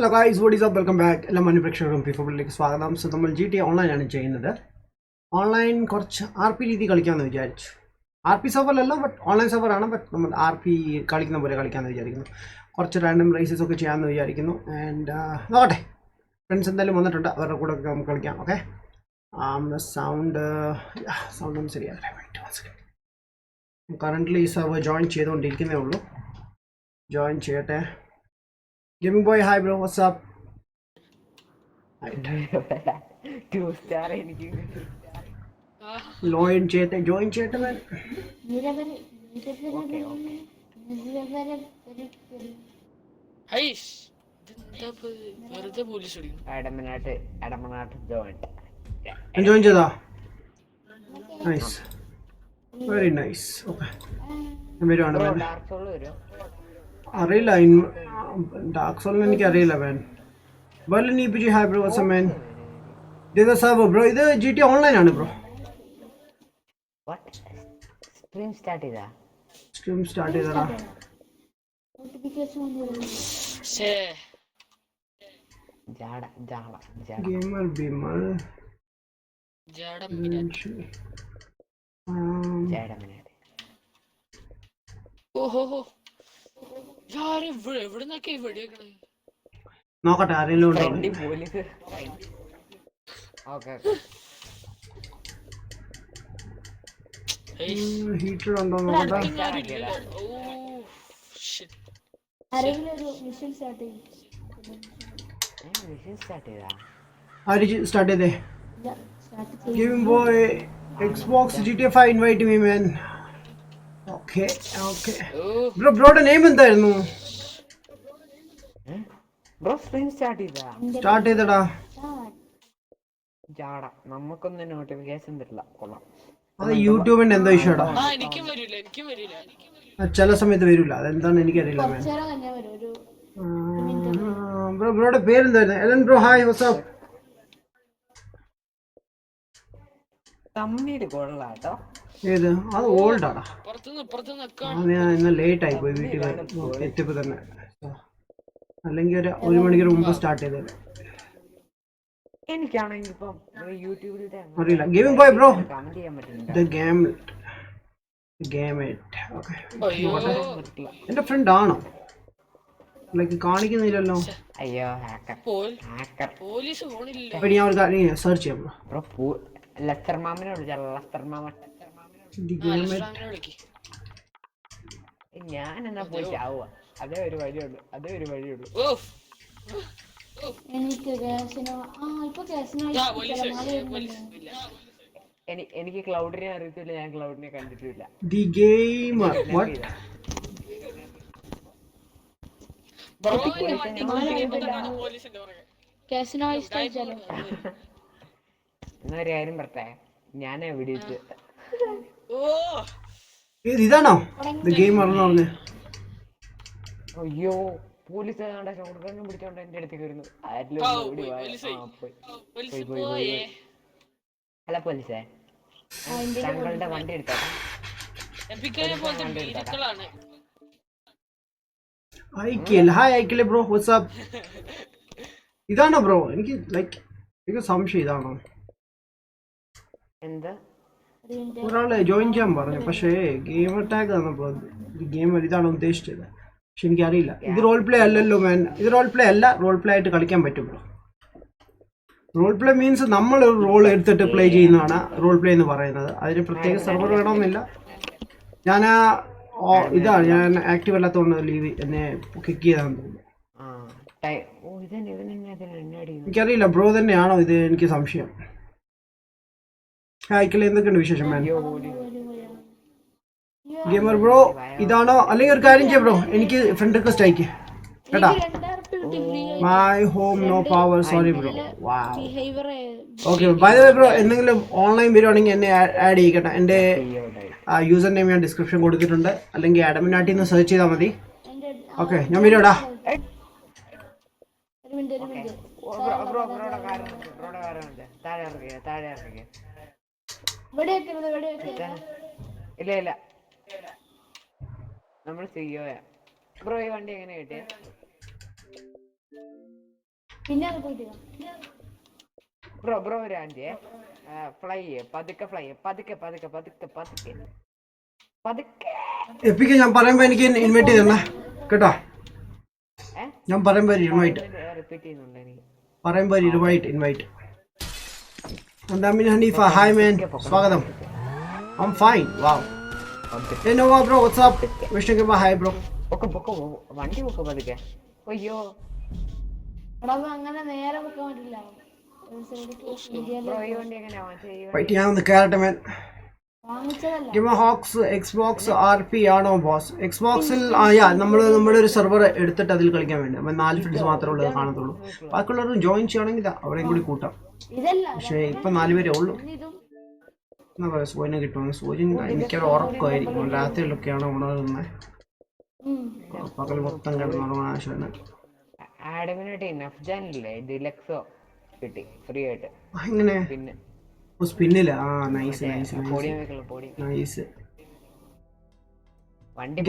Hello guys, what is up? Welcome back. എല്ലാ മനുപ്രേക്ഷകർക്കും ഫിഫബിളിലേക്ക് സ്വാഗതം. So നമ്മൾ GTA ഓൺലൈൻ ആണ് ചെയ്യുന്നത്. ഓൺലൈൻ കുറച്ച് RP രീതി കളിക്കാമെന്ന് വിചാരിച്ചു. RP സെർവറിലല്ല, ബട്ട് ഓൺലൈൻ സെർവറാണ്. ബട്ട് നമ്മൾ RP കളിക്കുന്ന പോലെ കളിക്കാമെന്ന് വിചാരിക്കുന്നു. കുറച്ച് റാൻഡം റേസസ് ഒക്കെ ചെയ്യാമെന്ന് വിചാരിക്കുന്നു. ആൻഡ് നോക്കട്ടെ, ഫ്രണ്ട്സ് എന്തായാലും വന്നിട്ടുണ്ട്, അവരുടെ കൂടെ ഒക്കെ നമുക്ക് കളിക്കാം. ഓക്കെ, സൗണ്ട് ഒന്നും ശരിയാകട്ടെ. കറൻ്റ്ലി ഈ സെർവർ ജോയിൻ ചെയ്തുകൊണ്ടിരിക്കുന്നേ ഉള്ളൂ. ജോയിൻ ചെയ്യട്ടെ. Gaming boy, hi bro, what's up? 2 star എനിക്ക് join ചെയ്യട്ടെ man. ഹൈസ് വെറുതെ പോലീസ് ഓടിക്കും. അടമനാട്ട് ജോയിൻ ചെയ്താ? Nice, very nice. ഓക്കെ, വരുവാണ്. അറിയില്ല, ഡാർക്ക് സോളിന് എനിക്ക് അറിയില്ല man. Berlin EPG, hi bro, what's up man? ഇത് സർവർ ബ്രോ, ഇത് GTA ഓൺലൈൻ ആണ് ബ്രോ. സ്ട്രീം സ്റ്റാർട്ട് ചെയ്താ? സ്ട്രീം സ്റ്റാർട്ട് ചെയ്തടാ. ഗെയിമർ ബിമൽ നോക്കട്ടെ ആരെങ്കിലും ഉണ്ടോ. ഹീറ്റർ ഉണ്ടോ നോക്കട്ടെ. ആര് സ്റ്റാർട്ട് ചെയ്തേ? Gaming boy Xbox GTA 5 invite me man. Okay okay bro, ബ്രോയുടെ നെയിം എന്തായിരുന്നു? ബ്രോ സ്ട്രീം സ്റ്റാർട്ട് ചെയ്തടാ. നമുക്കൊന്നും നോട്ടിഫിക്കേഷൻ തരില്ല. കൊള്ളാം. അത് യൂട്യൂബിന്റെ എന്തോ ഇഷ്യൂടാ. ചില സമയത്ത് വരില്ല, അതെന്താന്ന് എനിക്കറിയില്ല. ബ്രോയുടെ പേരെന്തായിരുന്നു? Ellen bro, hi, what's up? ഏത്? അത് ഓൾഡ് ആടാ. ഞാൻ ഇന്ന് ലേറ്റ് ആയി പോയി വീട്ടിൽ എത്തിയപ്പോ തന്നെ. അല്ലെങ്കിൽ ഒരു മണിക്കൂർ മുമ്പ് സ്റ്റാർട്ട് ചെയ്തത്. അറിയില്ല. ഗെയിമിംഗ് ബോയ് ബ്രോ, എന്റെ ഫ്രണ്ട് ആണോ? ലൈക്ക് കാണിക്കുന്നില്ലല്ലോ. അയ്യോ, ഞാൻ ഒരു കാര്യം സെർച്ച് ചെയ്യാം ബ്രോ. ലസ്റ്റർ മാമനെ വിളിച്ചാൽ ഞാൻ എന്നാ പോയി ചാവുക. അതേ ഒരു വഴിയുള്ളൂ. എനിക്ക് ക്ലൗഡിനെ അറിയത്തില്ല, ഞാൻ ക്ലൗഡിനെ കണ്ടിട്ടില്ല. എന്നൊരു കാര്യം പറട്ടെ, ഞാൻ എവിടെ ഇതാണോ ഗെയിം പറഞ്ഞ? അയ്യോ, പോലീസ് പിടിച്ചോണ്ട് എന്റെ അടുത്തേക്ക് വരുന്നു. അല്ല പോലീസേ, താങ്കളുടെ വണ്ടി എടുത്തോട്ടെ. Bro, what's up? ഇതാണോ ബ്രോ? എനിക്ക് സംശയം ഇതാണോ. എന്താ ഒരാളെ ജോയിൻ ചെയ്യാൻ പറഞ്ഞു, പക്ഷേ ഗെയിം ടാഗ് തന്നപ്പോ ഗെയിമർ ഇതാണോ ഉദ്ദേശിച്ചത്? പക്ഷെ എനിക്കറിയില്ല. ഇത് റോൾ പ്ലേ അല്ലല്ലോ മാൻ. ഇത് റോൾ പ്ലേ അല്ല. റോൾ പ്ലേ ആയിട്ട് കളിക്കാൻ പറ്റും ബ്രോ. റോൾ പ്ലേ മീൻസ് നമ്മൾ ഒരു റോൾ എടുത്തിട്ട് പ്ലേ ചെയ്യുന്നതാണ് റോൾ പ്ലേ എന്ന് പറയുന്നത്. അതിന് പ്രത്യേക സെർവർ വേണമെന്നില്ല. ഇതാണ് ഞാൻ ആക്റ്റീവ് അല്ലാത്തതുകൊണ്ട് ലീവ് എന്നെ കിക്ക് ചെയ്താന്ന് തോന്നുന്നു. എനിക്കറിയില്ല ബ്രോ തന്നെയാണോ ഇത്, എനിക്ക് സംശയം. ഹായ്ക്കല്ലേ, എന്തൊക്കെയുണ്ട് വിശേഷം മാൻ? ഗെയിമർ ബ്രോ ഇതാണോ? അല്ലെങ്കിൽ ഒരു കാര്യം ചെയ്യാം ബ്രോ, എനിക്ക് ഫ്രണ്ട് റിക്വസ്റ്റ് അയക്ക് കേട്ടാ. My home no power, sorry bro. Okay, by the way bro, എന്തെങ്കിലും ഓൺലൈൻ വരുവാണെങ്കിൽ എന്നെ ആഡ് ചെയ്യിക്കട്ടെ. എൻ്റെ യൂസർ നെയിം ഞാൻ ഡിസ്ക്രിപ്ഷൻ കൊടുത്തിട്ടുണ്ട്, അല്ലെങ്കിൽ അഡമിനാട്ടി നിന്ന് സെർച്ച് ചെയ്താൽ മതി. ഓക്കെ, ഞാൻ വരുവാടാ. ഇല്ല നമ്മൾ സിയോയാ ബ്രോ. ഈ വണ്ടി എങ്ങനെ കിട്ടിയ? പിന്നെ അത് പോയിട്ട് ബ്രോ ഒരു ആൻറ്റിയെ ഫ്ലൈ പതുക്കെ ഫ്ലൈ പതുക്കെ പതുക്കെ പതുക്കെ പതുക്കെ പതുക്കെ എപ്പിക്ക് ഞാൻ പറയുമ്പോ എനിക്ക് ഇൻവൈറ്റ് ചെയ്തേ കേട്ടോ. ഞാൻ പറയുമ്പോ ഇൻവൈറ്റ് റിപ്പീറ്റ് ചെയ്യുന്നുണ്ട് എനിക്ക്. പറയുമ്പോ ഇൻവൈറ്റ്. ഹനീഫ ഹായ് മാൻ, സ്വാഗതം. I am fine. Wow. Hey Nova bro, what's up? Wishing you a hi bro. വണ്ടി പൊക്കെ പതുക്കെ. അയ്യോ എടാ അങ്ങനെ നേരെ വെക്കാൻ പറ്റില്ല. ബ്രോ ഈ വണ്ടി എങ്ങനെയാ Wait, ഞാൻ ഒന്ന് കേറട്ടെ man. വാങ്ങിച്ചതല്ല. ഗിമഹോക്സ് Xbox RP ആണോ ബോസ്? Xboxൽ നമ്മുടെ ഒരു സെർവർ എടുത്തിട്ട് അതിൽ കളിക്കാൻ വേണ്ടി. നമ്മൾ 4 ഫ്രണ്ട്സ് മാത്രമേ ഉള്ളത് കാണത്തുള്ളൂ. ബാക്കിയുള്ളവരും ജോയിൻ ചെയ്യണമെങ്കിൽ അവിടെയും കൂടി കൂട്ടാം. ഇതല്ല. പക്ഷേ ഇപ്പൊ 4 പേരേ ഉള്ളൂ. എന്നാ പറയാ സൂര്യനെ കിട്ടുമെന്ന്. സൂര്യൻ എനിക്കൊരു ഉറക്കമായിരിക്കും. രാത്രിയിലൊക്കെയാണ് ഉണർന്നത്. പകൽ മൊത്തം കിടന്നുറങ്ങാൻ ആശയാണ്. ആഡമിനാട്ടി നഫ്ജാനില്ലേ ഡിലക്സോ കിട്ടി ഫ്രീ ആയിട്ട്. എങ്ങനെ? പിന്നെ സ്പിന്നില്ല. ആ nice.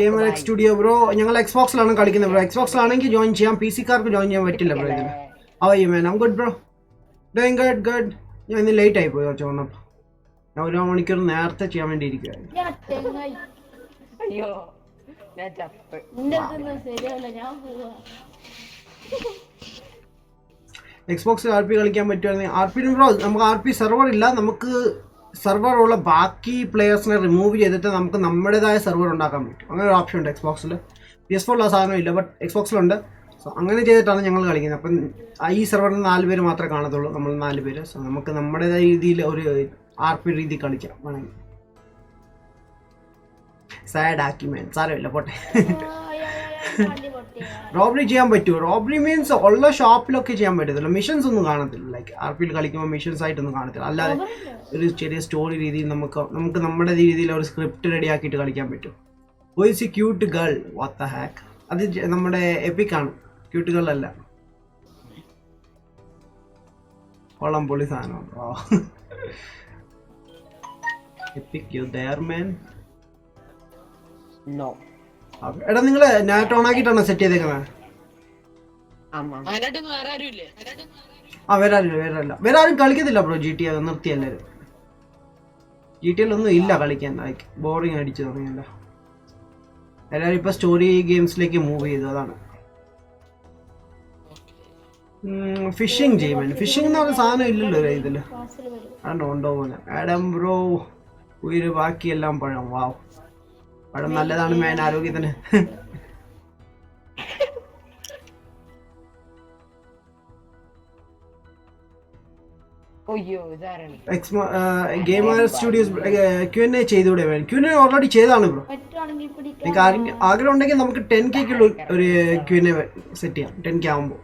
Gamer X studio bro, ഞങ്ങൾ എക്സ്ബോക്സിലാണ് കളിക്കുന്നത് ബ്രോ. എക്സ്ബോക്സിലാണെങ്കിൽ ജോയിൻ ചെയ്യാം, പി സിക്കാർക്ക് ജോയിൻ ചെയ്യാൻ പറ്റില്ല ബ്രോ ഇതിൽ. അവയ്യ മാൻ, ഐം ഗുഡ് ബ്രോ, ഡൂയിങ് ഗുഡ്. ഞാൻ ഇന്ന് ലേറ്റ് ആയി പോയി കുറച്ച് വന്നപ്പോൾ. ഞാൻ 1 മണിക്കൂർ നേരത്തെ ചെയ്യാൻ വേണ്ടി ഇരിക്കുകയായിരുന്നു. അയ്യോ ഞാൻ ചത്ത്. എക്സ്ബോക്സിൽ RP കളിക്കാൻ പറ്റുമായിരുന്നു. RP ബ്രോ നമുക്ക് RP സെർവർ ഇല്ല. നമുക്ക് സെർവറുള്ള ബാക്കി പ്ലെയേഴ്സിനെ റിമൂവ് ചെയ്തിട്ട് നമുക്ക് നമ്മുടേതായ സെർവർ ഉണ്ടാക്കാൻ പറ്റും. അങ്ങനെ ഒരു ഓപ്ഷൻ ഉണ്ട് എക്സ്ബോക്സിൽ. PS4 ആ സാധനം ഇല്ല, ബട്ട് എക്സ്ബോക്സിലുണ്ട്. സോ അങ്ങനെ ചെയ്തിട്ടാണ് ഞങ്ങൾ കളിക്കുന്നത്. അപ്പം ഈ സെർവറിൽ 4 പേര് മാത്രമേ കാണത്തുള്ളൂ, നമ്മൾ 4 പേര്. സോ നമുക്ക് നമ്മുടേതായ രീതിയിൽ ഒരു RP രീതി കളിക്കാം വേണമെങ്കിൽ. സാഡ് ആക്കി മാൻ, സാരമില്ല പോട്ടെ. റോബറി ചെയ്യാൻ പറ്റുമോ? റോബറി മീൻസ് ഉള്ള ഷോപ്പിലൊക്കെ ചെയ്യാൻ പറ്റത്തില്ല. മിഷൻസ് ഒന്നും കാണത്തില്ല. ലൈക്ക് RPയിൽ കളിക്കുമ്പോൾ മിഷൻസ് ആയിട്ടൊന്നും കാണത്തില്ല. അല്ലാതെ ഒരു ചെറിയ സ്റ്റോറി രീതിയിൽ നമുക്ക് നമ്മുടെ രീതിയിൽ ഒരു സ്ക്രിപ്റ്റ് റെഡി ആക്കിയിട്ട് കളിക്കാൻ പറ്റും. Voice cute girl, what the heck. അത് നമ്മുടെ എപ്പിക്കാണ്, ക്യൂട്ട് ഗേൾ അല്ല. കൊള്ളാം, പൊളി സാധനമാണ്. Epic you there man. No എടാ നിങ്ങള് നാറ്റ് ഓൺ ആക്കിയിട്ടാണോ സെറ്റ് ചെയ്തേക്കുന്നത്? വേറെ ആരും കളിക്കത്തില്ല ബ്രോ. GTA നിർത്തി എല്ലാവരും. GTA ഒന്നും ഇല്ല കളിക്കാൻ. ലൈക്ക് ബോറിങ് അടിച്ചു തുടങ്ങിയല്ല എല്ലാവരും. ഇപ്പൊ സ്റ്റോറി ഗെയിംസിലേക്ക് മൂവ് ചെയ്തു. അതാണ്. ഫിഷിംഗ് ചെയ്യുമ്പോൾ ഫിഷിംഗ് എന്ന് പറഞ്ഞ സാധനം ഇല്ലല്ലോ ഇതില്. അതുകൊണ്ട് ഉണ്ടോ പോലെ. ആഡം ബ്രോ ഉയര് ബാക്കിയെല്ലാം പഴം. വാവ്, പഴം നല്ലതാണ് മേൻ ആരോഗ്യത്തിന്. Gamer studios Q&A ചെയ്തുകൂടെ? Q&A already ചെയ്താണ് ബ്രോ. എനിക്ക് ആഗ്രഹം ഉണ്ടെങ്കിൽ നമുക്ക് 10K ഒരു Q&A സെറ്റ് ചെയ്യാം. 10K ആകുമ്പോൾ.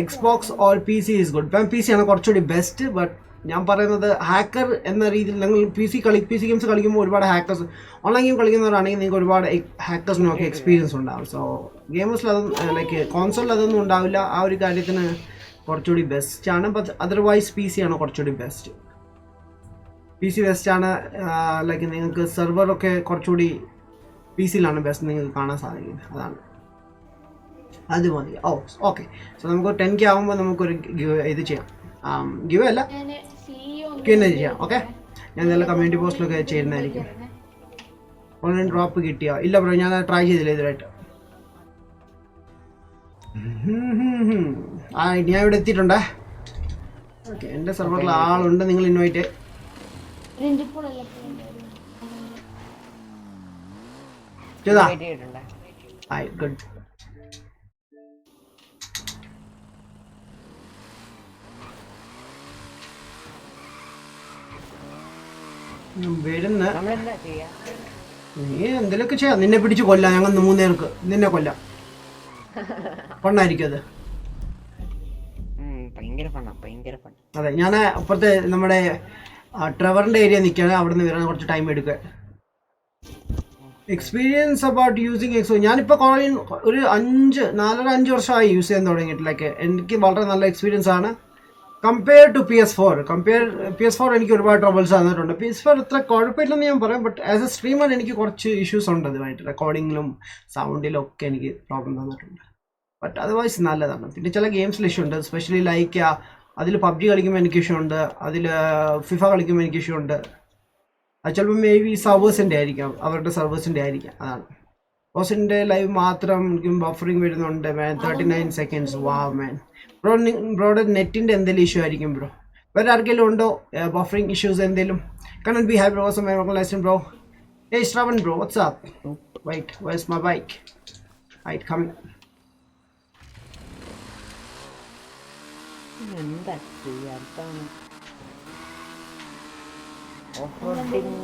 Xbox or PC is good. ഇപ്പം PC ആണ് കുറച്ചുകൂടി ബെസ്റ്റ്. ബട്ട് ഞാൻ പറയുന്നത് ഹാക്കർ എന്ന രീതിയിൽ നിങ്ങൾ PC ഗെയിംസ് കളിക്കുമ്പോൾ ഒരുപാട് ഹാക്കേഴ്സ്, ഓൺലൈൻ ഗെയിം കളിക്കുന്നവരാണെങ്കിൽ നിങ്ങൾക്ക് ഒരുപാട് ഹാക്കേഴ്സിനൊക്കെ എക്സ്പീരിയൻസ് ഉണ്ടാവും. സോ ഗെയിമേഴ്സിൽ അതൊന്നും ലൈക്ക് കോൺസോളിൽ അതൊന്നും ഉണ്ടാവില്ല. ആ ഒരു കാര്യത്തിന് കുറച്ചുകൂടി ബെസ്റ്റ് ആണ്. ബട്ട് അതർവൈസ് PC ആണ് കുറച്ചുകൂടി ബെസ്റ്റ്. PC ബെസ്റ്റ് ആണ്. ലൈക്ക് നിങ്ങൾക്ക് സെർവറൊക്കെ കുറച്ചുകൂടി PCയിലാണ് ബെസ്റ്റ് നിങ്ങൾക്ക് കാണാൻ സാധിക്കുന്നത്. അതാണ്, അത് മതി. ഓക്കെ. സോ നമുക്ക് 10K ആകുമ്പോൾ നമുക്കൊരു ഇത് ചെയ്യാം. ഗിവ് അല്ല, Q&A ചെയ്യാം. ഓക്കെ, ഞാൻ ഇതെല്ലാം കമ്മ്യൂണിറ്റി പോസ്റ്റിലൊക്കെ ചെയ്യുന്നതായിരിക്കും. ഓൺലൈൻ ഡ്രോപ്പ് കിട്ടിയോ? ഇല്ല ബ്രോ, ഞാൻ ട്രൈ ചെയ്തില്ല ഇതുവരായിട്ട്. ഞാൻ ഇവിടെ എത്തിയിട്ടുണ്ടേ. ഓക്കെ, എൻ്റെ സെർവറിൽ ആളുണ്ട്. നിങ്ങൾ ഇൻവൈറ്റ് ചെയ്താ? ഗുഡ്. വരുന്ന നീ എന്തെങ്കിലുമൊക്കെ ചെയ്യാം. നിന്നെ പിടിച്ച് കൊല്ലാം. ഞങ്ങൾ 3 പേർക്ക് നിന്നെ കൊല്ലാം. ഫണ്ണായിരിക്കും അത്. അതെ, ഞാൻ അപ്പുറത്തെ നമ്മുടെ ട്രെവറിന്റെ ഏരിയ നിൽക്കുകയാണ്. അവിടെ നിന്ന് വരാൻ കുറച്ച് ടൈം എടുക്കുക. എക്സ്പീരിയൻസ് അബൌട്ട് യൂസിങ് ഞാനിപ്പോൾ ഒരു 4-5 വർഷമായി യൂസ് ചെയ്യാൻ തുടങ്ങിയിട്ട്. ലൈക്ക് എനിക്ക് വളരെ നല്ല എക്സ്പീരിയൻസ് ആണ്. കമ്പയർ ടു PS4 എനിക്ക് ഒരുപാട് ട്രബിൾസ് വന്നിട്ടുണ്ട്. PS4 ഇത്ര കുഴപ്പമില്ലെന്ന് ഞാൻ പറയാം. ബട്ട് ആസ് എ സ്ട്രീമർ എനിക്ക് കുറച്ച് ഇഷ്യൂസ് ഉണ്ട് അതുമായിട്ട്. റെക്കോർഡിങ്ങിലും സൗണ്ടിലും ഒക്കെ എനിക്ക് പ്രോബ്ലം തന്നിട്ടുണ്ട്. ബട്ട് അതർവൈസ് നല്ലതാണ്. പിന്നെ ചില ഗെയിംസിൽ ഇഷ്യൂ ഉണ്ട്, എസ്പെഷ്യലി ലൈക്ക് അതിൽ പബ്ജി കളിക്കുമ്പോൾ എനിക്ക് ഇഷ്യൂ ഉണ്ട്, അതിൽ ഫിഫ കളിക്കുമ്പോൾ എനിക്ക് ഇഷ്യൂ ഉണ്ട്. അത് ചിലപ്പോൾ മേ ബി സർവേഴ്സിൻ്റെ ആയിരിക്കാം, അവരുടെ സർവേഴ്സിൻ്റെ ആയിരിക്കാം. അതാണ് ബോസിൻ്റെ ലൈവ് മാത്രം എനിക്കും ബഫറിങ് വരുന്നുണ്ട് മാൻ. 39 seconds. വാവ് മാൻ. ബ്രോയുടെ നെറ്റിൻ്റെ എന്തെങ്കിലും ഇഷ്യൂ ആയിരിക്കും ബ്രോ. വേറെ ആർക്കെങ്കിലും ഉണ്ടോ ബഫറിങ് ഇഷ്യൂസ് എന്തെങ്കിലും? Cannot be high bro. What's my lesson bro? Hey Shravan bro, what's up? Wait, where's my bike? Right, coming. എന്താ ചെയ്യാത്താണ് ഓഫ്റോഡിങ്.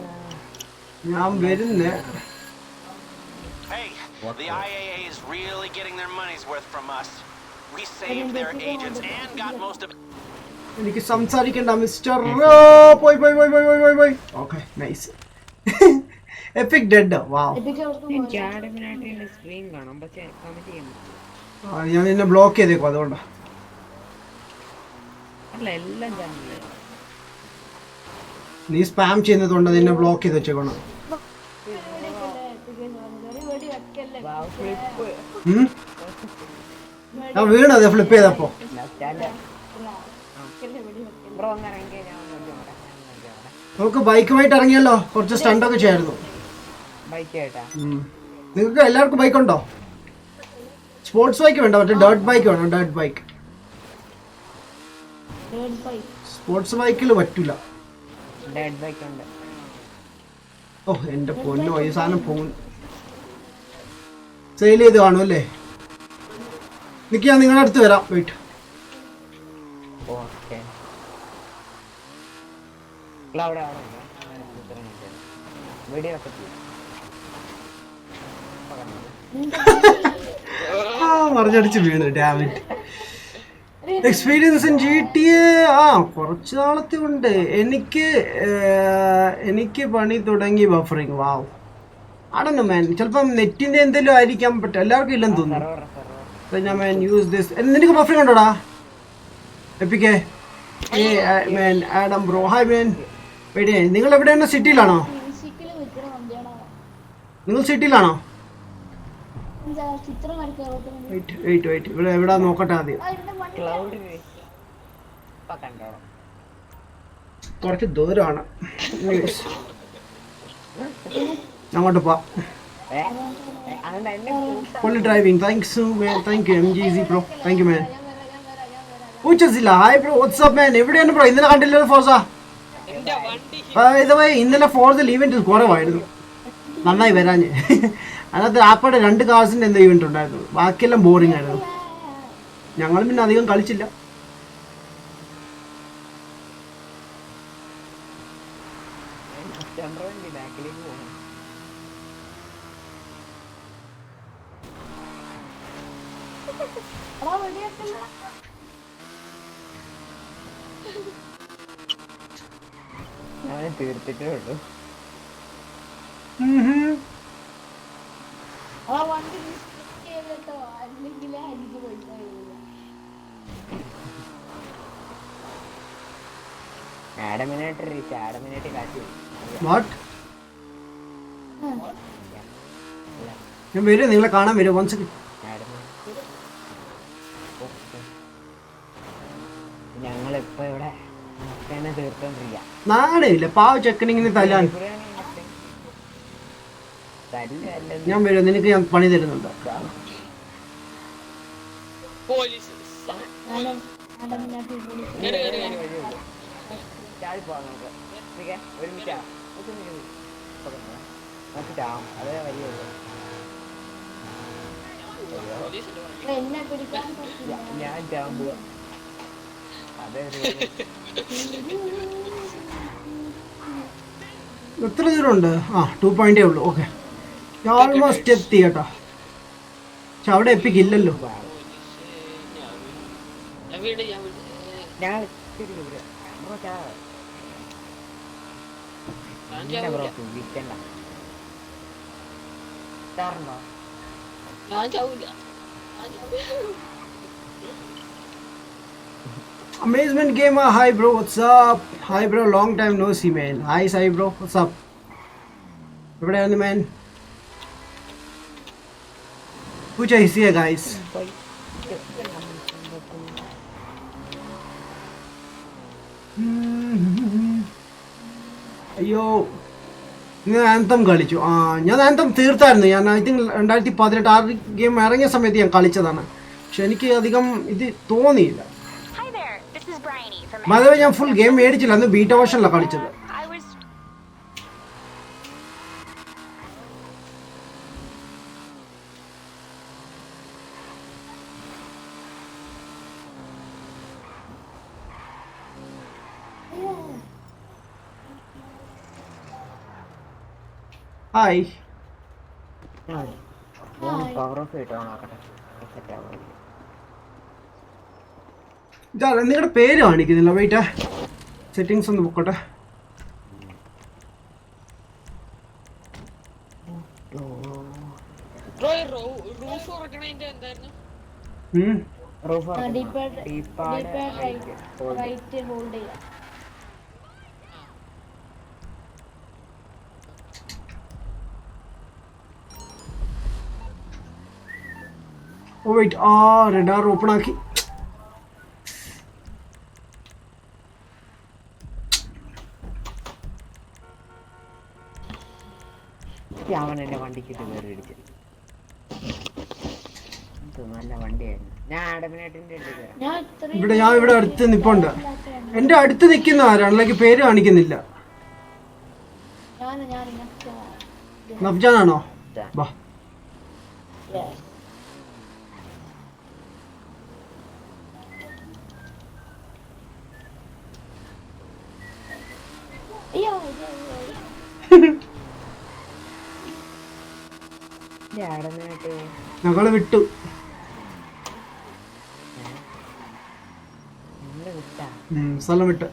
ഞാൻ വരുന്നേ. Hey, the IAA is really getting their money's worth from us. We saved their agents and got most of it. എനിക്ക് സംസാരിക്കണ്ട mister. പോയി. Okay nice. Epic dead. Wow. എനിക്ക് ആഡമിനാട്ടിന്റെ screen കാണാം, പക്ഷെ കമന്റ് ചെയ്യാൻ പറ്റില്ല. ഞാൻ നിന്നെ ബ്ലോക്ക് ചെയ്തേക്കും, അതുകൊണ്ടാ. അല്ല, എല്ലാം ചാനലില് നീ സ്പാം ചെയ്യുന്നതുകൊണ്ട് നിന്നെ ബ്ലോക്ക് ചെയ്ത് വെച്ചേക്കണം. ഞാൻ വീണത് ഫ്ലിപ്പ് ചെയ്തപ്പോ. ബ്രോ ഒന്ന് ഇറങ്ങി ഞാൻ നമുക്ക് ബൈക്കുമായിട്ട് ഇറങ്ങിയല്ലോ, കുറച്ച് സ്റ്റണ്ടൊക്കെ ചെയ്യായിരുന്നു. ബൈക്ക് കേട്ടാ. നിങ്ങൾക്ക് എല്ലാവർക്കും ബൈക്ക് ഉണ്ടോ? സ്പോർട്സ് ബൈക്ക് വേണ്ട, മറ്റേ ഡേർട്ട് ബൈക്ക് വേണം. ഡേർട്ട് ബൈക്ക് സ്പോർട്സ് ബൈക്കിൽ പറ്റൂല. ഡെഡ് ബൈക്ക് ഉണ്ട്. ഓ എന്റെ പൊന്നോ, ഈ സാധനം പോകും. സെയിൽ ചെയ്ത് കാണും അല്ലേ? നിക്ക്, ഞാൻ നിങ്ങളുടെ അടുത്ത് വരാം. വെയിറ്റ്. ഓക്കെ, ക്ലൗഡ് ആണ് വീഡിയോ ഒക്കെ മറിഞ്ഞടിച്ച് വീണ്. ഡാമിറ്റ്. എക്സ്പീരിയൻസ് ഇൻ GTA കുറച്ച് നാളത്തെ ഉണ്ട്. എനിക്ക് പണി തുടങ്ങി ബഫറിങ്. വാവ്. ആടണോ മാൻ, ചിലപ്പം നെറ്റിന്റെ എന്തെങ്കിലും ആയിരിക്കാം, പറ്റും എല്ലാവർക്കും ഇല്ലെന്ന് തോന്നുന്നു. ഞാൻ മാൻ യൂസ് ദിസ്. നിനക്ക് ബഫറിങ് ഉണ്ടോടാ? എപ്പിക്കേ മാൻ. ആഡം ബ്രോ, ഹായ് മാൻ. വെയിറ്റ്, നിങ്ങൾ എവിടെയാണ്? സിറ്റിയിലാണോ? നിങ്ങൾ സിറ്റിയിലാണോ? വെയിറ്റ് ഇവിടെ എവിടാ നോക്കട്ടെ ആദ്യം. കുറച്ച് ദൂരമാണ്, അങ്ങോട്ട് പോവാം. Full driving. Thanks man. Thank you MGZ bro. Thank you man. പൂച്ചസില്ല. Hi bro, what's up man. എവിടെയാണ് ബ്രോ? ഇന്നലെ കണ്ടില്ലല്ലോ ഫോഴ്സ. ഇന്നലെ ഫോഴ്സിൽ ഈവന്റ് കുറവായിരുന്നു, നന്നായി വരാഞ്ഞ്. അതിനകത്ത് ആപ്പയുടെ 2 കാർസിൻ്റെ എന്തോ ഈവന്റ് ഉണ്ടായിരുന്നു, ബാക്കിയെല്ലാം ബോറിംഗ് ആയിരുന്നു. ഞങ്ങളും പിന്നെ അധികം കളിച്ചില്ല. തീർത്തിട്ടേ ഉള്ളൂ. ആഡമിനായിട്ട് കാട്ടി. ഞാൻ വരും, നിങ്ങളെ കാണാൻ വരും. 1 second. ഞങ്ങളിപ്പോ ഇവിടെ തീർത്തോണ്ടിരിക്കാം. നാണയില്ല പാവ ചെക്കനിങ്ങനെ തല്ലാൻ. ഞാൻ വരും, നിനക്ക് ഞാൻ പണി തരുന്നുണ്ട്. പോലീസ് അതേ വഴിയുള്ളൂ. ഞാൻ ചാമ്പു. അതെ, എത്ര ദൂരമുണ്ട്? 2 പോയിന്റേ ഉള്ളൂ. ഓക്കെ, ഓൾമോസ്റ്റ് എത്തി കേട്ടോ. പക്ഷെ അവിടെ എപ്പിക്കില്ലല്ലോ. ഞാൻ Amazement Gamer, hi bro, what's up? Hi bro, long time no see man. Hi Sai bro, what's up? എവിടെയാണ് man? പൂച്ച ഹിസിയ guys. അയ്യോ ഞാൻ ആന്തം കളിച്ചു. ഞാൻ ആന്തം തീർത്തായിരുന്നു. ഞാൻ ഐ തിങ്ക് 2018 ആ ഗെയിം ഇറങ്ങിയ സമയത്ത് ഞാൻ കളിച്ചതാണ്. പക്ഷെ എനിക്ക് അധികം ഇത് തോന്നിയില്ല. അതുപോലെ ഞാൻ ഫുൾ ഗെയിം മേടിച്ചില്ല, അന്ന് ബീറ്റ വേർഷനിലാണ് കളിച്ചത്. ഹായ്. നിങ്ങളുടെ പേര് കാണിക്കുന്നില്ല. വെയിറ്റ്, സെറ്റിങ്സ് ഒന്ന് പൊക്കോട്ടെ. ഓ വെയിറ്റ്, റെഡാർ ഓപ്പൺ ആക്കി. അവൻ എന്റെ വണ്ടിക്ക് കയറി ഇടിച്ചു. നല്ല വണ്ടിയായിരുന്നു. ഞാൻ അഡമിനാട്ടിന്റെ ഞാൻ ഇവിടെ അടുത്ത് നിപ്പുണ്ട്. എന്റെ അടുത്ത് നിൽക്കുന്ന ആരാണ്? അല്ലെങ്കിൽ പേര് കാണിക്കുന്നില്ല. നഫ്ജാനാണോ? ബാ. ഞങ്ങള് വിട്ടു. സ്ഥലം വിട്ട്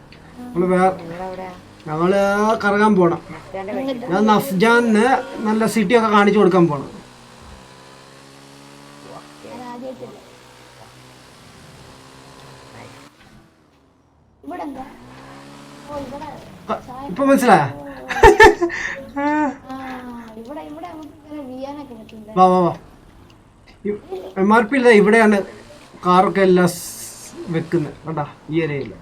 ഞങ്ങള് കറങ്ങാൻ പോണം. ഞാൻ നഫ്ജാന് നല്ല സിറ്റി ഒക്കെ കാണിച്ചു കൊടുക്കാൻ പോണം. ഇപ്പൊ മനസ്സിലായ? വാ വാ വാ. MRP ഇവിടെയാണ് കാറൊക്കെ എല്ലാം വെക്കുന്നത് കേട്ടാ, ഈ ഏരിയയില്.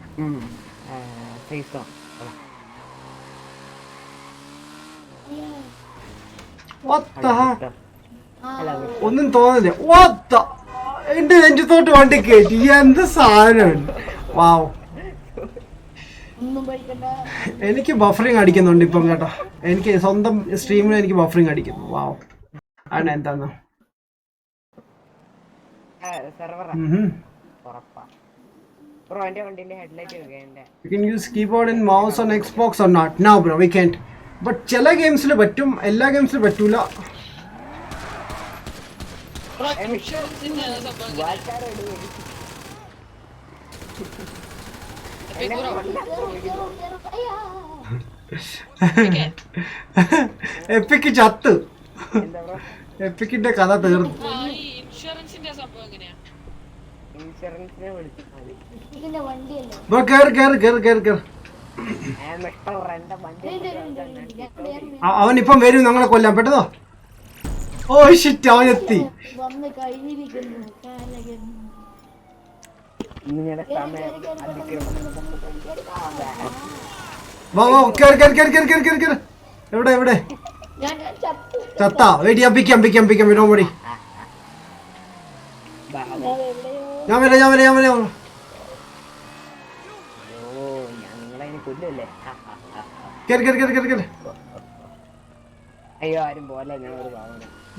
ഒന്നും തോന്നില്ല. എന്റെ നെഞ്ചത്തോട്ട് വണ്ടി കയറ്റി. എന്ത് സാധനമാണ്! വാവ്. എനിക്ക് ബഫറിങ് അടിക്കുന്നുണ്ട് ഇപ്പം കേട്ടോ. എനിക്ക് സ്വന്തം സ്ട്രീമിൽ എനിക്ക് ബഫറിങ് അടിക്കുന്നു. വാവ്. ആണ് എന്താന്ന് You can use keyboard and mouse on Xbox or not? No bro, we can't. But ചില ഗെയിംസിൽ പറ്റും, എല്ലാ ഗെയിംസിലും പറ്റൂല. എപ്പിക്ക് ചത്ത്. എപ്പിക്കിന്റെ കഥ തീർന്നു. അവനിപ്പം വരും ഞങ്ങളെ കൊല്ലാൻ. പെട്ടതോ? ഓ ഷിറ്റ്, അവൻ എത്തി. വാ വാ, കേറ് കേറ് കേറ് കേറ് കേറ് കേറ് കേറ്. എവിടെ എവിടെ? ചത്താ? വെയിറ്റ്, അപ്പിക്കാം വിനോമടി. ഞാൻ വരാം.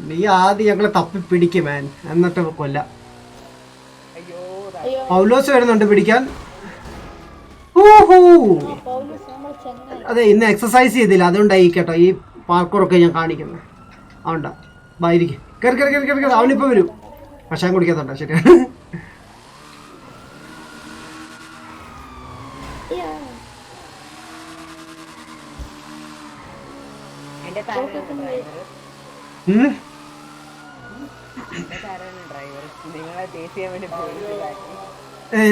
നീ ആദ്യം ഞങ്ങളെ തപ്പി പിടിക്കും മാൻ, എന്നിട്ട് കൊല്ലാം. പൗലോസ് വരുന്നുണ്ട് പിടിക്കാൻ. അതെ, ഇന്ന് എക്സസൈസ് ചെയ്തില്ല, അതുകൊണ്ടായി കേട്ടോ ഈ പാർക്കൂറൊക്കെ ഞാൻ കാണിക്കുന്നത്. അതുകൊണ്ടാ. ബായിരിക്കും. കേറി. അവനിപ്പോ വരും. കഷായം കുടിക്കാത്തുണ്ടോ? ശരിയാണ്.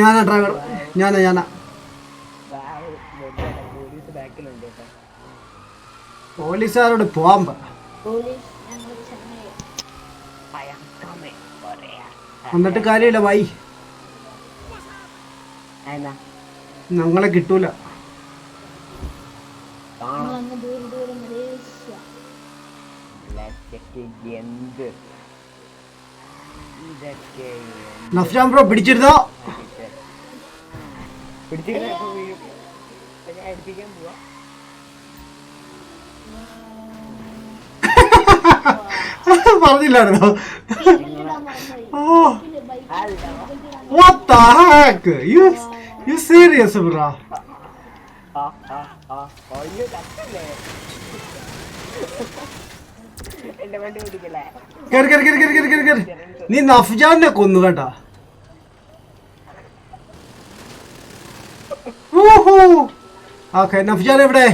ഞാനാ ഡ്രൈവർ. ഞാനാ പോലീസുകാരോട് പോവാൻ പറ. എന്നിട്ട് കാര്യമില്ല ബൈ. എന്നാ ഞങ്ങളെ കിട്ടൂല. അങ്ങ് ദൂരെ ദൂരെ മലേഷ്യ. എന്ത് ഇതൊക്കെ നഫ്ജാൻ ബ്രോ പിടിച്ചിരുന്നോ? അടുപ്പിക്കാൻ പോവാ. പറഞ്ഞില്ലായിരുന്നോ? ഇടാൻ മറന്നുപോയി. ഓ ബൈക്കിൽ what the heck? You serious bro? അയ്യോ തട്ടല്ലേ എന്റെ വണ്ടി പിടിക്കല്ലേ. കേറി. നീ നഫ്ജാനെ കൊന്നു കേട്ടാ. ഓക്കെ നഫ്ജാൻ എവിടെ?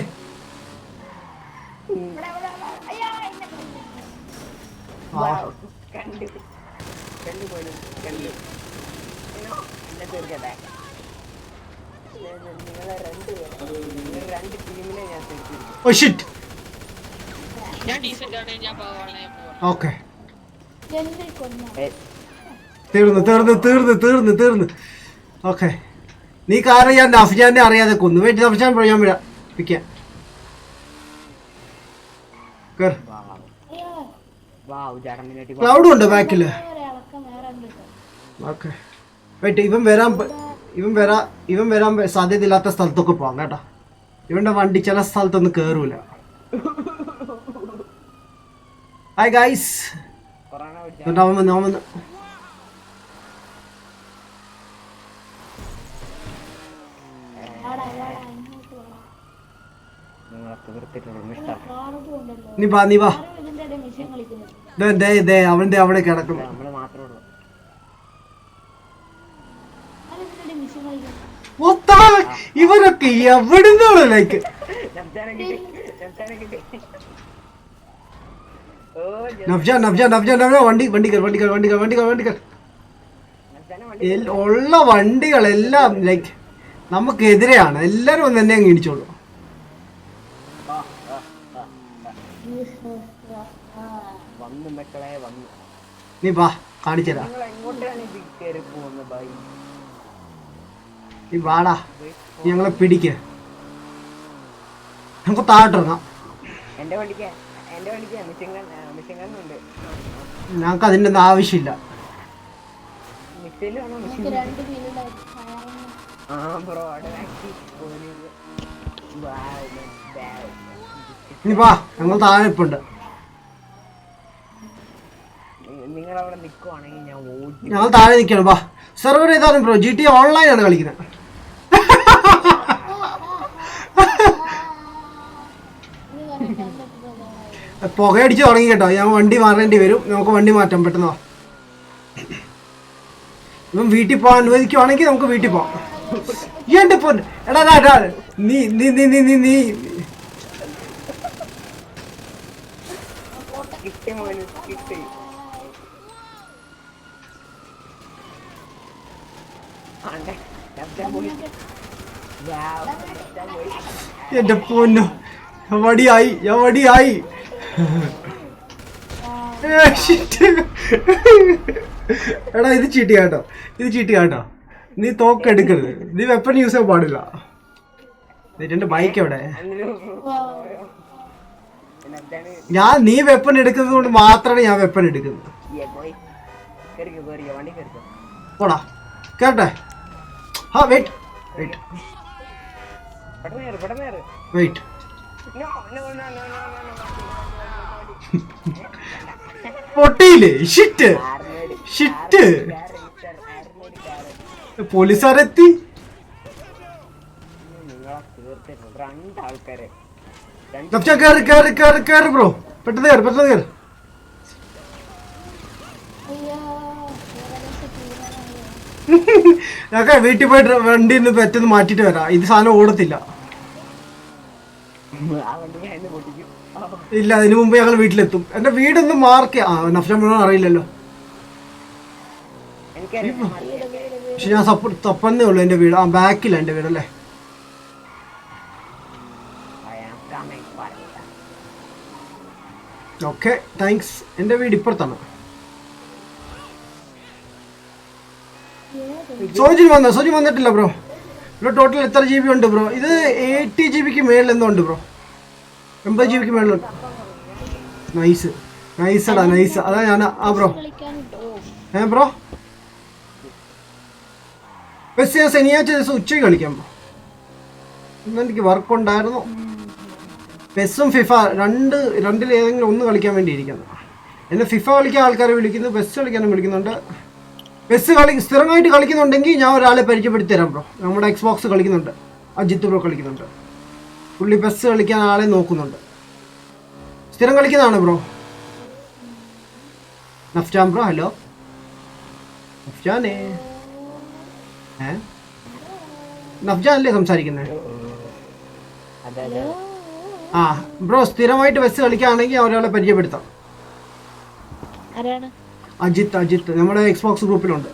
കണ്ടു പോലും കണ്ടു എന്നെ തീർക്കട്ടെ. നിങ്ങളെ രണ്ട് ടീമിനെ ഞാൻ തീർത്തിരിക്കും. Oh shit. ഞാൻ ഡീസന്റ് ആണ്, ഞാൻ പോവാണ്. ഓക്കെ എന്നെ കൊന്ന തീർന്ന്. ഓക്കെ നീ കാരണം ഞാൻ നഫ്ജാനെ അറിയാതെ കൊന്നു. വെയിറ്റ് നഫ്ജാൻ ബ്രോ ഞാൻ വിടാം പിക്കാൻ. ക്ലൗഡും ഉണ്ട് ബാക്കില്. ഇളക്കം വേറെ ഉണ്ട്. ഓക്കെ വെയിറ്റ് ഇവൻ വരാൻ സാധ്യതയില്ലാത്ത സ്ഥലത്തൊക്കെ പോവാം കേട്ടോ. ഇവന്റെ വണ്ടി ചില സ്ഥലത്തൊന്നും കേറൂല. Hi guys. അവൻ വന്ന് നീ വാ ഇതിന്റെ ഇടയിൽ മിഷൻ കളിക്കുന്നത്. അവന്റെ അവിടെ കിടക്കുന്നു. നമ്മള് മാത്രമേ ഉള്ളൂ. ഇതിന്റെ മിഷൻ കളിക്കുന്നത്. ഇവരൊക്കെ എവിടുന്നാണ് ലൈക്ക് നഫ്ജാൻ വണ്ടി കയർ. ഉള്ള വണ്ടികളെല്ലാം ലൈക്ക് നമുക്കെതിരെയാണ്. എല്ലാരും ഒന്ന് തന്നെ അങ്ങ് ഇടിച്ചോളൂ. വന്നു മക്കളെ വന്നു. നീ വാ കാണിച്ചരാ. നിങ്ങൾ എങ്ങോട്ടാണ് ഇത് കയറി പോകുന്നത് ബൈ? നീ വാടാ ഞങ്ങളെ പിടിക്ക. നമുക്ക് താഴോട്ടിറങ്ങാം. എന്റെ വണ്ടിക്ക് മിഷൻ ഗണ്ണുണ്ട്. ഞങ്ങൾക്ക് അതിൻ്റെ ഒന്നും ആവശ്യമില്ല. മിസൈലാണോ? നമുക്ക് രണ്ട് വീലുണ്ടായി. ബ്രോ നീ വാ ഞങ്ങൾ താഴെ ഇപ്പുണ്ട്. നിങ്ങൾ അവിടെ നിൽക്കുവാണെങ്കിൽ ഞാൻ ഓടി. ഞങ്ങൾ താഴെ നിൽക്കണം. വാ സെർവർ ഏതാണ് ബ്രോ? GTA ഓൺലൈൻ ആണ് കളിക്കുന്നത്. പുകയടിച്ച് തുടങ്ങി കേട്ടോ. ഞാൻ വണ്ടി മാറേണ്ടി വരും. നമുക്ക് വണ്ടി മാറ്റാം പെട്ടെന്ന്. ഇപ്പം വീട്ടിൽ പോകാൻ അനുവദിക്കുവാണെങ്കിൽ നമുക്ക് വീട്ടിൽ പോവാം. എന്റെ പൊന്ന് എടാ നീ നീ നീ നീ നീ നീ കിട്ടി മോന് കിട്ടി. എന്റെ പൊന്നു ഞാൻ വടിയായി. എടാ ഇത് ചീട്ടി കേട്ടോ. നീ തോക്കെടുക്കരുത്. നീ വെപ്പൺ യൂസ് ചെയ്യാൻ പാടില്ല. എന്റെ ബൈക്ക് എവിടെ? നീ വെപ്പൺ എടുക്കുന്നത് കൊണ്ട് മാത്രമാണ് ഞാൻ വെപ്പൺ എടുക്കുന്നത്. പോടാ കേട്ടെ. വെയിറ്റ് പൊട്ടിയില്ലേ? ഷിറ്റ് പോലീസുകാരെത്തി. കേറ് ബ്രോ. പെട്ടെന്ന് കേറ്. ഞങ്ങൾക്ക് വീട്ടിൽ പോയിട്ട് വണ്ടി പെട്ടെന്ന് മാറ്റിട്ട് വരാം. ഇത് സാധനം ഓടത്തില്ല. ഇല്ല അതിനു മുമ്പ് ഞങ്ങൾ വീട്ടിലെത്തും. എന്റെ വീടൊന്നും മാർക്ക് നഫ്ജാൻ മുഴുവൻ അറിയില്ലല്ലോ. പക്ഷെ ഞാൻ തപ്പന്നേ ഉള്ളു. എന്റെ വീട് ബാക്കില്ല. എന്റെ വീടല്ലേ. Okay thanks. എന്റെ വീട് ഇപ്പുറത്താണ്. സോജിൻ വന്നിട്ടില്ല ബ്രോ. ബ്രോ ടോട്ടൽ എത്ര GB ഉണ്ട് ബ്രോ? ഇത് 80 GB മേളിൽ എന്തോ ഉണ്ട് ബ്രോ. 80 GB മേളിലുണ്ട്. നൈസടാ നൈസ്. അതാ ഞാൻ ബ്രോ ബ്രോ ബസ് ഞാൻ ശനിയാഴ്ച ദിവസം ഉച്ചയ്ക്ക് കളിക്കാം ബ്രോ. ഇന്ന് എനിക്ക് വർക്ക് ഉണ്ടായിരുന്നു. പെസ്സും ഫിഫ രണ്ടിലേതെങ്കിലും ഒന്ന് കളിക്കാൻ വേണ്ടി ഇരിക്കുന്നത്. എന്നെ ഫിഫ കളിക്കാൻ ആൾക്കാരെ വിളിക്കുന്നു, പെസ് കളിക്കാനും വിളിക്കുന്നുണ്ട്. പെസ് സ്ഥിരമായിട്ട് കളിക്കുന്നുണ്ടെങ്കിൽ ഞാൻ ഒരാളെ പരിചയപ്പെടുത്തി തരാം ബ്രോ. നമ്മുടെ എക്സ്ബോക്സ് കളിക്കുന്നുണ്ട്, അജിത്ത് ബ്രോ കളിക്കുന്നുണ്ട്. പുള്ളി പെസ് കളിക്കാൻ ആളെ നോക്കുന്നുണ്ട്. സ്ഥിരം കളിക്കുന്നതാണ് ബ്രോ. നഫ്ജാൻ ബ്രോ, ഹലോ നഫ്ജാനേ. നഫ്ജാൻ അല്ലേ സംസാരിക്കുന്നത്? ബ്രോ സ്ഥിരമായിട്ട് പെസ് കളിക്കുകയാണെങ്കിൽ ഒരാളെ പരിചയപ്പെടുത്താം. അജിത്ത് നമ്മുടെ എക്സ്ബോക്സ് ഗ്രൂപ്പിലുണ്ട്.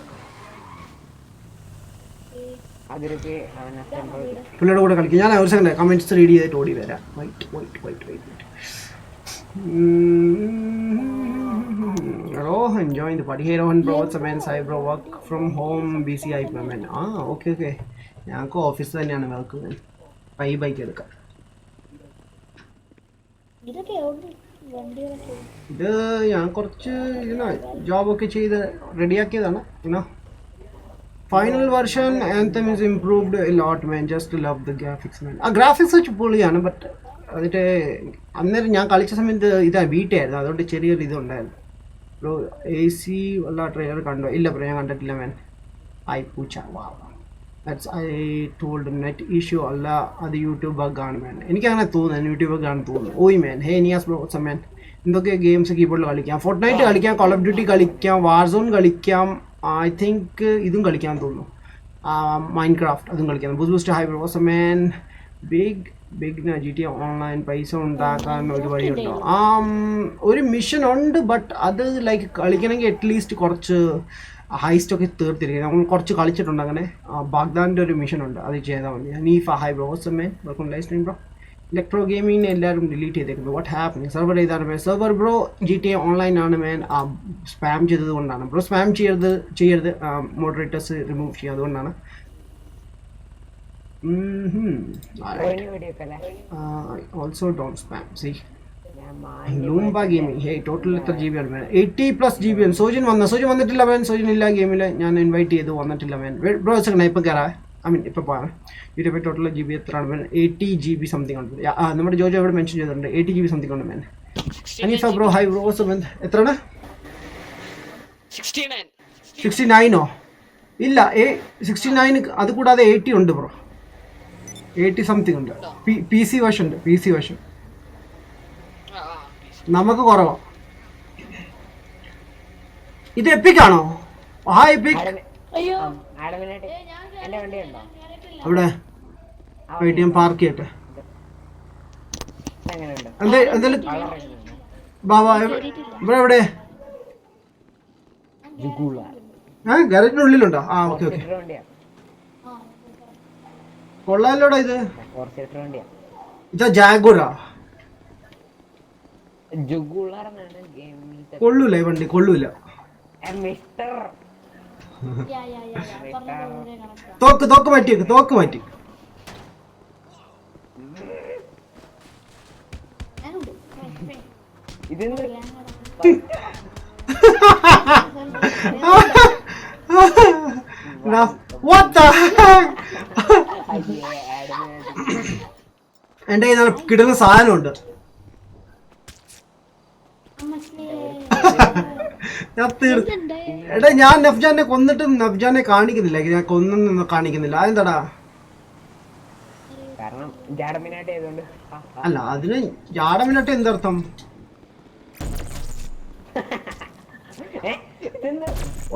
പുള്ളിയുടെ കൂടെ കളിക്കും. ഞാൻ ഒരു സെക്കൻഡ് കമന്റ്സ് റീഡ് ചെയ്തിട്ട് ഓടി വരാം. White. Hello, enjoying the party here on bro. What's I bro work from home BCI payment. Okay. ഞങ്ങൾക്ക് ഓഫീസ് തന്നെയാണ് വർക്ക്. ബൈക്ക് എടുക്കാം. ഇത് ഞാൻ കുറച്ച് ജോബൊക്കെ ചെയ്ത് റെഡിയാക്കിയതാണ്. Final version anthem is improved a lot man. Just love the graphics man. Graphics വെച്ച് പൊളിയാണ്. ബട്ട് അതിൻ്റെ അന്നേരം ഞാൻ കളിച്ച സമയത്ത് ഇതാ വീട്ടായിരുന്നു, അതുകൊണ്ട് ചെറിയൊരു ഇതുണ്ടായിരുന്നു ബ്രോ. AC ഉള്ള ട്രെയിലർ കണ്ടോ? ഇല്ല ബ്രോ, ഞാൻ കണ്ടിട്ടില്ല മാൻ. പൂച്ച that's I told net issue അല്ല, അത് യൂട്യൂബ് ബഗ്ഗാണ് മാൻ. എനിക്കങ്ങനെ തോന്നുന്നു, യൂട്യൂബ് ബഗ്ഗാണ് തോന്നുന്നു. ഓയ് മാൻ, ഹേ നിയാസ് ബ്രോ മാൻ. എന്തൊക്കെ ഗെയിംസ് കീബോർഡിൽ കളിക്കാം? ഫോർട്ട്നൈറ്റ് കളിക്കാം, കോൾ ഓഫ് ഡ്യൂട്ടി കളിക്കാം, വാർസോൺ കളിക്കാം, ഐ തിങ്ക് ഇതും കളിക്കാൻ തോന്നുന്നു, മൈൻക്രാഫ്റ്റ് അതും കളിക്കാം. ബൂസ്റ്റ് ഹൈ ബ്രോ മാൻ. ബിഗ് GTA ഓൺലൈൻ പൈസ ഉണ്ടാക്കാൻ ഒരു വഴിയുണ്ടോ? ഒരു മിഷൻ ഉണ്ട്, ബട്ട് അത് ലൈക്ക് കളിക്കണമെങ്കിൽ അറ്റ്ലീസ്റ്റ് കുറച്ച് ഹൈസ്റ്റ് ഒക്കെ തീർത്തിരിക്കും. നമ്മൾ കുറച്ച് കളിച്ചിട്ടുണ്ട് അങ്ങനെ. ബാഗ്ദാൻ്റെ ഒരു മിഷൻ ഉണ്ട്, അത് ചെയ്താൽ മതി. നീഫ hi bro man, welcome live stream bro. Electro ഗെയിമിങ്ങിനെ എല്ലാവരും ഡിലീറ്റ് ചെയ്തേക്കുന്നു. What happen? സെർവർ ചെയ്താണ് man. Server bro GTA online ആണ് മാൻ. സ്പാം ചെയ്തത് കൊണ്ടാണ് ബ്രോ. സ്പാം ചെയ്യരുത്. മോഡറേറ്റേഴ്സ് റിമൂവ് ചെയ്യുക, അതുകൊണ്ടാണ്. Also don't spam. See, Lumba gaming. Hey, total എത്ര GB ആണ് മാൻ? 80+ GB ആണ്. സോജിൻ വന്നിട്ടില്ല മാൻ. സോജിൻ ഇല്ല ഗെയിമിൽ. ഞാൻ ഇൻവൈറ്റ് ചെയ്തു, വന്നിട്ടില്ല മാൻ. ബ്രോ സെക്കൻഡ് ഇപ്പം കയറാം. ഇപ്പോൾ പോകാം. യൂട്യൂബിൽ ടോട്ടൽ GB എത്രയാണ് മാൻ? 80 GB സംതിങ് ഉണ്ട്. നമ്മുടെ ജോജോ ഇവിടെ മെൻഷൻ ചെയ്തിട്ടുണ്ട് 80 GB സംതിങ് ഉണ്ട് മാൻ. അനീഫ ബ്രോ ഹൈ ബ്രോ എത്രയാണ്? 69ഓ? ഇല്ല, 69 അത് കൂടാതെ 80 ഉണ്ട് ബ്രോ. 80 സംതിങ് ഉണ്ട്. PC വേർഷൻ ഉണ്ട്. PC വേർഷൻ നമുക്ക് കുറവാ. ഇത് എപ്പിക്കാണോ? എപ്പിക് അവിടെ ഞാൻ പാർക്ക് ചെയ്യട്ടെ. എന്തായാലും ബാബാ ഇവിടെ എവിടെ? ഗാരേജിനുള്ളിലുണ്ടോ? ഓക്കെ. കൊള്ളാലോടാ ഇത്. ഇതാ ജാഗുറാ? കൊള്ളൂല ഈ വണ്ടി, കൊള്ളൂല. തോക്ക് മാറ്റി. എന്റെ കയ്യിൽ നല്ല കിട്ടുന്ന സാധനമുണ്ട്. എടാ ഞാൻ നഫ്ജാനെ കൊന്നിട്ടും നഫ്ജാനെ കാണിക്കുന്നില്ല. ഞാൻ കൊന്നൊന്നും കാണിക്കുന്നില്ല. അതെന്താടാ? അല്ല, അതിന് ജാഡമിനാട്ട് എന്തർത്ഥം?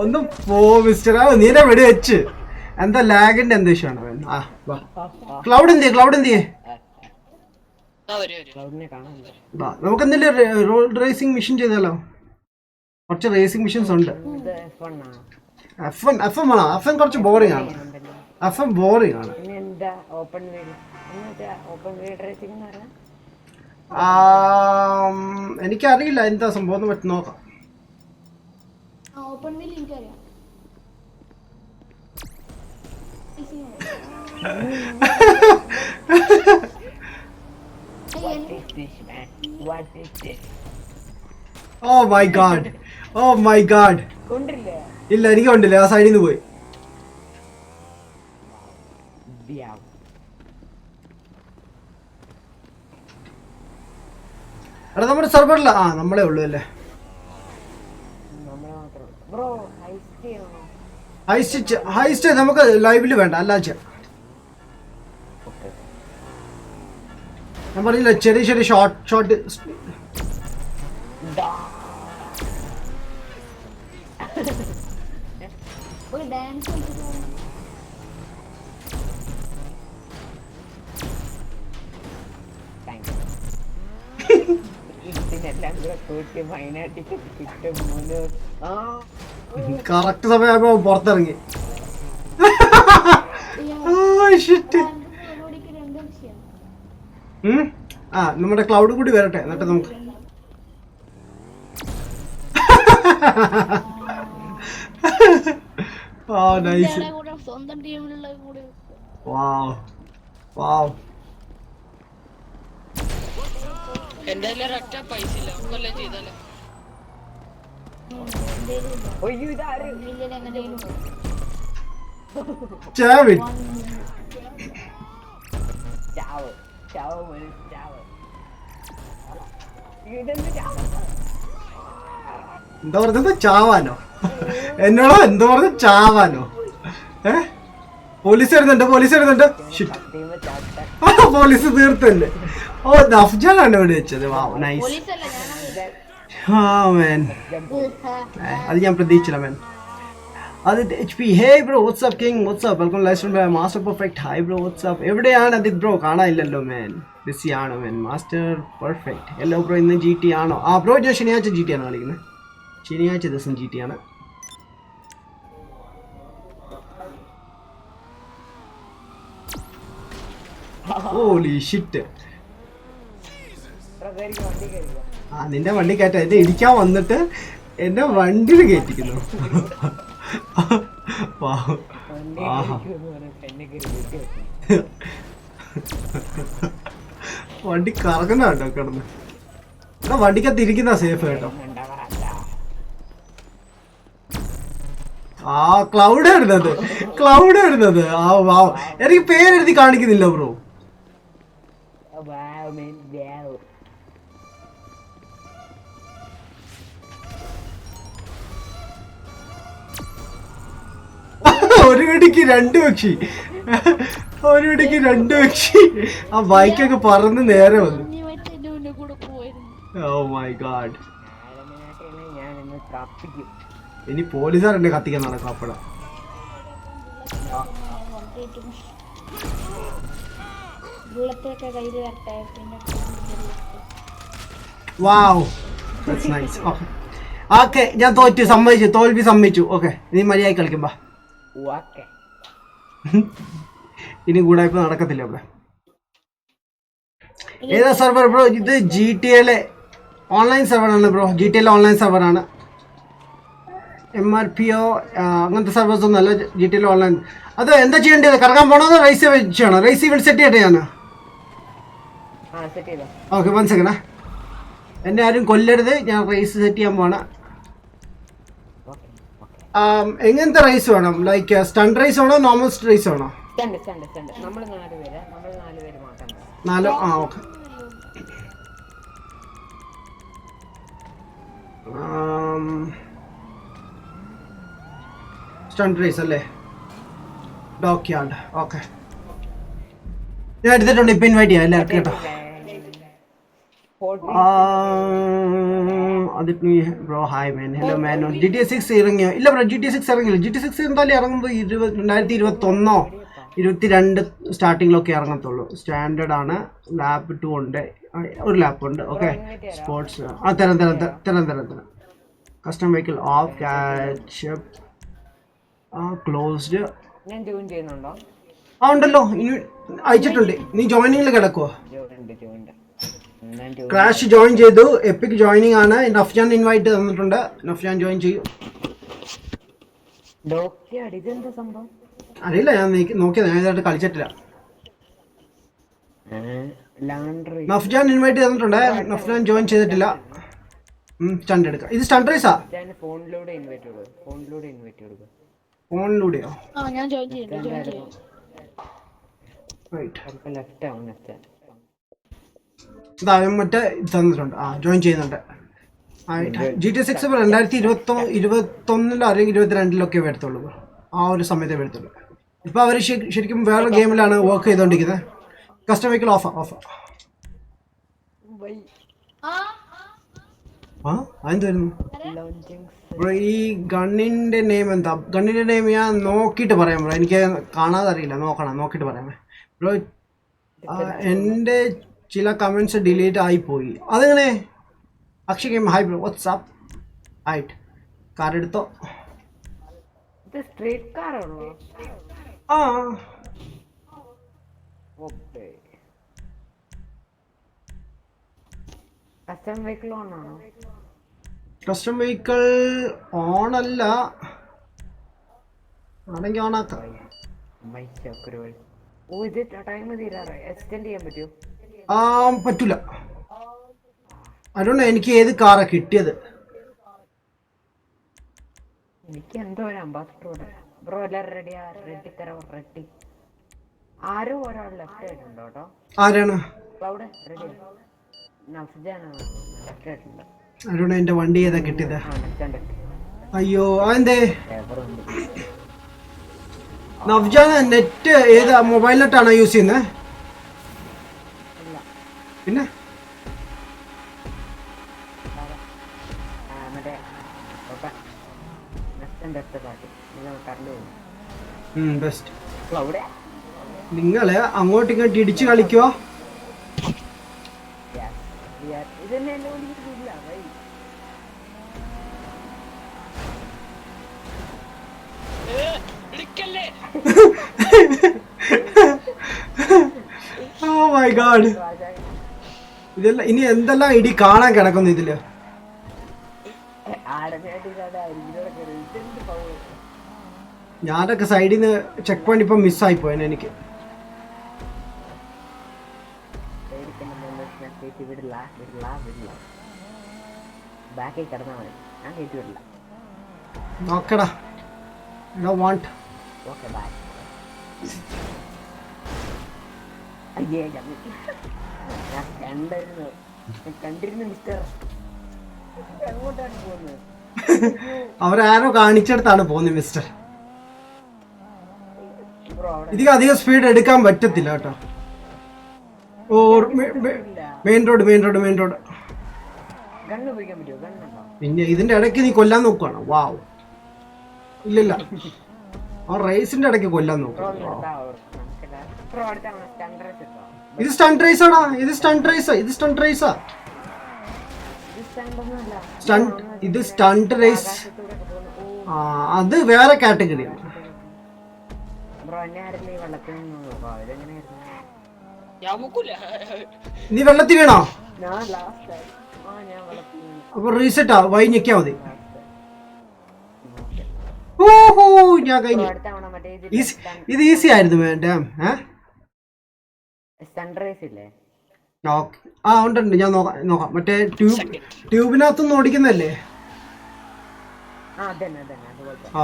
ഒന്നും പോ മിസ്റ്റർ. നീനെ വെടി വെച്ച് എന്താ ലാഗിന്റെ എന്താ ഇഷ്യൂ ആണ്? ക്ലൗഡ് എന്തിയേ? നമുക്ക് എന്തെങ്കിലും റോഡ് റേസിംഗ് മിഷൻ ചെയ്താലോ? കുറച്ച് റേസിംഗ് മിഷൻസ് ഉണ്ട്. F1 വേണോ? F1 കുറച്ച് ബോറിംഗ് ആണ്. എനിക്കറിയില്ല എന്താ സംഭവം, പറ്റി നോക്കാം. Oh my god. Oh my god. ഇല്ല എനിക്ക് കൊണ്ടില്ല ആ സൈഡിൽ നിന്ന് പോയി. എടാ നമ്മുടെ സെർവറില്ല. ആ നമ്മളെ ഉള്ളൂ അല്ലേ. ഹൈസ്റ്റ് നമുക്ക് ലൈവില് വേണ്ട അല്ലാച്ച. ഞാൻ പറഞ്ഞില്ല ചെറിയ ചെറിയ ഷോർട്ട് കറക്റ്റ് സമയമായപ്പോ പുറത്തിറങ്ങി. ആ നമ്മുടെ ക്ലൗഡ് കൂടി വരട്ടെ എന്നിട്ട് നമുക്ക് സ്വന്തം ടീമിലുള്ള കൂടെ. എന്തായാലും ഒരൊറ്റ പൈസ ഇല്ല, കൊല്ലം ചെയ്താലോ. എന്താ പറഞ്ഞത്? ചാവാനോ? എന്നോടോ എന്തോ പറഞ്ഞു ചാവാനോ? പോലീസ് വരുന്നുണ്ട്. പോലീസ് തീർത്തല്ലേ? ഓ അഫ്ജാനാണ് ഇവിടെ വെച്ചത്. നൈസ്. അത് ഞാൻ പ്രതീക്ഷിച്ചില്ല മാൻ. അത് HP. Hey bro what's up king what's up welcome live by master perfect. Hi bro what's up. എവിടെയാണ് അതിത് ബ്രോ? കാണാനില്ലല്ലോ മാൻ. ബിസി ആണോ man? Master perfect. Hello bro ഇന്ന് GT ആണോ? ആ ബ്രോ ഞാൻ ശനിയാഴ്ച GT ആണ് കളിക്കുന്നത്. ശനിയാഴ്ച ദിവസം GT ആണ്. Holy shit. ആ നിന്റെ വണ്ടി കയറ്റ എന്നെ ഇടിക്കാൻ വന്നിട്ട് എന്നെ വണ്ടിയിൽ കയറ്റിക്കുന്നു. വണ്ടി കറങ്ങുന്ന കേട്ടോ കിടന്ന്. എന്നാ വണ്ടിക്കകത്തിരിക്കുന്ന സേഫ് കേട്ടോ. ആ ക്ലൗഡ് വരുന്നത്. ആ വാവ്. എനിക്ക് പേരെഴുതി കാണിക്കുന്നില്ല ബ്രോ. ഒരു വെടിക്ക് രണ്ട് പക്ഷി. ആ ബൈക്കൊക്കെ പറന്ന് നേരെ വന്നു. Oh my god. ഇനി പോലീസുകാർ എന്നെ കത്തിക്കാൻ നടക്കും അപ്പഴ. വാവ് ദാറ്റ്സ് നൈസ്. ഓക്കെ ഞാൻ തോൽവി സമ്മതിച്ചു. ഓക്കെ നീ മര്യാദ കളിക്കുമ്പോ ഇനി കൂടെ ഇപ്പൊ നടക്കത്തില്ല ഇവിടെ. ഏതാ സെർവർ ബ്രോ? ഇത് GTA ഓൺലൈൻ സെർവറാണ് ബ്രോ. GTA ഓൺലൈൻ സെർവറാണ്. MRPO അങ്ങനത്തെ സർവേഴ്സ് ഒന്നും അല്ല. GTA online. അത് എന്താ ചെയ്യേണ്ടത്? കറങ്ങാൻ പോണോ റേസ് വെച്ചാണോ? റേസ് ഇവന്റ് സെറ്റ് ചെയ്യട്ടെ ഞാൻ? Okay 1 second. എന്നെ ആരും കൊല്ലരുത്. ഞാൻ റേസ് സെറ്റ് ചെയ്യാൻ പോണ. എങ്ങനത്തെ റേസ് വേണം? ലൈക്ക് സ്റ്റണ്ട് റേസ് ആണോ നോർമൽ റേസ് ആണോ? നാലോ? ആ ഓക്കെ. സ്റ്റണ്ട് റേസ് അല്ലേ? ഡോക്യാർഡ്. ഓക്കെ ഞാൻ എടുത്തിട്ടുണ്ട്. ഇപ്പൊ ഇൻവൈറ്റ് ചെയ്യാം എല്ലാവർക്കും കേട്ടോ. ബ്രോ ഹായ് മാൻ. ഹലോ മാൻ. GTA 6 ഇറങ്ങിയോ? ഇല്ല ബ്രോ GTA 6 ഇറങ്ങില്ല. GTA 6 എന്തായാലും ഇറങ്ങുമ്പോൾ 2021 22 സ്റ്റാർട്ടിങ്ങിലൊക്കെ ഇറങ്ങത്തുള്ളൂ. സ്റ്റാൻഡേർഡ് ആണ്. ലാപ്പ് 2 ഉണ്ട്. ഒരു ലാപ്പ് ഉണ്ട്. ഓക്കെ സ്പോർട്സ് തരം custom vehicle of catch-up closed. ആ ഉണ്ടല്ലോ ഇനി അയച്ചിട്ടുണ്ട്. നീ ജോയിനിങ്ങിൽ കിടക്കുവോ? ക്രാഷ് ജോയിൻ ചെയ്തു. എപ്പിക് ജോയിനിങ് ആണ്. നഫ്ജാൻ ഇൻവൈറ്റ് തന്നിട്ടുണ്ട്. നഫ്ജാൻ ജോയിൻ ചെയ്യും. അറിയില്ല ഞാൻ നോക്കിയത്. ഞാൻ ഇതായിട്ട് കളിച്ചിട്ടില്ല. ലാൻഡ്രി നഫ്ജാൻ ഇൻവൈറ്റ് ചെയ്തിട്ടുണ്ട്. നഫ്ജാൻ ജോയിൻ ചെയ്തിട്ടില്ല. സ്റ്റണ്ട് എടുക്കാം. ഇത് സ്റ്റണ്ട് റേസാ? ഫോണിലൂടെ ഇൻവൈറ്റ് കൊടുക്കുക. ഫോണിലൂടെയോ? ഞാൻ ജോയിൻ ചെയ്യുന്നുണ്ട്. ലെഫ്റ്റ് ആവും നെക്സ്റ്റ്. ഇതാ മറ്റേ തന്നിട്ടുണ്ട്. ജോയിൻ ചെയ്യുന്നുണ്ട്. GTA 6 2021 അല്ലെങ്കിൽ 22 വരത്തുള്ളൂ. ആ ഒരു സമയത്തേ വരത്തുള്ളൂ. ഇപ്പൊ അവര് ശരിക്കും വേറെ ഗെയിമിലാണ് വർക്ക് ചെയ്തോണ്ടിരിക്കുന്നത്. Custom vehicle off. അതെന്തായിരുന്നു ഈ ഗണ്ണിന്റെ നെയിം എന്താ? ഗണ്ണിന്റെ നെയിം ഞാൻ നോക്കിയിട്ട് പറയാം ബ്രോ. എനിക്ക് കാണാതെ അറിയില്ല. നോക്കിയിട്ട് പറയാം ബ്രോ. എൻ്റെ ചില കമന്റ്സ് ഡിലീറ്റ് ആയിപ്പോയി. അതെങ്ങനെ? Akshay game hi bro, what's up. ആയിട്ട് കാർ എടുത്തോ. സ്ട്രീറ്റ് കാറാണോ? കസ്റ്റം വെഹിക്കിൾ ഓണാണോ? കസ്റ്റം വെഹിക്കിൾ ഓണല്ല. ആണെങ്കിൽ ഓണാക്കാം. ഇത് ടൈം തീരാറ് എക്സ്റ്റെൻഡ് ചെയ്യാൻ പറ്റുമോ? പറ്റൂല. അതുകൊണ്ട് എനിക്ക് ഏത് കാറാ കിട്ടിയത്? എനിക്ക് എന്തോ ഒരു അംബാസിഡർ ബ്രോ. എല്ലാവരും റെഡിയാ? റെഡി. ആരും ഒരാൾ ലെഫ്റ്റ് ആയിട്ടുണ്ടോ കേട്ടോ? ആരാണ്? അവിടെ റെഡിയാ. നഫ്ജാനാണ് ലെഫ്റ്റ് ആയിട്ടുണ്ട്. അതുകൊണ്ട് എന്റെ വണ്ടി ഏതാ കിട്ടിയത്? അയ്യോ അതെന്തേ? നഫ്ജാൻ നെറ്റ് ഏതാ? മൊബൈൽ നെറ്റാണോ യൂസ് ചെയ്യുന്നത്? പിന്നെ ബെസ്റ്റ്. നിങ്ങള് അങ്ങോട്ടും ഇങ്ങോട്ട് ഇടിച്ച് കളിക്കോ? Oh my god. ഇതെല്ലാം ഇനി എന്തെല്ലാം ഇടി കാണാൻ കിടക്കുന്നു ഇതില്. ഞാനൊക്കെ സൈഡിൽ നിന്ന് ചെക്ക് പോയിന്റ് ഇപ്പൊ മിസ്സായി പോയെന്നെ എനിക്ക്. നോക്കടാ. വാണ്ട് അവരാരോ കാണിച്ചെടുത്താണ് പോകുന്നത് മിസ്റ്റർ. ഇതിന് അധികം സ്പീഡ് എടുക്കാൻ പറ്റത്തില്ല കേട്ടോ. ഓ മെയിൻ റോഡ്. പിന്നെ ഇതിന്റെ ഇടയ്ക്ക് നീ കൊല്ലാൻ നോക്കുവാണോ? വാവ്. ഇല്ലില്ല, ആ റേസിന്റെ ഇടയ്ക്ക് കൊല്ലാൻ നോക്കും. ഇത് സ്റ്റണ്ട് റേസാടാ. ഇത് സ്റ്റണ്ട് റേസാ. ഇത് സ്റ്റണ്ട് റേസ്. അത് വേറെ കാറ്റഗറിയാണ്. നീ വെള്ളത്തിൽ വീണോ? അപ്പൊ റീസെറ്റാ വൈ ഞെക്കാ മതി. ഓഹോ ഞാൻ കഴിഞ്ഞു. ഇത് ഈസി ആയിരുന്നു മാഡം. ഉണ്ട്. ഞാൻ നോക്കാം. മറ്റേ ട്യൂബിനകത്തൊന്നും ഓടിക്കുന്നല്ലേ?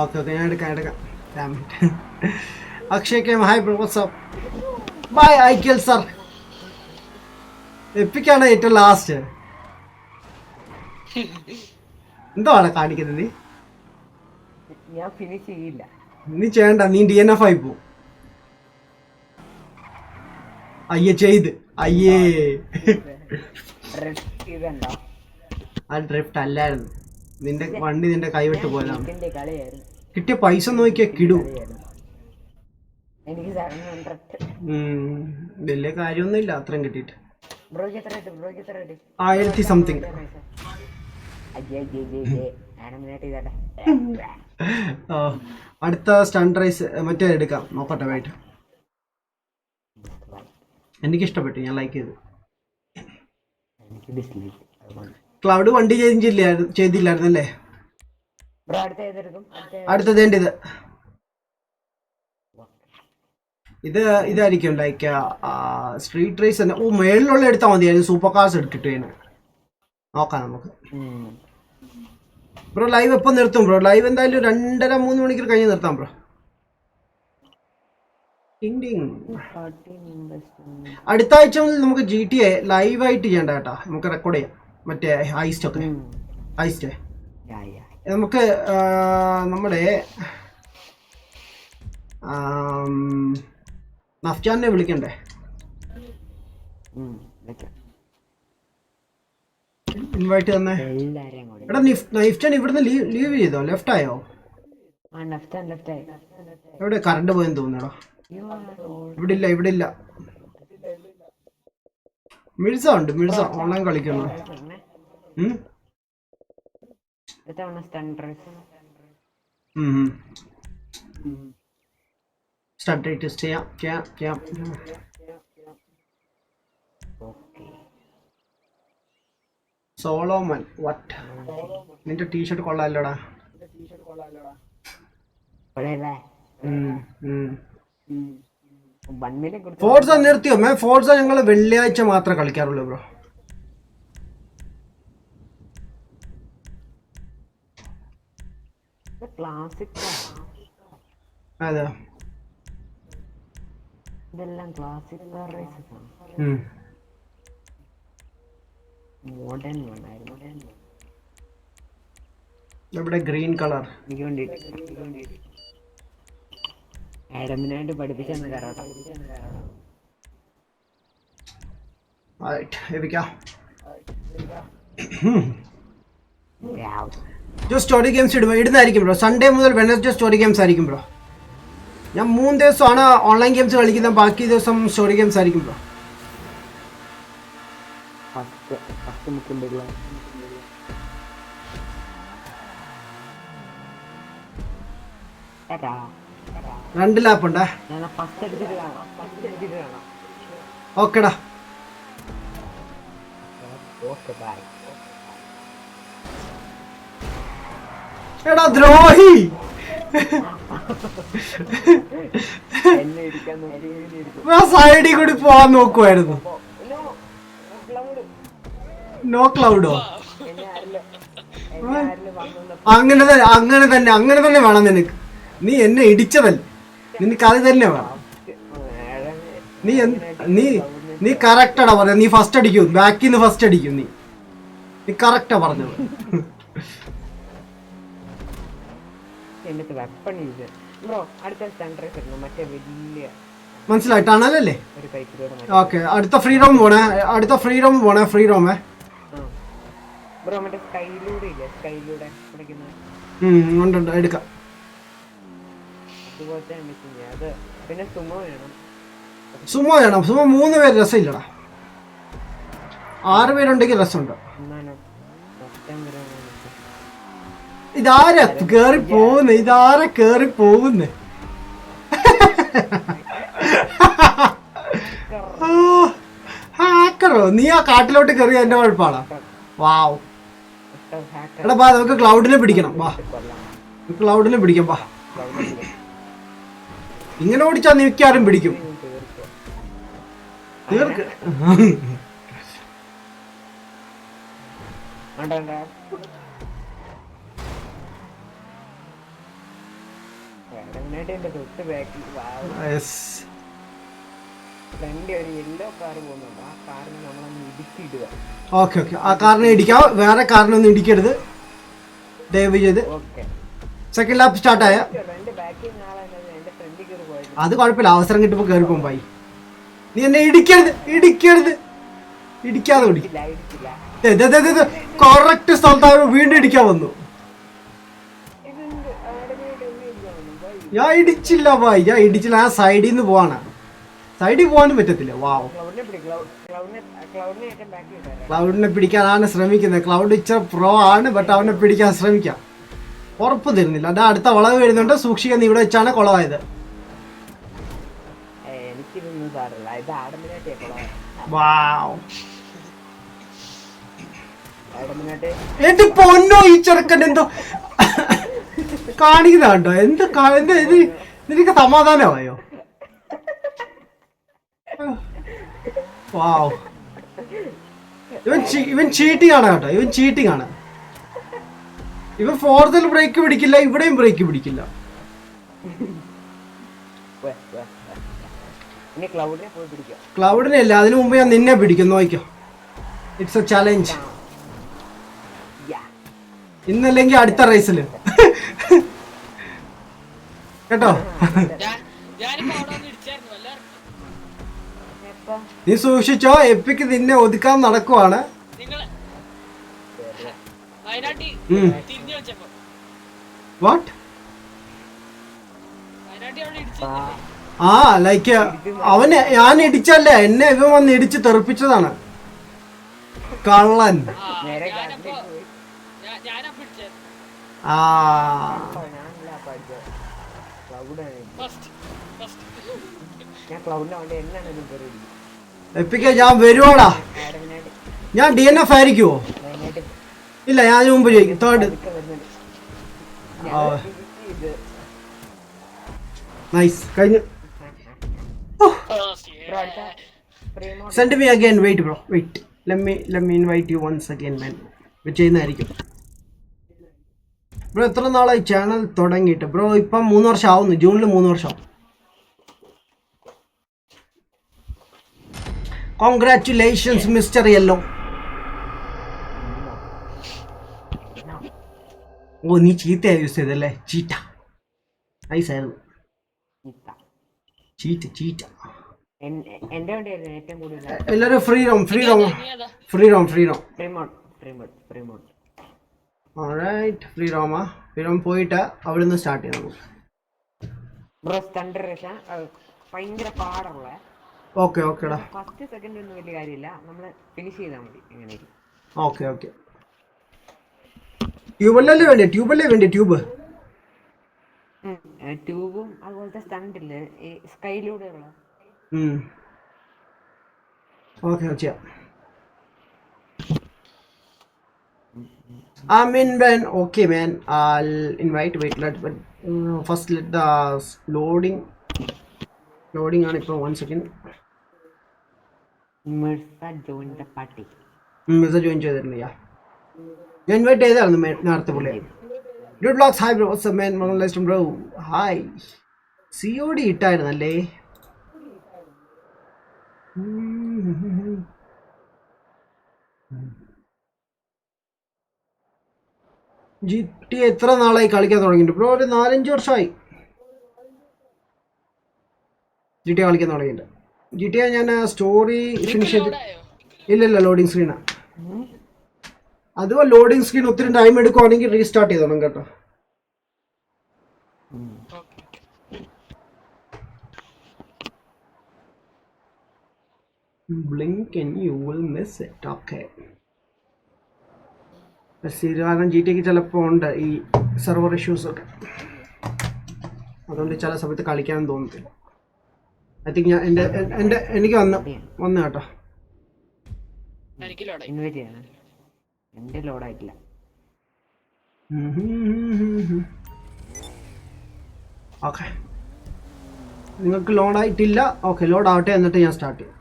ഓക്കെ ഞാൻ എടുക്കാം. Akshay K hi bro, what's up. Bye ഐക്യൽ സർ. എപ്പിക്കാണ് ഏറ്റവും ലാസ്റ്റ്. എന്താണ് കാണിക്കുന്നത് നീ? ഞാൻ ഫിനിഷ് ചെയ്യില്ല. നീ ചെയ്യണ്ട, നീ DNF ആയി പോ. അയ്യേ ആ ഡ്രിഫ്റ്റ് അല്ലായിരുന്നു. നിന്റെ വണ്ടി നിന്റെ കൈവിട്ട് പോയതാണ്. കിട്ടിയ പൈസ നോക്കിയാ കിടു. വലിയ കാര്യമൊന്നുമില്ല അത്രയും കിട്ടിയിട്ട്. 1000 സംതിങ്. അടുത്ത സ്റ്റണ്ട് റൈസ് മറ്റേ എടുക്കാം. നോക്കട്ടെ വെയിറ്റ്. എനിക്കിഷ്ടപ്പെട്ടു, ഞാൻ ലൈക്ക് ചെയ്തു. ക്ലൗഡ് വണ്ടി ചെയ്തില്ലായിരുന്നല്ലേ? അടുത്തത് ഇത്. ഇതായിരിക്കും ലൈക്ക് സ്ട്രീറ്റ് റേസ് തന്നെ. മേളിലുള്ള എടുത്താൽ മതിയായിരുന്നു, സൂപ്പർ കാർസ് എടുത്തിട്ട് തന്നെ നോക്കാം നമുക്ക്. ബ്രോ ലൈവ് എപ്പം നിർത്തും ബ്രോ? ലൈവ് എന്തായാലും 2.5-3 മണിക്കൂർ കഴിഞ്ഞ് നിർത്താം ബ്രോ. അടുത്ത ആഴ്ച മുതൽ നമുക്ക് GTA ലൈവായിട്ട് ചെയ്യണ്ട കേട്ടോ, നമുക്ക് റെക്കോർഡ് ചെയ്യാം. മറ്റേ ഹൈസ്റ്റ് ഒക്കെ ഹൈസ്റ്റ് നമുക്ക് നമ്മുടെ നഫ്ജാനെ വിളിക്കണ്ടേ? ഇൻവൈറ്റ് തന്നെ. എടാ നഫ്ജാൻ ഇവിടുന്ന് ലീവ് ചെയ്തോ? ലെഫ്റ്റ് ആയോ? എവിടെ കറണ്ട് പോയെന്ന് തോന്നുന്നടാ. ഇവിടെ ഇല്ല. മിഴ്സ ഉണ്ട്, മിഴ്സ ഓൺലൈൻ കളിക്കുന്നു. സ്റ്റാർട്ട് ടെസ്റ്റ് ചെയ്യാം. സോളോമൻ വാട്ട്? നിന്റെ ടീഷർട്ട് കൊള്ളാല്ലോടാ. ഫോർസ നിർത്തിയോ? ഫോർസ ഞങ്ങൾ വെള്ളിയാഴ്ച മാത്രമേ കളിക്കാറുള്ളൂ ബ്രോ. അതെ, ഇതെല്ലാം ക്ലാസിക് റേസസ് ആണ്. മോഡേൺ ആയിരുന്നു. ഇവിടെ ഗ്രീൻ കളർ എനിക്ക് വേണ്ടിട്ട് ആഡമിനായിട്ട് പഠിപ്പിച്ചെന്ന് കരാട്ടോ. സ്റ്റോറി ഗെയിംസ് ഇടുന്നതായിരിക്കും ബ്രോ. സൺഡേ മുതൽ വെനസ്ഡേ സ്റ്റോറി ഗെയിംസ് ആയിരിക്കും ബ്രോ. ഞാൻ 3 ദിവസമാണ് ഓൺലൈൻ ഗെയിംസ് കളിക്കുന്നത്, ബാക്കി ദിവസം സ്റ്റോറി ഗെയിംസ് ആയിരിക്കും ബ്രോ. രണ്ട് ലാപ്പ് ഉണ്ടേ. ഓക്കെടാ. എടാ ദ്രോഹി, സൈഡിൽ കൂടി പോവാൻ നോക്കുവായിരുന്നു. നോ ക്ലൗഡോ? അങ്ങനെ തന്നെ വേണം നിനക്ക്. നീ എന്നെ ഇടിച്ചതല്ലേ, നിനക്ക് അത് തന്നെ വേണം. നീ കറക്റ്റാടാ പറയാ. നീ ഫസ്റ്റ് അടിക്കും, ബാക്കിൽ നിന്ന് ഫസ്റ്റ് അടിക്കും. നീ കറക്റ്റാ പറഞ്ഞത്. മനസ്സിലായി, ടണലല്ലേ? ഓക്കെ, അടുത്ത ഫ്രീ റോം പോണേ. ഫ്രീ റോമേ. ഉണ്ട്, എടുക്കാം. സുമോ വേണം. സുമോ 3 പേര് രസമില്ലടാ. 6 പേരുണ്ടെങ്കിൽ രസമുണ്ട്. ഇതാരാ കേറി പോകുന്നേ? ഹാക്കറോ? നീ ആ കാട്ടിലോട്ട് കയറി എന്റെ കുഴപ്പമാണോ? വാവ്. എടാ ബാ, നമുക്ക് ക്ലൗഡിനെ പിടിക്കണം. വാ, ക്ലൗഡിനെ പിടിക്കാം. വാ, ഇങ്ങനെ ഓടിച്ചാ നിൽക്കാരും പിടിക്കും. തീർക്ക്. ഓക്കെ, ആ കാറിനെ ഇടിക്കാം. വേറെ കാറിനൊന്നും ഇടിക്കരുത് ദയവ് ചെയ്ത്. സെക്കൻഡ് ലാപ്പ് സ്റ്റാർട്ടായ അത് കുഴപ്പമില്ല. അവസരം കിട്ടുമ്പോ കയറി പോകും. നീ എന്നെ ഇടിക്കാതെ ഓടി. കറക്റ്റ് സ്ഥലത്തായ വീണ്ടും ഇടിക്കാൻ വന്നു. ഞാൻ ഇടിച്ചില്ല. ഞാൻ സൈഡിൽ നിന്ന് പോവാണ്. സൈഡിൽ പോകാനും പറ്റത്തില്ല. വാവ്. ക്ലൗഡിനെ പിടിക്കാനാണ് ശ്രമിക്കുന്നത്. ക്ലൗഡ് ഇച്ചിരി പ്രോ ആണ്, ബട്ട് അവനെ പിടിക്കാൻ ശ്രമിക്കാം. ഉറപ്പ് തരുന്നില്ല. അതാ അടുത്ത വളവ് വരുന്നുണ്ട്, സൂക്ഷിക്കാൻ. ഇവിടെ വെച്ചാണ് കുളമായത്. എന്റെ പൊന്നോ, ഈ ചെറുക്കൻ എന്തോ കാണിക്കുന്ന കണ്ടോ? എന്ത് നിനക്ക് സമാധാനമായോ? വാവ്. ഇവൻ ചീറ്റിംഗ് ആണ് കേട്ടോ, ഇവൻ ചീറ്റിംഗ് ആണ്. ഇവൻ ഫോർത്തിൽ ബ്രേക്ക് പിടിക്കില്ല, ഇവിടെയും ബ്രേക്ക് പിടിക്കില്ല. ക്ലൗഡിനെ അല്ല, അതിനു മുമ്പ് ഞാൻ നിന്നെ പിടിക്കും, നോക്കിക്കോ. It's A challenge. ഇന്നല്ലെങ്കിൽ അടുത്ത റേസില് കേട്ടോ. നീ സൂക്ഷിച്ചോ, എപ്പിക്ക് നിന്നെ ഒതുക്കാൻ നടക്കുവാണ്. വാട്ട്? ആ ലൈക്ക് അവന് ഞാൻ ഇടിച്ചല്ലേ, എന്നെ ഇവൻ വന്ന് ഇടിച്ച് തെറിപ്പിച്ചതാണ്. കള്ളൻ. ആ എപ്പിക്ക ഞാൻ വരുവാടാ. ഞാൻ DNF ആയിരിക്കുവോ? ഇല്ല, ഞാൻ അതിന് മുമ്പ് ചെയ്യും. തേർഡ്. നൈസ്, കഴിഞ്ഞു. Send me again. Wait bro, wait. let me invite you once again man. ചെയ്യുന്നതായിരിക്കും ബ്രോ. എത്ര നാളായി ചാനൽ തുടങ്ങിയിട്ട്? ബ്രോ ഇപ്പം 3 വർഷം ആവുന്നു. ജൂണിൽ 3 വർഷം. Congratulations mister yellow. ഓ, നീ ചീത്തയാ യൂസ് ചെയ്തല്ലേ? ചീറ്റ. നൈസായിരുന്നു. ചീറ്റ. എല്ലാരും ഫ്രീഡം. ഓൾറൈറ്റ്, ഫ്രീഡം പോയിട്ട് അവിടുന്ന് സ്റ്റാർട്ട് ചെയ്യാം നമുക്ക്. ഓക്കെ ഓക്കെടാ. ഫസ്റ്റ് സെക്കൻഡ് ഒന്നും വലിയ കാര്യമില്ല, നമ്മൾ ഫിനിഷ് ചെയ്താൽ മതി. എങ്ങനെ? ഓക്കെ. ട്യൂബല്ലേ വേണ്ടി ട്യൂബ്. ട്യൂബും അതുപോലത്തെ സ്റ്റണ്ടില്ലേ, ഈ സ്കൈയിലൂടെയുള്ള. ഓക്കെ ചെയ്യാം. I'm in man. Okay man, I'll invite. Wait, first let the loading on it for 1 second. Mirza joined the party. Mirza join ചെയ്തിരുന്നു. ഞാൻ ഇൻവൈറ്റ് ചെയ്തായിരുന്നു നേരത്തെ പുള്ളി. Dude vlogs, hi bro, what's up man? Malayalam bro, hi. COD ഇട്ടായിരുന്നല്ലേ? GTA എത്ര നാളായി കളിക്കാൻ തുടങ്ങിയിട്ട്? Bro ഒരു 4-5 വർഷമായി GTA കളിക്കാൻ തുടങ്ങിയിട്ട്. GTA ഞാൻ സ്റ്റോറി ഫിനിഷ് ചെയ്ത്. ഇല്ല, ലോഡിങ് സ്ക്രീനാ. അതുപോലെ ലോഡിങ് സ്ക്രീൻ ഒത്തിരി ടൈം എടുക്കുവാണെങ്കിൽ റീസ്റ്റാർട്ട് ചെയ്തോണം കേട്ടോ. Blink and you will miss it. Okay. കാരണം GTA ചിലപ്പോൾ ഉണ്ട് ഈ സെർവർ ഇഷ്യൂസ് ഒക്കെ, അതുകൊണ്ട് ചില സമയത്ത് കളിക്കാൻ തോന്നത്തില്ല. ഐ തിങ്ക് ഞാൻ എനിക്ക് വന്നു കേട്ടോ. എന്റെ ലോഡായിട്ടില്ല. ഓക്കെ, നിങ്ങൾക്ക് ലോഡായിട്ടില്ല. ഓക്കെ, ലോഡ് ആവട്ടെ, എന്നിട്ട് ഞാൻ സ്റ്റാർട്ട് ചെയ്യും.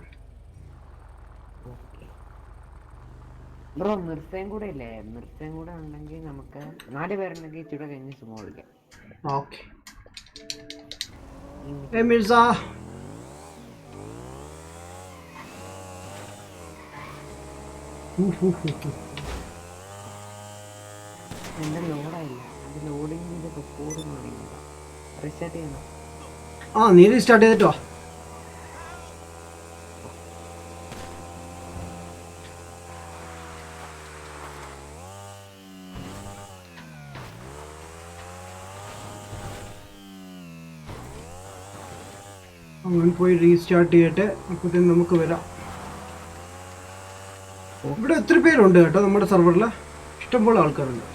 ബ്രോ മിർസയും കൂടെ ഇല്ലേ? മിർസയും കൂടെ ഉണ്ടെങ്കിൽ നമുക്ക് 4 പേരുണ്ടെങ്കിൽ ഇച്ചിരി കഴിഞ്ഞ് സുമോ വിളിക്കാം. ഓക്കെ. മിർസ എന്റെ ലോഡായില്ല, അത് ലോഡിങ് ചെയ്ത് റെക്കോർഡ് ചെയ്യുന്നില്ല. റീസ്റ്റാർട്ട് ചെയ്യണം. നീ റീസ്റ്റാർട്ട് ചെയ്തിട്ടോ. അങ്ങനെ പോയി റീസ്റ്റാർട്ട് ചെയ്തിട്ട് അപ്പോഴത്തേക്കും നമുക്ക് വരാം. ഇവിടെ ഒത്തിരി പേരുണ്ട് കേട്ടോ, നമ്മുടെ സെർവറിൽ ഇഷ്ടംപോലെ ആൾക്കാരുണ്ട്.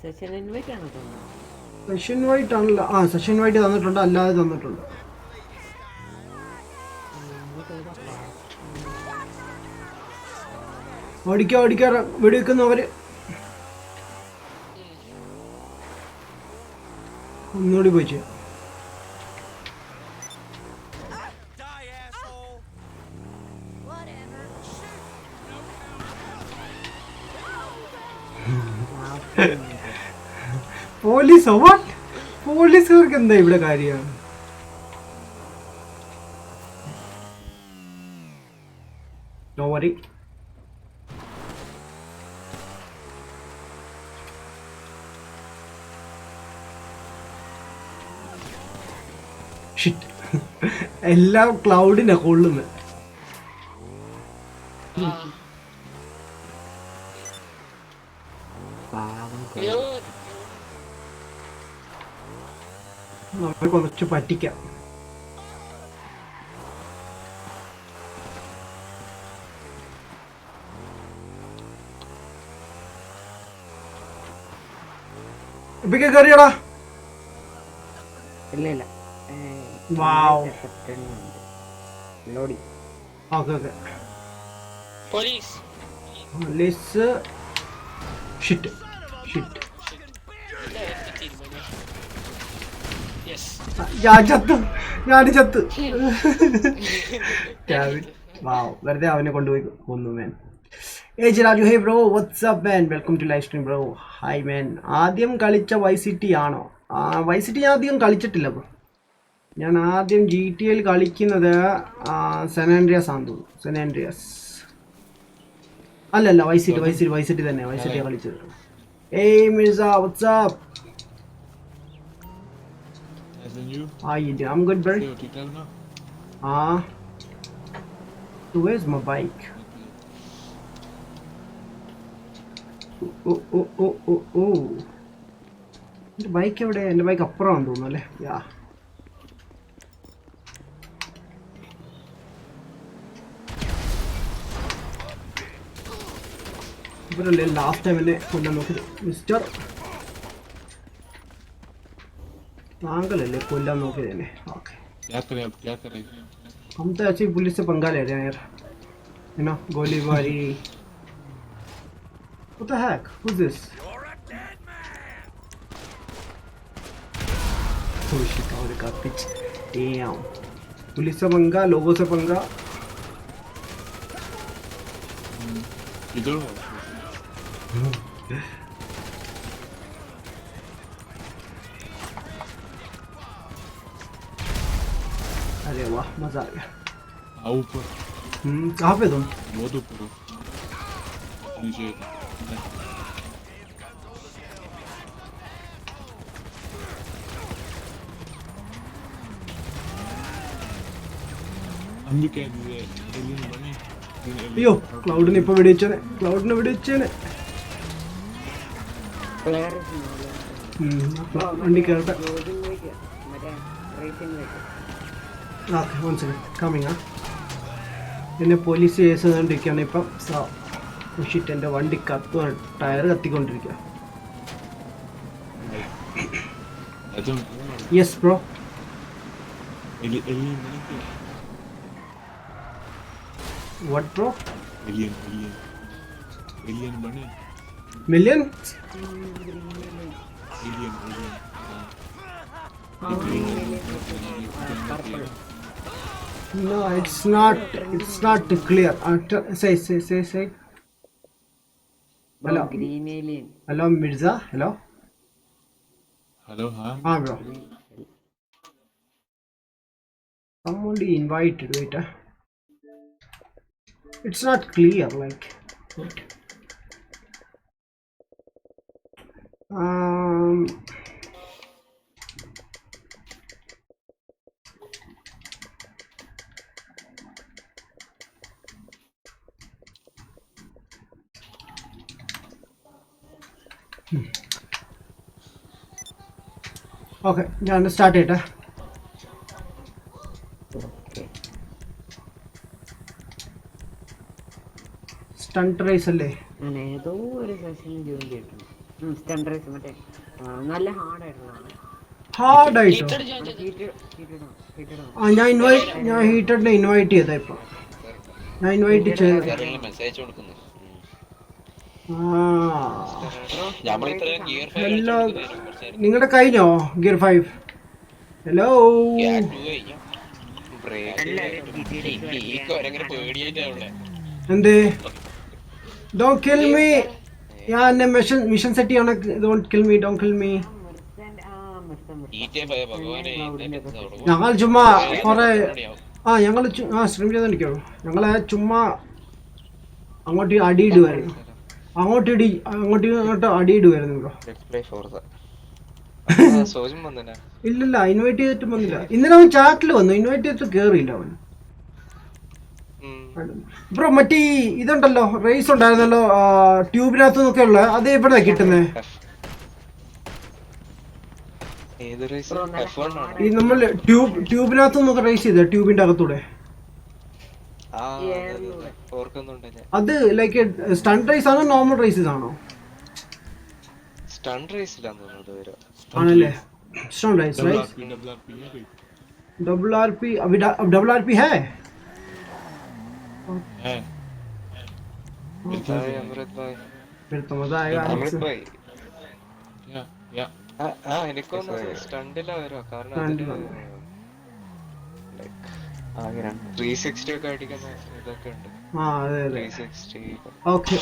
സെഷൻ ഇൻവൈറ്റ് ആണല്ലോ. സെഷൻ ഇൻവൈറ്റ് തന്നിട്ടുണ്ട്, അല്ലാതെ തന്നിട്ടുണ്ട്. ഓടിക്കാ വെടിവെക്കുന്നവര് ഒന്നുകൂടി പോയി ചെയ്യാം. പോലീസോ? വാട്ട്? പോലീസുകാർക്ക് എന്താ ഇവിടെ കാര്യം? No worry. Shit. എല്ലാം ക്ലൗഡിനെ കൊള്ളുന്നു. അയ്യോ നമ്മൾ കുറച്ച് പറ്റിക്കാം. ഇപ്പൊക്കെ കയറിയടാ. ഇല്ല വാവ്. ലോഡി okay okay. Police police. Shit shit. Yes ഞാൻ ചത്തു. വാവ്. വെറുതെ അവനെ കൊണ്ടുപോയി കൊന്നു മാൻ. ഏജ് Raju, hey bro, what's up man, welcome to live stream bro. Hi man. ആദ്യം കളിച്ച വൈസിറ്റി ആണോ? വൈസിറ്റി ഞാൻ അധികം കളിച്ചിട്ടില്ല ബ്രോ. ഞാൻ ആദ്യം GTA കളിക്കുന്നത് സെൻ ആൻഡ്രിയാസ് ആണെന്ന് തോന്നുന്നു. സെൻ ആൻഡ്രിയാസ് അല്ലല്ല, വൈസിറ്റി തന്നെ. വൈസിറ്റിയാണ് കളിച്ചത്. ഏയ് Mirza, WhatsApp? How you doing? I'm good, bro. Where's my bike? Oh. എൻ്റെ ബൈക്ക് എവിടെ? എൻ്റെ ബൈക്ക് അപ്പുറമാണെന്ന് തോന്നുന്നു അല്ലേ? യാ. ഇവരല്ലേ ലാസ്റ്റ് ടൈം എന്നെ കൊല്ലാൻ നോക്കിയത്? മിസ്റ്റർ, താങ്കളല്ലേ കൊല്ലാൻ നോക്കിയത് തന്നെ? ഓക്കെ. हम तो ऐसे ही पुलिस से पंगा ले रहे हैं यार, you know, गोलीबारी. What the heck? Who's this? Oh shit, और एक पिच. Damn. पुलिस से पंगा, लोगों से पंगा. इधर अरे वाह, मजा आ गया. ऊपर. कहाँ पे तुम? बहुत ऊपर नीचे. हम भी कह दिए एलियन बने. അയ്യോ, ക്ലൗഡിനെ ഇപ്പൊ വെടിവെച്ചേനെ. വണ്ടി കയറട്ടെ. Okay, one second, coming. എന്നെ പോലീസ് കേസ് കണ്ടിരിക്കുകയാണ് ഇപ്പം. ഷിറ്റ്, എൻ്റെ വണ്ടി കത്തുവാണ്. ടയർ കത്തിക്കൊണ്ടിരിക്കുക. Yes bro. एलियन बने. What bro? एलियन बने. Million? Alien. No, it's not clear. Say. Hello. green alien. Hello Mirza. Hello. हाँ bro. Somebody invited. Wait. It's not clear, like. Wait. Okay, ഞാൻ start ചെയ്യട്ടെ. Stunt raise അല്ലേ? ഞാൻ ഏതോ ഒരു session join ചെയ്തിട്ടുണ്ട്. Stunt raise മറ്റേ നല്ല ഹാർഡായിട്ടോ? ഹാർഡായിരുന്നു. ഞാൻ ഹീറ്റഡിനെ ഇൻവൈറ്റ് ചെയ്താ ഇപ്പൊ. ഞാൻ ഇൻവൈറ്റ് ചെയ്ത. ഹലോ, നിങ്ങളുടെ കഴിഞ്ഞോ ഗിയർ 5? ഹലോ. എന്തേ? Don't kill me. ഞാൻ എന്നെ മിഷൻ സെറ്റ് ചെയ്യണ ഡോണ്ട് കിൽ മീ ഞങ്ങൾ ചുമ്മാ കുറെ ഞങ്ങൾ സ്ട്രീം ചെയ്തോണ്ടിരിക്കുള്ളൂ. ഞങ്ങളെ ചുമ്മാ അങ്ങോട്ട് അടിയിടുമായിരുന്നു. അങ്ങോട്ട് അടിയിടുമായിരുന്നു ബ്രോ. ഇല്ലില്ല, ഇൻവൈറ്റ് ചെയ്തിട്ട് വന്നില്ല. ഇന്നലെ അവൻ ചാറ്റിൽ വന്നു, ഇൻവൈറ്റ് ചെയ്തിട്ട് കേറിയില്ല അവൻ. ബ്രോ മറ്റേ ഇതുണ്ടല്ലോ, റേസ് ഉണ്ടായിരുന്നല്ലോ ട്യൂബിനകത്തു നിന്നൊക്കെ ഉള്ള, അത് എവിടെ കിട്ടുന്നേ? ഈ നമ്മൾ ട്യൂബിനകത്തു നിന്നൊക്കെ റേസ് ചെയ്ത ട്യൂബിന്റെ അകത്തൂടെ, അത് ലൈക്ക് സ്റ്റണ്ട് റേസ് ആണോ നോർമൽ റേസസ് ആണോ? ആണല്ലേ, സ്റ്റണ്ട് റേസ്. डबल आरपी है? फिर तो मजा आएगा. अमृत भाई या എനിക്കൊന്ന് സ്റ്റണ്ടിലാ വരാ, കാരണം അതിന് 360 ഒക്കെ അടിക്കുന്ന ഇതൊക്കെ ഉണ്ട്. അതെ 360. Okay,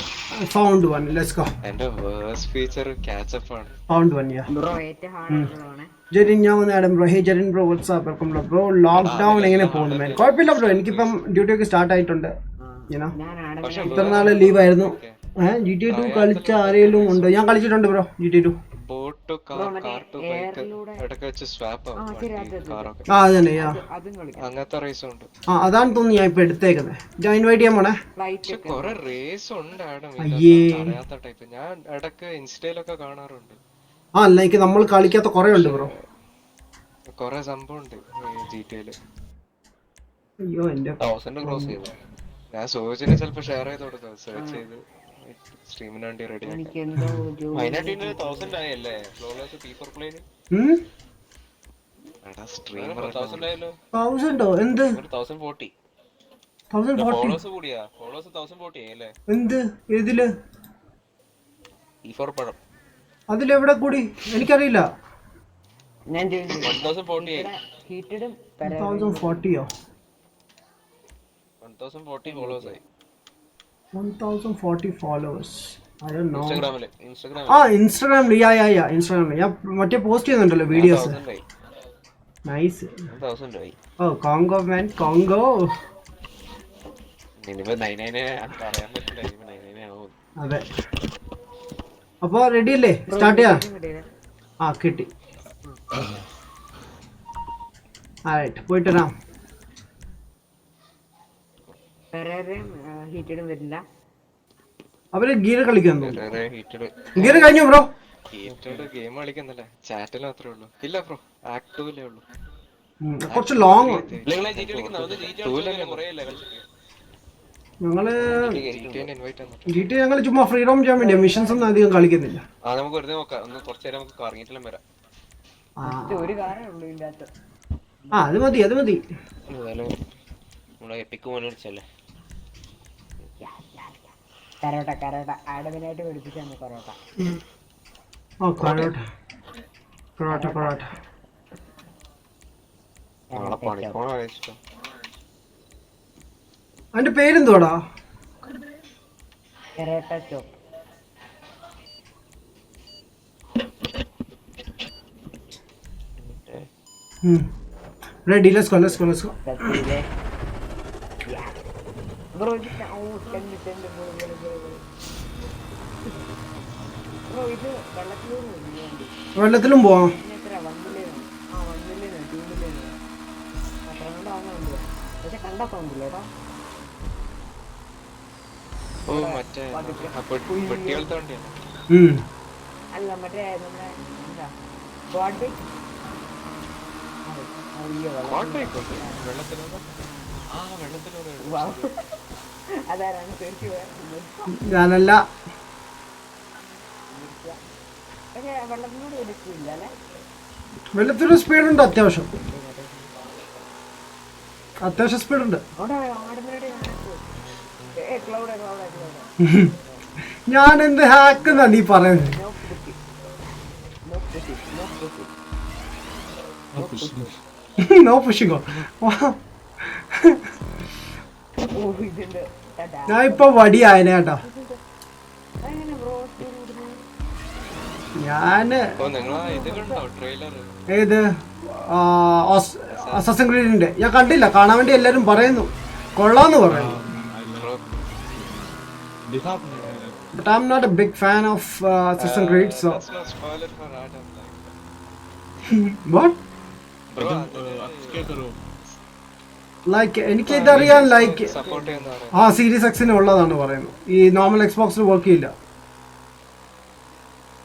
found one, let's go. എന്റെ വേഴ്സ്റ്റ് ഫീച്ചർ കാച്ചപ്പ് ആണ്. Found one, yeah. ബ്രോ ഏറ്റവും ഹാർഡ് ജെറിൻ, ഞാൻ വന്ന് Adam bro. Hey Jerin bro, what's up welcome bro. Lockdown എങ്ങനെ പോകുന്നു മാൻ? കുഴപ്പമില്ല ബ്രോ, എനിക്കിപ്പം ഡ്യൂട്ടി ഒക്കെ സ്റ്റാർട്ട് ആയിട്ടുണ്ട്. ഇത്ര നാളെ ലീവായിരുന്നു. GTA 2 കളിച്ച ആരെങ്കിലും ഉണ്ടോ? ഞാൻ കളിച്ചിട്ടുണ്ട് bro GTA 2. Boat car to bike ഇടയ്ക്ക് വെച്ച് സ്വാപ്പ് ആവും കാറൊക്കെ. അതന്നെ, അങ്ങനത്തെ റേസ് ഉണ്ട്. അതാണ് തോന്നുന്നു ഞാൻ ഇപ്പൊ എടുത്തേക്കുന്നത്. ഞാൻ ഇൻവൈറ്റ് ചെയ്യാൻ പോണേ. പക്ഷെ കൊറേ റേസ് ഉണ്ട് ആഡം, അറിയാത്ത ടൈപ്പ്. ഞാൻ ഇടയ്ക്ക് ഇൻസ്റ്റയിലൊക്കെ കാണാറുണ്ട്. ലൈക്ക് നമ്മൾ കളിക്കാത്ത കൊറേ ഉണ്ട് ബ്രോ, കൊറേ സംഭവം ഉണ്ട് ജിടിയില്. അയ്യോ എന്റെ 1000 ക്രോസ് ചെയ്തു. ഞാൻ സോജിനെ ചിലപ്പോ ഷെയർ ചെയ്ത് കൊടുക്കാം, സെർച്ച് ചെയ്ത് സ്ട്രീമിന് വേണ്ടി റെഡി ആക്കി. മൈനാട്ടിന് 1000 ആയല്ലേ ഫ്ലോലെസ് P4 പ്ലേന്? എടാ സ്ട്രീമർ 1000 ആയല്ലോ. 1000ഓ? എന്ത് 1040? 1040 ഫോളോവേഴ്സ് കൂടിയാ? ഫോളോവേഴ്സ് 1040 ആയല്ലേ? എന്ത് ഇതില് P4 പഴം അതിലെവിടെ കൂടി? എനിക്കറിയില്ല. ഞാൻ 1040 ആയി. 1040ഓ? 1040 ഫോളോവേഴ്സ് ആയി. 1040 followers. I don't know. ഇൻസ്റ്റാഗ്രാമില് ഇൻസ്റ്റാഗ്രാമിൽ ഞാൻ മറ്റേ പോസ്റ്റ് ചെയ്യുന്നുണ്ടല്ലോ വീഡിയോസ്. നൈസ്. 1000 ആയി. കോങ്കോ മാൻ, കോങ്കോ. ഇനിയിപ്പോ 99 പറയാൻ പറ്റില്ല, ഇനിയിപ്പോ 99 ആവും. അതെ, അപ്പൊ റെഡി അല്ലേ? സ്റ്റാർട്ട് ചെയ്യാം. കിട്ടി. പോയിട്ട് വരാം. ഹീറ്റഡും വരില്ല. അവര് ഗിയർ കളിക്കാൻ ഗിയർ കഴിഞ്ഞു ബ്രോ. ഗെയിം കളിക്കുന്നില്ല, ചാറ്റിൽ മാത്രമേ ഉള്ളൂ. ഇല്ല ബ്രോ, ആക്ട് 2 ഉള്ളൂ. കുറച്ച് ലോങ്. ഞങ്ങള് ചുമ്മാ ഫ്രീഡം ചെയ്യാൻ വേണ്ടിയാ, മിഷൻസ് ഒന്നും അധികം കളിക്കുന്നില്ല. നമുക്ക് വെറുതെ നോക്കാം, ഒന്ന് കുറച്ചു നേരം നമുക്ക് കറങ്ങിയിട്ടെല്ലാം വരാം. ഒരു കാറേ ഉള്ളൂ ഇതിനകത്ത്. അത് മതി. എപ്പിക്ക് പോലെ വിളിച്ചല്ലേ കരോട്ട ആഡമിനായിട്ട് പഠിപ്പിച്ചാണ് കരോട്ട. അതിന്റെ പേരെന്തുവാടാ? Karate chop. Ready, let's go. Bro, ഇത് വെള്ളത്തിലും പോവാം. അല്ല മറ്റേ അതാരാണ് ഞാനല്ല. വെള്ളത്തിനോട് എടുക്കില്ല അല്ലെ? വെള്ളത്തിന് സ്പീഡുണ്ട്, അത്യാവശ്യം സ്പീഡുണ്ട്. ഞാൻ എന്ത് ഹാക്കെന്നാ നീ പറയുന്നത്? നോ പുഷിങ്ങോ? ഞാൻ ഇപ്പൊ വടിയായനെ കേട്ടോ. ഞാന് നിങ്ങളാ ഇത് കണ്ടോ ട്രെയിലർ? ഏത് അസസിൻ ക്രീഡിന്റെ ഞാൻ കണ്ടില്ല, കാണാൻ വേണ്ടി എല്ലാരും പറയുന്നു, കൊള്ളാന്ന് പറയുന്നു. But I'm not a big fan of Assassin's Creed, so. That's not spoiler for Adam. What? Bro, Like എനിക്ക് ഇതറിയാൻ ലൈക്ക് സപ്പോർട്ട് ചെയ്യുന്നതാണ്. ആ സീരീസ് എക്സിന് ഉള്ളതാണ് പറയുന്നത്, ഈ നോർമൽ എക്സ്ബോക്സിൽ വർക്ക് ചെയ്യില്ല.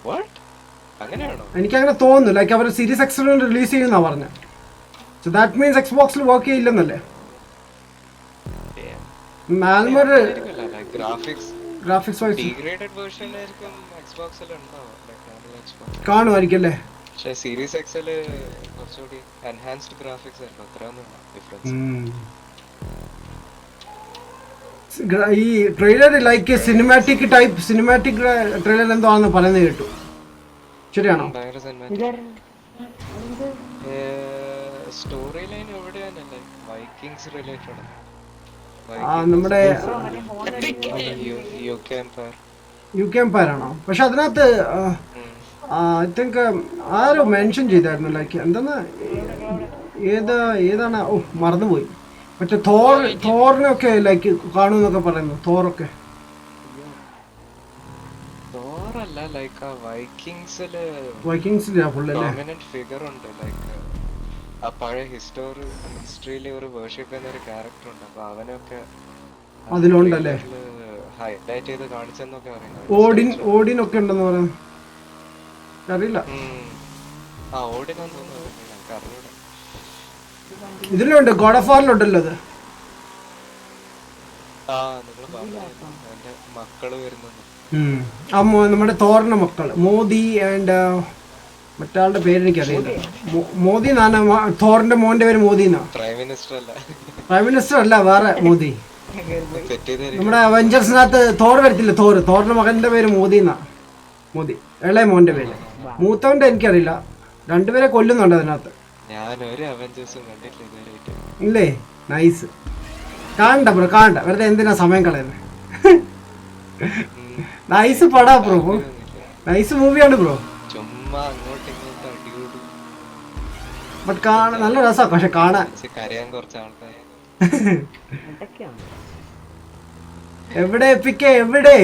What? അങ്ങനെയാണോ? എനിക്ക് അങ്ങനെ തോന്നുന്നു, ലൈക്ക് അവർ സീരീസ് എക്സിന് റിലീസ് ചെയ്യുന്ന പറഞ്ഞത്. സോ ദാറ്റ് മീൻസ് എക്സ്ബോക്സിൽ വർക്ക് ചെയ്യില്ലെന്നല്ലേ. മാൽമർ ഗ്രാഫിക്സ് വൈസ് ഡീഗ്രേഡഡ് വേർഷൻ ആയിരിക്കും എക്സ്ബോക്സിൽ ഉണ്ടാവും, ലൈക്ക് നോർമൽ എക്സ്ബോക്സ് കാണുമായിരിക്കും അല്ലേ. പക്ഷേ സീരീസ് എക്സിൽ കുറച്ചുകൂടി എൻഹാൻസ്ഡ് ഗ്രാഫിക്സ് ആയിരുന്നു, അത്രയൊന്നും ഡിഫറൻസ്. ഈ ട്രെയിലർ ലൈക്ക് സിനിമാറ്റിക് ട്രെയിലർ എന്തോ ആണെന്ന് പറയുന്നത് കേട്ടു, ശരിയാണോ? ഭയങ്കര സ്റ്റോറി ലൈൻ എവിടെയാണല്ലേ, വൈക്കിങ്സ് റിലേറ്റഡ്, നമ്മുടെ യു കെ എംപയർ ആണോ? പക്ഷെ അതിനകത്ത് ഐ തിങ്ക് ആരോ മെൻഷൻ ചെയ്തായിരുന്നു, ലൈക്ക് എന്തെന്ന് ഏതാണ് മറന്നുപോയി, മറ്റേ തോറിനൊക്കെ ലൈക്ക് കാണുമെന്നൊക്കെ പറയുന്നു, തോറൊക്കെ വൈക്കിങ്സിലാ ഫുള്ളല്ലേ ഫിഗർ ഉണ്ട്, ലൈക്ക് ആ പഴയ ഹിസ്റ്ററിയിൽ ഒരു വേർഷിപ്പ് ചെയ്യുന്ന ഒരു ക്യാരക്ടർ ഉണ്ട്, അപ്പൊ അവനൊക്കെ അതിലുണ്ടല്ലേ, ഹൈലൈറ്റ് ചെയ്ത് കാണിച്ചെന്നൊക്കെ പറയുന്നത്. ഓഡിൻ ഒക്കെ ഉണ്ടെന്ന് പറയുന്നു, അറിയില്ല. ഓഡിനാന്ന് തോന്നുന്നു, എനിക്ക് അറിഞ്ഞൂടാ. ഇതിലുണ്ട്, ഗോഡ് ഓഫ് വാറിലുണ്ടല്ലോ അത്. നിങ്ങൾ പറഞ്ഞു എന്റെ മക്കള് വരുന്നു. നമ്മുടെ തോറിന്റെ മക്കൾ മോദി ആൻഡ് മറ്റാളുടെ പേര് എനിക്കറിയില്ല. മോദി എന്നാണ് തോറിന്റെ മോന്റെ പേര്, മോദി എന്നാ. പ്രൈം മിനിസ്റ്റർ അല്ല, പ്രൈം മിനിസ്റ്റർ അല്ല, വേറെ മോദി. നമ്മുടെ അവഞ്ചേഴ്സിനകത്ത് തോർ വരത്തില്ല, തോറിന്റെ മകന്റെ പേര് മോദി എന്നാ, മോദി ഇളയ മോന്റെ പേര്. മൂത്തവന്റെ എനിക്കറിയില്ല, രണ്ടുപേരെ കൊല്ലുന്നുണ്ട് അതിനകത്ത്. ഇല്ലേ? നൈസ്. കാണണ്ട ബ്രോ, കാണണ്ട, വെറുതെ എന്തിനാ സമയം കളയുന്നത്. നൈസ് പടാ ബ്രോ, നൈസ് മൂവിയാണ് ബ്രോ. ബട്ട് കാണാൻ നല്ല രസമാണ്, പക്ഷെ കാണാൻ എവിടെ എപ്പിക്കേ, എവിടെ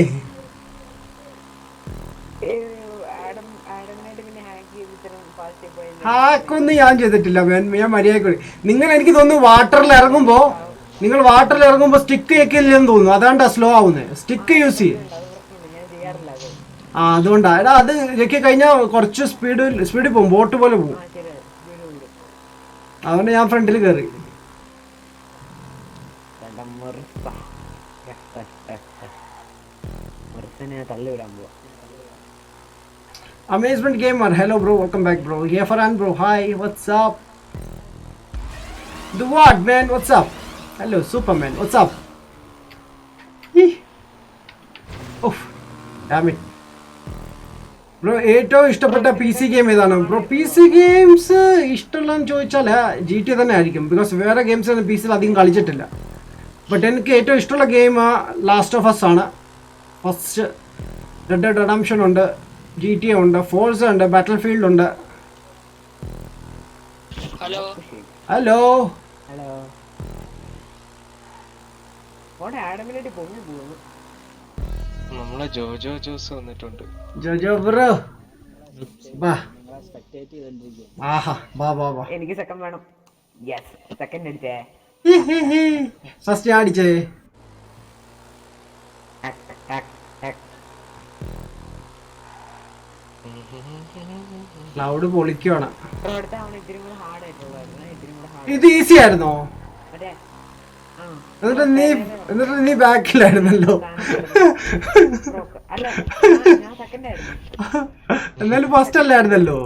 ഹാക്കൊന്നും ഞാൻ ചെയ്തിട്ടില്ല, ഞാൻ മര്യാദ. നിങ്ങൾ എനിക്ക് തോന്നുന്നു വാട്ടറിൽ ഇറങ്ങുമ്പോ സ്റ്റിക്ക് ഞെക്കില്ലെന്ന് തോന്നുന്നു, അതാണ്ടാ സ്ലോ ആവുന്നത്, സ്റ്റിക്ക് യൂസ് ചെയ്യും. അതുകൊണ്ടാ. എടാ അത് ഞെക്കി കഴിഞ്ഞാൽ കുറച്ച് സ്പീഡിൽ പോകും, ബോട്ട് പോലെ പോകും. അതുകൊണ്ട് ഞാൻ ഫ്രണ്ടിൽ കയറി. Amazement Gamer, hello bro, welcome back bro. Here Farhan bro, hi, what's up? The what man, what's up? Hello Superman, what's up? Oof, damn it. Bro, ഏറ്റവും ഇഷ്ടപ്പെട്ട PC ഗെയിം ഏതാണ് ബ്രോ? PC ഗെയിംസ് ഇഷ്ടമുള്ളതെന്ന് ചോദിച്ചാൽ GTA തന്നെ ആയിരിക്കും, because വേറെ games PC-യിൽ അധികം കളിച്ചിട്ടില്ല. But എനിക്ക് ഏറ്റവും ഇഷ്ടമുള്ള ഗെയിം ലാസ്റ്റ് ഓഫ് അസ് ആണ്. ഫസ്റ്റ് റെഡ് ഡെഡ് റിഡംപ്ഷൻ ഉണ്ട്, GTA ഉണ്ട്, ഫോഴ്സ ഉണ്ട്, ബാറ്റിൽ ഫീൽഡ് ഉണ്ട്. ഹലോ ഹലോ നമ്മളെ ജോജോ ജോസ് വന്നിട്ടുണ്ട്. ജോജോ ബ്രോ ബാ. ആഹാ ബാ ബാ ബാ. എനിക്ക് സെക്കൻഡ് വേണം. Yes, second അടിച്ചേ. ഫസ്റ്റ് ഞാൻ അടിച്ചേ. ക്ലൗഡ് പൊളിക്കുവാണ്. ഇത് ഈസി ആയിരുന്നോ? എന്നിട്ട് നീ ബാക്കിലായിരുന്നല്ലോ. എന്നാലും ഫസ്റ്റ് അല്ലായിരുന്നല്ലോ.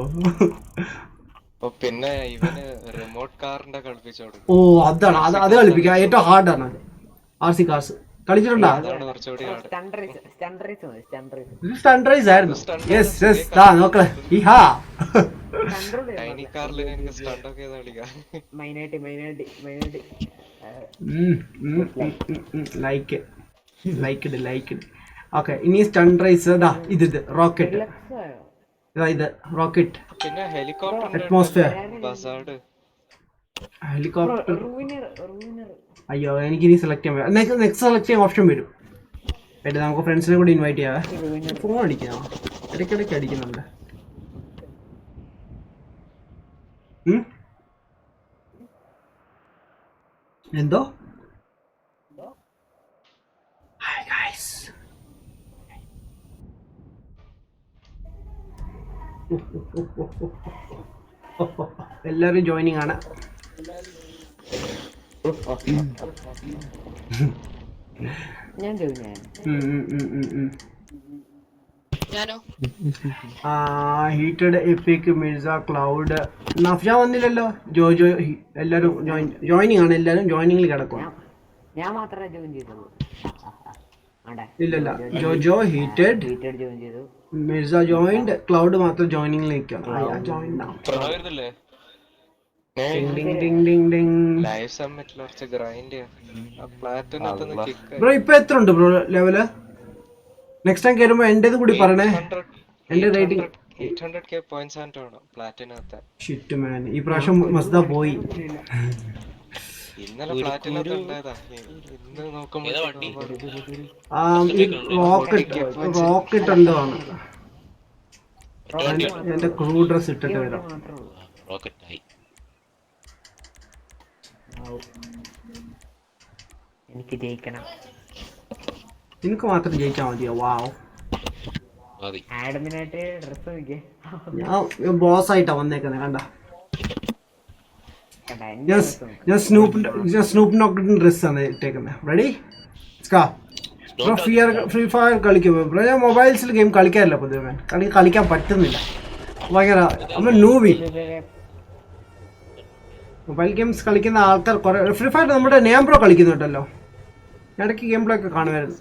പിന്നെ ഇവന് റിമോട്ട് കാറിന്റെ കളിപ്പിച്ചോട്. ഓ അതാണ്, അത് കളിപ്പിക്കാം. ഏറ്റവും ഹാർഡാണ് അത്. RC കാർസ് കളിച്ചിട്ടുണ്ടോ? സ്റ്റൺറൈസ് ആയിരുന്നു. യെസ് യെസ്, നോക്കളെ ഈഹാ. ലൈക്ക്. ഓക്കെ, ഇനി സ്റ്റൺറൈസ്. ഇത് റോക്കറ്റ്. ഇത് റോക്കറ്റ് പിന്നെ ഹെലികോപ്റ്റർ അറ്റ്മോസ്ഫിയർ ബസാർഡ് ഹെലികോപ്റ്റർ. റൂവിനർ അയ്യോ എനിക്കിനി സെലക്ട് ചെയ്യാൻ നെക്സ്റ്റ് സെലക്ട് ചെയ്യാൻ ഓപ്ഷൻ വരും. എന്നിട്ട് നമുക്ക് ഫ്രണ്ട്സിനെ കൂടി ഇൻവൈറ്റ് ചെയ്യാം. ഫോൺ അടിക്കണോ? ഇടയ്ക്കിടയ്ക്ക് അടിക്കുന്നുണ്ട്. എന്തോ എല്ലാവരും ജോയിനിങ് ആണ്. ഞാൻ ഞാനോ ഹീറ്റഡ് എപ്പിക് മിർസ ക്ലൗഡ് നഫ്ജ വന്നില്ലല്ലോ. ജോജോ എല്ലാവരും ജോയിനിങ് ആണ്. എല്ലാവരും ജോയിനിങ്ങിൽ കിടക്കും. ഞാൻ മാത്രമേ ജോയിൻ ചെയ്തുള്ളൂ. ഇല്ലല്ല ജോജോ ഹീറ്റഡ് ജോയിൻ ചെയ്തു. മിർസ ജോയിൻഡ് ക്ലൗഡ് മാത്രം ജോയിനിങ്ങിൽ നിൽക്കണം. ബ്രോ ഇപ്പൊ എത്ര ഉണ്ട് ബ്രോ ലെവല്? നെക്സ്റ്റ് ടൈം കയറുമ്പോ എന്റേത് കൂടി പറയണേ. എന്റെ റേറ്റിംഗ് 800k points ആണ് പ്ലാറ്റിനത്തെ. ഷിറ്റ് മാൻ ഈ പ്രാവശ്യം മസ്ത പോയി. ഇന്നലെ പ്ലാറ്റിനത്തെ ഉണ്ടായതാ. ഇന്ന് നോക്കുമ്പോ റോക്കറ്റ് എന്തോ ആണ്. എന്റെ ക്രൂ ഡ്രസ് ഇട്ടിട്ട് വരാം. എനിക്ക് ജയിക്കണം. നിനക്ക് മാത്രം ജയിച്ചാൽ മതിയോ? വാവ്. ആഡമിനായിട്ട് ഡ്രസ് നോക്കിയേ. ഞാൻ ബോസ് ആയിട്ടാ വന്നേക്കുന്നത്. കണ്ട ഞാൻ സ്നൂപ്പ് നോക്കിന്റെ ഡ്രസ് ആണ് ഇട്ടേക്കുന്നത്. Ready bro? ഫ്രീ ഫയർ കളിക്കുമോ ബ്രോ? ഞാൻ മൊബൈൽസിൽ ഗെയിം കളിക്കാറില്ല പൊതുവെ. കളിക്കാൻ പറ്റുന്നില്ല. ഭയങ്കര നമ്മൾ നൂബി. മൊബൈൽ ഗെയിംസ് കളിക്കുന്ന ആൾക്കാർ കുറെ. ഫ്രീ ഫയർ നമ്മുടെ നേം ബ്രോ കളിക്കുന്നുണ്ടല്ലോ. ഇടയ്ക്ക് ഗെയിം പ്ലേ ഒക്കെ കാണുമായിരുന്നു.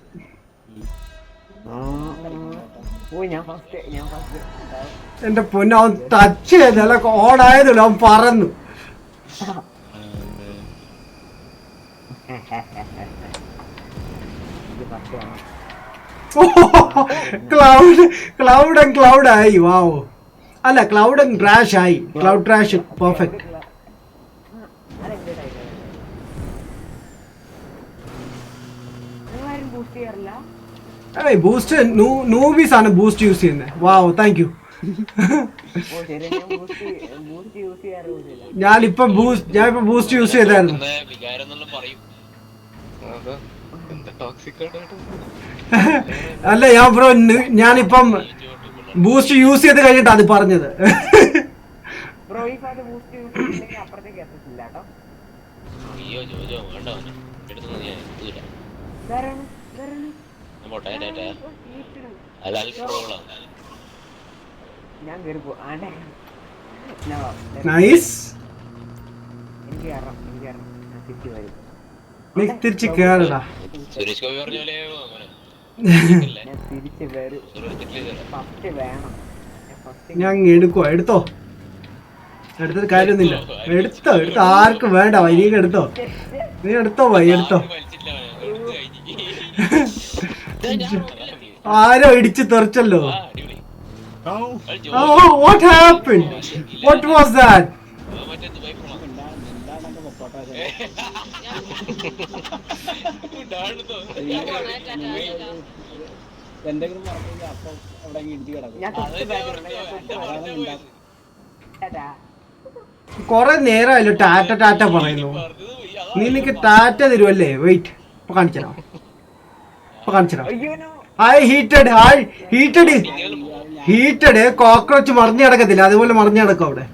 എന്റെ പൊന്നെ അവൻ ടച്ച് ചെയ്തല്ല ഓടായതല്ലോ. അവൻ പറന്നു. ക്ലൗഡ് ആയി. വാവ്. അല്ല ക്ലൗഡ് ആൻഡ് ട്രാഷ് ആയി. Cloud trash perfect. ബൂസ്റ്റ് നൂബീസ് ആണ് ബൂസ്റ്റ് യൂസ് ചെയ്യുന്നത്. വാവ് താങ്ക് യു. ഞാനിപ്പം ബൂസ്റ്റ് യൂസ് ചെയ്തായിരുന്നു. അല്ല ഞാൻ ബ്രോ ഞാനിപ്പം ബൂസ്റ്റ് യൂസ് ചെയ്ത് കഴിഞ്ഞിട്ടാ അത് പറഞ്ഞത്. നൈസ്. നീ തിരിച്ച് കേറടാ. ഞാൻ എടുത്തോ എടുത്തിട്ട് കാര്യമൊന്നുമില്ല. എടുത്തോ ആർക്കും വേണ്ട. വൈകിട്ട് എടുത്തോ. നീ എടുത്തോ വൈ എടുത്തോ. ആരോ ഇടിച്ച് തെറിച്ചല്ലോ. What happened? What was that? കൊറേ നേരമായല്ലോ ടാറ്റ പറയുന്നു. നീ നിനക്ക് ടാറ്റ തരുമല്ലേ? വെയിറ്റ് ഇപ്പൊ കാണിച്ചോ. ഹീറ്റഡ് കോക്രോച്ച് മറിഞ്ഞു കിടക്കത്തില്ല, അതുപോലെ മറിഞ്ഞു കിടക്കും അവിടെ.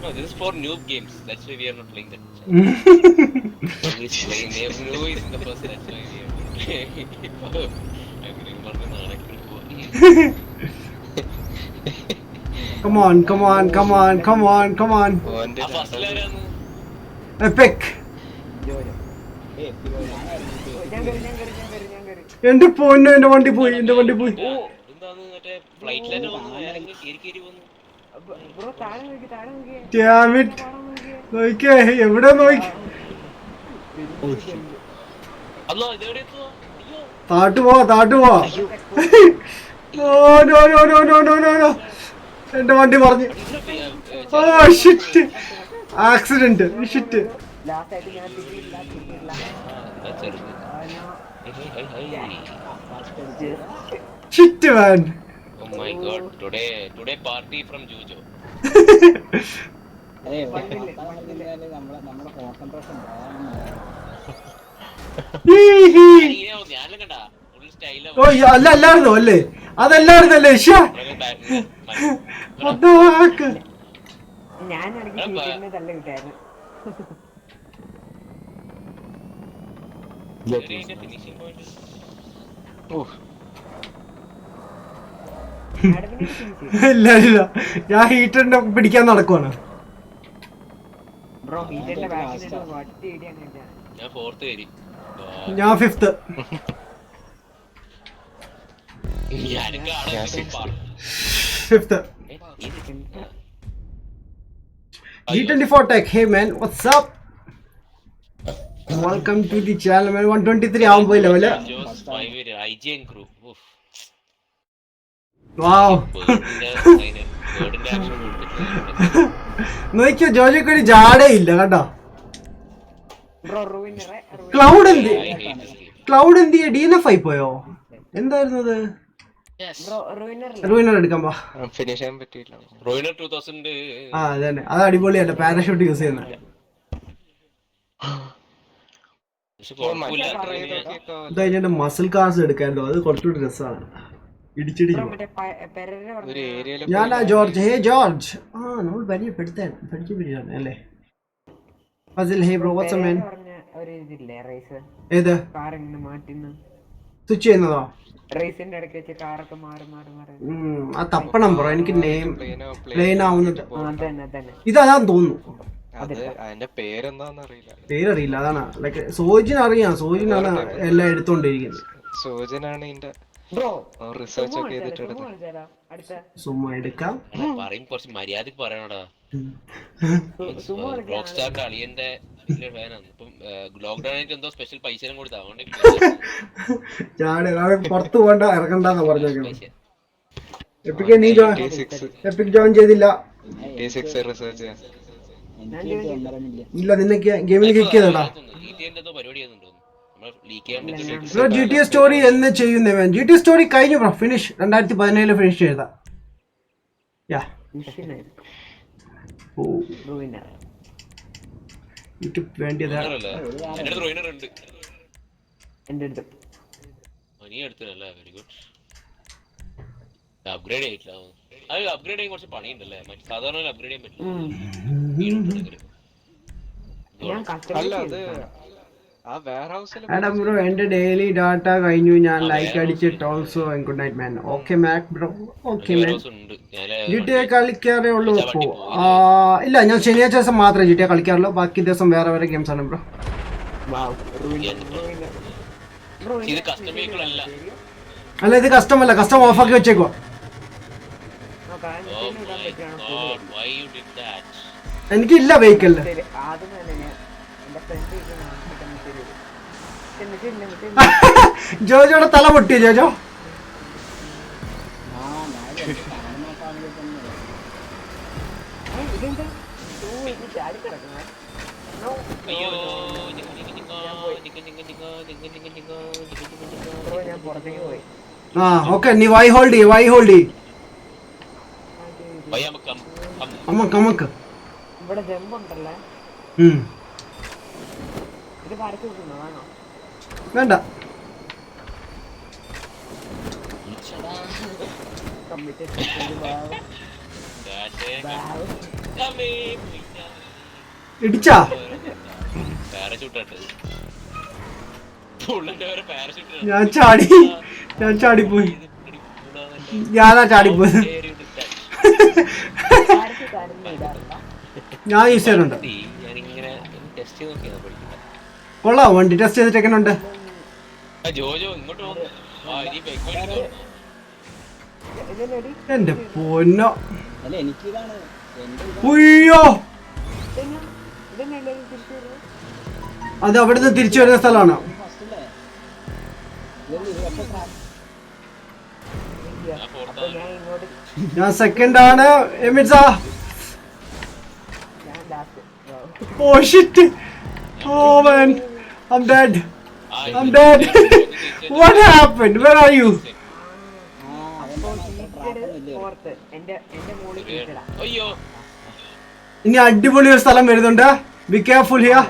No, this is for noob games. That's why we are not playing that. Which no is in the first. That's why we are not playing. Come on. Epic. എന്റെ പൊന്നു, എന്റെ വണ്ടി പോയി. ബ്രോ താഴെ നോക്കി Damn it. നോക്കിയേ എവിടെ നോക്കി അല്ലോ ഇതെവിടെ എത്തുവാ? അയ്യോ താട്ടു പോവാ നോ എന്റെ വണ്ടി പറഞ്ഞു ഷിറ്റ് ആക്സിഡന്റ് ഷിറ്റ് ലാസ്റ്റ് ആയിട്ട് ഞാൻ തിരിയില്ല shit man Oh my god, today party from Jujo. ഞാനും കണ്ടാ ഫുൾ സ്റ്റൈല. ഓ അല്ലായിരുന്നോ അല്ലേ അതല്ലായിരുന്നല്ലേ ഞാനാണെങ്കിൽ സീറ്റിന് തല്ല കിട്ടായിരുന്നു. Finishing point. ഇല്ല ഞാൻ ഹീറ്ററിന്റെ പിടിക്കാൻ നടക്കുവാണ്. ബ്രോ ഹീറ്ററിന്റെ ബാക്കിൽ വട്ടി ഇടിയാണ്. ഞാൻ 4th കയറി. ഞാൻ 5th. G24 Tech, hey man, what's up? Welcome to the channel man. 123 ആവുമ്പോ ലെവല്. Wow. നോക്കിയോ ജോജോക്ക് ഒരു ജാടേ ഇല്ല കേട്ടോ. ക്ലൗഡ് എന്ത് DNF ആയി പോയോ? എന്തായിരുന്നു അത്? റൂയിനർ എടുക്കാൻ പോ. ഫിനിഷ് ചെയ്യാൻ പറ്റിയില്ല. റോയിനർ 2000. ആ അതന്നെ അത് അടിപൊളിയല്ല പാരഷൂട്ട് യൂസ് ചെയ്യുന്നത്. ഇതാ മസിൽ കാർസ് എടുക്കായിരുന്നു അത് കുറച്ചുകൂടി രസമാണ്. ഞാനാ ജോർജ്. ഹേ ജോർജ്. ആ നമ്മൾ പരിചയപ്പെടുത്താണ് അല്ലേ? ഫസിൽ ഹേ ബ്രോ വാട്ട്സ് മാൻ. ഏത് സ്വിച്ച് ചെയ്യുന്നതോ? ആ തപ്പണം ബ്രോ എനിക്ക് നെയിം പ്ലെയിൻ ആവുന്നത് ഇതാന്ന് തോന്നുന്നു. പേരറിയില്ല അതാണ് ലൈക്ക് സോജിന് അറിയാം. സോജിനാണ് എല്ലാം എടുത്തോണ്ടിരിക്കുന്നത്. സോജനാണ് റിസർച്ച് ഒക്കെ ചെയ്തിട്ട് സുമ്മാ എടുക്കാം. കുറച്ച് മര്യാദക്ക് പറയണടാ. റോക്ക് സ്റ്റാറിന്റെ അളിയന്റെ ഫാനാണ്. ഇപ്പം ലോക്ക്ഡൌൺ ആയിട്ട് എന്തോ സ്പെഷ്യൽ പൈസ കൊടുത്താ പുറത്തു പോകണ്ട ഇറക്കണ്ടെന്ന് പറഞ്ഞേക്കണം. എപ്പിക് ജോയിൻ ചെയ്തില്ല. ഇല്ല നിനക്ക് ഗെയിമിൽ കിക്ക് ചെയ്തോടാ. GTA സ്റ്റോറി എന്ന് ചെയ്യുന്നേ. GTA സ്റ്റോറി കഴിഞ്ഞു ബ്രോ. ഫിനിഷ് 2017 ഫിനിഷ് ചെയ്താ. യൂട്യൂബ് വേണ്ടിയതാ. അപ്ഗ്രേഡ് ചെയ്തിട്ടില്ല. അത് അപ്ഗ്രേഡ് ചെയ്യാൻ കുറച്ച് പണിയുണ്ടല്ലേ? സാധാരണ അപ്ഗ്രേഡ് ചെയ്യാൻ പറ്റില്ല. എടാ ബ്രോ എന്റെ ഡെയിലി ഡാറ്റ കഴിഞ്ഞു. ഞാൻ ലൈക്ക് അടിച്ചിട്ട് also good night man. Okay Mac bro. Okay man. GTA കളിക്കാറേ ഉള്ളൂ ഇപ്പോ? ഇല്ല ഞാൻ ശനിയാഴ്ച ദിവസം മാത്രമേ GTA കളിക്കാറുള്ളൂ. ബാക്കി ദിവസം വേറെ ഗെയിംസ് ആണ് ബ്രോ. അല്ല ഇത് കസ്റ്റം അല്ല. കസ്റ്റം ഓഫ് ആക്കി വെച്ചേക്കോ. എനിക്കില്ല വെഹിക്കലില്. ജോജോടെ തല പൊട്ടിയോ ജോജോ? ആ ഓക്കെ നീ വൈ ഹോൾഡ് അമ്മക്ക് ഇവിടെ ജമ്പുണ്ടല്ലേ? ഇത് കാണിച്ചു വേണോ? വേണ്ട. ഇടിച്ചാ ഞാൻ ചാടിപ്പോയി. ഞാനാ ചാടിപ്പോയി. ഞാൻ യൂസ് ചെയ്യാറുണ്ട്. കൊള്ളാം വണ്ടി ടെസ്റ്റ് ചെയ്തിട്ട് എങ്ങനെയുണ്ട്? എന്റെ പൊന്നോ ഉയ്യോ അത് അവിടുന്ന് തിരിച്ചു വരുന്ന സ്ഥലമാണ്. ഞാൻ സെക്കൻഡ് ആണ്. എമിറ്റ്സാ oh shit oh man I'm dead what happened where are you ഇനി അടിപൊളി ഒരു സ്ഥലം വരുന്നുണ്ട്. Be careful here.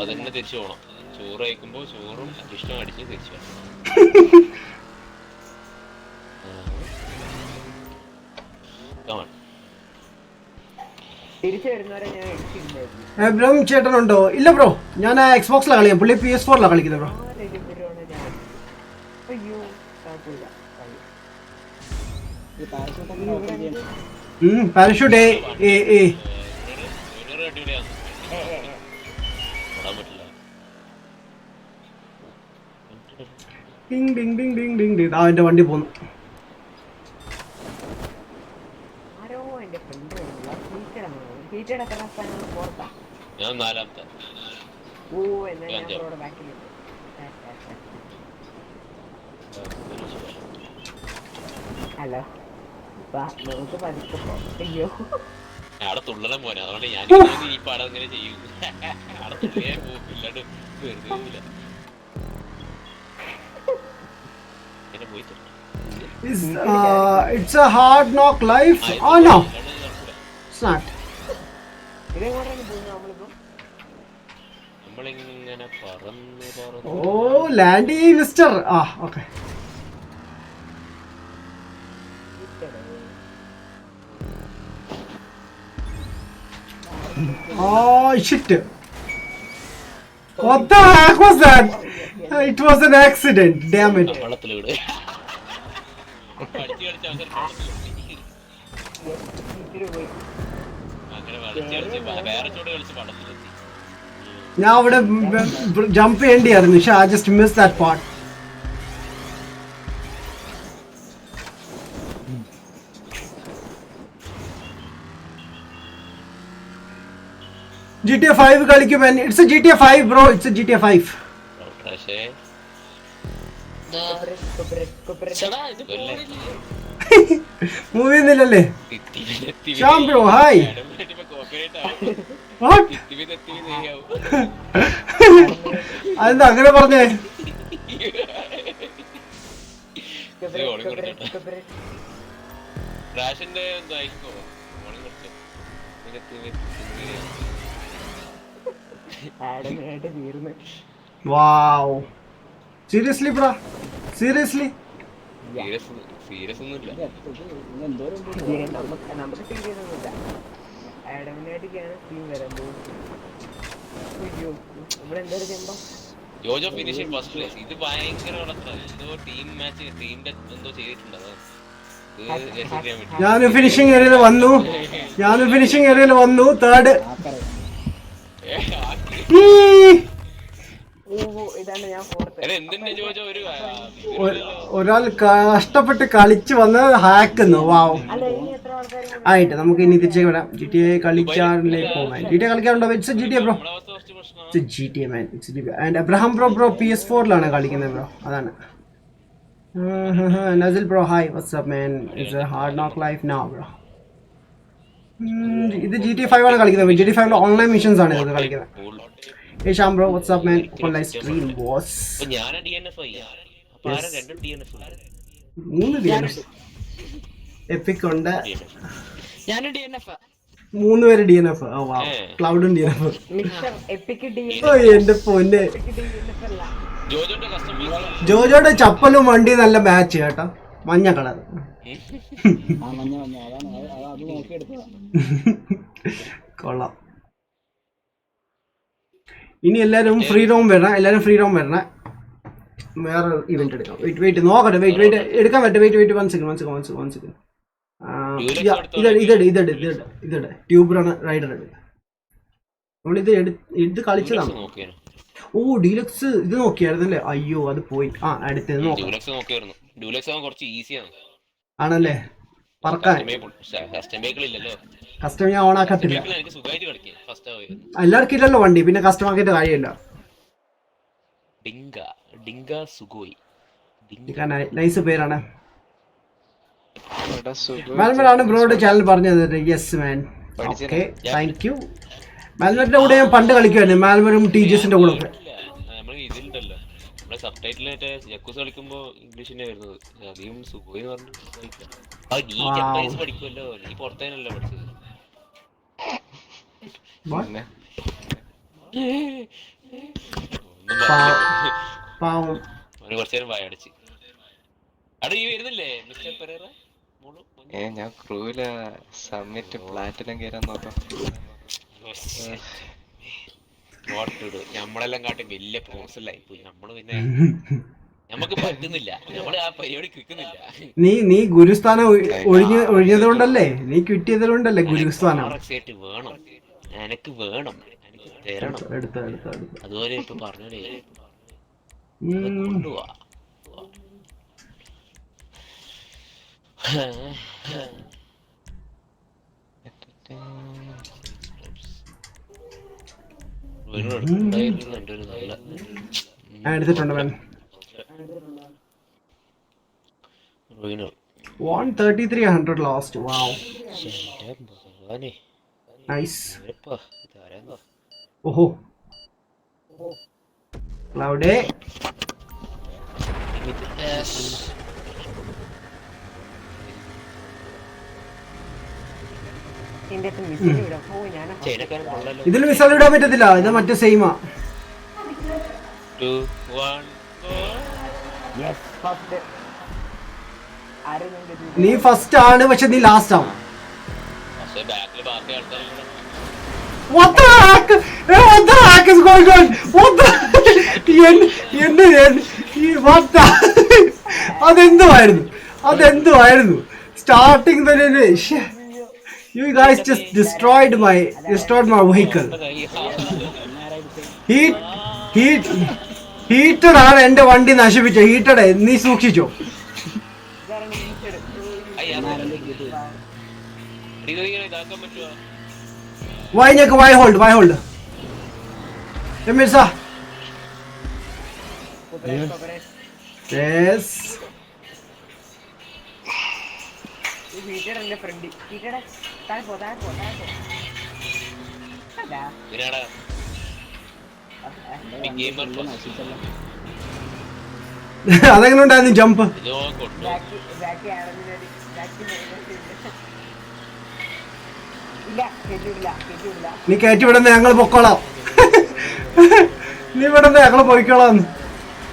അതന്നെ തിരിച്ചു പോണം. ചോറ് കഴിക്കുമ്പോ ചോറും ഇഷ്ടം അടിച്ച് തിരിച്ചു പോണം. എബ്രഹാം ചേട്ടനുണ്ടോ? ഇല്ല ബ്രോ, ഞാൻ എക്സ്ബോക്സിലാണ് കളിക്കാം. പുള്ളി PS4ലാണ് കളിക്കുന്നത് bro. Parachute A Ding Ding Ding Ding Ding Ding. അവന്റെ വണ്ടി പോന്നു. ഞാൻ നാലാമത്തെ. ഹലോ നമുക്ക് പതുക്കെ അയ്യോ അവിടെ തുള്ളണം മോനെ. അതുകൊണ്ട് ഞാൻ ഈ പാടം ഇങ്ങനെ ചെയ്യും. അവിടെ തുള്ളിയേ പോകില്ലാണ്ട് വെറുതെ പോയി. It's a hard knock life. Oh no, it's not. നമ്മളിങ്ങനെ പറന്ന് Oh, Landy, Mister. Ah, okay. Oh shit! What the heck was that? It was an accident. Damn it. ഞാൻ അവിടെ ജമ്പ് ചെയ്യേണ്ടിയായിരുന്നു. പക്ഷെ I just missed that part. GTA 5 കളിക്കുമെന്ന്. It's a GTA 5 bro. It's a GTA 5. Movie ഒന്നുമില്ലല്ലേ? Shyam bro hi. അതെന്താ അങ്ങനെ പറഞ്ഞേ? Wow. Seriously bro? Seriously? Serious ഒന്നുമില്ല. Jojo finishing first place. ഇത് ഭയങ്കര എന്തോ ടീം മാച്ച് ടീമിന്റെ എന്തോ ചെയ്തിട്ടുണ്ട്. ഞാനും ഫിനിഷിംഗ് ഏരിയയിൽ വന്നു തേർഡ്. ഒരാൾ കഷ്ടപ്പെട്ട് കളിച്ച് വന്നത് ഹാക്കുന്നു. വാവ്. ആയിട്ട് നമുക്ക് ഇനി തിരിച്ചേക്ക് വരാം. GTA കളിക്കാറിലേക്ക് പോകാൻ. GTA കളിക്കാറുണ്ടോ? It's a GTA bro. It's a GTA man. It's a GTA. And Abraham bro PS4ലാണ് കളിക്കുന്നത് ബ്രോ. അതാണ്. Nazil bro hi. What's up man? It's a hard knock life now bro. ഇത് GTA 5 ആണ് കളിക്കുന്നത്. GTA 5 online missions ആണ് ഇത് കളിക്കുന്നത്. Hey Sham bro, what's up man? Open live stream boss. ഞാനാ DNF ആയി. അപ്പോൾ ആരാ രണ്ട് DNF? 3 DNF. എപ്പിക് ഉണ്ട്. ഞാനും DNF. 3 പേര് DNF. ഓ വാവ്. ക്ലൗഡും DNF. Mister EPIC DNF. ഓ എന്റെ പൊന്നെ. ജോജോന്റെ കസ്റ്റമൈസ്. ജോജോയുടെ ചപ്പലും വണ്ടി നല്ല മാച്ച് കേട്ടോ. മഞ്ഞ കളർ. കൊള്ളാം. ഇനി എല്ലാവരും ഫ്രീ റോം വരണം. വേറെ ഇവന്റ് എടുക്കാം. വെയിറ്റ് നോക്കട്ടെ. വെയിറ്റ് എടുക്കാൻ പറ്റും. Wait 1 second. ഇതെട് ട്യൂബറാണ് റൈഡർ എടുക്കുക. നമ്മളിത് ഇത് കളിച്ചതാണ്. ഓ ഡീലക്സ് ഇത് നോക്കിയായിരുന്നല്ലേ? അയ്യോ അത് പോയി. ആ അടുത്തത് നോക്കാം. ആണല്ലേ? പറക്കാൻ കസ്റ്റമർ ഞാൻ ഓണാക്കത്തില്ല. എല്ലാവർക്കും ഇല്ലല്ലോ വണ്ടി, പിന്നെ കസ്റ്റമാക്കിയിട്ട് കാര്യമില്ല. നൈസ് പേരാണ്. മാൽമലാണ് ബ്രോയുടെ ചാനൽ പറഞ്ഞു തന്നത്. Yes man, okay thank you. മാൽമറിന്റെ കൂടെ ഞാൻ പണ്ട് കളിക്കുമായിരുന്നു, മാൽമറും ടീച്ചേഴ്സിന്റെ കൂടെ ഒക്കെ. പാവം ഞാൻ ക്രൂവില സബ്മിറ്റ് പ്ലാറ്റിനം കയറാൻ നോക്കാം. നമ്മളെല്ലാം കാട്ടി വലിയ പ്രോസലായി പോയി. നമ്മള് പിന്നെ നമുക്ക് പറ്റുന്നില്ല, നമ്മള് ആ പരിപാടി കിട്ടുന്നില്ല. നീ ഗുരുസ്ഥാനം ഒഴിഞ്ഞത് കൊണ്ടല്ലേ, നീ കിട്ടിയത് കൊണ്ടല്ലേ ഗുരുസ്ഥാനം. വേണം എനിക്ക് വേണം, എനിക്ക് തരണം. അതുപോലെ ഇപ്പൊ പറഞ്ഞേ കൊണ്ടുപോവാ. എടുത്തിട്ടുണ്ട് മാൻ. 133 ലോസ്റ്റ്. Wow nice. ഓഹോ ക്ലൗഡേ ഇതിൽ മിസൈൽ ഇടാൻ പറ്റത്തില്ല, ഇത് മറ്റേ സെയിമാ. നീ ഫസ്റ്റ് ആണ്, പക്ഷെ നീ ലാസ്റ്റ് ആവും. അതെന്തുവായിരുന്നു സ്റ്റാർട്ടിങ് തന്നെ. You guys just destroyed my vehicle. Heated ആണ് എന്റെ വണ്ടി നശിപ്പിച്ച. ഹീറ്റഡ് നീ സൂക്ഷിച്ചോ. Y hold Mirza. യെസ് അതെങ്ങനെ ഉണ്ടായിരുന്നു ജമ്പ്? നീ കയറ്റി വിടുന്ന ഞങ്ങൾ പൊക്കോളാം. നീ വിടുന്ന ഞങ്ങൾ പോയിക്കോളാം.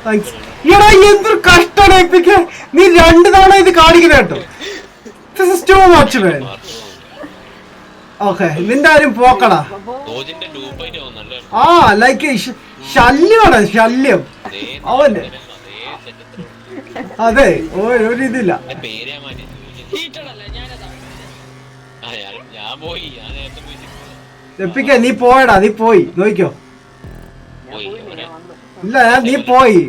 താങ്ക്സ്. ഈടാ എന്തൊരു കഷ്ടമാണ് ഏൽപ്പിക്കാൻ. നീ 2 തവണ ഇത് കാണിക്കുന്ന കേട്ടോ. ഓക്കെ നിന്റെ ആരും പോക്കടാ. ആ ലൈക്ക് ശല്യമാണ്, ശല്യം അവന്റെ. അതെ ഒരു ഇതില്ല. എപ്പിക്ക നീ പോയടാ, നീ പോയി നോക്കിക്കോ. ഇല്ല നീ പോയി,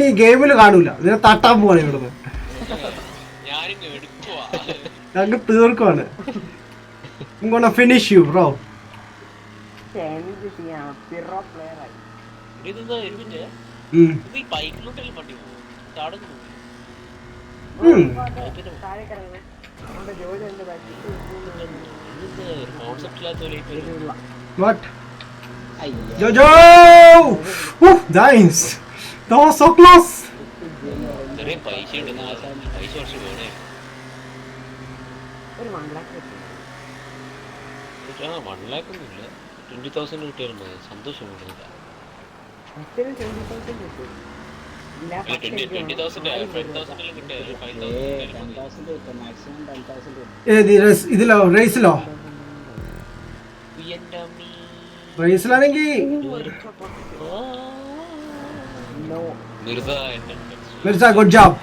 നീ ഗെയിമില് കാണൂല. നിന്നെ തട്ടാൻ പോവാണ് ഇവിടുന്ന്. ഞങ്ങൾ തീർക്കുവാണ്. I'm gonna finish you, bro. What? Jojo! Woo, nice. That was so close. $1,00,000 20,000 കിട്ടിയാലും മതി, സന്തോഷമുണ്ട്. 20,000 ഇതിലോ റേസിലോ? റേസിലാണെങ്കിൽ മിർസ ഗുഡ് ജോബ്.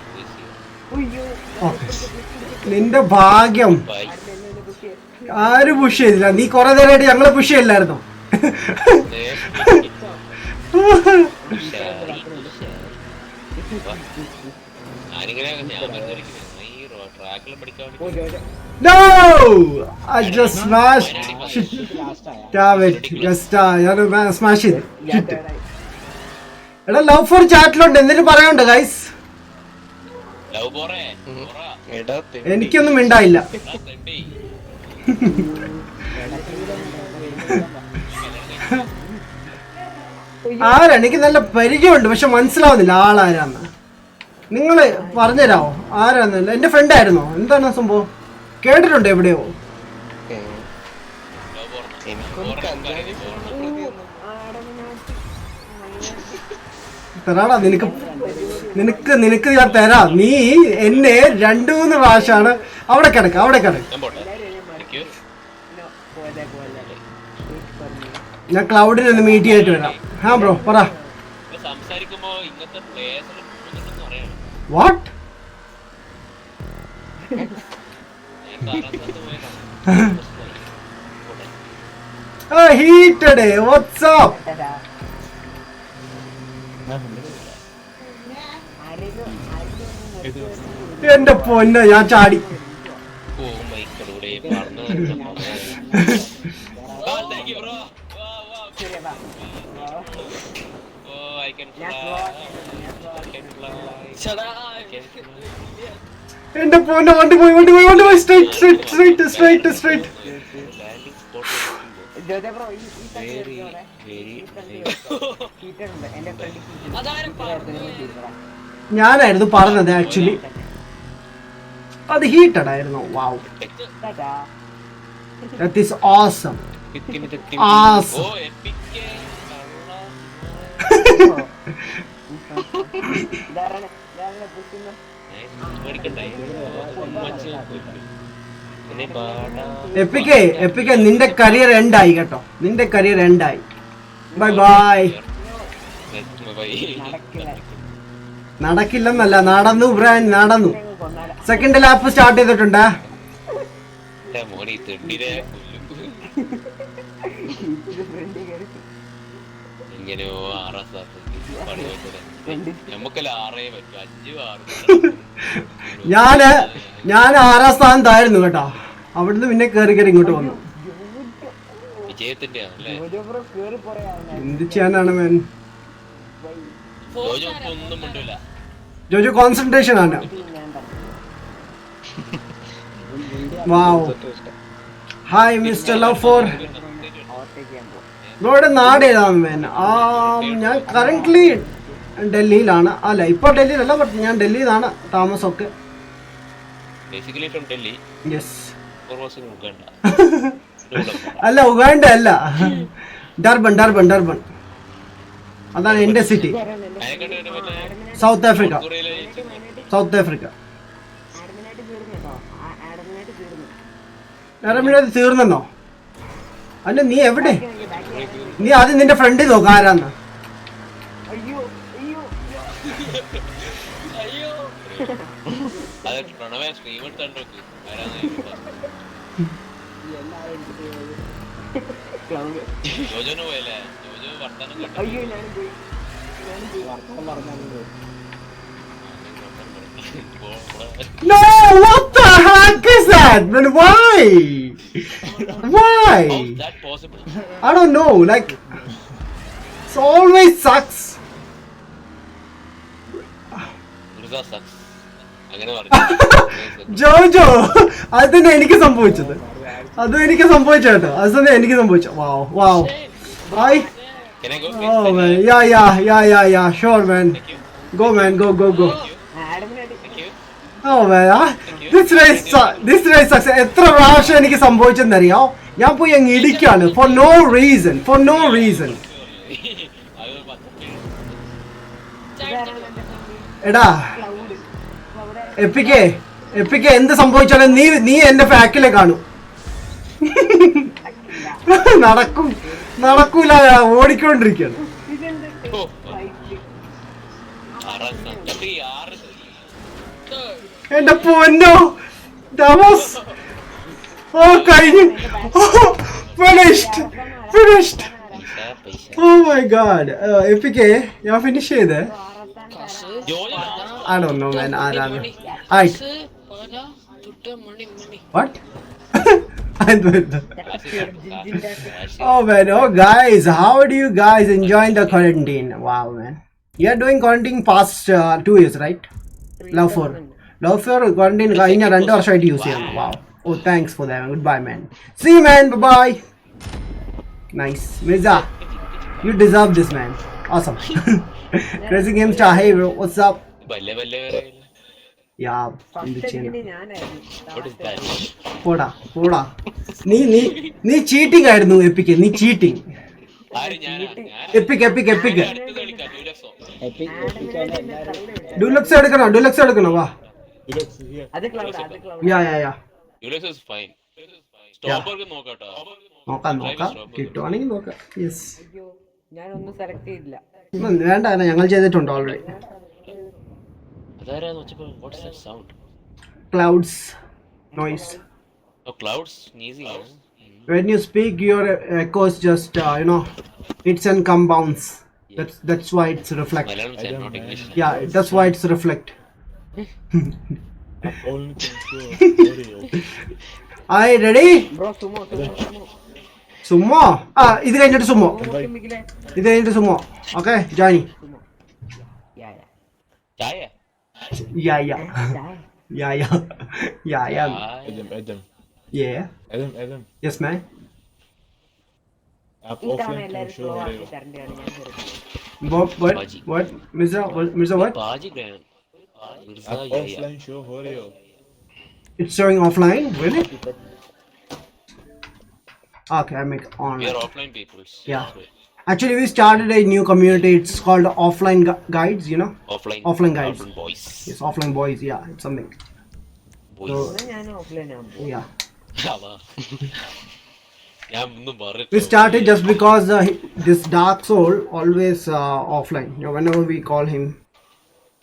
നിന്റെ ഭാഗ്യം. ആരും പുഷ് ചെയ്തില്ല. നീ കുറെ നേരമായിട്ട് ഞങ്ങളെ പുഷ് ചെയ്യില്ലായിരുന്നോ? No! I just smashed. Damn it. Just ഞാൻ സ്മാഷ് ചെയ്തു. എടാ ലവ് ഫോർ ചാറ്റിലുണ്ട്, എന്തിനു പറയാനുണ്ട് ഗൈസ്? എനിക്കൊന്നും മിണ്ടായില്ല. ആരാ? എനിക്ക് നല്ല പരിചയമുണ്ട്, പക്ഷെ മനസ്സിലാവുന്നില്ല ആളാരാന്ന്. നിങ്ങള് പറഞ്ഞുതരാമോ ആരാന്നല്ല? എന്റെ ഫ്രണ്ട് ആയിരുന്നോ? എന്താണ് സംഭവം? കേട്ടിട്ടുണ്ടോ എവിടെയോ? തരാടാ, നിനക്ക് നിനക്ക് നിനക്ക് ഞാൻ തരാം. നീ എന്നെ 2-3 പ്രാവശ്യമാണ്. അവിടെ കിടക്ക്, അവിടെ കിടക്ക്. ഞാൻ ക്ലൗഡിൽ ഒന്ന് മീറ്റ് ചെയ്തിട്ട് വരാം. ഹാ ബ്രോ പറ. വാട്ട്? ഹീറ്റഡ്. What's up? എന്റെ പൊന്നെ, ഞാൻ ചാടി. എന്റെ പൊന്നെ, വണ്ടി പോയി, വണ്ടി പോയി, വണ്ടി പോയി. Straight straight straight straight straight. ഞാനായിരുന്നു പറഞ്ഞത് ആക്ച്വലി. അത് ഹീറ്റഡ് ആയിരുന്നു. വാവ്, that is awesome. Awesome. എപ്പിക്കെ നിന്റെ കരിയർ എൻഡായി കേട്ടോ. നിന്റെ കരിയർ എൻഡായി. Bye bye. നടക്കില്ലെന്നല്ല, നടന്നു ബ്രാൻ, നടന്നു. സെക്കൻഡ് ലാപ്പ് സ്റ്റാർട്ട് ചെയ്തിട്ടുണ്ടാ? ഞാൻ 6ാം സ്ഥാനത്തായിരുന്നു കേട്ടോ. അവിടുന്ന് പിന്നെ കേറി ഇങ്ങോട്ട് വന്നു. എന്ത് ചെയ്യാനാണ് മാൻ? ജോജോ കോൺസെൻട്രേഷൻ ആണ്. Wow. Hi mister love four. ബ്രോയുടെ നാട് ഏതാണ് മാൻ? ഞാൻ കറന്റ്ലി ഡൽഹിയിലാണ്. അല്ല, ഇപ്പൊ ഡൽഹിയിലല്ല, ബട്ട് ഞാൻ ഡൽഹിയിലാണ് താമസമൊക്കെ. യെസ്. അല്ല, ഉഗാണ്ട അല്ല, ഡർബൻ ഡർബൻ ഡർബൻ. അതാണ് എന്റെ city. South Africa. South Africa. Adamminati തീർന്നെന്നോ? അല്ല, നീ എവിടെ? നീ ആദ്യം നിന്റെ ഫ്രണ്ടിൽ നോക്ക ആരാന്ന്. No, what the heck is that? Man, why? Why? How is that possible? I don't know. Like, it always sucks. Mirza sucks. Jojo, അത് തന്നെ എനിക്ക് സംഭവിച്ചത്. അത് എനിക്ക് സംഭവിച്ച കേട്ടോ. അത് തന്നെ എനിക്ക് സംഭവിച്ച. വാവ് വാവ്. Hi. Oh man, yeah. Sure man. Go man, go. Oh man, this race sucks. എത്ര പ്രാവശ്യം എനിക്ക് സംഭവിച്ചെന്നറിയോ? ഞാൻ പോയി അങ്ങ് ഇടിക്കാണ്. For no reason. എടാ എപ്പിക്കെ എന്ത് സംഭവിച്ചാലും നീ എന്റെ ഫാക്കിലെ കാണും. നടക്കൂല, ഓടിക്കൊണ്ടിരിക്കുകയാണ്. എന്റെ പൊന്നോ, കഴിഞ്ഞു. Finished. Oh my god. Epic, you're finished there? I don't know, man. I don't know. Alright. What? I don't know. Oh man, oh guys, how do you guys enjoy the quarantine? Wow, man. You're doing quarantine past 2 years, right? Love for quarantine കഴിഞ്ഞ 2 വർഷമായിട്ട് use ചെയ്യുന്നു. Wow. Oh, thanks for that. Goodbye, man. See you, man. Bye-bye. Nice. Mirza, you deserve this, man. Awesome. Crazy Game Star, hey bro, what's up? Yeah, പോടാ നീ cheating ആയിരുന്നു epic. നീ cheating. Epic ഡുലക്സ് എടുക്കണോ വാ. നോക്കാം കിട്ടുവാണെങ്കിൽ നോക്കാം. യെസ്, ഞാനൊന്നും സെലക്ട് ചെയ്തില്ല. വേണ്ട, ഞങ്ങൾ ചെയ്തിട്ടുണ്ട് already. Clouds noise. Oh, clouds easy. When you speak, your echoes just it's and compounds. That's why it's reflect. Malayalam not English. Yeah, that's why it's reflect. Alright, ready? Bro sumo. ഇത് കഴിഞ്ഞിട്ട് sumo. Okay, Johnny. Chaya. Yeah. Adam. Yeah. Adam. Yes, man. आप offline can show video. What? Mirza, what? Baji Grand. Mirza, आप offline show हो रहे हो. It's showing offline? Really? Okay, I make We online. are offline people. Yeah. Actually, we started a new community. It's called Offline Guides, Offline guides. Offline boys. Yes, Offline Boys. Yeah, it's something. Boys. ഞാൻ ഓഫ്ലൈനാണ്. Yeah. ഞാൻ ഒന്നും പറഞ്ഞു. We started just because this Dark Soul always offline. Whenever we call him,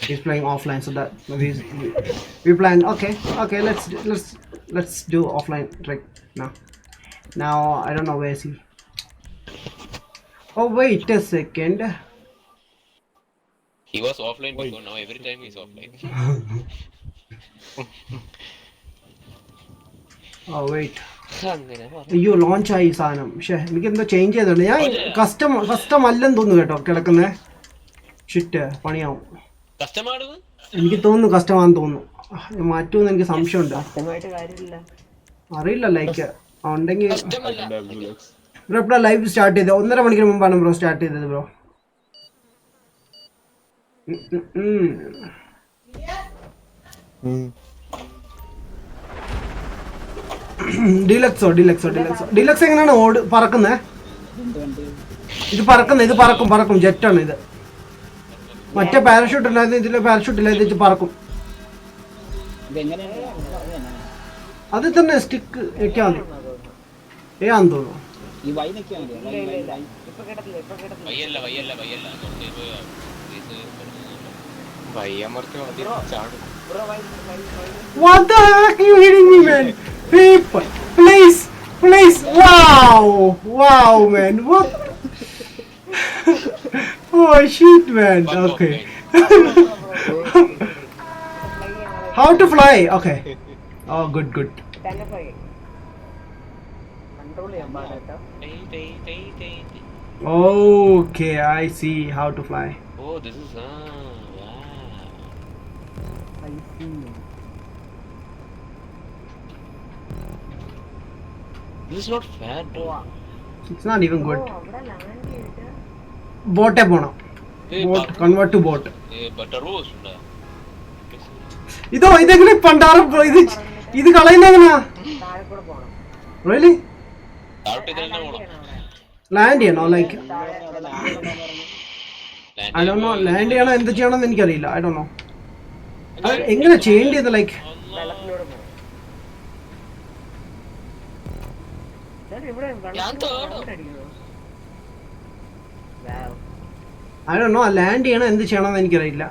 he's playing offline. So that we planned. Okay, let's do offline right now. Now I don't know where is he. Oh wait a second. He was offline before. Now every time he's offline. Oh wait. അയ്യോ launch ആയി സാധനം. പക്ഷേ എനിക്ക് എന്തോ change ചെയ്തിട്ടുണ്ട്. ഞാൻ custom അല്ലെന്ന് തോന്നുന്നു കേട്ടോ കിടക്കുന്നേ. ഷിറ്റ്, പണിയാവും. എനിക്ക് തോന്നുന്നു കസ്റ്റമാണെന്ന് തോന്നുന്നു. മാറ്റുമെന്ന് എനിക്ക് സംശയമുണ്ട്. അറിയില്ല, ലൈക്ക് ഉണ്ടെങ്കിൽ. ബ്രോ എപ്പോഴാണ് ലൈവ് സ്റ്റാർട്ട് ചെയ്തത്? 1.5 മണിക്കൂർ മുമ്പാണ് ബ്രോ സ്റ്റാർട്ട് ചെയ്തത് ബ്രോ. ഡിലക്സോ ഡിലക്സ് എങ്ങനെയാണ് പറക്കുന്നത്? ഇത് പറക്കും ജെറ്റാണ് ഇത്. മറ്റേ പാരഷൂട്ട് ഇല്ലാതെ ഇതിൽ പാരഷൂട്ട് ഇല്ലാതെ ഇത് പറക്കും. അത് തന്നെ സ്റ്റിക്ക് വെക്കാൻ മതി. ഏതാന്ന് തോന്നുന്നു. What the heck are you hitting me, man? People, please. Wow, man. What? Oh shit, man. Okay. How to fly? Okay. Oh, good. Control ചെയ്യാൻ പാടില്ല. Okay, I see how to fly. Oh, this is wow. I see. This is not fair, dude. It's not even good. അവിടെ land ചെയ്തിട്ട് ബോട്ടെ പോണം. Boat convert to boat. ഇതെങ്ങനെ പണ്ടാറും ഇത് കളയുന്നെങ്ങനാ? താഴെ കൂടെ പോകണം. Really? Land ലാൻഡ് ചെയ്യണോ? Like I don't know. Land ചെയ്യണോ എന്ത് ചെയ്യണമെന്ന് എനിക്കറിയില്ല. I don't know. എങ്ങനെ ചെയ്യേണ്ടത്? ലൈക്ക് വെള്ളത്തിലൂടെ പോകണം. ഇവിടെ ഐ ഡോണ്ട് നോ. ലാൻഡ് ചെയ്യണോ എന്ത് ചെയ്യണമെന്ന് എനിക്കറിയില്ല.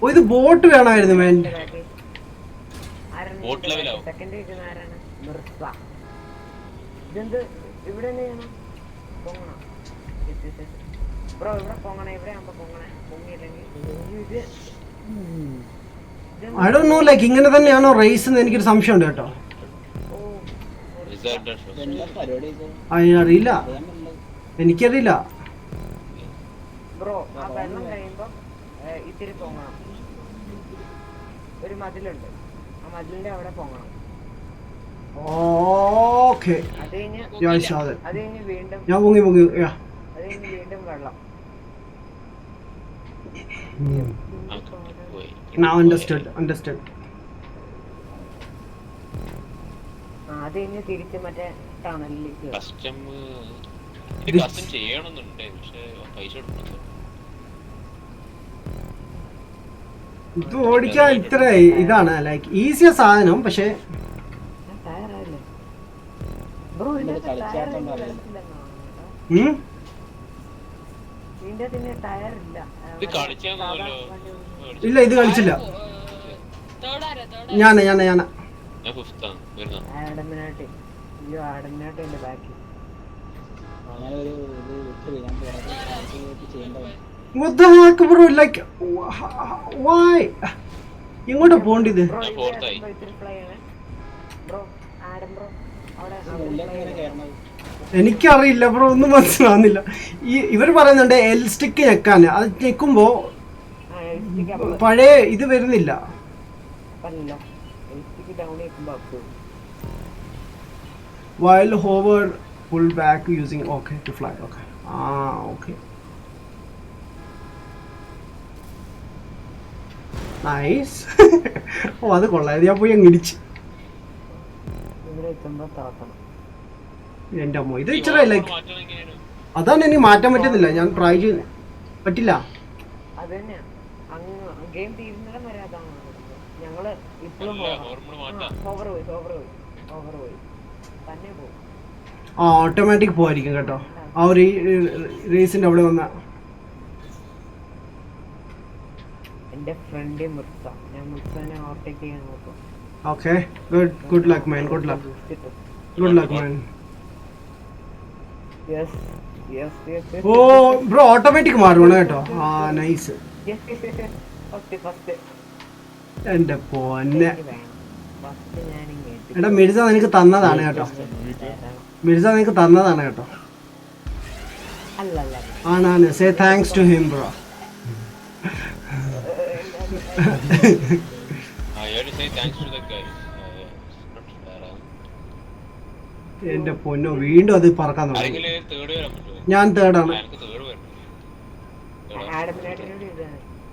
ഓ, ഇത് ബോട്ട് വേണമായിരുന്നു മാൻ. സെക്കൻഡ് വെക്കുന്ന ആരാണ്? ഇതെന്ത് ഇവിടെ തന്നെ ചെയ്യണം? പോകണം. ബ്രോ ഇവിടെ പോങ്ങണേ, ഇവിടെ ആകുമ്പോ പോങ്ങണേ, പൊങ്ങിയില്ലെങ്കിൽ ഇത് ഐ ഡോണ്ട് നോ ലൈക്ക് ഇങ്ങനെ തന്നെയാണോ റേസ് എന്ന് എനിക്കൊരു സംശയമുണ്ട് കേട്ടോ. അറിയില്ല, എനിക്കറിയില്ല. ബ്രോ ആ വെള്ളം കഴിയുമ്പോ ഇത്തിരി പൊങ്ങണം. ഒരു മതിലുണ്ട്, ആ മതിലിന്റെ അവിടെ പൊങ്ങണം. ഓക്കെ അത് കഴിഞ്ഞ് വീണ്ടും ഞാൻ പൊങ്ങി അത് കഴിഞ്ഞ് വീണ്ടും വെള്ളം. Now understood. അത് കഴിഞ്ഞ് തിരിച്ച് മറ്റേ ടണലിലേക്ക് കസ്റ്റം ചെയ്യണമെന്നുണ്ട്, പക്ഷെ പൈസ കൊടുക്കണം. ഇത് ഓടിക്കാൻ ഇത്ര ഇതാണ് ലൈക്ക് ഈസിയ സാധനം, പക്ഷെ ടയറായില്ലേ ബ്രോ? ഇതിന്റെ ടയർ ഇല്ല. ഇത് കളിച്ചാന്നല്ലോ. ഇല്ല ഇത് കളിച്ചില്ല. തേർഡ് ഞാനാ ഞാൻ ഫിഫ്ത്താണ് വരുന്നത്. ആഡമിനാട്ടി എന്റെ ബാക്കി. What the heck bro, like why ഇങ്ങോട്ട് പോണ്ടിത്? ബ്രോ ഇത്തിരി ഫ്ലൈ ആണ് ബ്രോ. ആഡം ബ്രോ അവിടെ എനിക്കറിയില്ല ബ്രോ, ഒന്നും മനസ്സിലാവുന്നില്ല. ഇവർ പറയുന്നുണ്ട് എൽ സ്റ്റിക്ക് ഞെക്കാൻ, അത് ഞെക്കുമ്പോ പഴയ ഇത് വരുന്നില്ല. While hover pull back using okay to fly. Okay. Okay. Nice. ഓ അത് കൊള്ളാം, ഞാൻ പോയി അങ്ങ് ഇടിച്ച്. എന്റെ അമ്മോ, ഇത് ഇച്ചിരി ലൈക്ക് അതാണ് എനിക്ക് മാറ്റാൻ പറ്റുന്നില്ല. ഞാൻ ട്രൈ ചെയ്യുന്ന പറ്റില്ല. ഗെയിം തീരുന്നിടം വരെ അതാണ് ഞങ്ങള് ഇപ്പോഴും ഓവർ പോയി തന്നെ പോകും. ഓട്ടോമാറ്റിക് പോയിരിക്കും കേട്ടോ ആ ഒരു റേസിന്റെ അവിടെ വന്ന. എന്റെ ഫ്രണ്ട് മുർസ, ഞാൻ മുർസനെ ഓവർടേക്ക് ചെയ്യാൻ നോക്കും. ഓക്കെ, ഗുഡ് ലക്ക് മാൻ, ഗുഡ് ലക്ക് മാൻ. ഓ ബ്രോ ഓട്ടോമാറ്റിക് മാറുവാണ് കേട്ടോ. നൈസ്. എന്റെ പൊന്നെ എടാ, മിർസ നിനക്ക് തന്നതാണ് കേട്ടോ. ആണ്. Say thanks to him bro. എന്റെ പൊന്നോ, വീണ്ടും അത് പറക്കാൻ തുടങ്ങി. ഞാൻ തേർഡാണ്.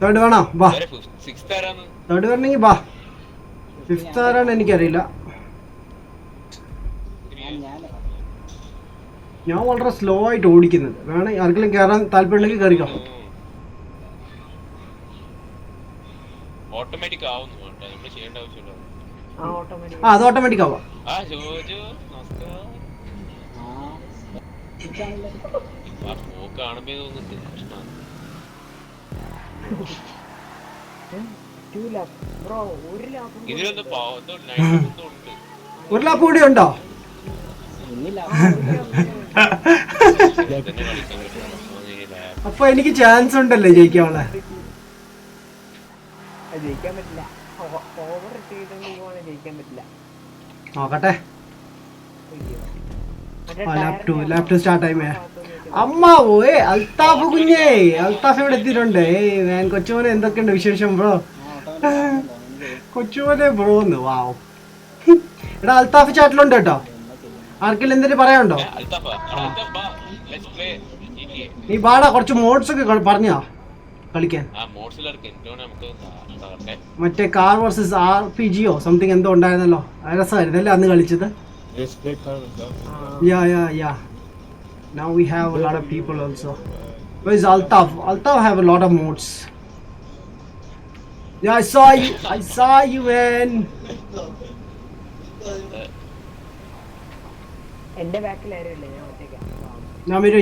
തേർഡ് വേണോ? ബാ, തേർഡ് വരണമെങ്കിൽ ബാ. ഫിഫ്ത്ത് ആരാണ് എനിക്കറിയില്ല. ഞാൻ വളരെ സ്ലോ ആയിട്ട് ഓടിക്കുന്നത്. വേണേ ആർക്കെങ്കിലും കയറാൻ താല്പര്യമുണ്ടെങ്കിൽ കയറിക്കോ. ഓട്ടോമാറ്റിക് ആവുന്നു, നമ്മൾ ചെയ്യേണ്ട ആവശ്യമില്ല. അത് ഓട്ടോമാറ്റിക് ആവാം. കാണുമ്പോ തോന്നുന്നുണ്ട് ഇതിലൊന്ന് ഒരു ലാപ്പ് കൂടി ഉണ്ടോ? അപ്പൊ എനിക്ക് ചാൻസ് ഉണ്ടല്ലേ ജയിക്കാനുള്ള? ജയിക്കാൻ പറ്റില്ല, ഓവർ ജയിക്കാൻ പറ്റില്ല. നോക്കട്ടെ. Lap start time. അമ്മ ഓയ് അൽത്താഫ് കുഞ്ഞേ, അൽത്താഫ് ഇവിടെ എത്തിയിട്ടുണ്ട്. ഞാൻ കൊച്ചുമോനെ എന്തൊക്കെയുണ്ട് വിശേഷം ബ്രോ? കൊച്ചുമോനെ ബ്രോ എന്ന്. വാവ്. എടാ അൽത്താഫ് ചാറ്റിലുണ്ട് കേട്ടോ. ആർക്കെങ്കിലും എന്തെങ്കിലും പറയാനുണ്ടോ? നീ ബാടാ, കുറച്ച് മോഡ്സ് ഒക്കെ പറഞ്ഞാ കളിക്കാൻ. മറ്റേ കാർ വേഴ്സസ് RPGയോ സംതിങ് എന്തോ ഉണ്ടായിരുന്നല്ലോ, രസമായിരുന്നല്ലേ അന്ന് കളിച്ചത്. Yeah. Now we have a lot of people also. Where is Altaf? Altaf have a lot of modes. Yeah, I saw you man. എന്റെ ബാക്കിൽ ആരുമില്ല, ഞാൻ ഒറ്റയ്ക്കാ. ഞാൻ വരും.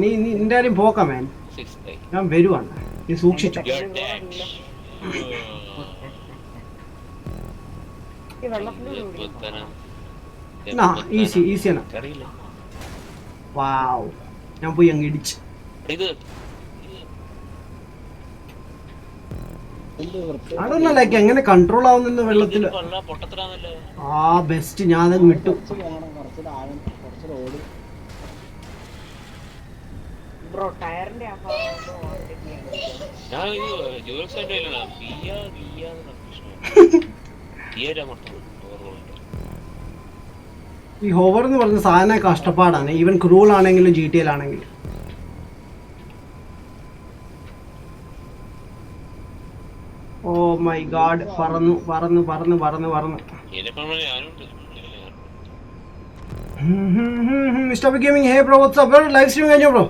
നീ നിന്റെ ആരും പോക്കാം man. ഞാൻ വരുവാണ്, നീ സൂക്ഷിച്ചു. ഈസിയാണ്. വാവ്, ഞാൻ പോയി അങ്ങ് ഇടിച്ച്. ഇത് അതൊന്നും ലൈക്ക് എങ്ങനെ കൺട്രോൾ ആവുന്ന വെള്ളത്തില്. പൊട്ടത്തിലാന്നല്ലോ. ആ ബെസ്റ്റ്, ഞാൻ അതങ്ങ് വിട്ടു. ബ്രോ ടയറിന്റെ ആ ഞാൻ ജോലിക്സ് ഈ ഹോവർ എന്ന് പറഞ്ഞ സാധനം കഷ്ടപ്പാടാണ്, ഈവൻ ക്രൂൾ ആണെങ്കിലും GTA ആണെങ്കിലും. ഓ മൈ ഗാഡ്, പറന്നു പറന്നു പറന്നു പറന്നു പറന്നു. Mister gaming, hey bro, what's up? Live stream കഴിഞ്ഞോ ബ്രോ?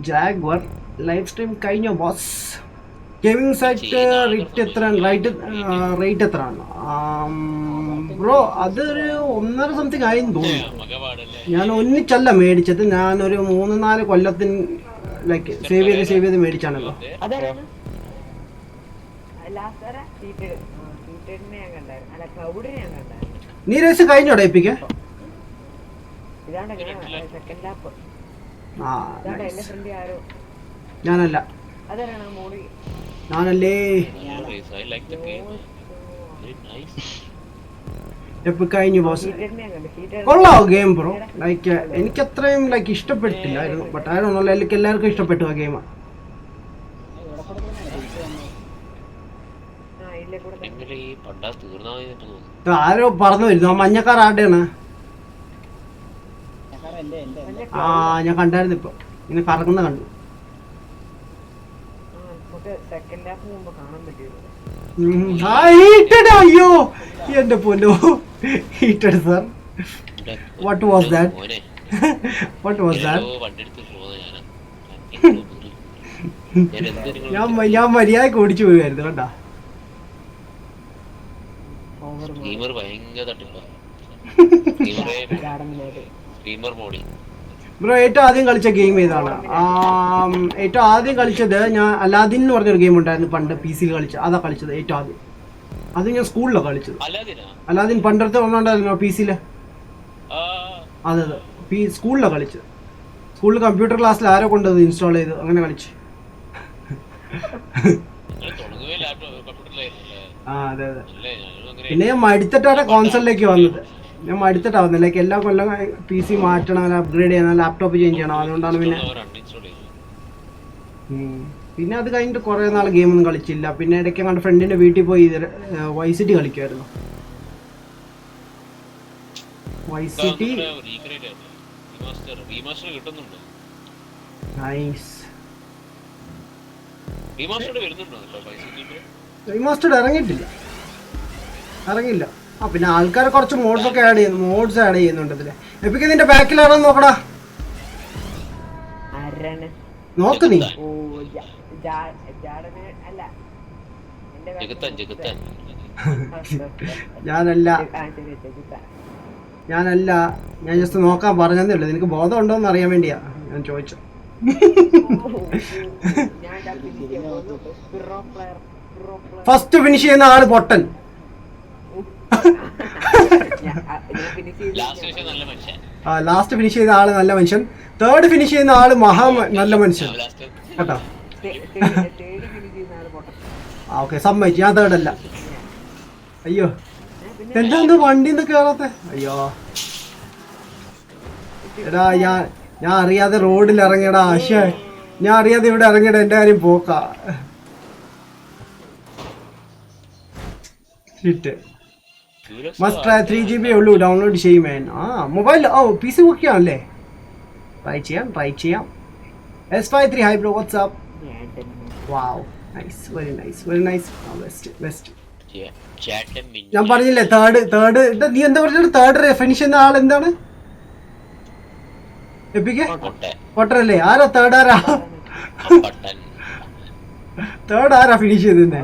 ജാഗ്വർ ലൈവ് സ്ട്രീം കഴിഞ്ഞോ ബോസ്? ഗെയിമിംഗ് സൈറ്റ് റേറ്റ് എത്രയാണ് ബ്രോ? അതൊരു 1.5 സംതിങ് ആയെന്ന് തോന്നുന്നു. ഞാൻ ഒന്നിച്ചല്ല മേടിച്ചത്, ഞാനൊരു 3-4 കൊല്ലത്തിന് ലൈക്ക് സേവ് ചെയ്ത് മേടിച്ചാണല്ലോ. നീ റേസ് കഴിഞ്ഞോടാ എപ്പിക്ക്? ഞാനല്ലേ എപ്പിക് കഴിഞ്ഞു ബോസ്. കൊള്ളാവോ ഗെയിം ബ്രോ? ലൈക്ക് എനിക്ക് അത്രയും ലൈക്ക് ഇഷ്ടപ്പെട്ടില്ലായിരുന്നു, but I don't know, like എല്ലാവർക്കും ഇഷ്ടപ്പെട്ടു ആ ഗെയിം. ആരോ പറന്നു വരുന്നു, ആ മഞ്ഞക്കാർ ആരുടെയാണ്? ആ ഞാൻ കണ്ടായിരുന്നു, ഇപ്പൊ ഇങ്ങനെ കറങ്ങുന്ന കണ്ടു. അയ്യോ എന്റെ പൊന്നോ, heated sir. What was that? What was that? ഞാൻ മര്യാദക്ക് ഓടിച്ചു പോയായിരുന്നു കേട്ടാ. ബ്രോ ഏറ്റവും ആദ്യം കളിച്ച ഗെയിം ഏതാണ്? ഏറ്റവും ആദ്യം കളിച്ചത് ഞാൻ അലാദിൻ എന്ന് പറഞ്ഞൊരു ഗെയിം ഉണ്ടായിരുന്നു പണ്ട് PC കളിച്ച, അതാ കളിച്ചത് ഏറ്റവും ആദ്യം. അത് ഞാൻ സ്കൂളിലാണ് കളിച്ചത്. അലാദിൻ പണ്ടത്തെ ഒന്നുണ്ടായിരുന്നു PC-ല്. അതെ സ്കൂളിലാണ് കളിച്ചത്. സ്കൂളിൽ കമ്പ്യൂട്ടർ ക്ലാസ്സിൽ ആരോ കൊണ്ടത് ഇൻസ്റ്റാൾ ചെയ്ത് അങ്ങനെ കളിച്ചു. ആ അതെ. പിന്നെ ഞാൻ മടുത്തിട്ടാണ് കോൺസോളിലേക്ക് വന്നത്. ഞാൻ മടുത്തിട്ടാണ് വന്നത്. ലൈക്ക് എല്ലാ കൊല്ലം PC മാറ്റണം, അപ്ഗ്രേഡ് ചെയ്യണം, ലാപ്ടോപ്പ് ചേഞ്ച് ചെയ്യണം. അതുകൊണ്ടാണ് പിന്നെ അത് കഴിഞ്ഞിട്ട് കുറേ നാൾ ഗെയിമൊന്നും കളിച്ചില്ല. പിന്നെ ഇടയ്ക്ക് ഞങ്ങളുടെ ഫ്രണ്ടിൻ്റെ വീട്ടിൽ പോയി വൈസിറ്റി കളിക്കുമായിരുന്നു. വൈസിറ്റി നൈസ്. റീമാസ്റ്റർഡ് ഇറങ്ങിയില്ല. ആ പിന്നെ ആൾക്കാർ കുറച്ച് മോഡ്സ് ആഡ് ചെയ്യുന്നുണ്ട് ഇതില്. എപ്പിക്ക് നിന്റെ ബാക്കിലാണെന്ന് നോക്കടാ. നോക്ക് നീ. ഞാനല്ല ഞാൻ ജസ്റ്റ് നോക്കാൻ പറഞ്ഞതേ ഉള്ളൂ. നിനക്ക് ബോധം ഉണ്ടോന്ന് അറിയാൻ വേണ്ടിയാ ഞാൻ ചോദിച്ചു. ഫസ്റ്റ് ഫിനിഷ് ചെയ്യുന്ന ആള് പൊട്ടൻ. ലാസ്റ്റ് ഫിനിഷ് ചെയ്ത ആള് നല്ല മനുഷ്യൻ. തേർഡ് ഫിനിഷ് ചെയ്യുന്ന ആള് നല്ല മനുഷ്യൻ കേട്ടോ. ഓക്കെ സമ്മതിച്ചു, ഞാൻ തേർഡ് അല്ല. അയ്യോ എന്താ വണ്ടിന്ന് കേറാത്ത? അയ്യോ എടാ ഞാൻ അറിയാതെ റോഡിൽ ഇറങ്ങിയടാ. ആശേ ഞാൻ അറിയാതെ ഇവിടെ ഇറങ്ങിയടാ. എന്റെ കാര്യം പോക്കാ. മസ്റ്റ് ട്രൈ 3 GB ഉള്ളൂ ഡൗൺലോഡ് ചെയ്യുമേൻ. മൊബൈൽ PC ഓക്കെ ആണല്ലേ? ട്രൈ ചെയ്യാം. S53 hi bro, what's up? Wow nice, very nice. Best. ഞാൻ പറഞ്ഞില്ലേ തേർഡ്. നീ എന്താ പറഞ്ഞത്? തേർഡ് ഫിനിഷ് ചെയ്യുന്ന ആൾ എന്താണ്? എപ്പിക്ക് പൊട്ടനല്ലേ? ആരാ തേർഡ്? ആരാ ഫിനിഷ് ചെയ്തേ?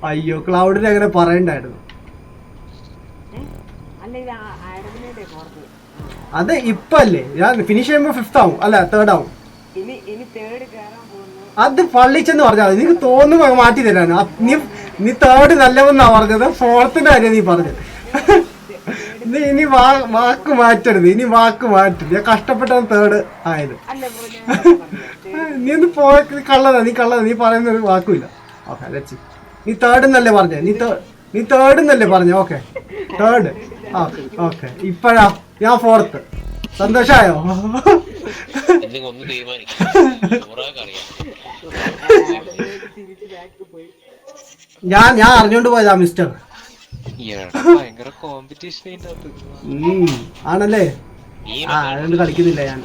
അയ്യോ ക്ലൗഡിനെ അങ്ങനെ പറയണ്ടായിരുന്നു. അത് ഇപ്പല്ലേ, ഞാൻ ഫിനിഷ് ചെയ്യുമ്പോ 5th ആവും, അല്ല 3rd ആവും. അത് പള്ളിച്ചെന്ന് പറഞ്ഞാൽ നിനക്ക് തോന്നുമ്പോ മാറ്റി തരാണ്. നീ 3rd നല്ലവെന്നാ പറഞ്ഞത്, 4th കാര്യം നീ പറഞ്ഞത്. ഇനി വാക്ക് മാറ്റരുത്, ഇനി വാക്ക് മാറ്റരുത്. ഞാൻ കഷ്ടപ്പെട്ടാണ് തേർഡ് ആയത്. നീ ഒന്ന് പോയ കള്ളതാ, നീ പറയുന്ന ഒരു വാക്കുമില്ല. Okay let's see. നീ തേർഡ് എന്നല്ലേ പറഞ്ഞേ? നീ തേർഡ് എന്നല്ലേ പറഞ്ഞേ? Okay third. ഓക്കെ ഇപ്പഴാ ഞാൻ ഫോർത്ത്. സന്തോഷായോ? ഒന്ന് തീരുമാനിക്കും. ഞാൻ അറിഞ്ഞോണ്ട് പോയതാ മിസ്റ്റർ. ഭയങ്കര കോമ്പറ്റീഷൻ ആണല്ലേ? അതുകൊണ്ട് കളിക്കുന്നില്ല ഞാൻ.